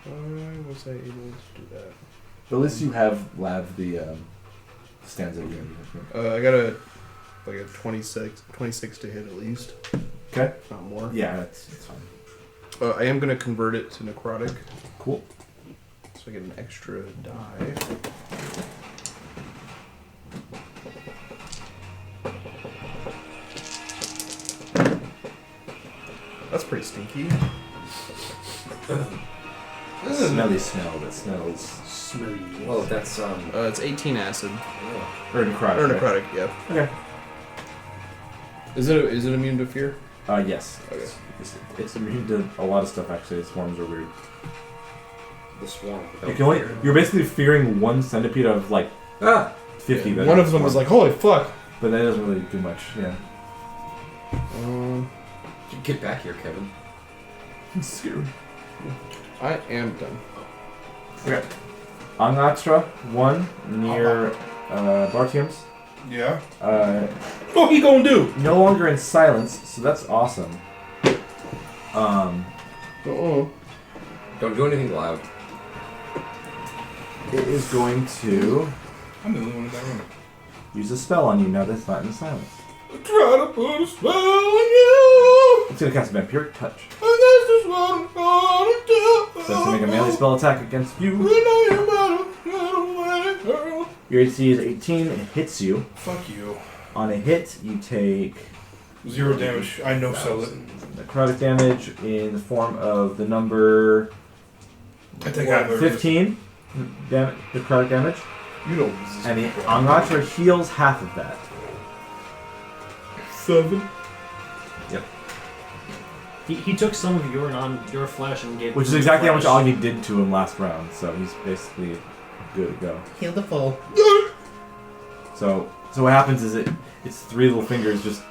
Speaker 5: Why was I able to do that?
Speaker 1: But at least you have the stanza you're going to be.
Speaker 5: I got a 26 to hit at least.
Speaker 1: Okay.
Speaker 5: Not more.
Speaker 1: Yeah, that's fine.
Speaker 5: I am gonna convert it to necrotic,
Speaker 1: Cool.
Speaker 5: so I get an extra die. That's pretty stinky.
Speaker 1: Smelly smell that smells.
Speaker 3: Smooth.
Speaker 2: Well, that's
Speaker 5: It's 18 acid.
Speaker 1: Or necrotic.
Speaker 5: Or
Speaker 1: right?
Speaker 5: necrotic, yeah.
Speaker 1: Okay.
Speaker 5: Is it immune to fear?
Speaker 1: Yes.
Speaker 5: Okay.
Speaker 1: It's immune to a lot of stuff, actually. Swarms are weird.
Speaker 2: the swarm.
Speaker 1: You're basically fearing one centipede of like 50. that
Speaker 5: One
Speaker 1: are
Speaker 5: of them was
Speaker 1: swarms.
Speaker 5: like, holy fuck!
Speaker 1: But that doesn't really do much, yeah.
Speaker 2: Get back here, Kevin.
Speaker 1: It's scary.
Speaker 5: I am done.
Speaker 1: Okay. Angatra, 1 near Bartium's.
Speaker 6: Yeah.
Speaker 1: What
Speaker 6: he gonna do?
Speaker 1: No longer in silence, so that's awesome.
Speaker 5: Uh-oh.
Speaker 2: Don't do anything loud.
Speaker 1: It is going to
Speaker 6: I'm the only one in that room.
Speaker 1: use a spell on you now that's not in silence.
Speaker 6: Try to put a spell on you.
Speaker 1: It's going to cast a Vampiric Touch.
Speaker 6: And that's just what I'm gonna do.
Speaker 1: So it's to make a melee spell attack against you.
Speaker 6: We know you better get away, girl.
Speaker 1: You're Your AC is 18. It hits you.
Speaker 6: Fuck you.
Speaker 1: On a hit, you take
Speaker 6: 0 damage. I no sell it.
Speaker 1: necrotic damage in the form of the number
Speaker 6: I think I have
Speaker 1: 15 necrotic damage.
Speaker 4: You know.
Speaker 1: And the Angatra heals half of that.
Speaker 4: 7.
Speaker 3: He took some of your flesh and gave.
Speaker 1: Which is
Speaker 3: him
Speaker 1: exactly how much
Speaker 3: flesh.
Speaker 1: Augie did to him last round, so he's basically good to go.
Speaker 8: Heal the foe.
Speaker 1: So what happens is its 3 little fingers just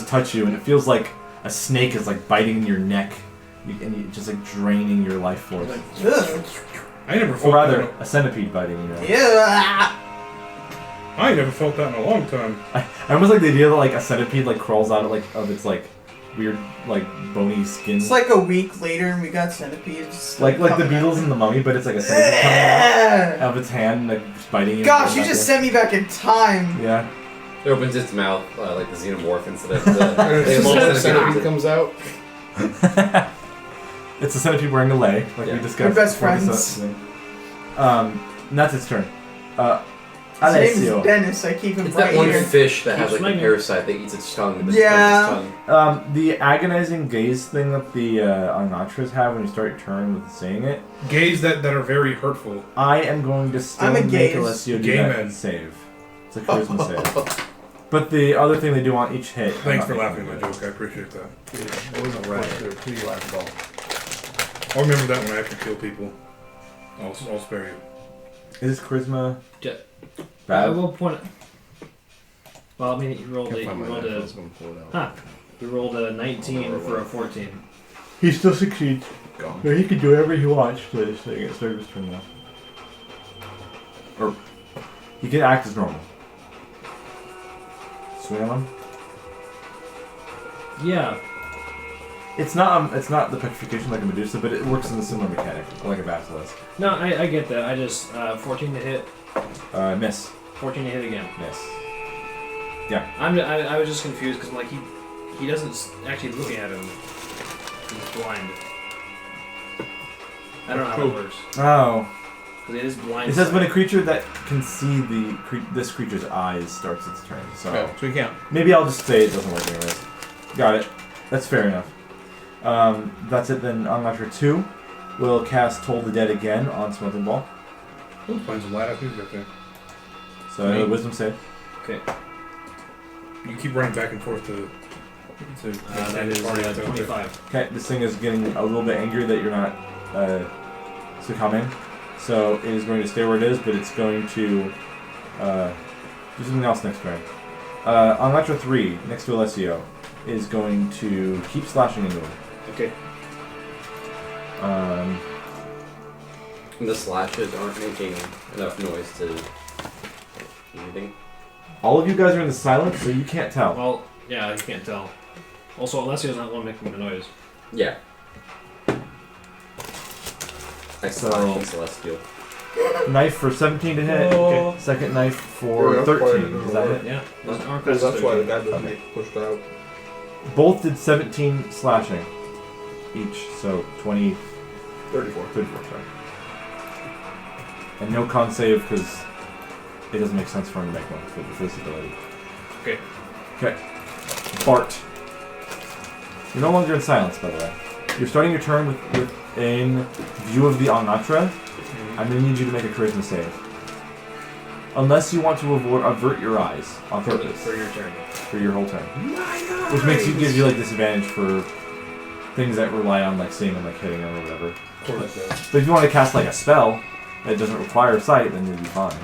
Speaker 1: touch you, and it feels like a snake is like biting in your neck, and you just like draining your life force.
Speaker 7: Ugh.
Speaker 6: I never
Speaker 1: Or
Speaker 6: felt
Speaker 1: rather,
Speaker 6: that.
Speaker 1: a centipede biting you.
Speaker 7: Yeah.
Speaker 6: I never felt that in a long time.
Speaker 1: I almost like the idea that like a centipede like crawls out of its like weird like bony skin.
Speaker 7: It's like a week later and we got centipedes.
Speaker 1: like the
Speaker 7: coming
Speaker 1: Beatles
Speaker 7: out.
Speaker 1: in the Mummy, but it's like a centipede coming out of its hand, like just biting you.
Speaker 7: Gosh, you just sent me back in time.
Speaker 1: Yeah.
Speaker 2: It opens its mouth like the xenomorph instead of
Speaker 4: And
Speaker 2: the.
Speaker 4: as soon as the centipede comes out.
Speaker 1: It's a centipede wearing a lei, like we discussed.
Speaker 7: We're best
Speaker 1: before this
Speaker 7: friends.
Speaker 1: thing. And that's its turn.
Speaker 7: His name's
Speaker 1: Alessio.
Speaker 7: Dennis. I keep him
Speaker 2: It's
Speaker 7: right
Speaker 2: that one
Speaker 7: here.
Speaker 2: fish that has
Speaker 3: Keeps
Speaker 2: like a
Speaker 3: swinging.
Speaker 2: parasite that eats its tongue. That
Speaker 7: Yeah.
Speaker 2: becomes its tongue.
Speaker 1: The agonizing gaze thing that the Anatras have when you start your turn with saying it,
Speaker 6: Gays that are very hurtful.
Speaker 1: I am going to still
Speaker 7: I'm a
Speaker 1: make
Speaker 7: gaze.
Speaker 1: Alessio do
Speaker 6: Gay
Speaker 1: that
Speaker 6: man.
Speaker 1: save. It's a charisma save. But the other thing they do on each hit...
Speaker 6: Thanks
Speaker 1: I'm
Speaker 6: for
Speaker 1: not
Speaker 6: laughing at
Speaker 1: making
Speaker 6: my
Speaker 1: it.
Speaker 6: joke. I appreciate that.
Speaker 4: It wasn't right. Pretty laughable.
Speaker 6: I'll remember that when I have to kill people. I'll spare you.
Speaker 1: Is this charisma
Speaker 3: I
Speaker 1: bad?
Speaker 3: will point. Well, I mean, he rolled
Speaker 5: Can't
Speaker 3: a
Speaker 5: find my knife, I was gonna pull it out.
Speaker 3: Huh. He rolled a 19 for a 14.
Speaker 1: He still succeeds.
Speaker 5: Gone.
Speaker 1: No, he can do whatever he wants to this thing at service turn now. Or he can act as normal. Swing on him.
Speaker 3: Yeah.
Speaker 1: It's not the petrification like a Medusa, but it works in a similar mechanic, like a basilisk.
Speaker 3: No, I get that. I just 14 to hit.
Speaker 1: Miss.
Speaker 3: 14 to hit again.
Speaker 1: Miss.
Speaker 3: I was just confused because like he doesn't actually look at him. He's blind. I don't know how it works.
Speaker 1: Oh.
Speaker 3: Because it is blind.
Speaker 1: It says when a
Speaker 3: sight.
Speaker 1: creature that can see this creature's eyes starts its turn. So
Speaker 5: Okay, so we can't.
Speaker 1: maybe I'll just say it doesn't work anyways. Got it. That's fair enough. That's it then. On after 2, we'll cast Toll the Dead again on Smelting Ball.
Speaker 6: Oh, finds a light up right there.
Speaker 1: So another wisdom save.
Speaker 3: Okay.
Speaker 6: You keep running back and forth to
Speaker 3: That is
Speaker 6: party out there.
Speaker 3: 25.
Speaker 1: Okay, this thing is getting a little bit angry that you're not succumbing. So it is going to stay where it is, but it's going to do something else next turn. On Electra 3, next to Alessio, is going to keep slashing into him.
Speaker 3: Okay.
Speaker 2: The slashes aren't making enough noise to do anything.
Speaker 1: All of you guys are in the silence, so you can't tell.
Speaker 3: Well, yeah, you can't tell. Also, Alessio's not the one making the noise.
Speaker 2: Yeah. I
Speaker 1: So-
Speaker 2: slash and celestial.
Speaker 1: Knife for 17 to hit.
Speaker 7: Oh.
Speaker 1: Second knife for
Speaker 4: Yeah,
Speaker 1: 13. Is that
Speaker 4: quite
Speaker 1: it?
Speaker 3: Yeah. Those aren't
Speaker 4: Because that's why the
Speaker 3: classes.
Speaker 4: guy doesn't get pushed out.
Speaker 1: Both did 17 slashing each, so 20,
Speaker 4: 34.
Speaker 1: 34, sorry. And no con save because it doesn't make sense for him to make one for this ability.
Speaker 3: Okay.
Speaker 1: Okay. Bart. You're no longer in silence, by the way. You're starting your turn within view of the Alnatra. I'm going to need you to make a charisma save. Unless you want to avert your eyes on purpose
Speaker 3: For your turn.
Speaker 1: for your whole turn. Which gives you like disadvantage for things that rely on like seeing and like hitting them or whatever.
Speaker 6: Of course it does.
Speaker 1: But if you want to cast like a spell that doesn't require sight, then you'll be fine.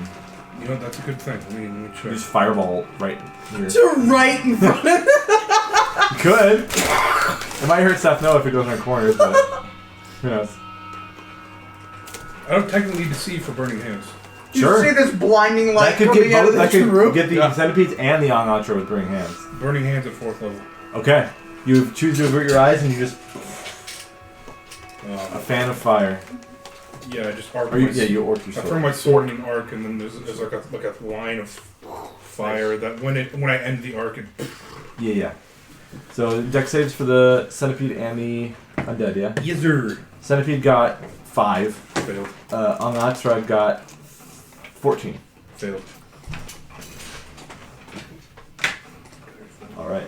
Speaker 6: You know, that's a good thing. Let me
Speaker 1: You
Speaker 6: check.
Speaker 1: just fireball right here.
Speaker 7: You're right in front of
Speaker 1: You could. It might hurt Seth no if it goes in our corners, but who knows?
Speaker 6: I don't technically need to see for burning hands.
Speaker 1: Sure.
Speaker 7: You see this blinding light
Speaker 1: That could
Speaker 7: coming
Speaker 1: get
Speaker 7: out
Speaker 1: both.
Speaker 7: of
Speaker 1: That
Speaker 7: this
Speaker 1: could
Speaker 7: room?
Speaker 1: get the
Speaker 6: Yeah.
Speaker 1: centipedes and the Alnatra with burning hands.
Speaker 6: Burning hands at 4th level.
Speaker 1: Okay. You choose to avert your eyes and you just a
Speaker 6: Um,
Speaker 1: fan of fire.
Speaker 6: yeah, I just arc
Speaker 1: Or you,
Speaker 6: my,
Speaker 1: yeah, you orc your
Speaker 6: I throw
Speaker 1: sword.
Speaker 6: my sword in an arc, and then there's like a line of fire that when I end the arc, it
Speaker 1: Yeah. So deck saves for the centipede and the undead. Yeah.
Speaker 6: Yizzer
Speaker 1: Centipede got 5.
Speaker 6: failed.
Speaker 1: Alnatra got 14.
Speaker 6: Failed.
Speaker 1: All right.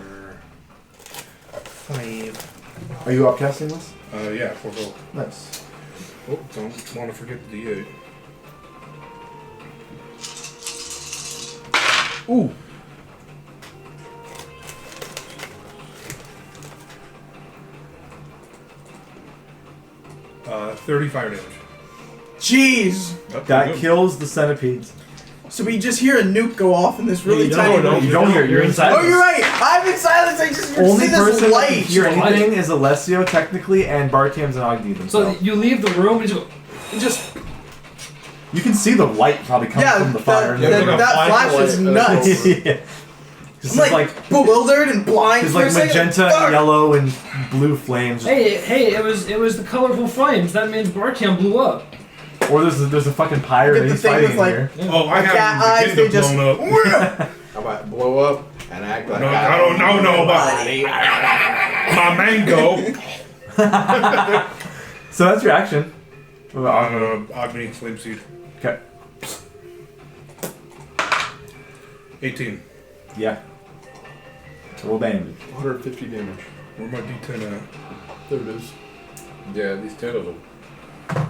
Speaker 5: 5.
Speaker 1: Are you upcasting this?
Speaker 6: Yeah, 4 gold.
Speaker 1: Nice.
Speaker 6: Oh, don't want to forget the D8.
Speaker 1: Ooh.
Speaker 6: Uh, 35 damage.
Speaker 7: Jeez.
Speaker 6: That's
Speaker 1: That
Speaker 6: pretty good.
Speaker 1: kills the centipedes.
Speaker 7: So we just hear a nuke go off in this really
Speaker 3: you
Speaker 7: tiny
Speaker 3: don't.
Speaker 7: room.
Speaker 1: You don't hear. You're inside.
Speaker 7: Oh, you're right. I'm in silence. I just
Speaker 1: Only
Speaker 7: see this
Speaker 1: person that
Speaker 7: light.
Speaker 1: can hear anything is Alessio, technically, and Bartiam's and Ogden
Speaker 3: So
Speaker 1: themselves.
Speaker 3: you leave the room and
Speaker 7: Just
Speaker 1: You can see the light probably coming
Speaker 7: yeah,
Speaker 1: from the fire.
Speaker 7: that flash is nuts.
Speaker 1: Yeah. It's
Speaker 7: I'm like bewildered and blind.
Speaker 1: It's
Speaker 7: for
Speaker 1: like
Speaker 7: a second.
Speaker 1: magenta,
Speaker 7: Fuck.
Speaker 1: yellow, and blue flames.
Speaker 3: hey, it was the colorful flames. That means Bartiam blew up.
Speaker 1: Or there's a fucking pirate
Speaker 7: Get
Speaker 1: and
Speaker 7: the
Speaker 1: he's
Speaker 7: thing
Speaker 1: fighting
Speaker 7: with,
Speaker 1: in
Speaker 7: like-
Speaker 1: here.
Speaker 6: Oh, I
Speaker 7: cat
Speaker 6: have
Speaker 7: eyes,
Speaker 6: the
Speaker 7: they
Speaker 6: kid
Speaker 7: just-
Speaker 6: blown up.
Speaker 4: How about blow up and act like
Speaker 6: I don't know about my mango.
Speaker 1: So that's your action. What about
Speaker 6: Agni Flame Seed.
Speaker 1: Okay.
Speaker 6: 18.
Speaker 1: Yeah. Roll damage.
Speaker 4: 150 damage.
Speaker 6: Where my D10 at?
Speaker 4: There it is.
Speaker 2: Yeah, these 10 of them.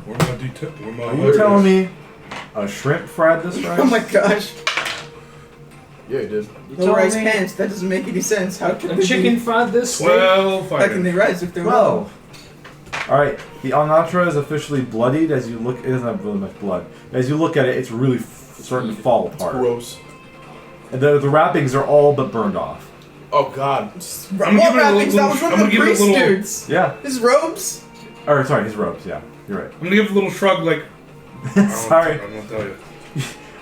Speaker 6: Where my D10? Where my
Speaker 1: Are you telling me a shrimp fried this rice?
Speaker 7: Oh my gosh.
Speaker 4: Yeah, he did.
Speaker 7: No rice pants. That doesn't make any sense. How can
Speaker 3: A
Speaker 7: they
Speaker 3: chicken fried this.
Speaker 6: 12
Speaker 7: How can
Speaker 6: fire.
Speaker 7: they rise if they're
Speaker 1: 12. Alright, the Alnatra is officially bloodied as you look. It doesn't have really much blood. As you look at it, it's really starting to fall apart.
Speaker 4: Gross.
Speaker 1: And the wrappings are all but burned off.
Speaker 4: Oh god.
Speaker 6: I'm
Speaker 7: What
Speaker 6: giving it a
Speaker 7: wrappings? That was
Speaker 6: little-
Speaker 7: one
Speaker 6: I'm
Speaker 7: of the
Speaker 6: gonna give it a
Speaker 7: priest
Speaker 6: little-
Speaker 7: dudes.
Speaker 1: Yeah.
Speaker 7: His robes.
Speaker 1: Or, sorry, his robes, yeah. You're right.
Speaker 6: I'm gonna give a little shrug like.
Speaker 1: Sorry.
Speaker 6: I'm gonna tell you.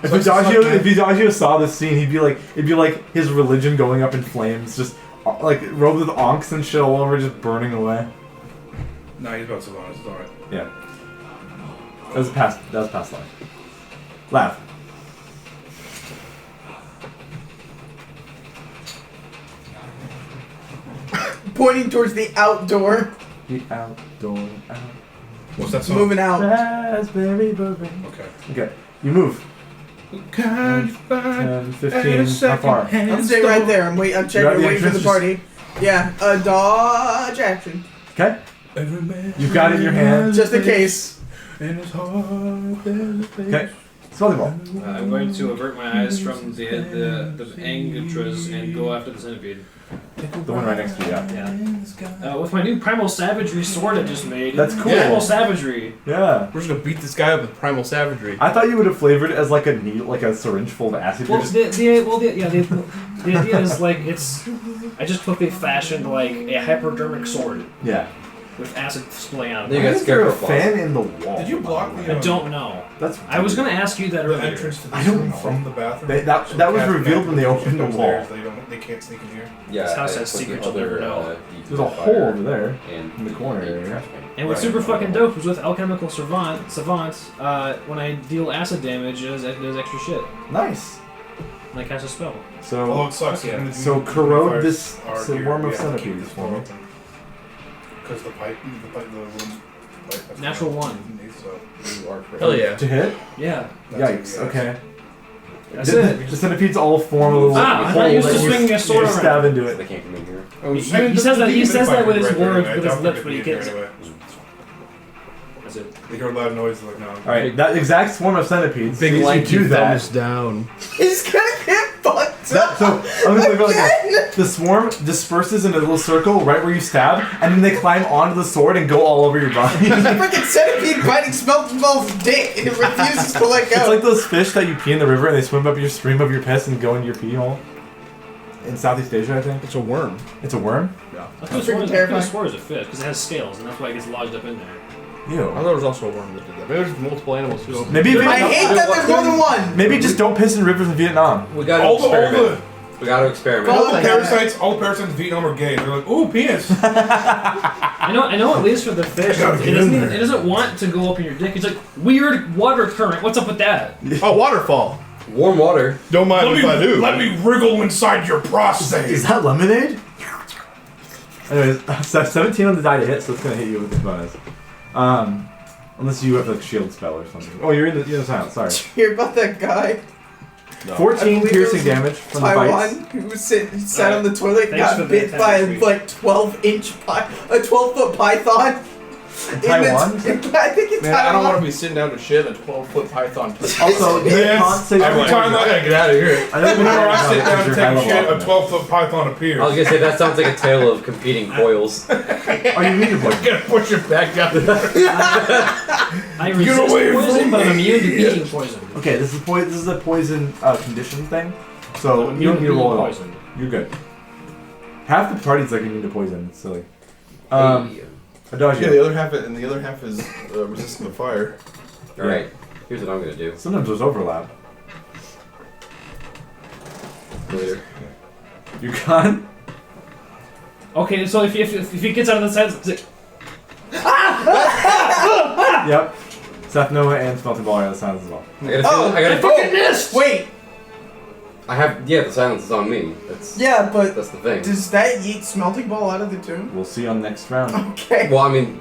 Speaker 1: If Adagio saw this scene, it'd be like his religion going up in flames, just like robed with onks and shit all over, just burning away.
Speaker 6: Nah, he's about to survive. It's alright.
Speaker 1: Yeah. That was past life. Laugh.
Speaker 7: Pointing towards the outdoor.
Speaker 1: The outdoor out.
Speaker 6: What's that song?
Speaker 7: Moving out.
Speaker 1: Raspberry bourbon.
Speaker 6: Okay.
Speaker 1: Okay. You move.
Speaker 6: Can you find
Speaker 1: 10, 15, how far?
Speaker 7: I'm staying right there. I'm
Speaker 1: You're at
Speaker 7: checking,
Speaker 1: the
Speaker 7: waiting for the
Speaker 1: entrance,
Speaker 7: party. Yeah, a dodge action.
Speaker 1: Okay.
Speaker 6: Every man
Speaker 1: You've got it in your hand.
Speaker 7: Just in case.
Speaker 6: in his heart there's a face.
Speaker 1: Okay. Smelly ball.
Speaker 3: I'm going to avert my eyes from the Angutras and go after the centipede.
Speaker 1: The one right next to you, yeah.
Speaker 3: Yeah. With my new Primal Savagery sword I just made.
Speaker 1: That's cool.
Speaker 3: Primal Savagery.
Speaker 1: Yeah.
Speaker 5: We're just gonna beat this guy up with primal savagery.
Speaker 1: I thought you would have flavored it as like a needle, like a syringe full of acid.
Speaker 3: Well,
Speaker 1: You're just-
Speaker 3: the idea is like it's. I just quickly fashioned like a hypodermic sword
Speaker 1: yeah.
Speaker 3: with acid splaying out of
Speaker 2: There
Speaker 3: it.
Speaker 2: you
Speaker 1: Why
Speaker 2: got
Speaker 1: is there a
Speaker 2: scarecrow
Speaker 1: fan in the wall?
Speaker 6: Did you block the?
Speaker 3: I don't know.
Speaker 1: That's.
Speaker 3: I was gonna ask you that
Speaker 6: The
Speaker 3: earlier.
Speaker 6: entrance to
Speaker 1: I
Speaker 6: this
Speaker 1: don't
Speaker 6: room
Speaker 1: know.
Speaker 6: from the bathroom.
Speaker 1: That was revealed when they opened the wall.
Speaker 6: They can't sneak in here.
Speaker 2: Yeah,
Speaker 3: This house
Speaker 2: I
Speaker 3: has
Speaker 2: put the
Speaker 3: secrets you'll
Speaker 2: other,
Speaker 3: never know.
Speaker 1: There's a
Speaker 2: fire
Speaker 1: hole over there.
Speaker 2: and
Speaker 1: in the corner area.
Speaker 2: trash can.
Speaker 3: And what's super fucking dope is with Alchemical Savant, when I deal acid damage, it does extra shit.
Speaker 1: Nice.
Speaker 3: And I cast a spell.
Speaker 6: Oh,
Speaker 1: So,
Speaker 6: it sucks.
Speaker 3: Yeah.
Speaker 1: So corrode this swarm of centipedes for me.
Speaker 6: Because the room.
Speaker 3: Natural 1.
Speaker 2: You are correct.
Speaker 5: Hell yeah.
Speaker 1: To hit?
Speaker 3: Yeah.
Speaker 1: Yikes. Okay.
Speaker 3: That's
Speaker 1: the,
Speaker 3: it.
Speaker 1: The centipedes all form a little
Speaker 3: Ah, I'm
Speaker 1: hole
Speaker 3: not used to
Speaker 1: that you
Speaker 3: swinging a sword
Speaker 1: stab
Speaker 3: around.
Speaker 1: into
Speaker 2: They
Speaker 1: it.
Speaker 2: can't come in here.
Speaker 3: He says that with his words, with his lips, but he can't. That's it.
Speaker 6: They hear a loud noise like no.
Speaker 1: All right, that exact swarm of centipedes.
Speaker 5: Big
Speaker 1: sees you
Speaker 5: lanky
Speaker 1: do that.
Speaker 5: thumbs down.
Speaker 7: He's gonna get fucked
Speaker 1: So I'm gonna go like this. The swarm disperses in a little circle right where you stab, and then they climb onto the sword and go all over your body.
Speaker 7: The freaking centipede biting Smelt's dick and it refuses to let go.
Speaker 1: It's like those fish that you pee in the river and they swim up your stream of your piss and go into your pee hole. In Southeast Asia, I think.
Speaker 5: It's a worm.
Speaker 1: It's a worm?
Speaker 3: I could have sworn it was a fish because it has scales and that's why it gets lodged up in there.
Speaker 5: I
Speaker 1: Ew.
Speaker 5: thought there was also a worm that did that. Maybe there's multiple animals too.
Speaker 1: Maybe if
Speaker 7: I hate that there's more than one.
Speaker 1: Maybe just don't piss in rivers in Vietnam.
Speaker 2: We gotta
Speaker 6: All the
Speaker 2: experiment. We gotta experiment.
Speaker 7: All
Speaker 6: all the parasites in Vietnam are gay. They're like, ooh, penis.
Speaker 3: I know. At least for the fish,
Speaker 6: Gotta
Speaker 3: it
Speaker 6: get in there.
Speaker 3: doesn't want to go up in your dick. It's like weird water current. What's up with that?
Speaker 5: Oh, waterfall.
Speaker 2: Warm water.
Speaker 4: Don't mind if I do.
Speaker 6: Let me wriggle inside your prostate.
Speaker 1: Is that lemonade? Anyways, so 17 on the die to hit, so it's gonna hit you with this bonus. Unless you have a shield spell or something. Oh, you're in the silence. Sorry.
Speaker 7: Hear about that guy?
Speaker 4: No.
Speaker 1: 14
Speaker 7: believe
Speaker 1: piercing
Speaker 7: it was
Speaker 1: damage from the bites.
Speaker 7: Taiwan, who was sat on the toilet,
Speaker 3: Thanks for
Speaker 7: got
Speaker 3: the
Speaker 7: bit by a
Speaker 3: chemistry.
Speaker 7: like 12-foot python.
Speaker 1: In Taiwan?
Speaker 7: I think in
Speaker 4: Man, I don't want
Speaker 7: Taiwan.
Speaker 4: to be sitting down to shit a 12-foot python.
Speaker 1: Also, you can't say
Speaker 6: Every time I gotta get out of here.
Speaker 1: I know
Speaker 6: Whenever I sit down to
Speaker 1: you're
Speaker 6: take
Speaker 1: high
Speaker 6: a shit, a
Speaker 1: level.
Speaker 6: 12-foot python appears.
Speaker 2: I was gonna say that sounds like a tale of competing coils.
Speaker 1: Oh, you need to
Speaker 6: I'm gonna push it back down.
Speaker 3: I resist
Speaker 6: away from
Speaker 3: poison, but I'm
Speaker 6: me.
Speaker 3: immune to being poisoned.
Speaker 1: Okay, this is a poison condition thing, so
Speaker 3: I'm
Speaker 1: you don't
Speaker 3: immune
Speaker 1: need to roll
Speaker 3: being
Speaker 1: at all.
Speaker 3: poisoned.
Speaker 1: You're good. Half the party's like immune to poison. It's silly.
Speaker 2: Hey.
Speaker 1: Adagio.
Speaker 4: Yeah, the other half, and the other half is resistant to fire.
Speaker 2: All right. Here's what I'm gonna do.
Speaker 1: Sometimes there's overlap.
Speaker 2: Later.
Speaker 1: You're gone.
Speaker 3: Okay, so if he gets out of the side, it's like,
Speaker 1: Yep. Seth Noah and Smelting Ball are the silence as well.
Speaker 2: I gotta.
Speaker 7: Oh,
Speaker 2: I gotta.
Speaker 3: fucking missed!
Speaker 7: Wait,
Speaker 2: I have. Yeah, the silence is on me. That's.
Speaker 7: yeah, but
Speaker 2: That's the thing.
Speaker 7: does that yeet Smelting Ball out of the tomb?
Speaker 1: We'll see on next round.
Speaker 7: Okay.
Speaker 2: Well, I mean,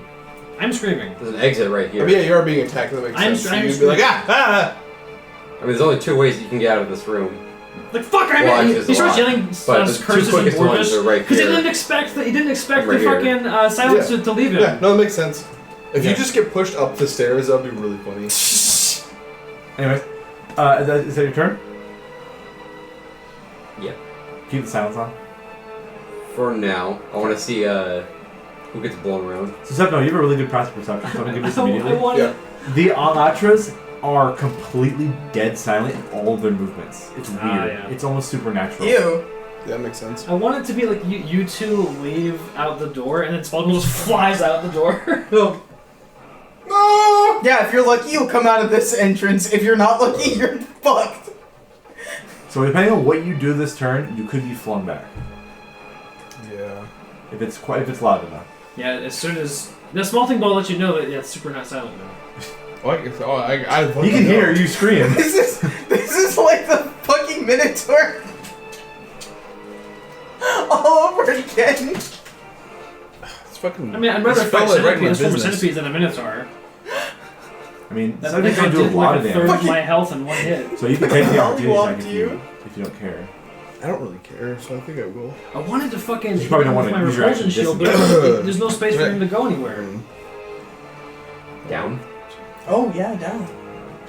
Speaker 3: I'm screaming.
Speaker 2: there's an exit right
Speaker 4: I
Speaker 2: here.
Speaker 4: mean, yeah, you are being attacked. That makes
Speaker 3: I'm
Speaker 4: sense. So
Speaker 3: I'm
Speaker 4: you'd be like, ah!
Speaker 2: I mean, there's only two ways you can get out of this room.
Speaker 3: Like fuck!
Speaker 2: Well, actually, there's
Speaker 3: He
Speaker 2: a
Speaker 3: starts
Speaker 2: lot.
Speaker 3: yelling
Speaker 2: But the two
Speaker 3: curses and
Speaker 2: quickest ones are right
Speaker 3: because he
Speaker 2: here.
Speaker 3: didn't expect the
Speaker 2: Right
Speaker 3: the
Speaker 2: here.
Speaker 3: fucking silence
Speaker 4: Yeah.
Speaker 3: to leave him.
Speaker 4: Yeah, no, that makes sense. If
Speaker 1: Yeah.
Speaker 4: you just get pushed up the stairs, that'd be really funny.
Speaker 1: Anyways, is that your turn?
Speaker 2: Yeah.
Speaker 1: Keep the silence on.
Speaker 2: For now, I want to see who gets blown around.
Speaker 1: So Seth Noah, you have a really good passive perception, so I'm gonna give this
Speaker 3: I
Speaker 1: immediately.
Speaker 3: want
Speaker 4: Yeah.
Speaker 1: The Alatras are completely dead silent in all of their movements. It's weird.
Speaker 3: Yeah.
Speaker 1: It's almost supernatural.
Speaker 7: Ew.
Speaker 4: That makes sense.
Speaker 3: I want it to be like you two leave out the door and then Spalding just flies out the door.
Speaker 4: No!
Speaker 7: Yeah, if you're lucky, you'll come out of this entrance. If you're not lucky, you're fucked.
Speaker 1: So depending on what you do this turn, you could be flung back
Speaker 4: Yeah.
Speaker 1: if it's loud enough.
Speaker 3: Yeah, as soon as the small thing will let you know that yeah, it's super not silent now.
Speaker 1: You can hear you scream.
Speaker 7: This is like the fucking Minotaur. All over again.
Speaker 4: It's fucking.
Speaker 3: I mean, I'd rather
Speaker 4: this
Speaker 3: fight
Speaker 4: fella right in my
Speaker 3: centipedes, former
Speaker 4: business.
Speaker 3: centipedes than a Minotaur.
Speaker 1: I mean,
Speaker 3: That
Speaker 1: sometimes
Speaker 3: thing
Speaker 1: they do a
Speaker 3: did
Speaker 1: lot
Speaker 3: like
Speaker 1: of
Speaker 3: a third
Speaker 1: damage.
Speaker 3: of my health in one hit.
Speaker 1: So you can take the
Speaker 7: I'll
Speaker 1: opportunity
Speaker 7: walk
Speaker 1: attack
Speaker 7: you.
Speaker 1: if you don't care.
Speaker 4: I don't really care, so I think I will.
Speaker 3: I wanted to fucking
Speaker 1: You probably don't
Speaker 3: hit him
Speaker 1: want
Speaker 3: with
Speaker 1: to
Speaker 3: my
Speaker 1: use your
Speaker 3: repulsion
Speaker 1: action
Speaker 3: shield, but
Speaker 1: distance.
Speaker 3: there's no space for him to go anywhere.
Speaker 2: Down.
Speaker 7: Oh yeah, down.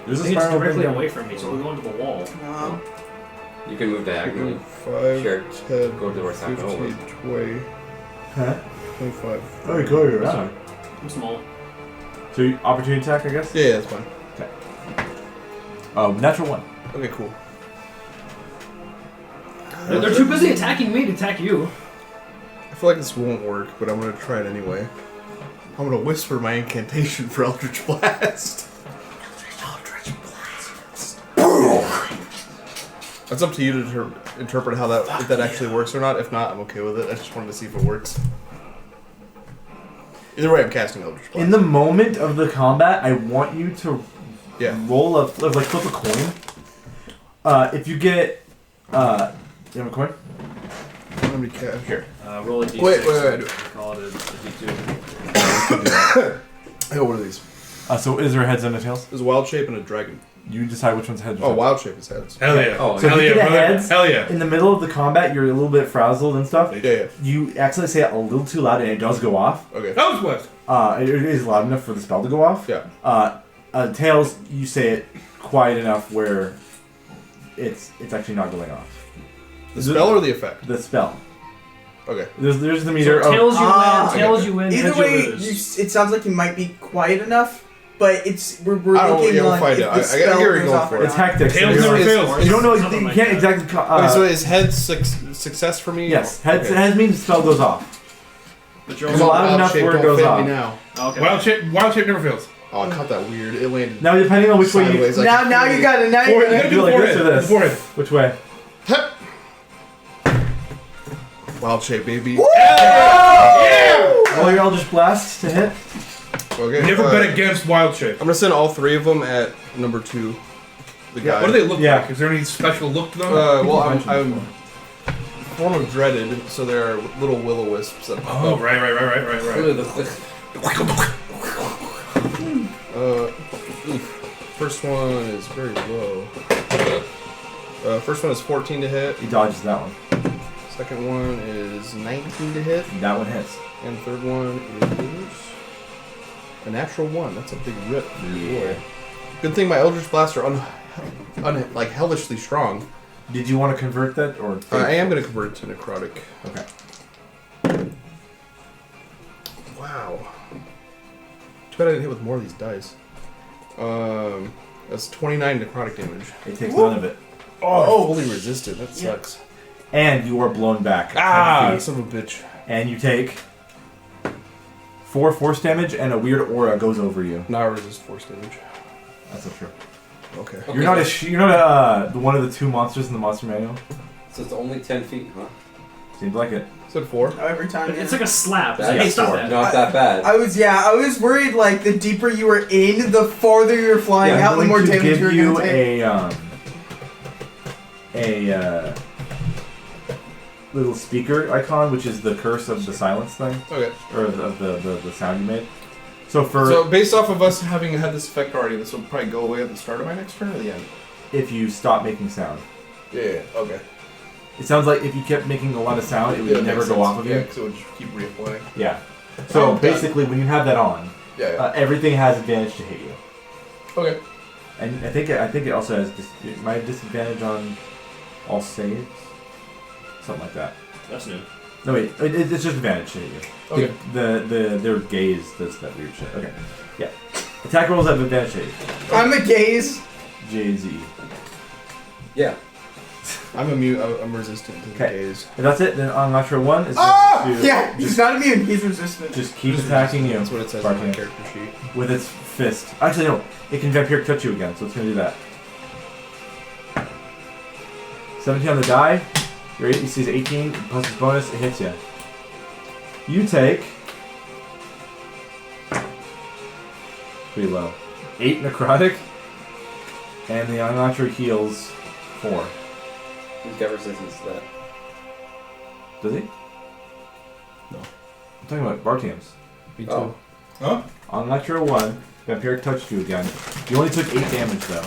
Speaker 1: There's a
Speaker 3: He's
Speaker 1: spiral
Speaker 3: directly
Speaker 1: thing.
Speaker 3: away from me, so we're going to the wall.
Speaker 7: No.
Speaker 2: You can move diagonally.
Speaker 4: 5,
Speaker 2: Sure.
Speaker 4: 10,
Speaker 2: Go to where it's not gonna
Speaker 4: 15, 20,
Speaker 1: Huh?
Speaker 4: 25.
Speaker 1: Oh, you go around.
Speaker 3: I'm small.
Speaker 1: So you, opportunity attack, I guess.
Speaker 4: Yeah, that's fine.
Speaker 1: Natural one.
Speaker 4: Okay, cool.
Speaker 3: They're too busy attacking me to attack you.
Speaker 4: I feel like this won't work, but I'm gonna try it anyway. I'm gonna whisper my incantation for Eldritch Blast. Eldritch Blast. That's up to you to interpret how that if that actually works or not. If not, I'm okay with it. I just wanted to see if it works. Either way, I'm casting Eldritch Blast.
Speaker 1: In the moment of the combat, I want you to roll a like flip a coin. If you get, you have a coin?
Speaker 4: Let me cast
Speaker 1: Here.
Speaker 3: Roll a d6.
Speaker 4: Wait.
Speaker 3: Call it a d2.
Speaker 4: Oh, what are these?
Speaker 1: So is there heads and a tails?
Speaker 4: There's a wild shape and a dragon.
Speaker 1: You decide which one's heads. Or
Speaker 4: Oh,
Speaker 1: tails.
Speaker 4: wild shape is heads.
Speaker 6: Hell yeah.
Speaker 2: Oh,
Speaker 1: So
Speaker 6: Hell
Speaker 1: if you
Speaker 6: yeah,
Speaker 1: get a
Speaker 6: brother.
Speaker 1: heads,
Speaker 6: Hell yeah.
Speaker 1: in the middle of the combat, you're a little bit frazzled and stuff.
Speaker 4: Yeah.
Speaker 1: You accidentally say it a little too loud, and it does go off.
Speaker 4: Okay.
Speaker 6: That was blessed.
Speaker 1: It is loud enough for the spell to go off.
Speaker 4: Yeah.
Speaker 1: Tails, you say it quiet enough where it's actually not going off.
Speaker 4: The spell or the effect?
Speaker 1: The spell.
Speaker 4: Okay.
Speaker 1: There's the
Speaker 3: So
Speaker 1: meter.
Speaker 3: tails you
Speaker 7: Ah,
Speaker 3: win, tails you win,
Speaker 7: Either
Speaker 3: heads
Speaker 7: way,
Speaker 3: you lose.
Speaker 7: it sounds like you might be quiet enough, but we're
Speaker 4: I don't-
Speaker 7: thinking
Speaker 4: yeah, we'll
Speaker 7: on
Speaker 4: find
Speaker 7: if
Speaker 4: out.
Speaker 7: the
Speaker 4: I
Speaker 7: spell
Speaker 4: hear you're
Speaker 7: goes
Speaker 4: going
Speaker 7: off
Speaker 4: for
Speaker 7: or
Speaker 4: it.
Speaker 1: it's
Speaker 7: not.
Speaker 1: hectic. so
Speaker 6: Tails
Speaker 1: you're
Speaker 6: never
Speaker 1: like-
Speaker 6: fails.
Speaker 1: You don't know.
Speaker 3: Something
Speaker 1: You
Speaker 3: like
Speaker 1: can't
Speaker 3: that.
Speaker 1: exactly.
Speaker 4: Okay, so is heads success for me?
Speaker 1: Yes, heads
Speaker 4: Okay.
Speaker 1: heads means the spell goes off.
Speaker 3: But you're
Speaker 1: It's
Speaker 3: also
Speaker 1: loud enough
Speaker 4: shape,
Speaker 1: where it
Speaker 4: don't
Speaker 1: goes
Speaker 4: fail
Speaker 1: off.
Speaker 4: me now.
Speaker 3: okay.
Speaker 6: Wild shape never fails.
Speaker 4: Oh, I caught that weird. It landed
Speaker 1: Now, depending on which way you
Speaker 4: sideways. I
Speaker 7: Now
Speaker 4: can
Speaker 7: you
Speaker 4: feel it.
Speaker 7: got it. Now you
Speaker 6: Forehead.
Speaker 7: got
Speaker 6: You
Speaker 7: it.
Speaker 6: gotta
Speaker 1: do
Speaker 6: do the
Speaker 1: like this
Speaker 6: forehead.
Speaker 1: or this.
Speaker 6: The forehead.
Speaker 1: Which way?
Speaker 4: Wild shape, baby.
Speaker 1: Roll your Eldritch Blast to hit.
Speaker 4: Okay.
Speaker 6: Never bet against wild shape.
Speaker 4: I'm gonna send all three of them at number 2. The guy.
Speaker 6: What do they look
Speaker 1: Yeah.
Speaker 6: like? Is there any special look to them?
Speaker 4: Well, I'm
Speaker 1: Mentioned
Speaker 4: form of dreaded, so there are little will-o-wisps that pop
Speaker 6: oh,
Speaker 4: up.
Speaker 6: right.
Speaker 5: First one is very low. First one is 14 to hit.
Speaker 1: He dodges that one.
Speaker 5: Second one is 19 to hit.
Speaker 1: That one hits.
Speaker 5: And third one is a natural 1. That's a big rip. Boy. Good thing my Eldritch Blasts are like hellishly strong.
Speaker 1: Did you want to convert that or?
Speaker 5: I am going to convert it to necrotic.
Speaker 1: Okay.
Speaker 5: Wow. Too bad I didn't hit with more of these dice. That's 29 necrotic damage.
Speaker 1: It takes none of it.
Speaker 5: Oh, fully resisted. That sucks.
Speaker 1: And you are blown back. 10 feet.
Speaker 5: Son of a bitch.
Speaker 1: And you take 4 force damage, and a weird aura goes over you.
Speaker 5: Now I resist force damage.
Speaker 1: That's not true.
Speaker 5: Okay.
Speaker 1: You're not one of the 2 monsters in the monster manual.
Speaker 2: So it's only 10 feet, huh?
Speaker 1: Seems like it.
Speaker 5: Said 4.
Speaker 7: Oh, every time.
Speaker 3: It's like a slap. It's
Speaker 2: That's
Speaker 3: like, hey, stop that.
Speaker 2: not that bad.
Speaker 7: I was worried like the deeper you were in, the farther you were flying out, the more damage you were
Speaker 1: give
Speaker 7: going to take.
Speaker 1: you a little speaker icon, which is the curse of the silence thing,
Speaker 5: Okay.
Speaker 1: or of the sound you made. So
Speaker 5: based off of us having had this effect already, this will probably go away at the start of my next turn or the end?
Speaker 1: if you stop making sound,
Speaker 5: Yeah, okay.
Speaker 1: it sounds like if you kept making a lot of sound, it would
Speaker 5: Yeah, that
Speaker 1: never
Speaker 5: makes
Speaker 1: go
Speaker 5: sense.
Speaker 1: off of
Speaker 5: Yeah,
Speaker 1: you.
Speaker 5: because it would just keep reapplying.
Speaker 1: Yeah. So
Speaker 5: Oh,
Speaker 1: basically, when you have that on, everything has advantage to hit you.
Speaker 5: Okay.
Speaker 1: And I think it also has it might have disadvantage on all saves, something like that.
Speaker 3: That's new.
Speaker 1: No wait, it's just advantage to hit you.
Speaker 5: Okay.
Speaker 1: Their gaze does that weird shit. Okay, yeah. Attack rolls have advantage to hit you.
Speaker 7: I'm a gaze.
Speaker 1: J-Z.
Speaker 2: Yeah.
Speaker 5: I'm immune. I'm resistant to the
Speaker 1: Okay.
Speaker 5: gaze.
Speaker 1: If that's it, then on Natural 1 is
Speaker 7: Oh!
Speaker 1: going to
Speaker 7: Yeah, he's not immune. He's resistant.
Speaker 1: just keep attacking you.
Speaker 5: That's what it says on my
Speaker 1: Barking.
Speaker 5: character sheet.
Speaker 1: With its fist. Actually, no. It can vampiric touch you again, so it's going to do that. 17 on the die. Your AC is 18, plus its bonus, it hits you. You take... pretty low. 8 necrotic, and the unnatural heals 4.
Speaker 2: He's got resistance to that.
Speaker 1: Does he?
Speaker 5: No.
Speaker 1: I'm talking about Bartium's.
Speaker 5: Me too.
Speaker 2: Oh.
Speaker 6: Huh?
Speaker 1: On Electro 1, Vampiric touched you again. You only took 8 damage though.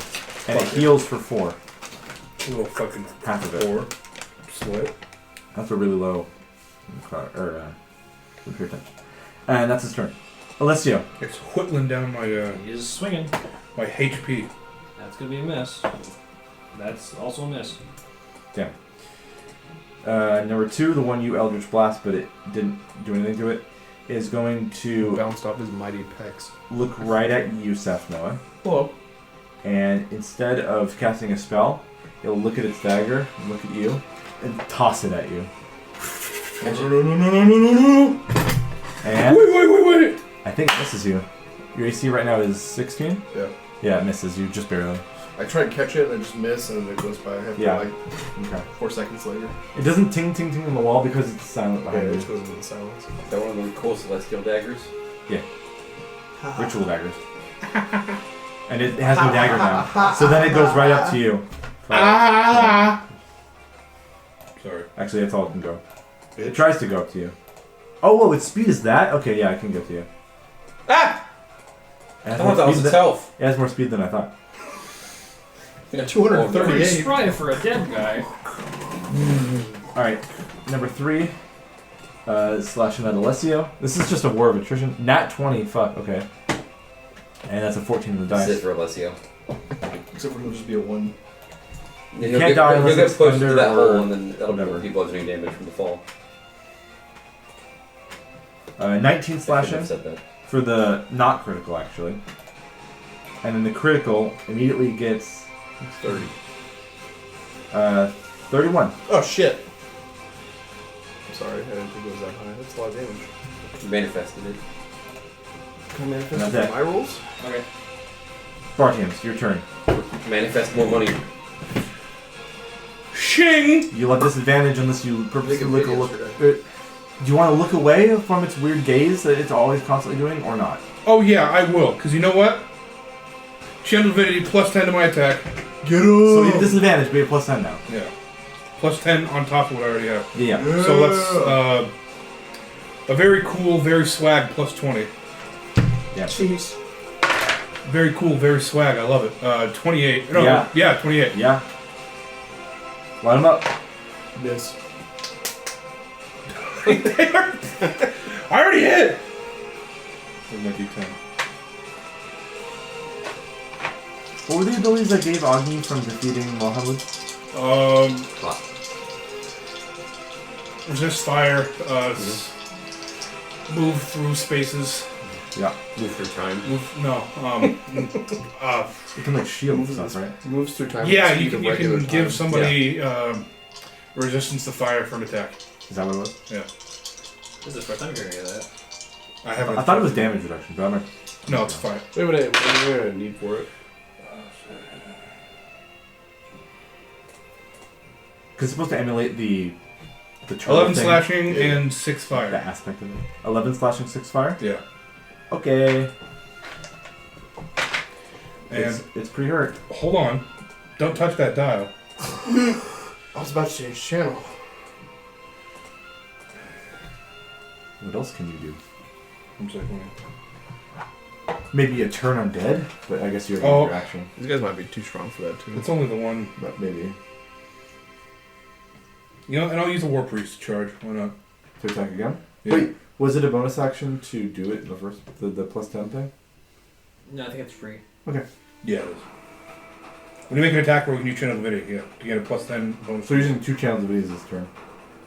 Speaker 1: And it
Speaker 6: Fuck it.
Speaker 1: heals for 4.
Speaker 6: A little fucking
Speaker 1: Half of it.
Speaker 6: 4. Sweat.
Speaker 1: That's a really low Vampiric touch. And that's his turn. Alessio.
Speaker 6: It's whittling down my
Speaker 3: He's swinging.
Speaker 6: my HP.
Speaker 3: That's gonna be a miss. That's also a miss.
Speaker 1: Damn. Number 2, the one you Eldritch Blast, but it didn't do anything to it, is going to
Speaker 5: Bounced off his mighty pecs.
Speaker 1: look right at you, Seth Noah.
Speaker 5: Hello.
Speaker 1: And instead of casting a spell, it'll look at its dagger, look at you, and toss it at you.
Speaker 6: No.
Speaker 1: And
Speaker 6: Wait.
Speaker 1: I think it misses you. Your AC right now is 16?
Speaker 4: Yeah.
Speaker 1: Yeah, it misses you just barely.
Speaker 4: I try to catch it and I just miss and then it goes by. I have
Speaker 1: Yeah.
Speaker 4: like
Speaker 1: Okay.
Speaker 4: 4 seconds later.
Speaker 1: It doesn't ting ting ting on the wall because it's silent
Speaker 4: Yeah,
Speaker 1: behind
Speaker 4: it
Speaker 1: you.
Speaker 4: just goes into the silence.
Speaker 2: Is that one of them cool celestial daggers?
Speaker 1: Ritual daggers. And it has no dagger now. So then it goes right up to you.
Speaker 6: Sorry.
Speaker 1: Actually, that's all it can go. It tries to go up to you. Oh, whoa, its speed is that? Okay, yeah, I can get to you.
Speaker 2: Ah!
Speaker 1: It has,
Speaker 2: Oh,
Speaker 1: more
Speaker 2: that was
Speaker 1: speed
Speaker 2: its
Speaker 1: than,
Speaker 2: health.
Speaker 1: it has more speed than I thought.
Speaker 5: 238.
Speaker 3: Pretty spry for a dead guy.
Speaker 1: Alright, number 3. Slashing at Alessio. This is just a war of attrition. Nat 20, fuck, okay. And that's a 14 on the
Speaker 2: That's it
Speaker 1: dice.
Speaker 2: for Alessio.
Speaker 4: Except for it'll just be a 1.
Speaker 2: Yeah,
Speaker 1: You can't die unless
Speaker 2: he'll get
Speaker 1: it's
Speaker 2: pushed into
Speaker 1: thunder
Speaker 2: that
Speaker 1: or
Speaker 2: hole, and then that'll
Speaker 1: whatever.
Speaker 2: be bludgeoning damage from the fall.
Speaker 1: 19
Speaker 2: I shouldn't
Speaker 1: slashing
Speaker 2: have said that.
Speaker 1: for the not critical, actually. And then the critical immediately gets
Speaker 4: 30.
Speaker 1: 31.
Speaker 5: Oh shit. I'm sorry, I didn't think it was that high. That's a lot of damage.
Speaker 2: You manifested it.
Speaker 5: Can I manifest
Speaker 1: And
Speaker 5: it
Speaker 1: that's
Speaker 5: for
Speaker 1: it.
Speaker 5: my rolls?
Speaker 3: Okay.
Speaker 1: Bartiums, your turn.
Speaker 2: Manifest more money.
Speaker 6: Shing!
Speaker 1: You'll have disadvantage unless you
Speaker 4: Make
Speaker 1: purposely
Speaker 4: a
Speaker 1: look.
Speaker 4: video
Speaker 1: Do you want to look away from its weird gaze that it's always constantly doing, or not?
Speaker 6: Oh yeah, I will. Because you know what? Channel Divinity plus 10 to my attack.
Speaker 5: Get
Speaker 1: So you have disadvantage, but you're plus 10 now.
Speaker 6: Yeah. Plus 10 on top of what I already have.
Speaker 1: Yeah.
Speaker 6: So that's a very cool, very swag plus 20.
Speaker 7: Jeez.
Speaker 6: Very cool, very swag. I love it. 28. No,
Speaker 1: Yeah.
Speaker 6: 28.
Speaker 1: Yeah. Line them up.
Speaker 5: Miss.
Speaker 6: I already hit.
Speaker 1: With my D10. What were the abilities I gave Agni from defeating Mohammed?
Speaker 6: Resist fire. Move through spaces.
Speaker 1: Yeah.
Speaker 2: Move through time.
Speaker 1: You can like shield stuff, right?
Speaker 5: Moves through time.
Speaker 6: Yeah,
Speaker 5: with the
Speaker 6: you
Speaker 5: speed
Speaker 6: can,
Speaker 5: of
Speaker 6: you
Speaker 5: regular
Speaker 6: can
Speaker 5: time.
Speaker 6: give somebody resistance to fire for an attack.
Speaker 1: Is that what it was?
Speaker 6: Yeah.
Speaker 3: This is the first time hearing any of that.
Speaker 6: I haven't.
Speaker 1: I thought it was damage reduction, but I'm not.
Speaker 6: No, it's fire.
Speaker 5: Wait a minute. What do we need for it?
Speaker 1: Because it's supposed to emulate the
Speaker 6: 11
Speaker 1: thing.
Speaker 6: slashing
Speaker 5: Yeah.
Speaker 6: and 6 fire.
Speaker 1: The aspect of it. 11 slashing, 6 fire?
Speaker 6: Yeah.
Speaker 1: Okay.
Speaker 6: And
Speaker 1: It's pretty hurt.
Speaker 6: hold on. Don't touch that dial.
Speaker 5: I was about to change channel.
Speaker 1: What else can you do?
Speaker 6: I'm sorry.
Speaker 1: Maybe a turn undead, but I guess you already have your action.
Speaker 5: These guys might be too strong for that too.
Speaker 6: It's only the one.
Speaker 1: But maybe.
Speaker 6: You know, and I'll use a War Priest to charge. Why not?
Speaker 1: To attack again?
Speaker 6: Yeah.
Speaker 1: Wait, was it a bonus action to do it in the first, the plus 10 thing?
Speaker 3: No, I think it's free.
Speaker 6: Yeah, it is. When you make an attack roll, you can channel video. Yeah, you get a plus 10 bonus.
Speaker 1: So you're using 2 channels of these this turn.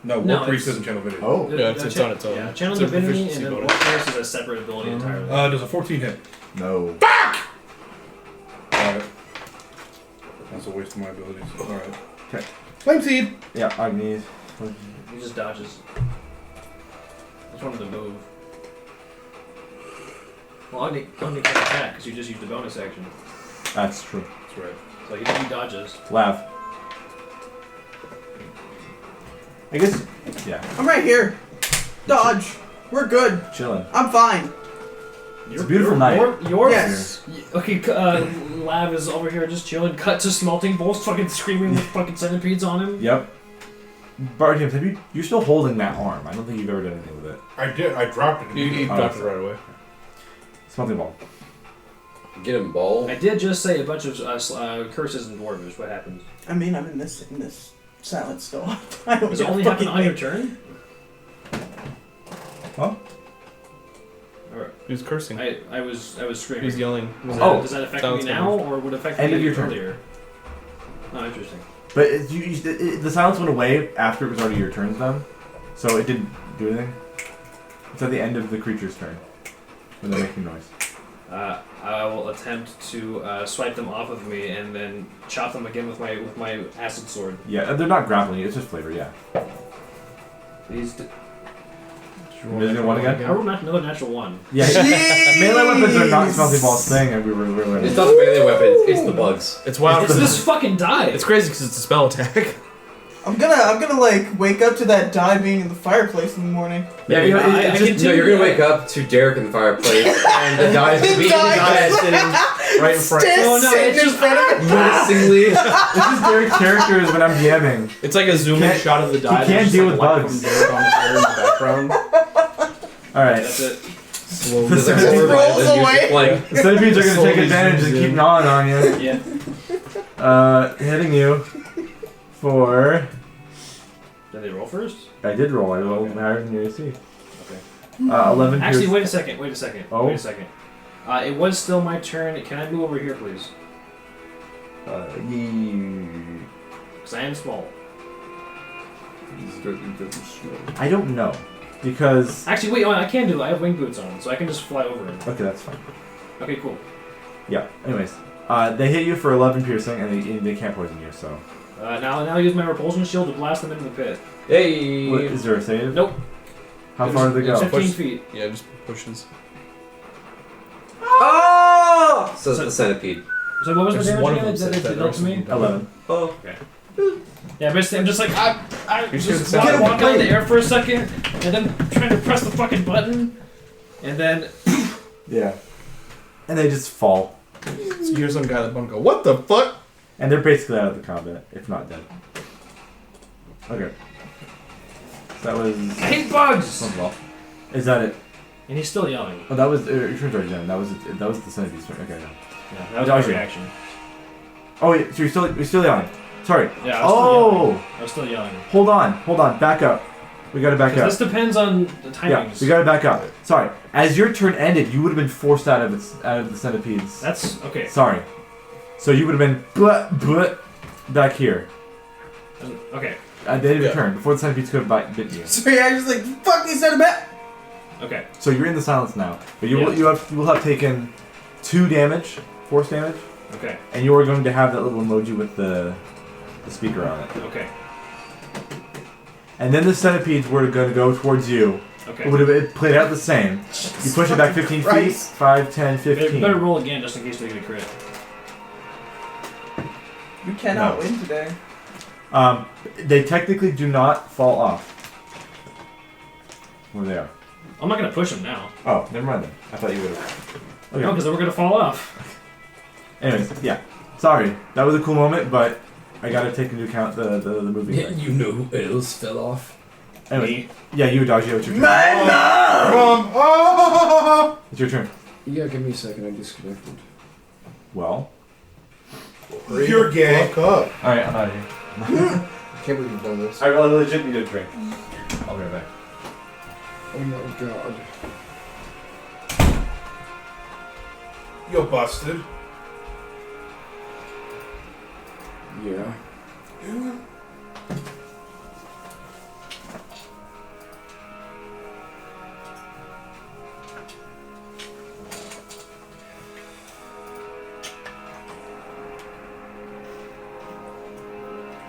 Speaker 6: No,
Speaker 3: No,
Speaker 6: War Priest
Speaker 3: it's-
Speaker 6: doesn't channel video.
Speaker 1: Oh.
Speaker 5: Yeah, it's on its own.
Speaker 3: Yeah, Channel
Speaker 5: It's a
Speaker 3: Divinity
Speaker 5: proficiency
Speaker 3: and then
Speaker 5: bonus.
Speaker 3: Warfare is a separate ability entirely.
Speaker 6: Does a 14 hit?
Speaker 1: No.
Speaker 6: Alright. That's a waste of my abilities. Alright.
Speaker 1: Okay.
Speaker 6: Flame Seed!
Speaker 1: Yeah, Agni.
Speaker 3: He just dodges. I just wanted to move. Well, Agni can't attack because you just used the bonus action.
Speaker 1: That's true.
Speaker 6: That's right.
Speaker 3: So he dodges.
Speaker 1: Lav. I guess, yeah,
Speaker 7: I'm right here. Dodge. We're good.
Speaker 1: chilling.
Speaker 7: I'm fine.
Speaker 1: It's a beautiful night.
Speaker 3: Yours?
Speaker 7: Yes.
Speaker 3: Okay, Lav is over here just chilling. Cut to Smelting Bolts fucking screaming with fucking centipedes on him.
Speaker 1: Yep. Bardium, you're still holding that arm. I don't think you've ever done anything with it.
Speaker 6: I did. I dropped it.
Speaker 5: He dropped it right away.
Speaker 1: Something ball.
Speaker 2: Get him, ball.
Speaker 3: I did just say a bunch of curses in Dwarvish. What happens?
Speaker 7: I mean, I'm in this silent still. I don't
Speaker 3: Does it
Speaker 7: give a
Speaker 3: only happen
Speaker 7: fucking
Speaker 3: on your
Speaker 7: thing.
Speaker 3: turn?
Speaker 1: Huh?
Speaker 3: Or,
Speaker 5: He was cursing.
Speaker 3: I was screaming.
Speaker 5: He was yelling.
Speaker 3: Does that affect me
Speaker 5: Silence
Speaker 3: now,
Speaker 5: language.
Speaker 3: or would it affect
Speaker 1: End
Speaker 3: me
Speaker 1: of your turn.
Speaker 3: earlier? Oh, interesting.
Speaker 1: But the silence went away after it was already your turn's done, so it didn't do anything. It's at the end of the creature's turn when they're making noise.
Speaker 3: I will attempt to swipe them off of me and then chop them again with my acid sword.
Speaker 1: Yeah, they're not grappling. It's just flavor. Yeah.
Speaker 3: These.
Speaker 1: Is it one again?
Speaker 3: I rolled another natural one.
Speaker 1: Yeah. Melee weapons are not Smelting Ball's thing, and we were learning.
Speaker 2: It's not the melee weapons, it's the bugs.
Speaker 5: It's wild.
Speaker 3: It's this fucking die.
Speaker 5: It's crazy because it's a spell attack.
Speaker 7: I'm gonna like wake up to that die being in the fireplace in the morning.
Speaker 1: Yeah, you know,
Speaker 3: I
Speaker 1: it's just,
Speaker 2: No, you're gonna wake up to Derrick in the fireplace, and the die is
Speaker 7: The
Speaker 2: beating
Speaker 7: die
Speaker 2: his
Speaker 7: is
Speaker 2: head
Speaker 5: Right in front.
Speaker 3: Oh, no,
Speaker 7: Sitting
Speaker 3: it's
Speaker 7: in
Speaker 3: just-
Speaker 7: front of it.
Speaker 2: menacingly.
Speaker 1: this is Derek's characters when I'm DMing.
Speaker 5: It's like a zoom in
Speaker 1: Can't-
Speaker 5: shot of the die.
Speaker 1: he can't
Speaker 5: There's just,
Speaker 1: deal
Speaker 5: like,
Speaker 1: with
Speaker 5: light
Speaker 1: bugs.
Speaker 5: from Derrick on the air in the background.
Speaker 1: All right.
Speaker 3: That's it.
Speaker 5: Slowly.
Speaker 2: There's a
Speaker 1: Just
Speaker 2: horror
Speaker 7: rolls
Speaker 2: that's usually
Speaker 7: away.
Speaker 2: playing.
Speaker 1: The centipedes are going to
Speaker 5: Slowly
Speaker 1: take advantage and
Speaker 5: zooms
Speaker 1: keep
Speaker 5: in.
Speaker 1: gnawing on you.
Speaker 3: Yeah.
Speaker 1: Hitting you for...
Speaker 3: Did they roll first?
Speaker 1: I did roll. I rolled
Speaker 3: Okay.
Speaker 1: higher than your AC.
Speaker 3: Okay.
Speaker 1: 11
Speaker 3: Actually,
Speaker 1: pierce-
Speaker 3: wait a second.
Speaker 1: Oh.
Speaker 3: Wait a second. It was still my turn. Can I move over here, please? Because I am small.
Speaker 1: I don't know. Because...
Speaker 3: Actually, wait. I can do it. I have wing boots on, so I can just fly over him.
Speaker 1: Okay, that's fine.
Speaker 3: Okay, cool.
Speaker 1: Yeah, anyways. They hit you for 11 piercing, and they can't poison you, so...
Speaker 3: Now I use my repulsion shield to blast them into the pit.
Speaker 2: Hey!
Speaker 1: What, is there a save?
Speaker 3: Nope.
Speaker 1: How far do they go?
Speaker 3: 15 feet.
Speaker 5: Yeah, just pushes.
Speaker 2: Oh! Says the centipede.
Speaker 3: So what was the
Speaker 5: There's
Speaker 3: damage
Speaker 5: one of
Speaker 3: again
Speaker 5: them
Speaker 3: that
Speaker 5: says
Speaker 3: they
Speaker 5: that,
Speaker 3: dealt to
Speaker 5: the
Speaker 3: me?
Speaker 5: rest
Speaker 1: 11.
Speaker 2: Oh.
Speaker 3: Yeah, basically I'm just like, I
Speaker 5: You're
Speaker 3: just
Speaker 5: sure
Speaker 3: walk
Speaker 5: the
Speaker 3: out in the air for a second, and then trying to press the fucking button, and then
Speaker 1: Yeah. And they just fall.
Speaker 5: So you hear some guy at the bunk go, "What the fuck?"
Speaker 1: And they're basically out of the combat, if not dead. Okay. So that was...
Speaker 3: I hate bugs.
Speaker 1: Well, is that it?
Speaker 3: And he's still yelling.
Speaker 1: Oh, that was your turn's already done. That was the centipede's turn. Okay. No.
Speaker 3: Yeah, that was my reaction.
Speaker 1: Oh, yeah, so you're still yelling. Sorry.
Speaker 3: Yeah, I was still yelling. I was still yelling.
Speaker 1: Hold on. Back up. We gotta back up.
Speaker 3: This depends on the timings.
Speaker 1: Yeah, we gotta back up. Sorry. As your turn ended, you would have been forced out of the centipede's.
Speaker 3: That's okay.
Speaker 1: Sorry. So you would have been back here.
Speaker 3: Okay.
Speaker 1: At the end of your turn, before the centipedes could have bitten you.
Speaker 7: So you're just like, fuck these centipede!
Speaker 3: Okay.
Speaker 1: So you're in the silence now, but you will have taken 2 damage, force damage.
Speaker 3: Okay.
Speaker 1: And you are going to have that little emoji with the speaker on it.
Speaker 3: Okay.
Speaker 1: And then the centipedes were going to go towards you.
Speaker 3: Okay.
Speaker 1: It would have played out the same. You push it back 15 feet, 5, 10, 15.
Speaker 3: You better roll again just in case they get a crit.
Speaker 7: You cannot win today.
Speaker 1: They technically do not fall off. Where they are.
Speaker 3: I'm not gonna push them now.
Speaker 1: Oh, never mind then. I thought you would have. Okay.
Speaker 3: No, because they were gonna fall off.
Speaker 1: Anyways, yeah. Sorry, that was a cool moment, but I gotta take into account the movie.
Speaker 2: Yeah, you know who else fell off?
Speaker 1: Anyway, yeah, you, Dodgy, what's your turn? It's your turn.
Speaker 2: Yeah, give me a second, I disconnected.
Speaker 1: Well.
Speaker 6: You're gay.
Speaker 4: Fuck up.
Speaker 1: Alright, I'm out of here.
Speaker 4: I can't believe you've done this.
Speaker 1: I legit need a drink. I'll be right back.
Speaker 2: Oh my god.
Speaker 6: You're busted.
Speaker 2: Yeah.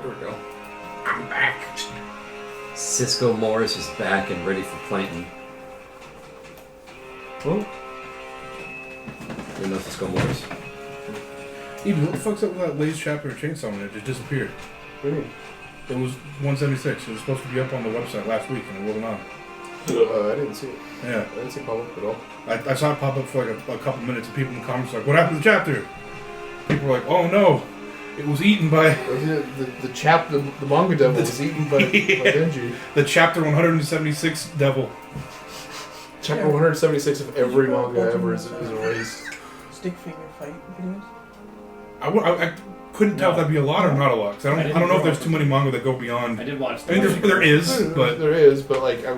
Speaker 2: There we go. I'm back. Cisco Morris is back and ready for planting.
Speaker 6: Well,
Speaker 2: You know Cisco Morris?
Speaker 6: even what the fuck's up with that latest chapter of Chainsaw Man? It just disappeared.
Speaker 4: What do you mean?
Speaker 6: It was 176. It was supposed to be up on the website last week and it wasn't on.
Speaker 4: I didn't see it.
Speaker 6: Yeah.
Speaker 4: I didn't see it pop up at all.
Speaker 6: I saw it pop up for like a couple minutes and people in the comments were like, what happened to the chapter? People were like, oh no, it was eaten by...
Speaker 4: The manga devil was eaten by Denji.
Speaker 6: The chapter 176 devil.
Speaker 4: Chapter 176 of every manga ever is erased.
Speaker 7: Stick figure fight videos?
Speaker 6: I couldn't tell if that'd be a lot or not a lot. Cause I don't know if there's too many manga that go beyond...
Speaker 3: I did watch
Speaker 6: I mean, there is, but...
Speaker 4: There is, but like, I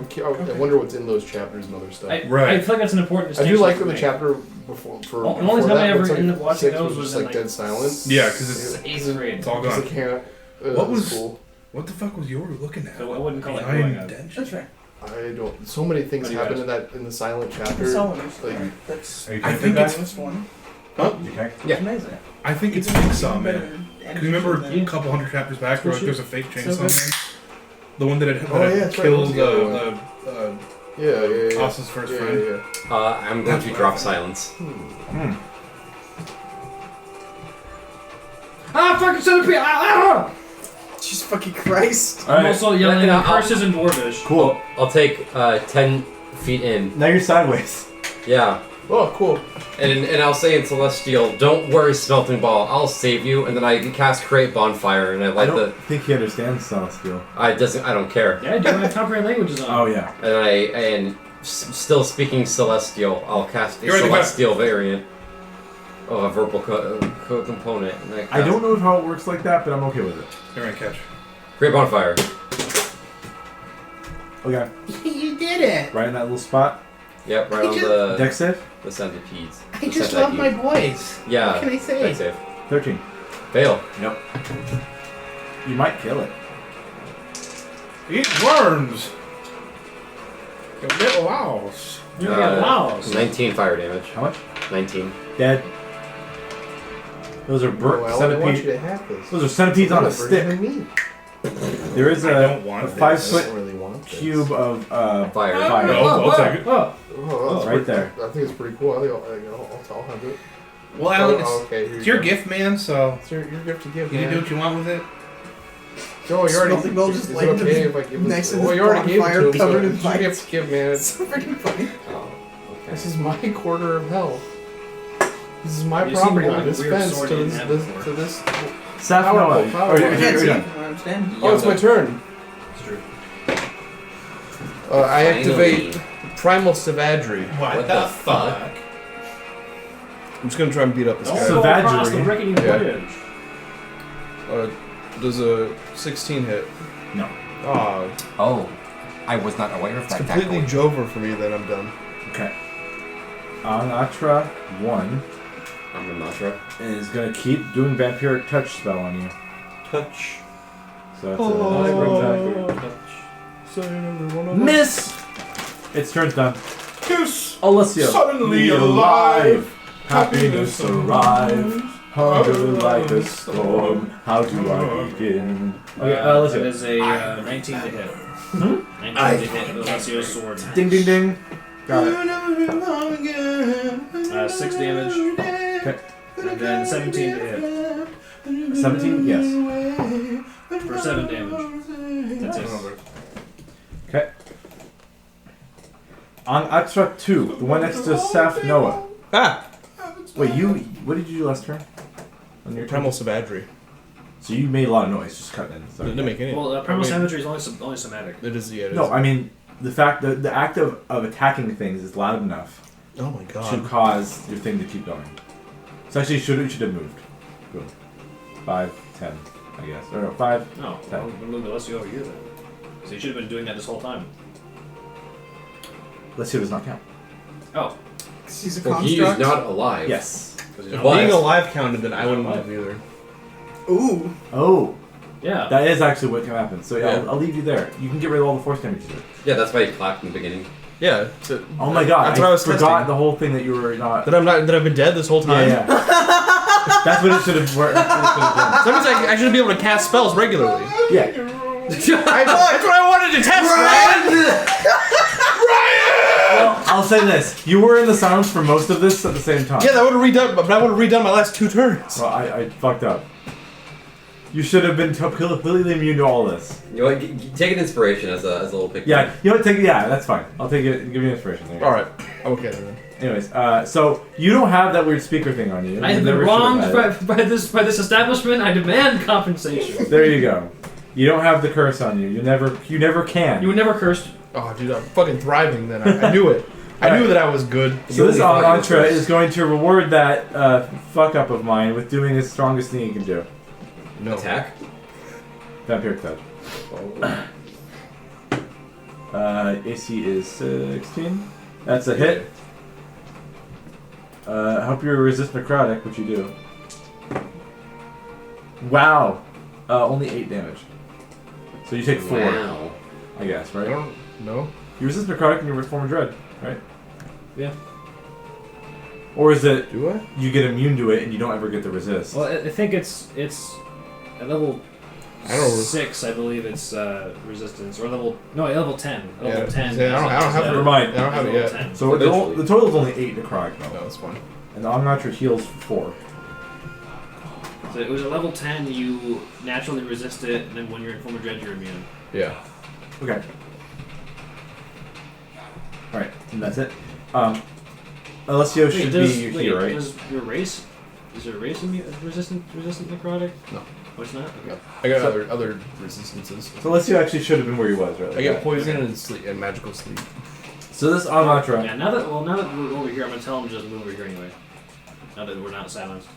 Speaker 4: wonder what's in those chapters and other stuff.
Speaker 3: I feel like that's an important
Speaker 4: I
Speaker 3: distinction.
Speaker 4: do like
Speaker 3: for
Speaker 4: the
Speaker 3: me.
Speaker 4: chapter before.
Speaker 3: The only time I ever ended up watching
Speaker 4: six
Speaker 3: those
Speaker 4: was
Speaker 3: was
Speaker 4: just
Speaker 3: in,
Speaker 4: like
Speaker 3: like,
Speaker 4: dead silent.
Speaker 6: Yeah, because it's
Speaker 3: 8th grade.
Speaker 6: It's all
Speaker 4: Because
Speaker 6: gone.
Speaker 4: I can't.
Speaker 6: What was
Speaker 4: cool?
Speaker 6: What the fuck was you looking at?
Speaker 3: So I wouldn't call it
Speaker 6: Behind
Speaker 3: growing up.
Speaker 6: Denji?
Speaker 7: That's right.
Speaker 4: I don't. So many things
Speaker 3: What do you
Speaker 4: happen in the silent chapter. Like,
Speaker 7: That's
Speaker 1: Are you
Speaker 6: I think it's...
Speaker 7: this one.
Speaker 4: huh?
Speaker 1: You okay?
Speaker 7: It's amazing.
Speaker 6: I think it's Chainsaw Man. Because remember a couple hundred chapters back where like, there's a fake Chainsaw Man? The one that had
Speaker 4: that's right,
Speaker 6: killed
Speaker 4: that was yeah.
Speaker 6: Asa's first friend.
Speaker 4: Yeah.
Speaker 2: I'm going to drop silence.
Speaker 3: Ah, fucking centipede! Ah!
Speaker 7: Jesus fucking Christ.
Speaker 3: I'm also yelling
Speaker 2: Yeah,
Speaker 3: curses in Dwarvish.
Speaker 1: Cool.
Speaker 2: I'll take 10 feet in.
Speaker 1: Now you're sideways.
Speaker 2: Yeah.
Speaker 4: Oh, cool.
Speaker 2: And I'll say in Celestial, don't worry, Smelting Ball, I'll save you. And then I cast Create Bonfire, and I
Speaker 1: I
Speaker 2: light
Speaker 1: don't think he understands Celestial.
Speaker 2: I don't care.
Speaker 3: Yeah, I do. I have comprehend languages on.
Speaker 1: Oh, yeah.
Speaker 2: And still speaking Celestial, I'll cast a
Speaker 6: You're right,
Speaker 2: Celestial variant of a verbal component. And
Speaker 1: I don't know how it works like that, but I'm okay with it.
Speaker 6: Here I catch.
Speaker 2: Create Bonfire.
Speaker 1: Okay.
Speaker 8: You did it!
Speaker 1: Right in that little spot.
Speaker 2: Yep, right on
Speaker 1: Dex save?
Speaker 2: the centipedes.
Speaker 8: I just love my boys.
Speaker 2: Yeah.
Speaker 8: What can I say?
Speaker 2: Dex save.
Speaker 1: 13.
Speaker 2: Fail.
Speaker 1: Yep. You might kill it.
Speaker 6: Eat worms! You little owls.
Speaker 3: You got wows.
Speaker 2: 19 fire damage.
Speaker 1: How much?
Speaker 2: 19.
Speaker 1: Dead. Those are
Speaker 4: Well, I want you
Speaker 1: centipedes.
Speaker 4: to have this.
Speaker 1: Those are centipedes on a stick. There is
Speaker 6: I
Speaker 1: a
Speaker 6: don't want this.
Speaker 1: 5
Speaker 4: I
Speaker 1: foot
Speaker 4: don't really want this.
Speaker 1: cube of
Speaker 2: Fire.
Speaker 1: fire.
Speaker 6: No, I'll take it.
Speaker 3: Oh,
Speaker 4: Oh, that's
Speaker 1: right
Speaker 4: pretty-
Speaker 1: there.
Speaker 4: I think it's pretty cool. I'll have it.
Speaker 6: Well, Alan,
Speaker 4: Okay. Here
Speaker 6: it's
Speaker 4: you
Speaker 6: your
Speaker 4: go.
Speaker 6: gift, man, so
Speaker 4: It's your gift to give,
Speaker 6: you
Speaker 4: man.
Speaker 6: can do what you want with it.
Speaker 4: No, you already.
Speaker 7: Smelting Bowl just
Speaker 4: is it
Speaker 7: laid
Speaker 4: okay if I give
Speaker 7: next
Speaker 4: this?
Speaker 7: to
Speaker 4: Well,
Speaker 7: this
Speaker 4: you already gave it
Speaker 7: bonfire
Speaker 4: to him, so
Speaker 7: covered in
Speaker 4: it's your
Speaker 7: lights.
Speaker 4: gift to give, man.
Speaker 7: It's so freaking funny.
Speaker 2: Oh, okay.
Speaker 4: This is my quarter of hell. This is my
Speaker 3: You
Speaker 4: property
Speaker 3: seem
Speaker 4: line. This
Speaker 3: weird
Speaker 4: fence
Speaker 3: sword
Speaker 4: to
Speaker 3: you
Speaker 4: this,
Speaker 3: didn't
Speaker 4: this
Speaker 3: have
Speaker 4: to this.
Speaker 1: Saf,
Speaker 4: Powerful,
Speaker 1: no.
Speaker 4: powerful.
Speaker 1: Or
Speaker 7: I
Speaker 1: you're
Speaker 7: can't see.
Speaker 1: done.
Speaker 7: I understand.
Speaker 4: Oh, it's my turn.
Speaker 3: it's true.
Speaker 4: I activate
Speaker 5: Primal Savagery.
Speaker 2: What the fuck?
Speaker 5: I'm just gonna try and beat up this
Speaker 3: Don't
Speaker 5: guy.
Speaker 3: go across the
Speaker 1: Savagery.
Speaker 3: rickety
Speaker 5: Yeah.
Speaker 3: bridge.
Speaker 5: Does a 16 hit?
Speaker 1: No.
Speaker 5: Ah,
Speaker 9: Oh, I was not aware of
Speaker 5: it's
Speaker 9: that.
Speaker 5: completely Jover for me. Then I'm done.
Speaker 1: Okay. Anatra 1
Speaker 2: I'm a mantra.
Speaker 1: is going to keep doing Vampiric Touch spell on you.
Speaker 4: Touch.
Speaker 1: So that's a miss! Its turn's done.
Speaker 4: Yes.
Speaker 1: Alessio.
Speaker 4: Suddenly alive.
Speaker 1: Happiness arrives. Hunger like a storm. How do I begin? Okay,
Speaker 3: That
Speaker 1: Alessio.
Speaker 3: is a 19 to hit. 19 to hit with Alessio's sword.
Speaker 1: Ding, ding, ding. Got it.
Speaker 3: 6 damage.
Speaker 1: Okay.
Speaker 3: And then 17 to hit.
Speaker 1: 17? Yes.
Speaker 3: For 7 damage. That's it.
Speaker 1: Okay. On Atra 2, the one next to Saf Noah.
Speaker 5: Ah,
Speaker 1: Wait, what did you do last turn? On your turn?
Speaker 5: Primal Savagery.
Speaker 1: So you made a lot of noise just cutting in. So.
Speaker 5: Didn't make any.
Speaker 3: Well, Primal
Speaker 5: I mean,
Speaker 3: Savagery is only somatic.
Speaker 5: It is. Yeah. It is.
Speaker 1: No, I mean the fact that the act of attacking things is loud enough
Speaker 5: Oh my
Speaker 1: to
Speaker 5: god.
Speaker 1: cause your thing to keep going. So actually, should have moved. Boom. 5, 10, I guess. Or no, 5.
Speaker 3: No, I'll move Alessio over here then. So you should have been doing that this whole time.
Speaker 1: Let's see, does not count.
Speaker 3: Oh,
Speaker 7: He's a
Speaker 2: Well, he is
Speaker 7: construct.
Speaker 2: not alive.
Speaker 1: Yes.
Speaker 5: If
Speaker 2: But-
Speaker 5: being alive counted, then I wouldn't have either.
Speaker 7: Ooh.
Speaker 1: Oh,
Speaker 3: yeah.
Speaker 1: that is actually what can happen. So yeah,
Speaker 5: Yeah.
Speaker 1: I'll leave you there. You can get rid of all the force damage you did.
Speaker 2: Yeah, that's why he clapped in the beginning.
Speaker 5: Yeah. So,
Speaker 1: Oh my god,
Speaker 5: That's what I was
Speaker 1: forgot
Speaker 5: testing.
Speaker 1: the whole thing that you were not.
Speaker 5: That I've been dead this whole time.
Speaker 1: Yeah, yeah. That's what it should have worked.
Speaker 5: That means I should be able to cast spells regularly.
Speaker 1: Yeah.
Speaker 5: That's what I wanted to test, Ryan!
Speaker 1: Well, I'll say this: you were in the silence for most of this at the same time.
Speaker 5: Yeah, that would have redone, but I would have redone my last 2 turns.
Speaker 1: Well, I fucked up. You should have been completely immune to all this.
Speaker 2: You know what? Take an inspiration as a little pick.
Speaker 1: Yeah, you know what? That's fine. I'll take it. Give you inspiration. There you go.
Speaker 5: All right, I'm okay then.
Speaker 1: Anyways, so you don't have that weird speaker thing on you.
Speaker 3: I have
Speaker 1: You
Speaker 3: been
Speaker 1: never should have
Speaker 3: wronged
Speaker 1: had it.
Speaker 3: by this establishment. I demand compensation.
Speaker 1: There you go. You don't have the curse on you. You never can.
Speaker 3: You were never cursed.
Speaker 5: Oh, dude, I'm fucking thriving then. I knew it. I knew that I was good.
Speaker 1: So this
Speaker 2: You only thought you were
Speaker 1: mantra
Speaker 2: cursed.
Speaker 1: is going to reward that fuck up of mine with doing the strongest thing you can do.
Speaker 5: No.
Speaker 2: Attack.
Speaker 1: Vampiric touch. AC is 16. That's a hit. Help you resist necrotic, which you do. Wow. Only 8 damage. So you take 4,
Speaker 2: Wow.
Speaker 1: I guess,
Speaker 5: I
Speaker 1: right?
Speaker 5: don't know.
Speaker 1: You resist necrotic and you reform dread, right?
Speaker 3: Yeah.
Speaker 1: Or is it
Speaker 5: Do I?
Speaker 1: you get immune to it and you don't ever get the resist?
Speaker 3: Well, I think it's at level
Speaker 5: I don't.
Speaker 3: 6. I believe it's resistance or level 10. Level 10.
Speaker 5: Yeah, I don't have
Speaker 1: Never mind.
Speaker 5: I don't have it yet.
Speaker 3: 10.
Speaker 1: So
Speaker 2: Eventually.
Speaker 1: the total is only 8 necrotic
Speaker 5: No,
Speaker 1: though.
Speaker 5: that's fine.
Speaker 1: And the Omnatra heals 4.
Speaker 3: So it was a level 10. You naturally resist it, and then when you're in form of dread, you're immune.
Speaker 5: Yeah.
Speaker 1: Okay. Alright, and that's it. Alessio should be here, right?
Speaker 3: Does your race? Is your race resistant necrotic?
Speaker 5: No.
Speaker 3: Oh, it's not. Okay.
Speaker 5: I got
Speaker 1: So-
Speaker 5: other resistances.
Speaker 1: So Alessio actually should have been where he was, right?
Speaker 5: I get poison and sleep and magical sleep.
Speaker 1: So this Omnatra.
Speaker 3: Yeah. Now that we're over here, I'm gonna tell him to just move over here anyway. Now that we're not silenced,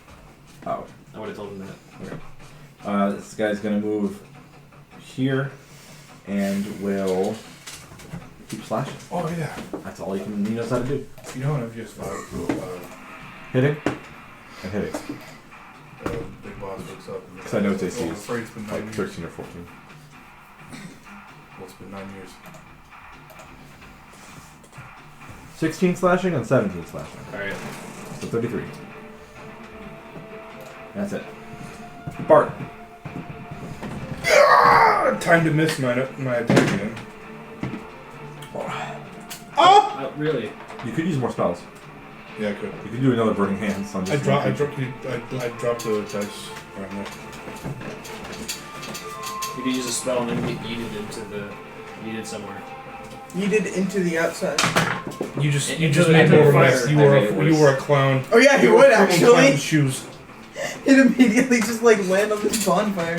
Speaker 1: Oh.
Speaker 3: I would have told him that.
Speaker 1: This guy's gonna move here and will keep slashing.
Speaker 6: Oh yeah.
Speaker 1: That's all he knows how to do.
Speaker 6: You know what I've just thought?
Speaker 1: Hitting and hitting.
Speaker 6: Big boss looks up.
Speaker 1: Because I know it's AC
Speaker 6: I'm
Speaker 1: is
Speaker 6: afraid it's been 9
Speaker 1: like
Speaker 6: years.
Speaker 1: 13 or 14.
Speaker 6: Well, it's been 9 years.
Speaker 1: 16 slashing and 17 slashing.
Speaker 3: All right.
Speaker 1: So 33. That's it. Bart.
Speaker 6: Time to miss my attack again.
Speaker 3: Really?
Speaker 1: You could use more spells.
Speaker 6: Yeah, I could.
Speaker 1: You could do another Burning Hands. On
Speaker 6: I
Speaker 1: just
Speaker 6: dropped
Speaker 1: one
Speaker 6: the dice right now.
Speaker 3: You could use a spell and then get yeeted somewhere.
Speaker 7: Yeeted into the outside.
Speaker 6: You just
Speaker 3: Into the
Speaker 6: made more
Speaker 3: fire.
Speaker 6: mess. You
Speaker 3: I
Speaker 6: were
Speaker 3: made it
Speaker 6: you
Speaker 3: worse.
Speaker 6: were a clown.
Speaker 7: Oh yeah, he
Speaker 6: You were
Speaker 7: would
Speaker 6: a clown with
Speaker 7: actually.
Speaker 6: clown shoes.
Speaker 7: He'd immediately just like land on this bonfire.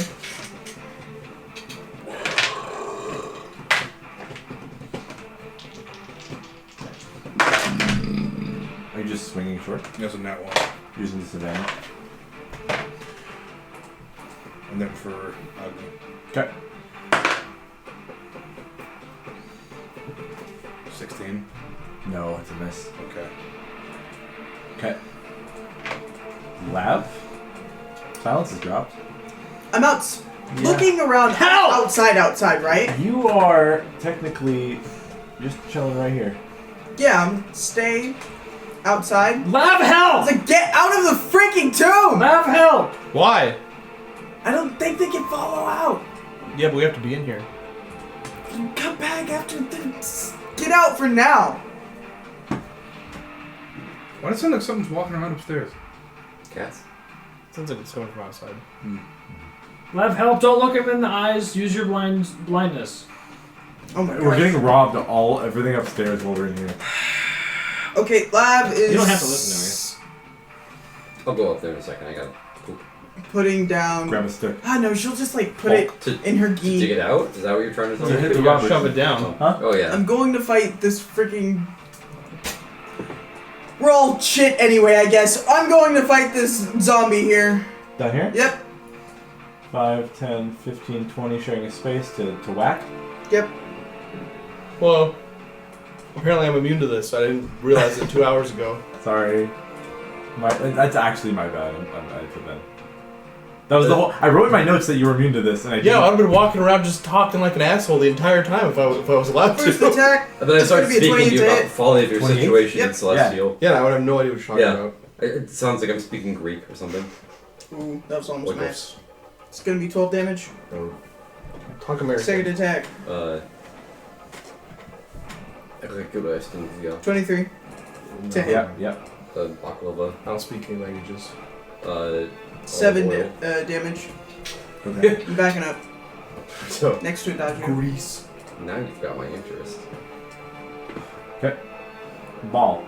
Speaker 1: just swinging short?
Speaker 6: That's a nat 1.
Speaker 1: Using disadvantage.
Speaker 6: And then for ugly.
Speaker 1: Okay.
Speaker 6: 16.
Speaker 1: No, it's a miss.
Speaker 6: Okay.
Speaker 1: Okay. Lab? Silence is dropped.
Speaker 7: I'm out looking around.
Speaker 3: Help!
Speaker 7: Outside, right?
Speaker 1: You are technically just chilling right here.
Speaker 7: Yeah, I'm staying outside.
Speaker 3: Lab
Speaker 7: I
Speaker 3: help!
Speaker 7: was like, get out of the freaking tomb!
Speaker 3: Lab help!
Speaker 5: Why?
Speaker 7: I don't think they can follow out.
Speaker 5: Yeah, but we have to be in here.
Speaker 7: Come back after get out for now.
Speaker 6: Why does it sound like something's walking around upstairs?
Speaker 2: Cats?
Speaker 5: Sounds like it's coming from outside.
Speaker 3: Lab help! Don't look him in the eyes. Use your blindness.
Speaker 7: Oh my
Speaker 1: We're
Speaker 7: god.
Speaker 1: getting robbed everything upstairs while we're in here.
Speaker 7: Okay, Lab is.
Speaker 3: You don't have to listen
Speaker 2: I'll go up there in a second. I got poop.
Speaker 7: Putting down.
Speaker 1: Grab a stick.
Speaker 7: Ah, no, she'll just like put it
Speaker 2: To
Speaker 7: in her
Speaker 2: dig
Speaker 7: gi.
Speaker 2: it out? Is that what you're trying to tell
Speaker 1: To
Speaker 2: me?
Speaker 1: hit the
Speaker 5: You gotta
Speaker 1: rubber.
Speaker 5: shove it down.
Speaker 1: Huh?
Speaker 2: Oh, yeah.
Speaker 7: I'm going to fight this freaking. We're all shit anyway, I guess. I'm going to fight this zombie here.
Speaker 1: Down here?
Speaker 7: Yep,
Speaker 1: 5, 10, 15, 20, sharing a space to whack.
Speaker 7: yep.
Speaker 5: Well, apparently I'm immune to this. I didn't realize it 2 hours ago.
Speaker 1: Sorry. That's actually my bad. I put that. That was the whole. I wrote in my notes that you were immune to this, and I
Speaker 5: Yeah,
Speaker 1: didn't.
Speaker 5: I'd have been walking around just talking like an asshole the entire time if I was allowed
Speaker 7: First
Speaker 5: to.
Speaker 7: attack.
Speaker 2: And then I
Speaker 7: It's
Speaker 2: started
Speaker 7: gonna be a
Speaker 2: speaking to you
Speaker 7: 28 to
Speaker 2: about
Speaker 7: hit.
Speaker 2: the folly of your
Speaker 1: 28?
Speaker 2: situation
Speaker 7: Yep.
Speaker 2: in Celestial.
Speaker 5: Yeah, I would have no idea what you're talking
Speaker 2: Yeah.
Speaker 5: about.
Speaker 2: It sounds like I'm speaking Greek or something.
Speaker 7: Ooh, that was almost
Speaker 2: Like
Speaker 7: nice. It's gonna be 12 damage.
Speaker 5: Talk American.
Speaker 7: Second attack,
Speaker 2: Yeah.
Speaker 7: 23. To hit.
Speaker 1: Yep, yep.
Speaker 2: Baklava.
Speaker 5: I don't speak any languages.
Speaker 7: 7
Speaker 2: oil.
Speaker 7: damage.
Speaker 1: Okay.
Speaker 7: I'm backing up.
Speaker 2: So
Speaker 7: Next to a dodge.
Speaker 5: Grease.
Speaker 2: now you've got my interest.
Speaker 1: Ball.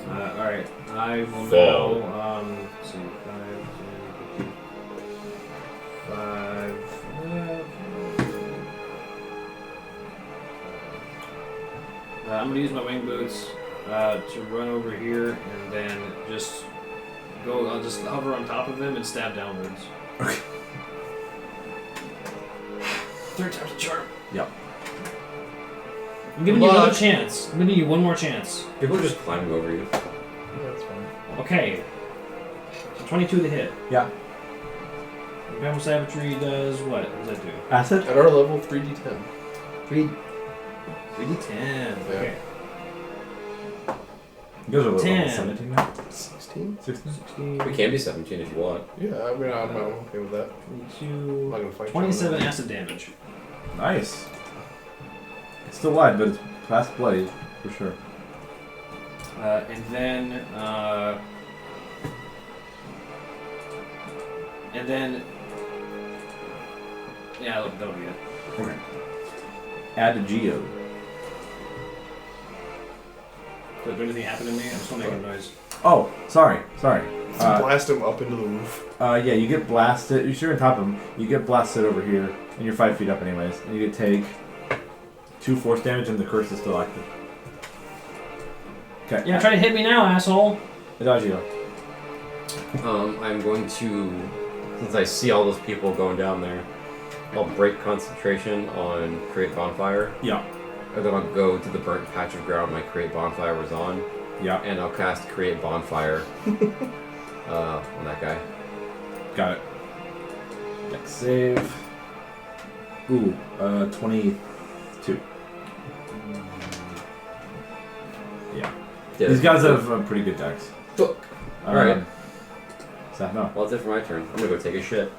Speaker 3: Alright. I will
Speaker 2: Fall.
Speaker 3: now. Let's see. 5, 5. I'm gonna use my wing boots to run over here and then just go. I'll just hover on top of him and stab downwards.
Speaker 1: Okay.
Speaker 3: 3 times the charm.
Speaker 1: Yep.
Speaker 3: I'm giving you another chance. I'm giving you one more chance.
Speaker 2: People are just climbing over you.
Speaker 5: Yeah, that's fine.
Speaker 3: Okay. So 22 to hit.
Speaker 1: Yeah.
Speaker 3: Impaled Savagery does what? What does that do?
Speaker 1: Acid.
Speaker 5: At our level, 3d10.
Speaker 3: 3d10. Okay.
Speaker 1: You guys are level
Speaker 3: 10.
Speaker 1: 17 now.
Speaker 5: 16?
Speaker 1: 16.
Speaker 2: We can be 17 if you want.
Speaker 5: Yeah, I mean, I'm okay with that.
Speaker 3: 22.
Speaker 5: I'm not gonna fight you
Speaker 3: 27
Speaker 5: on that.
Speaker 3: acid damage.
Speaker 1: Nice. It's still live, but it's past bloody for sure.
Speaker 3: And then yeah, that'll be it.
Speaker 1: Okay. Add a geode.
Speaker 3: Did anything happen to me? I'm still making noise.
Speaker 1: Oh, sorry.
Speaker 5: Blast him up into the roof.
Speaker 1: Yeah, you get blasted. You're on top of him. You get blasted over here, and you're 5 feet up anyways. And you take 2 force damage, and the curse is still active. Okay.
Speaker 3: Yeah, try to hit me now, asshole.
Speaker 1: Adagio.
Speaker 2: I'm going to, since I see all those people going down there, I'll break concentration on Create Bonfire.
Speaker 1: Yeah.
Speaker 2: And then I'll go to the burnt patch of ground my Create Bonfire was on.
Speaker 1: Yeah.
Speaker 2: And I'll cast Create Bonfire on that guy.
Speaker 1: Got it. Dex save. Ooh, 22. Yeah. These guys have pretty good decks.
Speaker 2: Fuck. Alright.
Speaker 1: No.
Speaker 2: Well, that's it for my turn. I'm gonna go take a shit.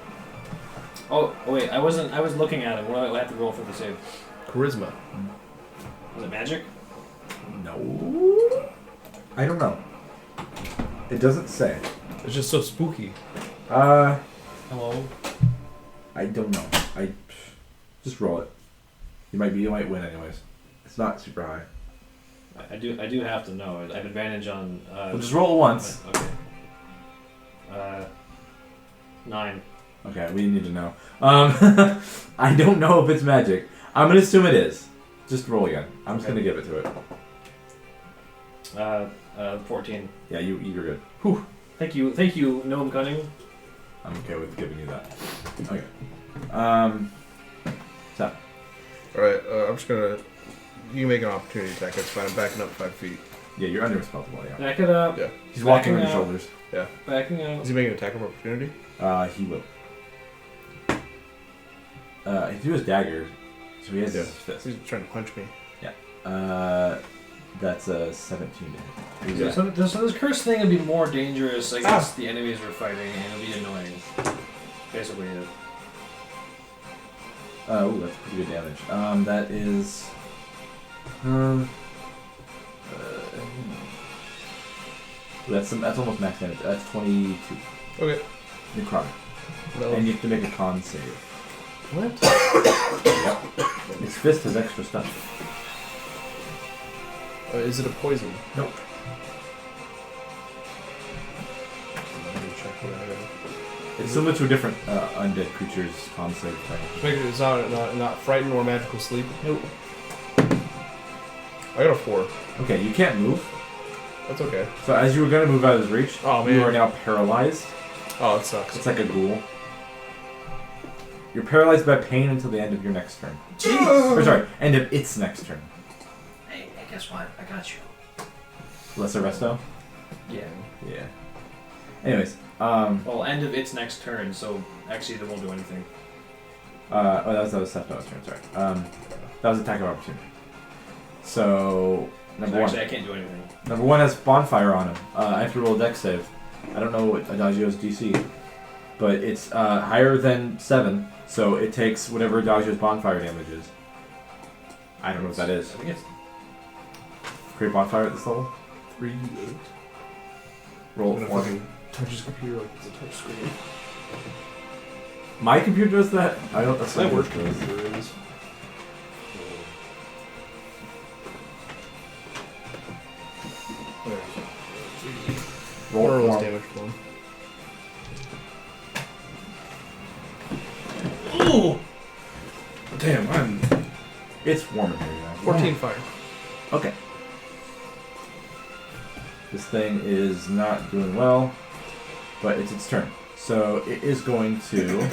Speaker 3: Oh wait, I was looking at him. What do I have to roll for the save?
Speaker 5: Charisma.
Speaker 3: Was it magic?
Speaker 1: No. I don't know. It doesn't say.
Speaker 5: It's just so spooky.
Speaker 3: Hello.
Speaker 1: I don't know. I just roll it. You might win anyways. It's not super high.
Speaker 3: I do have to know. I have advantage on.
Speaker 1: We'll just roll it once.
Speaker 3: Okay. 9.
Speaker 1: Okay, we need to know. I don't know if it's magic. I'm gonna assume it is. Just roll again. I'm just gonna give it to it.
Speaker 3: 14.
Speaker 1: Yeah, you're good.
Speaker 3: Thank you, Gnome Cunning.
Speaker 1: I'm okay with giving you that. Okay. So.
Speaker 5: Alright, I'm just gonna... You can make an opportunity attack, that's fine. I'm backing up 5 feet.
Speaker 1: Yeah, you're under his spell wall, yeah.
Speaker 3: Back it up.
Speaker 5: Yeah.
Speaker 1: He's walking on
Speaker 3: Backing
Speaker 1: your
Speaker 3: out.
Speaker 1: shoulders.
Speaker 5: Yeah.
Speaker 3: Backing out.
Speaker 5: Is he making an attack of opportunity?
Speaker 1: He will. He threw his dagger, so he has his fist.
Speaker 5: He's trying to punch me.
Speaker 1: That's a 17 to hit.
Speaker 3: So this cursed thing would be more dangerous against the enemies we're fighting, and it'll be annoying. Basically, it.
Speaker 1: Oh, that's pretty good damage. That is. That's almost max damage. That's 22.
Speaker 5: Okay.
Speaker 1: Necrotic.
Speaker 5: No.
Speaker 1: And you have to make a con save.
Speaker 5: What?
Speaker 1: Yep. His fist has extra stuff.
Speaker 5: Is it a poison?
Speaker 1: Nope.
Speaker 5: Let me check what I have.
Speaker 1: It's similar to a different undead creature's con save thing.
Speaker 5: Just make sure it's not frightened or magical sleep.
Speaker 1: Nope.
Speaker 5: I got a 4.
Speaker 1: Okay, you can't move.
Speaker 5: That's okay.
Speaker 1: So as you were going to move out of his reach,
Speaker 5: Oh,
Speaker 1: you
Speaker 5: man.
Speaker 1: are now paralyzed.
Speaker 5: Oh, it sucks.
Speaker 1: It's like a ghoul. You're paralyzed by pain until the end of your next turn.
Speaker 7: Jeez.
Speaker 1: Or sorry, end of its next turn.
Speaker 3: Hey, guess what? I got you.
Speaker 1: Lesser resto?
Speaker 3: Yeah.
Speaker 1: Yeah. Anyways,
Speaker 3: Well, end of its next turn, so actually they won't do anything.
Speaker 1: that was Septo's turn, sorry. That was attack of opportunity. So, number
Speaker 3: Actually,
Speaker 1: one.
Speaker 3: I can't do anything.
Speaker 1: Number one has bonfire on him. I have to roll a dex save. I don't know what Adagio's DC, but it's higher than 7, so it takes whatever Adagio's bonfire damage is. I don't know what that is.
Speaker 3: I think it's
Speaker 1: Create bonfire at this level?
Speaker 5: 3, 8.
Speaker 1: Roll
Speaker 5: I'm gonna
Speaker 1: 4.
Speaker 5: fucking touch his computer like it's a touch screen.
Speaker 1: My computer does that? I don't. That's
Speaker 5: My
Speaker 1: what
Speaker 5: work
Speaker 1: yours does.
Speaker 5: computer is.
Speaker 1: Roll
Speaker 5: Roll
Speaker 1: form.
Speaker 5: damage for him.
Speaker 6: Ooh! Damn,
Speaker 1: It's warm in here, guys.
Speaker 5: 14 fire.
Speaker 1: Okay. This thing is not doing well, but it's its turn. So it is going to.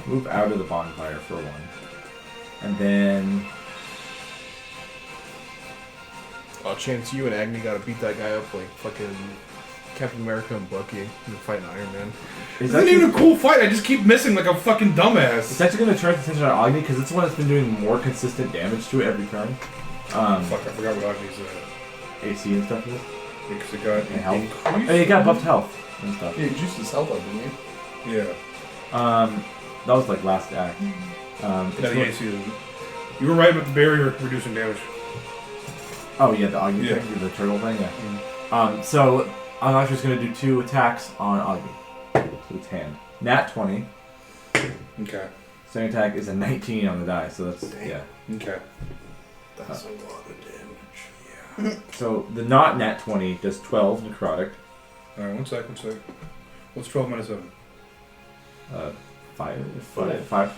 Speaker 1: Move out of the bonfire for one. And then.
Speaker 5: Oh, Chance, you and Agni gotta beat that guy up like fucking Captain America and Bucky. You're fighting Iron Man.
Speaker 1: It's
Speaker 6: Isn't even a cool fight. I just keep missing like a fucking dumbass.
Speaker 1: It's actually going to turn its attention on Agni because it's the one that's been doing more consistent damage to it every turn.
Speaker 6: Fuck, I forgot what Agni's
Speaker 1: AC and stuff is.
Speaker 6: because it got
Speaker 1: And health.
Speaker 6: increased.
Speaker 1: Oh, you got buffed health and stuff.
Speaker 4: Yeah, you juiced his health up, didn't you?
Speaker 6: Yeah.
Speaker 1: That was like last act. It's
Speaker 6: No,
Speaker 1: going-
Speaker 6: yeah, see, you were right about the barrier reducing damage.
Speaker 1: Oh yeah, the Agni
Speaker 6: Yeah.
Speaker 1: thing, the turtle thing. Yeah. So Anasha's going to do 2 attacks on Agni with its hand. Nat 20.
Speaker 6: Okay.
Speaker 1: Second attack is a 19 on the die, so that's yeah.
Speaker 6: Okay.
Speaker 4: That's a lot of damage.
Speaker 1: So the not nat 20 does 12 necrotic.
Speaker 6: Alright, one sec. What's 12 minus 7?
Speaker 1: 5.
Speaker 6: 5.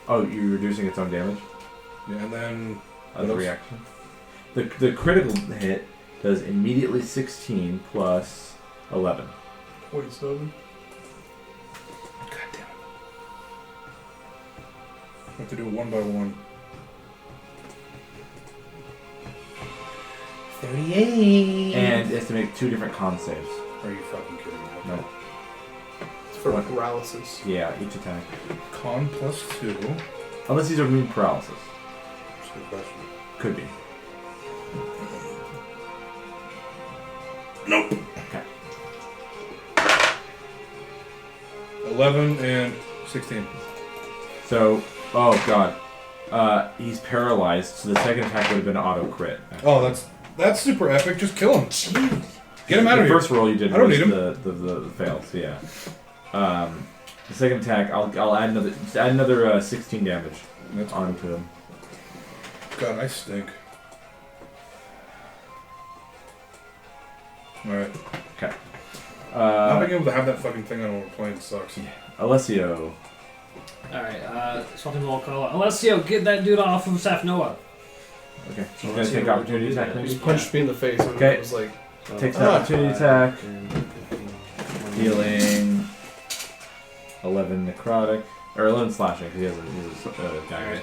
Speaker 1: Oh, you're reducing its own damage.
Speaker 6: Yeah, and then
Speaker 1: As a
Speaker 6: What else?
Speaker 1: reaction. The critical hit does immediately 16 plus 11.
Speaker 4: 47.
Speaker 6: God damn it. I have to do it one by one.
Speaker 8: 38.
Speaker 1: And it has to make 2 different con saves.
Speaker 6: Are you fucking kidding me?
Speaker 1: No.
Speaker 5: It's for
Speaker 1: What?
Speaker 5: paralysis.
Speaker 1: Yeah, each attack.
Speaker 6: Con plus 2.
Speaker 1: Unless these are immune paralysis.
Speaker 6: That's a good question.
Speaker 1: Could be.
Speaker 6: Nope.
Speaker 1: Okay.
Speaker 6: 11 and 16.
Speaker 1: So, oh god. He's paralyzed, so the second attack would have been auto crit.
Speaker 6: Oh, that's super epic. Just kill him.
Speaker 8: Jeez.
Speaker 6: Get him out
Speaker 1: The
Speaker 6: of here.
Speaker 1: first roll you did
Speaker 6: I don't
Speaker 1: was
Speaker 6: need him.
Speaker 1: the fail, so yeah. The second attack, I'll add another 16 damage
Speaker 6: That's
Speaker 1: onto him.
Speaker 6: God, I stink. Alright.
Speaker 1: Okay.
Speaker 6: Not being able to have that fucking thing on when we're playing sucks.
Speaker 1: Alessio.
Speaker 3: Alright, something will call out. Alessio, get that dude off of Safnoa.
Speaker 1: Okay. He's gonna
Speaker 3: Alessio
Speaker 1: take
Speaker 3: will
Speaker 1: opportunity
Speaker 3: do
Speaker 1: attack.
Speaker 3: that.
Speaker 1: Maybe?
Speaker 5: He just punched me in the face. And
Speaker 1: Okay.
Speaker 5: it was like,
Speaker 1: Takes an opportunity attack. Healing. 11 necrotic. Or 11 slashing because he has a dagger.
Speaker 3: Alright.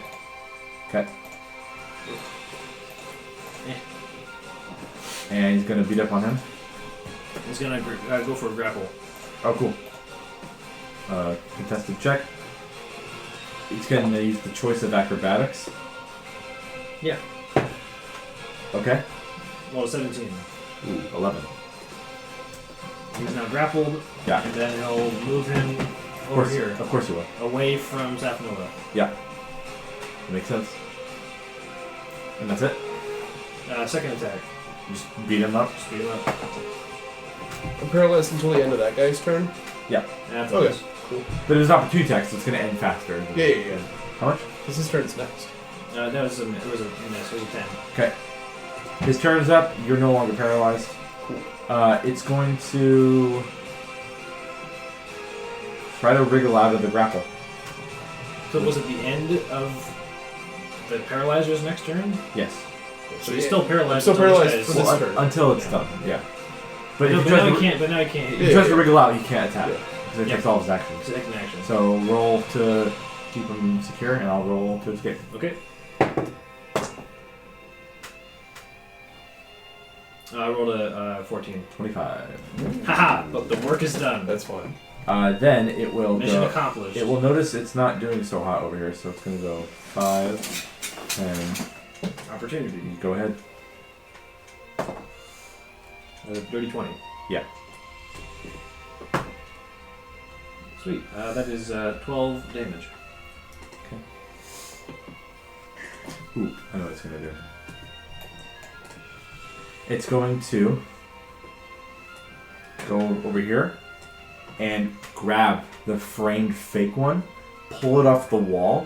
Speaker 1: Okay. And he's gonna beat up on him.
Speaker 3: He's gonna go for a grapple.
Speaker 1: Oh, cool. Contested check. He's gonna use the choice of acrobatics.
Speaker 3: Yeah.
Speaker 1: Okay.
Speaker 3: Well, 17.
Speaker 1: Ooh, 11.
Speaker 3: He's now grappled.
Speaker 1: Yeah.
Speaker 3: And then he'll move him
Speaker 1: Of
Speaker 3: over
Speaker 1: course,
Speaker 3: here.
Speaker 1: Of course you will.
Speaker 3: Away from Safnoa.
Speaker 1: Yeah. That makes sense. And that's it.
Speaker 3: Second attack.
Speaker 1: Just beat him up.
Speaker 3: Speed him up.
Speaker 5: I'm paralyzed until the end of that guy's turn.
Speaker 3: After
Speaker 5: Okay.
Speaker 3: this.
Speaker 5: Cool.
Speaker 1: But it's opportunity attack, so it's gonna end faster.
Speaker 5: Yeah.
Speaker 1: How much?
Speaker 5: Because his turn's next.
Speaker 3: That was a miss. It was a 10.
Speaker 1: Okay. His turn's up. You're no longer paralyzed.
Speaker 5: Cool.
Speaker 1: It's going to try to wriggle out of the grapple.
Speaker 3: So was it the end of the paralyzer's next turn?
Speaker 1: Yes.
Speaker 3: So he's still paralyzed.
Speaker 5: I'm still
Speaker 3: until
Speaker 5: paralyzed
Speaker 3: this
Speaker 5: for
Speaker 3: guy's-
Speaker 5: this turn.
Speaker 1: Until it's
Speaker 3: Yeah.
Speaker 1: done. Yeah. But
Speaker 3: No,
Speaker 1: if
Speaker 3: but
Speaker 1: he
Speaker 3: now
Speaker 1: tries
Speaker 3: he
Speaker 1: to,
Speaker 3: can't. But now he can't.
Speaker 1: if he tries to wriggle out, he can't attack.
Speaker 5: Yeah.
Speaker 1: Because it
Speaker 3: Yeah.
Speaker 1: takes all of his actions.
Speaker 3: Second action.
Speaker 1: So roll to keep him secure, and I'll roll to escape.
Speaker 3: Okay. I rolled a 14.
Speaker 1: 25.
Speaker 3: Haha! But the work is done.
Speaker 5: That's fine.
Speaker 1: Then it will
Speaker 3: Mission
Speaker 1: go.
Speaker 3: accomplished.
Speaker 1: It will notice it's not doing so hot over here, so it's going to go 5, 10.
Speaker 3: Opportunity.
Speaker 1: Go ahead.
Speaker 3: Dirty 20.
Speaker 1: Yeah.
Speaker 3: Sweet. That is 12 damage.
Speaker 1: Ooh, I know what it's going to do. It's going to go over here and grab the framed fake one, pull it off the wall,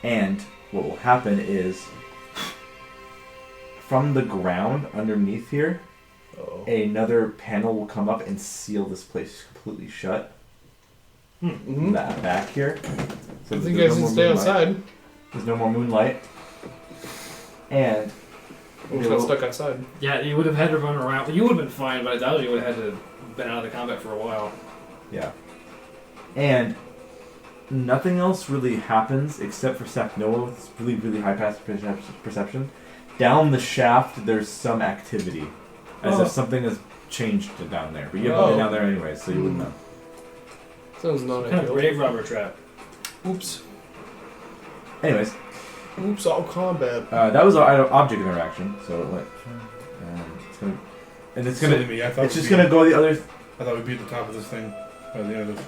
Speaker 1: and what will happen is from the ground underneath here, another panel will come up and seal this place completely shut.
Speaker 5: Mm-hmm.
Speaker 1: That back here. So
Speaker 5: I think you
Speaker 1: there's
Speaker 5: guys
Speaker 1: no
Speaker 5: can
Speaker 1: more
Speaker 5: stay
Speaker 1: moonlight.
Speaker 5: outside.
Speaker 1: There's no more moonlight. And
Speaker 5: We just got stuck outside.
Speaker 3: Yeah, you would have had to run around. You would have been fine, but I doubt you would have had to been out of the combat for a while.
Speaker 1: yeah. And nothing else really happens except for Safnoa with really, really high passive perception. Down the shaft, there's some activity. As if something has changed down there. But you haven't been down there anyway, so you wouldn't know.
Speaker 5: Sounds not
Speaker 3: Kind of
Speaker 5: ideal.
Speaker 3: grave robber trap.
Speaker 5: Oops.
Speaker 1: Anyways,
Speaker 5: Oops, all combat.
Speaker 1: that was an object interaction, so it went. It's gonna.
Speaker 6: Silly me, I thought
Speaker 1: It's
Speaker 6: we'd
Speaker 1: just
Speaker 6: be-
Speaker 1: gonna go the other.
Speaker 6: I thought we'd be at the top of this thing by the end of this.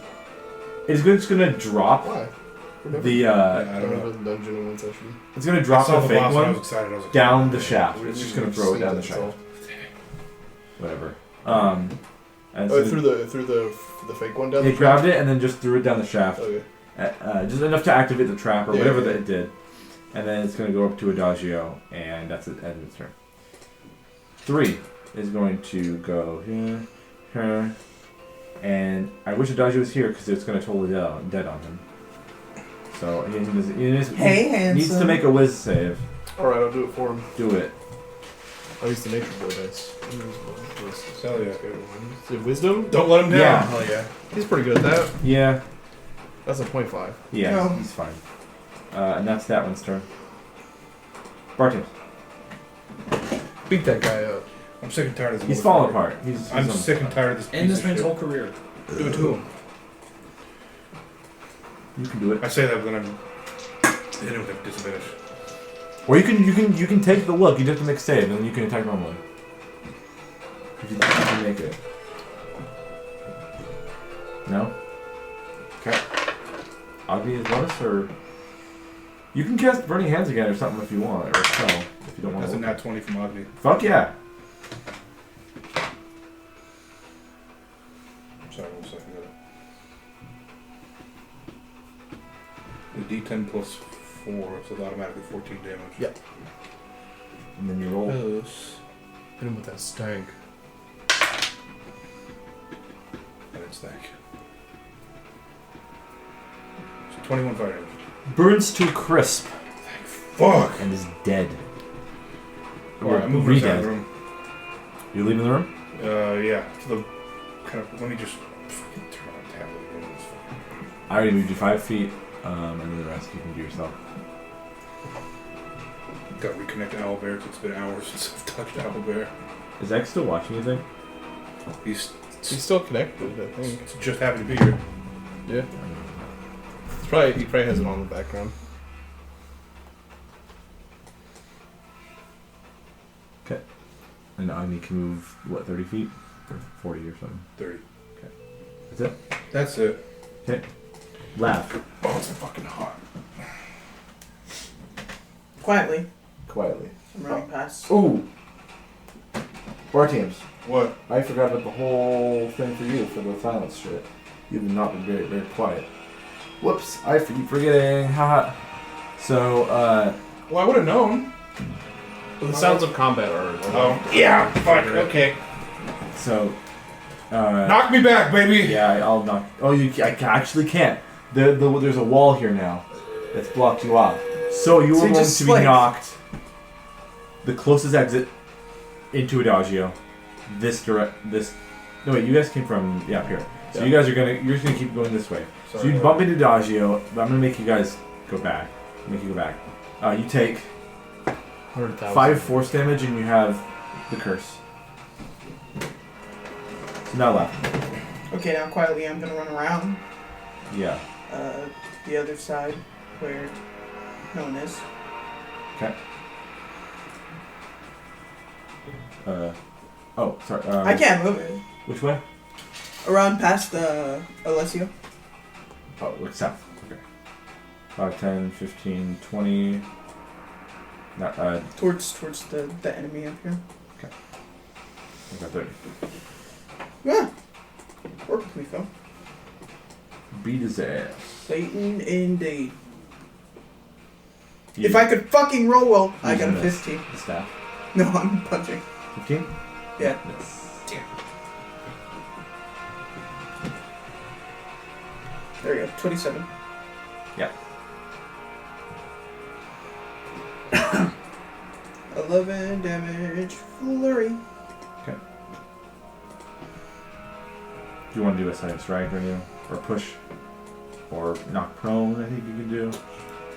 Speaker 1: It's just gonna drop
Speaker 5: Why? We're never-
Speaker 1: the.
Speaker 6: Yeah, I
Speaker 5: I
Speaker 6: don't
Speaker 5: don't
Speaker 6: know.
Speaker 5: know the dungeon in one session.
Speaker 1: It's gonna
Speaker 6: I
Speaker 1: drop
Speaker 6: saw
Speaker 1: the
Speaker 6: the
Speaker 1: fake
Speaker 6: boss and I was
Speaker 1: one
Speaker 6: excited. I was like,
Speaker 1: down the shaft.
Speaker 5: We-
Speaker 1: It's just
Speaker 5: we
Speaker 1: gonna throw it
Speaker 5: see
Speaker 1: down the
Speaker 5: that's
Speaker 1: shaft.
Speaker 5: all.
Speaker 1: Whatever. And
Speaker 5: Oh,
Speaker 1: so
Speaker 5: through the fake one down
Speaker 1: he
Speaker 5: the
Speaker 1: grabbed it and then just threw it down the shaft.
Speaker 5: Okay.
Speaker 1: Just enough to activate the trap or
Speaker 5: Yeah,
Speaker 1: whatever
Speaker 5: yeah.
Speaker 1: that it did. And then it's going to go up to Adagio, and that's the end of its turn. 3 is going to go here, and I wish Adagio was here because it's going to totally dead on him. So he needs to make a whiz save.
Speaker 5: Alright, I'll do it for him.
Speaker 1: Do it.
Speaker 5: I'll use the nature boy dice.
Speaker 6: Hell yeah.
Speaker 5: Is it wisdom?
Speaker 6: Don't let him down.
Speaker 1: Yeah.
Speaker 6: Hell yeah.
Speaker 5: He's pretty good at that.
Speaker 1: Yeah.
Speaker 5: That's a 0.5.
Speaker 1: Yeah,
Speaker 7: No.
Speaker 1: he's fine. And that's that one's turn. Barton.
Speaker 5: Beat that guy up.
Speaker 6: I'm sick and tired of this.
Speaker 1: He's
Speaker 6: motherfucker.
Speaker 1: falling apart. He's
Speaker 6: I'm
Speaker 1: on-
Speaker 6: sick and tired of this.
Speaker 3: End
Speaker 6: piece
Speaker 3: this
Speaker 6: of
Speaker 3: man's
Speaker 6: shit.
Speaker 3: whole career.
Speaker 6: Do it to him.
Speaker 1: You can do it.
Speaker 6: I say that, but then I'm hit him with a disadvantage.
Speaker 1: Or you can take the look. You just have to make a save, and then you can attack normally. If you can make it. No. Okay. Agni is bonus, or you can cast Burning Hands again or something if you want, or spell if you don't want
Speaker 6: That's a
Speaker 1: to.
Speaker 6: nat 20 from Agni.
Speaker 1: Fuck yeah.
Speaker 6: Sorry, 1 second. The D10 plus 4, so it's automatically 14 damage.
Speaker 5: Yep.
Speaker 1: And then you roll.
Speaker 5: Hit him with that stank.
Speaker 6: stack. So 21 fire damage.
Speaker 1: Burns to a crisp
Speaker 6: Fuck!
Speaker 1: and is dead.
Speaker 6: Alright, I'm moving out of the room.
Speaker 1: You leaving the room?
Speaker 6: Yeah. To the kind of. Let me just fucking turn on tablet.
Speaker 1: I already moved you 5 feet, and then the rest you can do yourself.
Speaker 6: Got to reconnect to Owlbear because it's been hours since I've touched Owlbear.
Speaker 1: Is X still watching anything?
Speaker 6: He's
Speaker 5: still connected, I think.
Speaker 6: just happy to be here.
Speaker 5: Yeah. He probably has it on in the background.
Speaker 1: Okay. And Agni can move, what, 30 feet? Or 40 or something?
Speaker 6: 30.
Speaker 1: Okay. That's it?
Speaker 6: That's it.
Speaker 1: Okay. Laugh.
Speaker 6: Oh, it's fucking hot.
Speaker 7: Quietly.
Speaker 1: Quietly.
Speaker 7: I'm running past.
Speaker 1: Ooh! Bar teams.
Speaker 6: What?
Speaker 1: I forgot about the whole thing for you, for the silence shit. You've not been very, very quiet. Whoops, I keep forgetting. Haha. So,
Speaker 6: Well, I would have known.
Speaker 5: The sounds of combat are.
Speaker 6: Oh. Yeah, fuck. Okay.
Speaker 1: so,
Speaker 6: Knock me back, baby!
Speaker 1: yeah, I'll knock. Oh, I actually can't. There's a wall here now that's blocked you off. So you
Speaker 7: So
Speaker 1: are
Speaker 7: you
Speaker 1: going
Speaker 7: just,
Speaker 1: to be
Speaker 7: like-
Speaker 1: knocked the closest exit into Adagio. No wait, you guys came from up here. So you're just gonna keep going this way. So you bump into Adagio, but I'm gonna make you guys go back. You take
Speaker 5: 100,000.
Speaker 1: 5 force damage and you have the curse. So now left.
Speaker 7: Okay, now quietly I'm gonna run around
Speaker 1: Yeah.
Speaker 7: the other side where no one is.
Speaker 1: Okay. Oh, sorry.
Speaker 7: I can't move it.
Speaker 1: Which way?
Speaker 7: Around past Alessio.
Speaker 1: Oh, look south. Okay. 5, 10, 15, 20. Not,
Speaker 7: Towards the enemy up here.
Speaker 1: Okay. I got 30.
Speaker 7: Yeah. Work with me, Phil.
Speaker 1: Beat his ass.
Speaker 7: Satan indeed.
Speaker 1: You-
Speaker 7: If I could fucking roll well, I got a
Speaker 1: Using this.
Speaker 7: 15.
Speaker 1: The staff.
Speaker 7: No, I'm punching.
Speaker 1: 15?
Speaker 7: Yeah.
Speaker 1: Yes.
Speaker 7: There we go. 27.
Speaker 1: Yeah.
Speaker 7: 11 damage. Flurry.
Speaker 1: Do you want to do a side strike or anything? Or push? Or knock prone, I think you can do.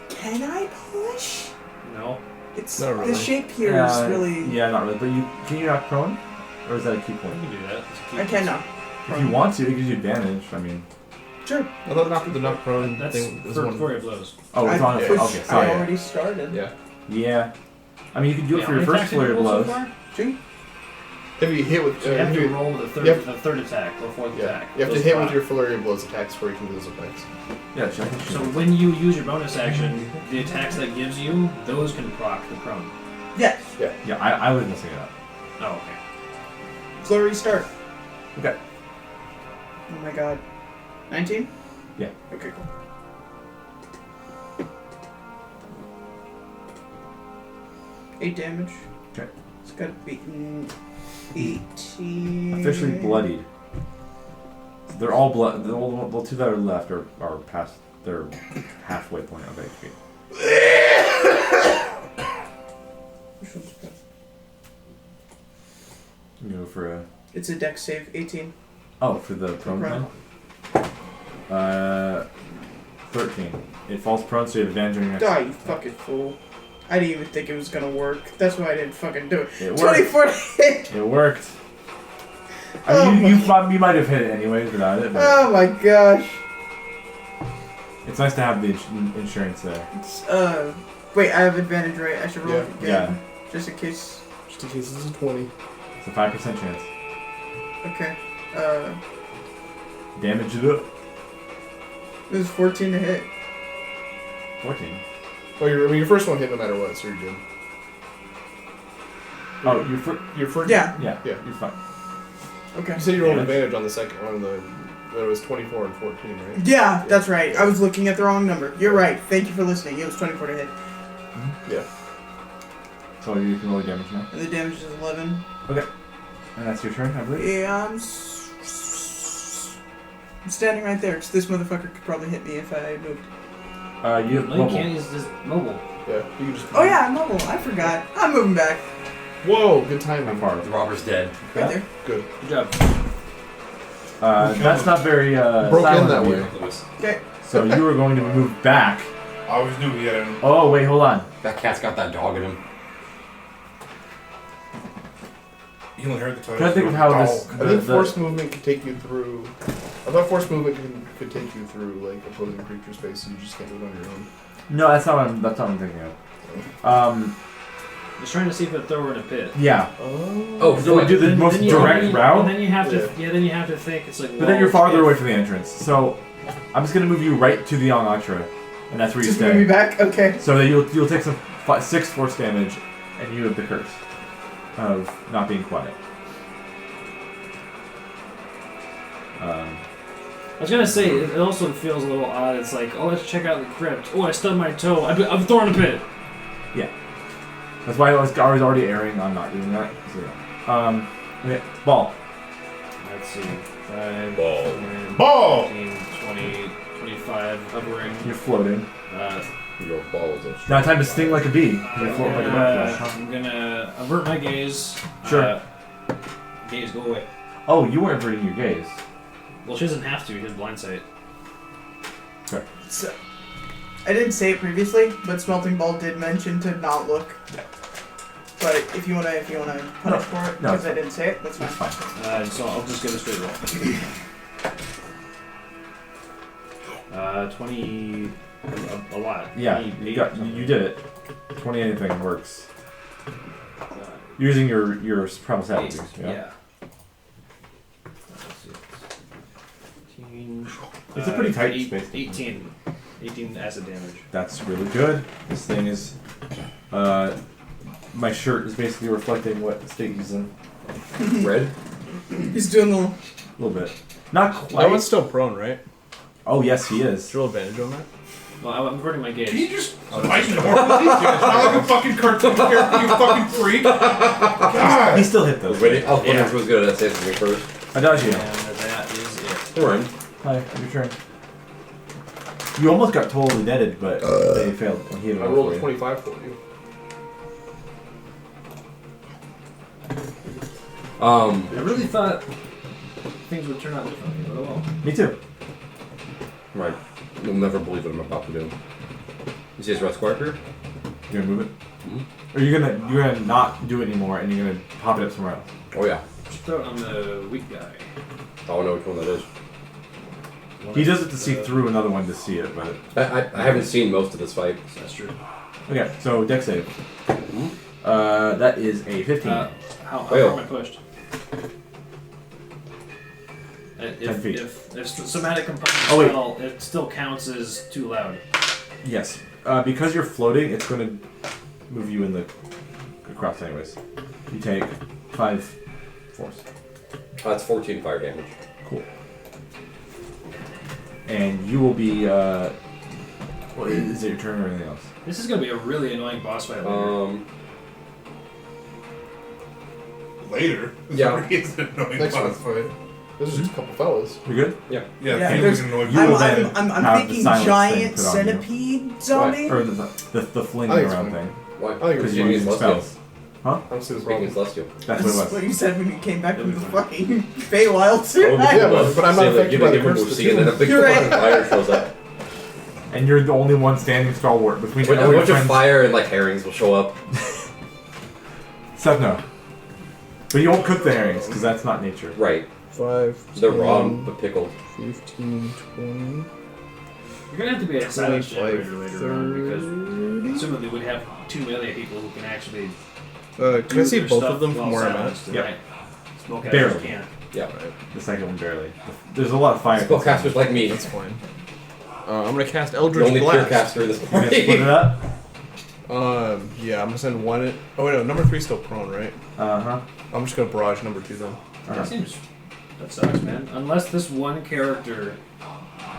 Speaker 7: Can I push?
Speaker 3: No.
Speaker 7: It's
Speaker 5: Not really.
Speaker 7: the shape here is really.
Speaker 1: Yeah, not really. But can you knock prone? Or is that a key point?
Speaker 3: You can do that. It's a key
Speaker 7: I cannot.
Speaker 1: If you want to, it gives you advantage. I mean.
Speaker 7: Sure.
Speaker 5: I thought the knock prone
Speaker 3: That's
Speaker 5: thing was
Speaker 3: for
Speaker 5: one.
Speaker 3: your blows.
Speaker 1: Oh, it's on.
Speaker 7: pushed-
Speaker 1: Okay, sorry.
Speaker 7: I already started.
Speaker 5: Yeah.
Speaker 1: Yeah. I mean, you can do it
Speaker 3: Yeah,
Speaker 1: for
Speaker 3: how
Speaker 1: your
Speaker 3: many
Speaker 1: first
Speaker 3: attacks have
Speaker 1: flurry
Speaker 3: you
Speaker 1: of
Speaker 3: rolled
Speaker 1: blows.
Speaker 3: so far?
Speaker 7: 2.
Speaker 5: If you hit with,
Speaker 3: So you have
Speaker 5: if
Speaker 3: to
Speaker 5: you,
Speaker 3: roll with a third,
Speaker 5: Yep.
Speaker 3: the third attack or fourth attack.
Speaker 5: you have to
Speaker 3: Those
Speaker 5: hit
Speaker 3: five.
Speaker 5: with your flurry of blows attacks before you can do those effects.
Speaker 1: Yeah, check it.
Speaker 3: So when you use your bonus action, the attacks that gives you, those can proc the prone.
Speaker 7: Yes.
Speaker 1: Yeah, I was messing it up.
Speaker 3: Oh, okay.
Speaker 7: Flurry start.
Speaker 1: Okay.
Speaker 7: Oh my god. 19?
Speaker 1: Yeah.
Speaker 7: Okay, cool. Eight damage.
Speaker 1: Okay.
Speaker 7: It's got to be 18.
Speaker 1: Officially bloodied. They're all blood. The 2 that are left are past their halfway point of HP.
Speaker 7: Which one's good?
Speaker 1: You go for a.
Speaker 7: It's a dex save. 18.
Speaker 1: Oh, for the prone
Speaker 7: Prone.
Speaker 1: thing? 13. It falls prone, so you have advantage on your next.
Speaker 7: Die, you fucking fool. I didn't even think it was gonna work. That's why I didn't fucking do it.
Speaker 1: It worked.
Speaker 7: 24 to hit!
Speaker 1: It worked. I
Speaker 7: Oh
Speaker 1: mean,
Speaker 7: my-
Speaker 1: you might have hit it anyways without it, but
Speaker 7: Oh my gosh.
Speaker 1: it's nice to have the insurance there.
Speaker 7: It's, wait, I have advantage, right? I should roll
Speaker 5: Yeah.
Speaker 7: it again. Just in case.
Speaker 5: Just in case it's a 20.
Speaker 1: It's a 5% chance.
Speaker 7: Okay.
Speaker 1: Damage it up.
Speaker 7: It was 14 to hit.
Speaker 1: 14.
Speaker 5: Oh, your first one hit no matter what, so you're good.
Speaker 1: Oh,
Speaker 5: Your first.
Speaker 7: Yeah.
Speaker 1: yeah,
Speaker 5: Yeah.
Speaker 1: you're fine.
Speaker 7: Okay.
Speaker 5: You said you rolled
Speaker 1: Damage.
Speaker 5: advantage on the second one. That it was 24 and 14, right?
Speaker 7: Yeah, that's right. I was looking at the wrong number. You're right. Thank you for listening. It was 24 to hit.
Speaker 5: Yeah.
Speaker 1: So you can roll damage now.
Speaker 7: And the damage is 11.
Speaker 1: Okay. And that's your turn, I believe.
Speaker 7: Yeah, I'm standing right there, 'cause this motherfucker could probably hit me if I moved.
Speaker 1: You have
Speaker 3: No, you
Speaker 1: mobile.
Speaker 3: can't. He's just mobile.
Speaker 4: Yeah, you can just.
Speaker 7: Oh yeah, I'm mobile. I forgot. I'm moving back.
Speaker 5: Whoa, good
Speaker 1: How
Speaker 5: timing.
Speaker 1: far?
Speaker 2: The robber's dead.
Speaker 7: Right there.
Speaker 4: Good.
Speaker 3: Good job.
Speaker 1: That's not very
Speaker 5: Broke in
Speaker 1: silent
Speaker 5: that
Speaker 1: of you.
Speaker 5: way.
Speaker 2: Lewis.
Speaker 7: Okay.
Speaker 1: So you were going to move back.
Speaker 6: I always knew he had an.
Speaker 1: Oh wait, hold on.
Speaker 2: That cat's got that dog in him.
Speaker 6: He only heard the title.
Speaker 1: Trying to think of how this.
Speaker 4: I think force movement could take you through. I thought force movement could take you through like opposing creature space, and you just can't do it on your own.
Speaker 1: No, that's not what I'm thinking of.
Speaker 3: Just trying to see if it'd throw her in a pit.
Speaker 1: Yeah.
Speaker 2: Oh,
Speaker 1: So we do the most
Speaker 3: Then you-
Speaker 1: direct
Speaker 3: then you-
Speaker 1: route.
Speaker 3: And then you have to.
Speaker 4: Yeah.
Speaker 3: Yeah. Then you have to think. It's like.
Speaker 1: But then you're
Speaker 3: well,
Speaker 1: farther
Speaker 3: if-
Speaker 1: away from the entrance. So I'm just gonna move you right to the Young Atra, and that's where you
Speaker 7: Just move me
Speaker 1: stay.
Speaker 7: back. Okay.
Speaker 1: So that you'll take some 6 force damage, and you have the curse of not being quiet.
Speaker 3: I was gonna say it also feels a little odd. It's like, oh, let's check out the crypt. Oh, I stubbed my toe. I'm thrown in a pit.
Speaker 1: That's why I was already erring on not doing that. So, yeah. Okay, ball.
Speaker 3: Let's see. 5,
Speaker 2: Ball.
Speaker 3: 10,
Speaker 6: Ball!
Speaker 3: 15, 20, 25, hovering.
Speaker 1: You're floating.
Speaker 2: Your balls are
Speaker 1: Now time to sting like a bee. You float like a butterfly.
Speaker 3: I'm gonna avert my gaze.
Speaker 1: Sure.
Speaker 3: Gaze, go away.
Speaker 1: Oh, you weren't averting your gaze.
Speaker 3: Well, she doesn't have to. She has blind sight.
Speaker 7: So, I didn't say it previously, but Smelting Ball did mention to not look. But if you wanna punish for it,
Speaker 1: No,
Speaker 7: because I didn't say it, that's fine.
Speaker 1: That's fine.
Speaker 3: So I'll just get a straight roll. 20. A lot.
Speaker 1: Yeah,
Speaker 3: 28
Speaker 1: you
Speaker 3: something.
Speaker 1: did it. 20 anything works. Using your primal savage.
Speaker 3: Yeah. Let's see. 18,
Speaker 1: It's a pretty tight space.
Speaker 3: 18 acid damage.
Speaker 1: That's really good. This thing is. My shirt is basically reflecting what state he's in.
Speaker 2: red.
Speaker 7: He's doing
Speaker 1: A little bit. Not
Speaker 5: That
Speaker 1: quite.
Speaker 5: one's still prone, right?
Speaker 1: Oh, yes, he is.
Speaker 5: Is there advantage on that?
Speaker 3: Well, I'm averting my gaze.
Speaker 6: Can you just fight normally? It's not like a fucking cartoon character, you fucking freak.
Speaker 1: He
Speaker 6: God.
Speaker 1: still hit
Speaker 2: I was
Speaker 1: those.
Speaker 2: waiting. I was wondering who was going to say something first.
Speaker 1: Adagio.
Speaker 3: And that is it.
Speaker 2: Run.
Speaker 1: Hi, your turn. You almost got totally deaded, but they failed. He had
Speaker 5: I rolled a 25 for you.
Speaker 3: I really thought things would turn out differently, but oh well.
Speaker 1: Me too.
Speaker 2: Right. You'll never believe what I'm about to do. You see his red squarker?
Speaker 1: You gonna move it?
Speaker 2: Mhm.
Speaker 1: Or you're gonna not do it anymore, and you're gonna pop it up somewhere else.
Speaker 2: Oh yeah.
Speaker 3: Just throw it on the weak guy.
Speaker 2: I don't know which one that is.
Speaker 1: He does it to see through another one to see it, but
Speaker 2: I haven't seen most of this fight.
Speaker 3: That's true.
Speaker 1: okay. So dex save.
Speaker 2: Mhm.
Speaker 1: That is a 15.
Speaker 3: How far
Speaker 2: Well.
Speaker 3: am I pushed?
Speaker 1: 10 feet.
Speaker 3: If somatic component
Speaker 1: Oh, wait.
Speaker 3: spell, it still counts as too loud.
Speaker 1: Yes. Because you're floating, it's gonna move you in the across anyways. You take 5 force.
Speaker 2: That's 14 fire damage.
Speaker 1: Cool. And you will be. Well, is it your turn or anything else?
Speaker 3: This is gonna be a really annoying boss fight later.
Speaker 6: Later.
Speaker 2: Yeah.
Speaker 6: It's an annoying
Speaker 4: Next
Speaker 6: boss
Speaker 4: one.
Speaker 6: fight.
Speaker 4: There's just a couple fellas.
Speaker 1: We good?
Speaker 6: Yeah,
Speaker 7: Yeah,
Speaker 6: things
Speaker 7: there's-
Speaker 6: we can annoy
Speaker 1: You
Speaker 6: you.
Speaker 1: will then
Speaker 7: I'm
Speaker 1: have the
Speaker 7: thinking
Speaker 1: silence
Speaker 7: giant
Speaker 1: thing put on you.
Speaker 7: centipede zombie.
Speaker 1: Or the fling
Speaker 4: I think it's
Speaker 1: around
Speaker 4: fine.
Speaker 1: thing.
Speaker 2: Why?
Speaker 4: I think it
Speaker 1: Because
Speaker 4: was
Speaker 1: you're
Speaker 2: Speaking
Speaker 1: using
Speaker 2: celestial.
Speaker 1: spells.
Speaker 4: I don't see the
Speaker 2: Speaking
Speaker 4: problem.
Speaker 2: celestial.
Speaker 1: That's
Speaker 7: That's
Speaker 1: what it
Speaker 7: what
Speaker 1: was.
Speaker 7: you said when you came back from the
Speaker 3: It'll be
Speaker 7: fucking Feywild
Speaker 2: Oh,
Speaker 7: tonight.
Speaker 4: Yeah, but I'm not affected by the curse of the
Speaker 2: Seeing that a big
Speaker 7: You're
Speaker 2: fucking
Speaker 7: right.
Speaker 2: fire shows up.
Speaker 1: And you're the only one standing stalwart between
Speaker 2: When a
Speaker 1: all your
Speaker 2: bunch of
Speaker 1: friends.
Speaker 2: fire and like herrings will show up.
Speaker 1: Seth, no. But you won't cook the herrings, because that's not nature.
Speaker 2: Right.
Speaker 4: 5,
Speaker 2: They're
Speaker 4: 10,
Speaker 2: raw but pickled.
Speaker 4: 15, 20,
Speaker 3: You're gonna have to be a silence
Speaker 4: 25,
Speaker 3: generator later on because assuming we would have 2 melee people who can actually.
Speaker 5: Can I see
Speaker 3: their
Speaker 5: both
Speaker 3: stuff
Speaker 5: of them from
Speaker 3: while
Speaker 5: where I'm at?
Speaker 3: silenced,
Speaker 1: Yep.
Speaker 3: right? Spellcasters
Speaker 1: Barely.
Speaker 3: can't.
Speaker 2: Yeah.
Speaker 1: The second one barely. There's a lot of fire.
Speaker 2: Spellcasters like me.
Speaker 5: That's fine. I'm gonna cast
Speaker 2: The
Speaker 5: Eldritch
Speaker 2: only pure
Speaker 5: Blast.
Speaker 2: caster in this
Speaker 1: You're gonna split
Speaker 2: party.
Speaker 1: it up?
Speaker 5: Yeah, I'm gonna send one in. Oh, wait, no, number 3's still prone, right?
Speaker 1: Uh-huh.
Speaker 5: I'm just gonna barrage number 2 then.
Speaker 3: That seems. That sucks, man. Unless this one character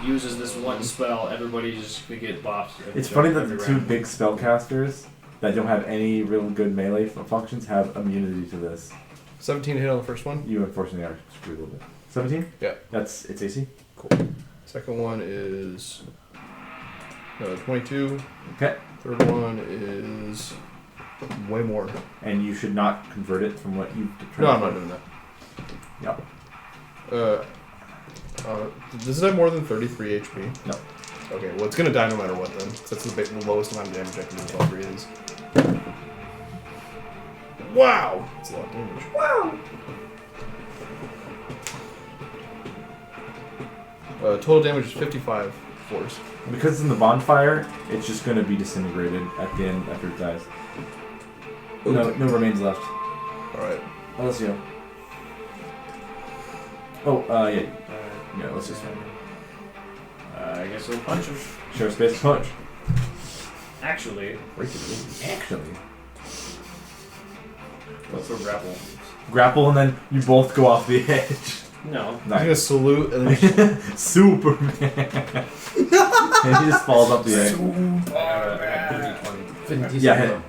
Speaker 3: uses this one spell, everybody just gonna get bopped.
Speaker 1: It's funny that
Speaker 3: every
Speaker 1: the two
Speaker 3: round.
Speaker 1: big spellcasters that don't have any real good melee functions have immunity to this.
Speaker 5: 17 hit on the first one.
Speaker 1: You unfortunately are screwed a little bit. 17?
Speaker 5: Yeah.
Speaker 1: It's AC.
Speaker 5: Cool. Second one is 22.
Speaker 1: Okay.
Speaker 5: Third one is way more.
Speaker 1: And you should not convert it from what you've
Speaker 5: No, I'm not doing that.
Speaker 1: Yep.
Speaker 5: Does it have more than 33 HP?
Speaker 1: No.
Speaker 5: Okay, well it's gonna die no matter what then. That's the lowest amount of damage I can do with all three is. Wow! That's a lot of damage.
Speaker 7: Wow.
Speaker 5: Total damage is 55 force.
Speaker 1: Because it's in the bonfire, it's just going to be disintegrated at the end after it dies. No remains left.
Speaker 5: Alright.
Speaker 1: Unless you. Yeah. Yeah, let's just.
Speaker 3: I guess we'll punch him.
Speaker 1: Share space punch.
Speaker 3: Actually,
Speaker 1: Actually.
Speaker 3: let's go grapple.
Speaker 1: Grapple and then you both go off the edge.
Speaker 3: No.
Speaker 5: I'm gonna
Speaker 1: Nice.
Speaker 5: salute and then
Speaker 1: Superman. And he just falls up the edge.
Speaker 3: I got 20.
Speaker 1: Yeah, hit him.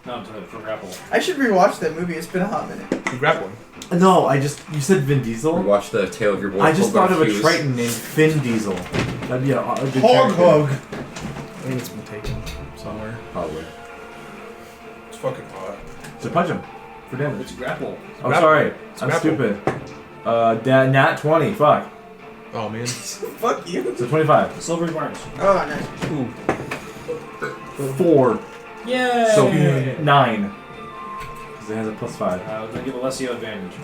Speaker 3: No, for grapple.
Speaker 7: I should rewatch that movie. It's been a hot minute.
Speaker 5: you grab one.
Speaker 1: No, you said Vin Diesel?
Speaker 2: We watched the Tale of Your Boy.
Speaker 1: I just thought of a
Speaker 2: Fuse.
Speaker 1: Triton named Finn Diesel. That'd be a good
Speaker 5: Hog
Speaker 1: character.
Speaker 5: hug! I think it's been taken somewhere.
Speaker 1: Probably.
Speaker 6: It's fucking hot.
Speaker 1: So punch him for damage.
Speaker 3: It's grapple.
Speaker 1: Oh,
Speaker 5: grapple.
Speaker 1: sorry.
Speaker 5: It's
Speaker 1: I'm
Speaker 5: grapple.
Speaker 1: stupid. Nat 20. Fuck.
Speaker 5: Oh man.
Speaker 7: Fuck you.
Speaker 1: So 25.
Speaker 3: Silvery Barnes.
Speaker 7: Oh, nice.
Speaker 1: 4.
Speaker 3: Yay!
Speaker 1: So 9. Because it has a +5.
Speaker 3: I was gonna give Alessio advantage.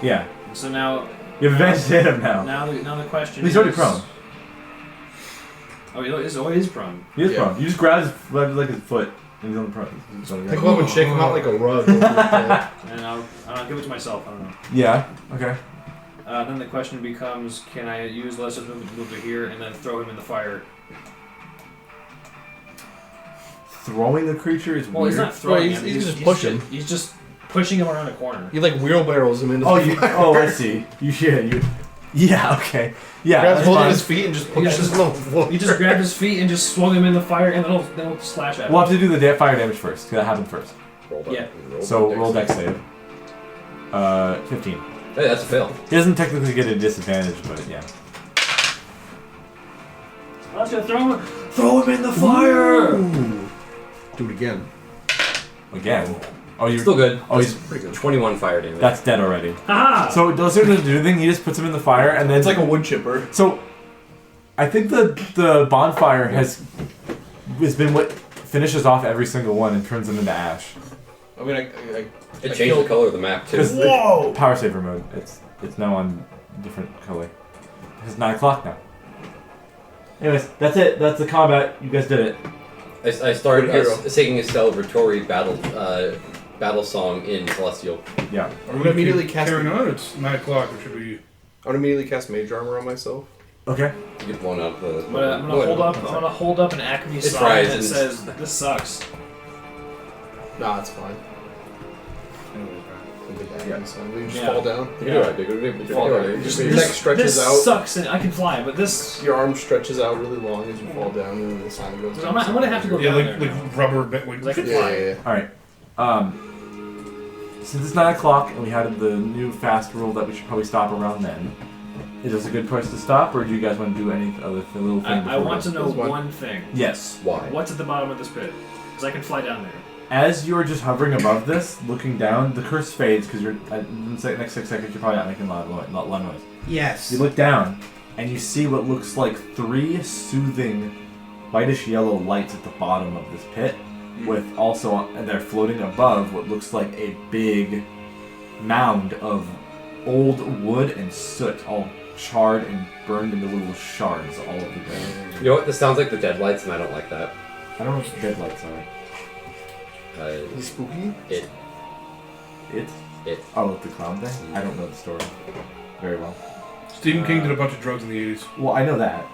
Speaker 1: Yeah.
Speaker 3: So now,
Speaker 1: You have advantage to hit him now.
Speaker 3: now the question.
Speaker 1: He's already
Speaker 3: is-
Speaker 1: prone.
Speaker 3: Oh, he is prone.
Speaker 1: He is
Speaker 5: Yeah.
Speaker 1: prone. You just grab his foot and he's on the prone. He's on the
Speaker 5: Pick
Speaker 1: ground.
Speaker 5: him up and shake him out like a rug. over the head.
Speaker 3: And I'll give it to myself. I don't know.
Speaker 1: Yeah. Okay.
Speaker 3: Then the question becomes: can I use Alessio's move to here and then throw him in the fire?
Speaker 1: Throwing the creature is
Speaker 3: Well,
Speaker 1: weird.
Speaker 3: he's not throwing
Speaker 5: he's-
Speaker 3: him.
Speaker 5: he's just pushing.
Speaker 3: He's just pushing him around a corner.
Speaker 5: He like wheelbarrows him into
Speaker 1: Oh,
Speaker 5: the fire.
Speaker 1: I see. Yeah. Okay. Yeah.
Speaker 5: Grabs
Speaker 1: that's
Speaker 5: hold of
Speaker 1: fine.
Speaker 5: his feet and just
Speaker 3: He
Speaker 5: pushes
Speaker 3: just-
Speaker 5: him on the floor.
Speaker 3: He just grabbed his feet and just swung him in the fire, and then he'll slash at him.
Speaker 1: We'll have to do the fire damage first. 'Cause that happened first.
Speaker 3: Yeah.
Speaker 1: So roll dex save. 15.
Speaker 2: Hey, that's a fail.
Speaker 1: He doesn't technically get a disadvantage, but yeah.
Speaker 3: I was gonna throw him in the fire.
Speaker 5: Do it again.
Speaker 1: Again. Oh, you're
Speaker 2: Still good.
Speaker 1: Oh, he's
Speaker 5: Pretty good.
Speaker 2: 21 fire damage.
Speaker 1: that's dead already.
Speaker 3: Haha!
Speaker 1: So doesn't do anything. He just puts him in the fire, and then
Speaker 5: It's like a wood chipper.
Speaker 1: So, I think the bonfire has been what finishes off every single one and turns them into ash.
Speaker 5: I mean,
Speaker 2: it changed the color of the map too.
Speaker 1: Because
Speaker 5: Whoa!
Speaker 1: power saver mode. It's now on different color. It's 9 o'clock now. Anyways, that's it. That's the combat. You guys did it.
Speaker 2: I started
Speaker 5: Good hero.
Speaker 2: singing a celebratory battle song in Celestial.
Speaker 1: Yeah.
Speaker 5: I'm gonna immediately cast.
Speaker 6: Carrying on, it's 9 o'clock. It should be.
Speaker 5: I'm gonna immediately cast Mage Armor on myself.
Speaker 1: Okay.
Speaker 2: You get blown out the.
Speaker 3: I'm gonna hold up an Acme
Speaker 2: It
Speaker 3: sign
Speaker 2: tries
Speaker 3: that
Speaker 2: and-
Speaker 3: says "This sucks."
Speaker 5: Nah, it's fine.
Speaker 1: Yeah.
Speaker 5: We just
Speaker 3: Yeah.
Speaker 5: fall down.
Speaker 2: Fall down.
Speaker 5: Your neck stretches
Speaker 3: this
Speaker 5: out.
Speaker 3: sucks, and I can fly, but this.
Speaker 5: Your arm stretches out really long as you fall down, and then the sign goes down.
Speaker 3: I'm gonna have to go
Speaker 6: Yeah,
Speaker 3: down
Speaker 6: like
Speaker 3: there. now.
Speaker 6: rubber. Like,
Speaker 3: 'Cause I can
Speaker 5: Yeah,
Speaker 3: fly.
Speaker 5: yeah, yeah.
Speaker 1: All right. Since it's 9 o'clock and we had the new fast rule that we should probably stop around then, is this a good place to stop, or do you guys want to do any other little thing?
Speaker 3: I
Speaker 1: before
Speaker 3: want to
Speaker 1: we-
Speaker 3: know
Speaker 5: There's one.
Speaker 3: one thing.
Speaker 1: Yes.
Speaker 2: Why?
Speaker 3: What's at the bottom of this pit? Because I can fly down there.
Speaker 1: As you're just hovering above this, looking down, the curse fades because you're in the next 6 seconds. You're probably not making a lot of noise.
Speaker 8: Yes.
Speaker 1: You look down, and you see what looks like 3 soothing, whitish yellow lights at the bottom of this pit, with also and they're floating above what looks like a big mound of old wood and soot, all charred and burned into little shards all over the ground.
Speaker 2: You know what? This sounds like the Deadlights, and I don't like that.
Speaker 1: I don't know what the dead lights are.
Speaker 5: Is it spooky?
Speaker 2: It.
Speaker 1: It? Oh, the clown thing? I don't know the story very well.
Speaker 6: Stephen King did a bunch of drugs in the 80s.
Speaker 1: Well, I know that.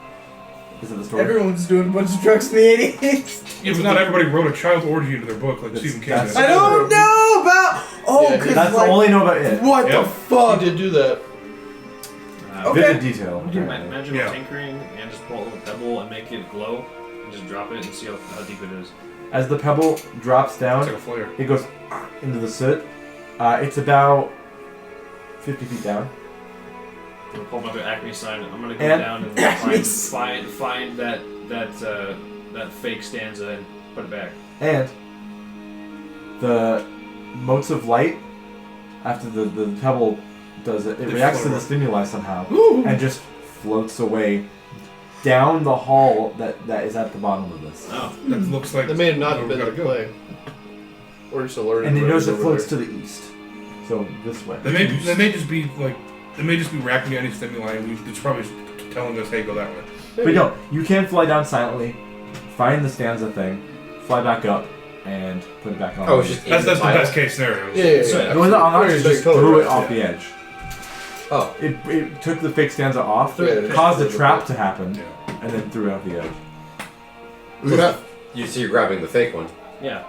Speaker 1: Is it the story?
Speaker 7: Everyone's doing a bunch of drugs in the 80s.
Speaker 6: Yeah, but not everybody wrote a child orgy into their book like
Speaker 1: That's-
Speaker 6: Stephen King
Speaker 1: that's-
Speaker 6: did.
Speaker 7: I don't know about. Oh,
Speaker 5: Yeah,
Speaker 7: because
Speaker 1: That's
Speaker 7: like,
Speaker 1: the only I know about it.
Speaker 7: what
Speaker 6: Yep.
Speaker 7: the fuck?
Speaker 5: He did do that.
Speaker 7: Okay.
Speaker 1: Vivid detail.
Speaker 3: We do magical
Speaker 6: Yeah.
Speaker 3: tinkering and just pull a little pebble and make it glow, and just drop it and see how deep it is.
Speaker 1: As the pebble drops down,
Speaker 6: It's like a flare.
Speaker 1: it goes into the soot. It's about 50 feet down.
Speaker 3: I'm gonna pull up my Acme sign. I'm gonna go
Speaker 1: And-
Speaker 3: down and find that fake stanza and put it back.
Speaker 1: And the motes of light, after the pebble does it, it
Speaker 6: They
Speaker 1: reacts to
Speaker 6: float
Speaker 1: the
Speaker 6: up.
Speaker 1: stimuli somehow and just floats away down the hall that is at the bottom of this.
Speaker 3: Oh.
Speaker 6: That looks like.
Speaker 5: That may have not
Speaker 6: where
Speaker 5: been
Speaker 6: we
Speaker 5: the
Speaker 6: gotta go.
Speaker 5: play. Or just alerted.
Speaker 1: And you notice it
Speaker 5: over
Speaker 1: floats
Speaker 5: there.
Speaker 1: to the east. So this way.
Speaker 6: They may just be like. They may just be racking any stimuli. It's probably telling us, "Hey, go that way."
Speaker 1: But no, you can fly down silently, find the stanza thing, fly back up, and put it back on.
Speaker 2: Oh, it's just
Speaker 6: That's the
Speaker 2: in the
Speaker 6: best case scenario.
Speaker 5: Yeah.
Speaker 3: So,
Speaker 1: It was on
Speaker 5: Right,
Speaker 1: just
Speaker 5: totally
Speaker 1: threw it
Speaker 5: right,
Speaker 1: off
Speaker 5: yeah.
Speaker 1: the edge.
Speaker 2: Oh,
Speaker 1: It took the fake stanza off,
Speaker 5: Yeah,
Speaker 1: caused a
Speaker 5: yeah.
Speaker 1: trap to happen,
Speaker 6: Yeah.
Speaker 1: and then threw it off the edge.
Speaker 5: We got
Speaker 2: you're grabbing the fake one.
Speaker 3: Yeah.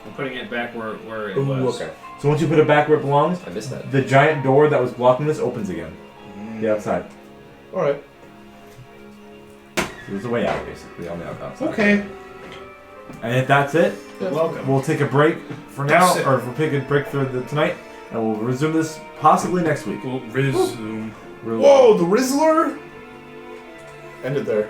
Speaker 3: I'm putting it back where it
Speaker 2: Ooh,
Speaker 3: was.
Speaker 2: okay.
Speaker 1: So once you put it back where it belongs,
Speaker 2: I missed that.
Speaker 1: the giant door that was blocking this opens again. The outside.
Speaker 5: alright.
Speaker 1: So there's a way out, basically, on the outside.
Speaker 6: Okay.
Speaker 1: And if that's it,
Speaker 3: Welcome.
Speaker 1: we'll take a break for now,
Speaker 6: That's it.
Speaker 1: or we'll take a break for tonight, and we'll resume this possibly next week.
Speaker 6: We'll resume.
Speaker 1: We're-
Speaker 5: Whoa, the Rizzler! Ended there.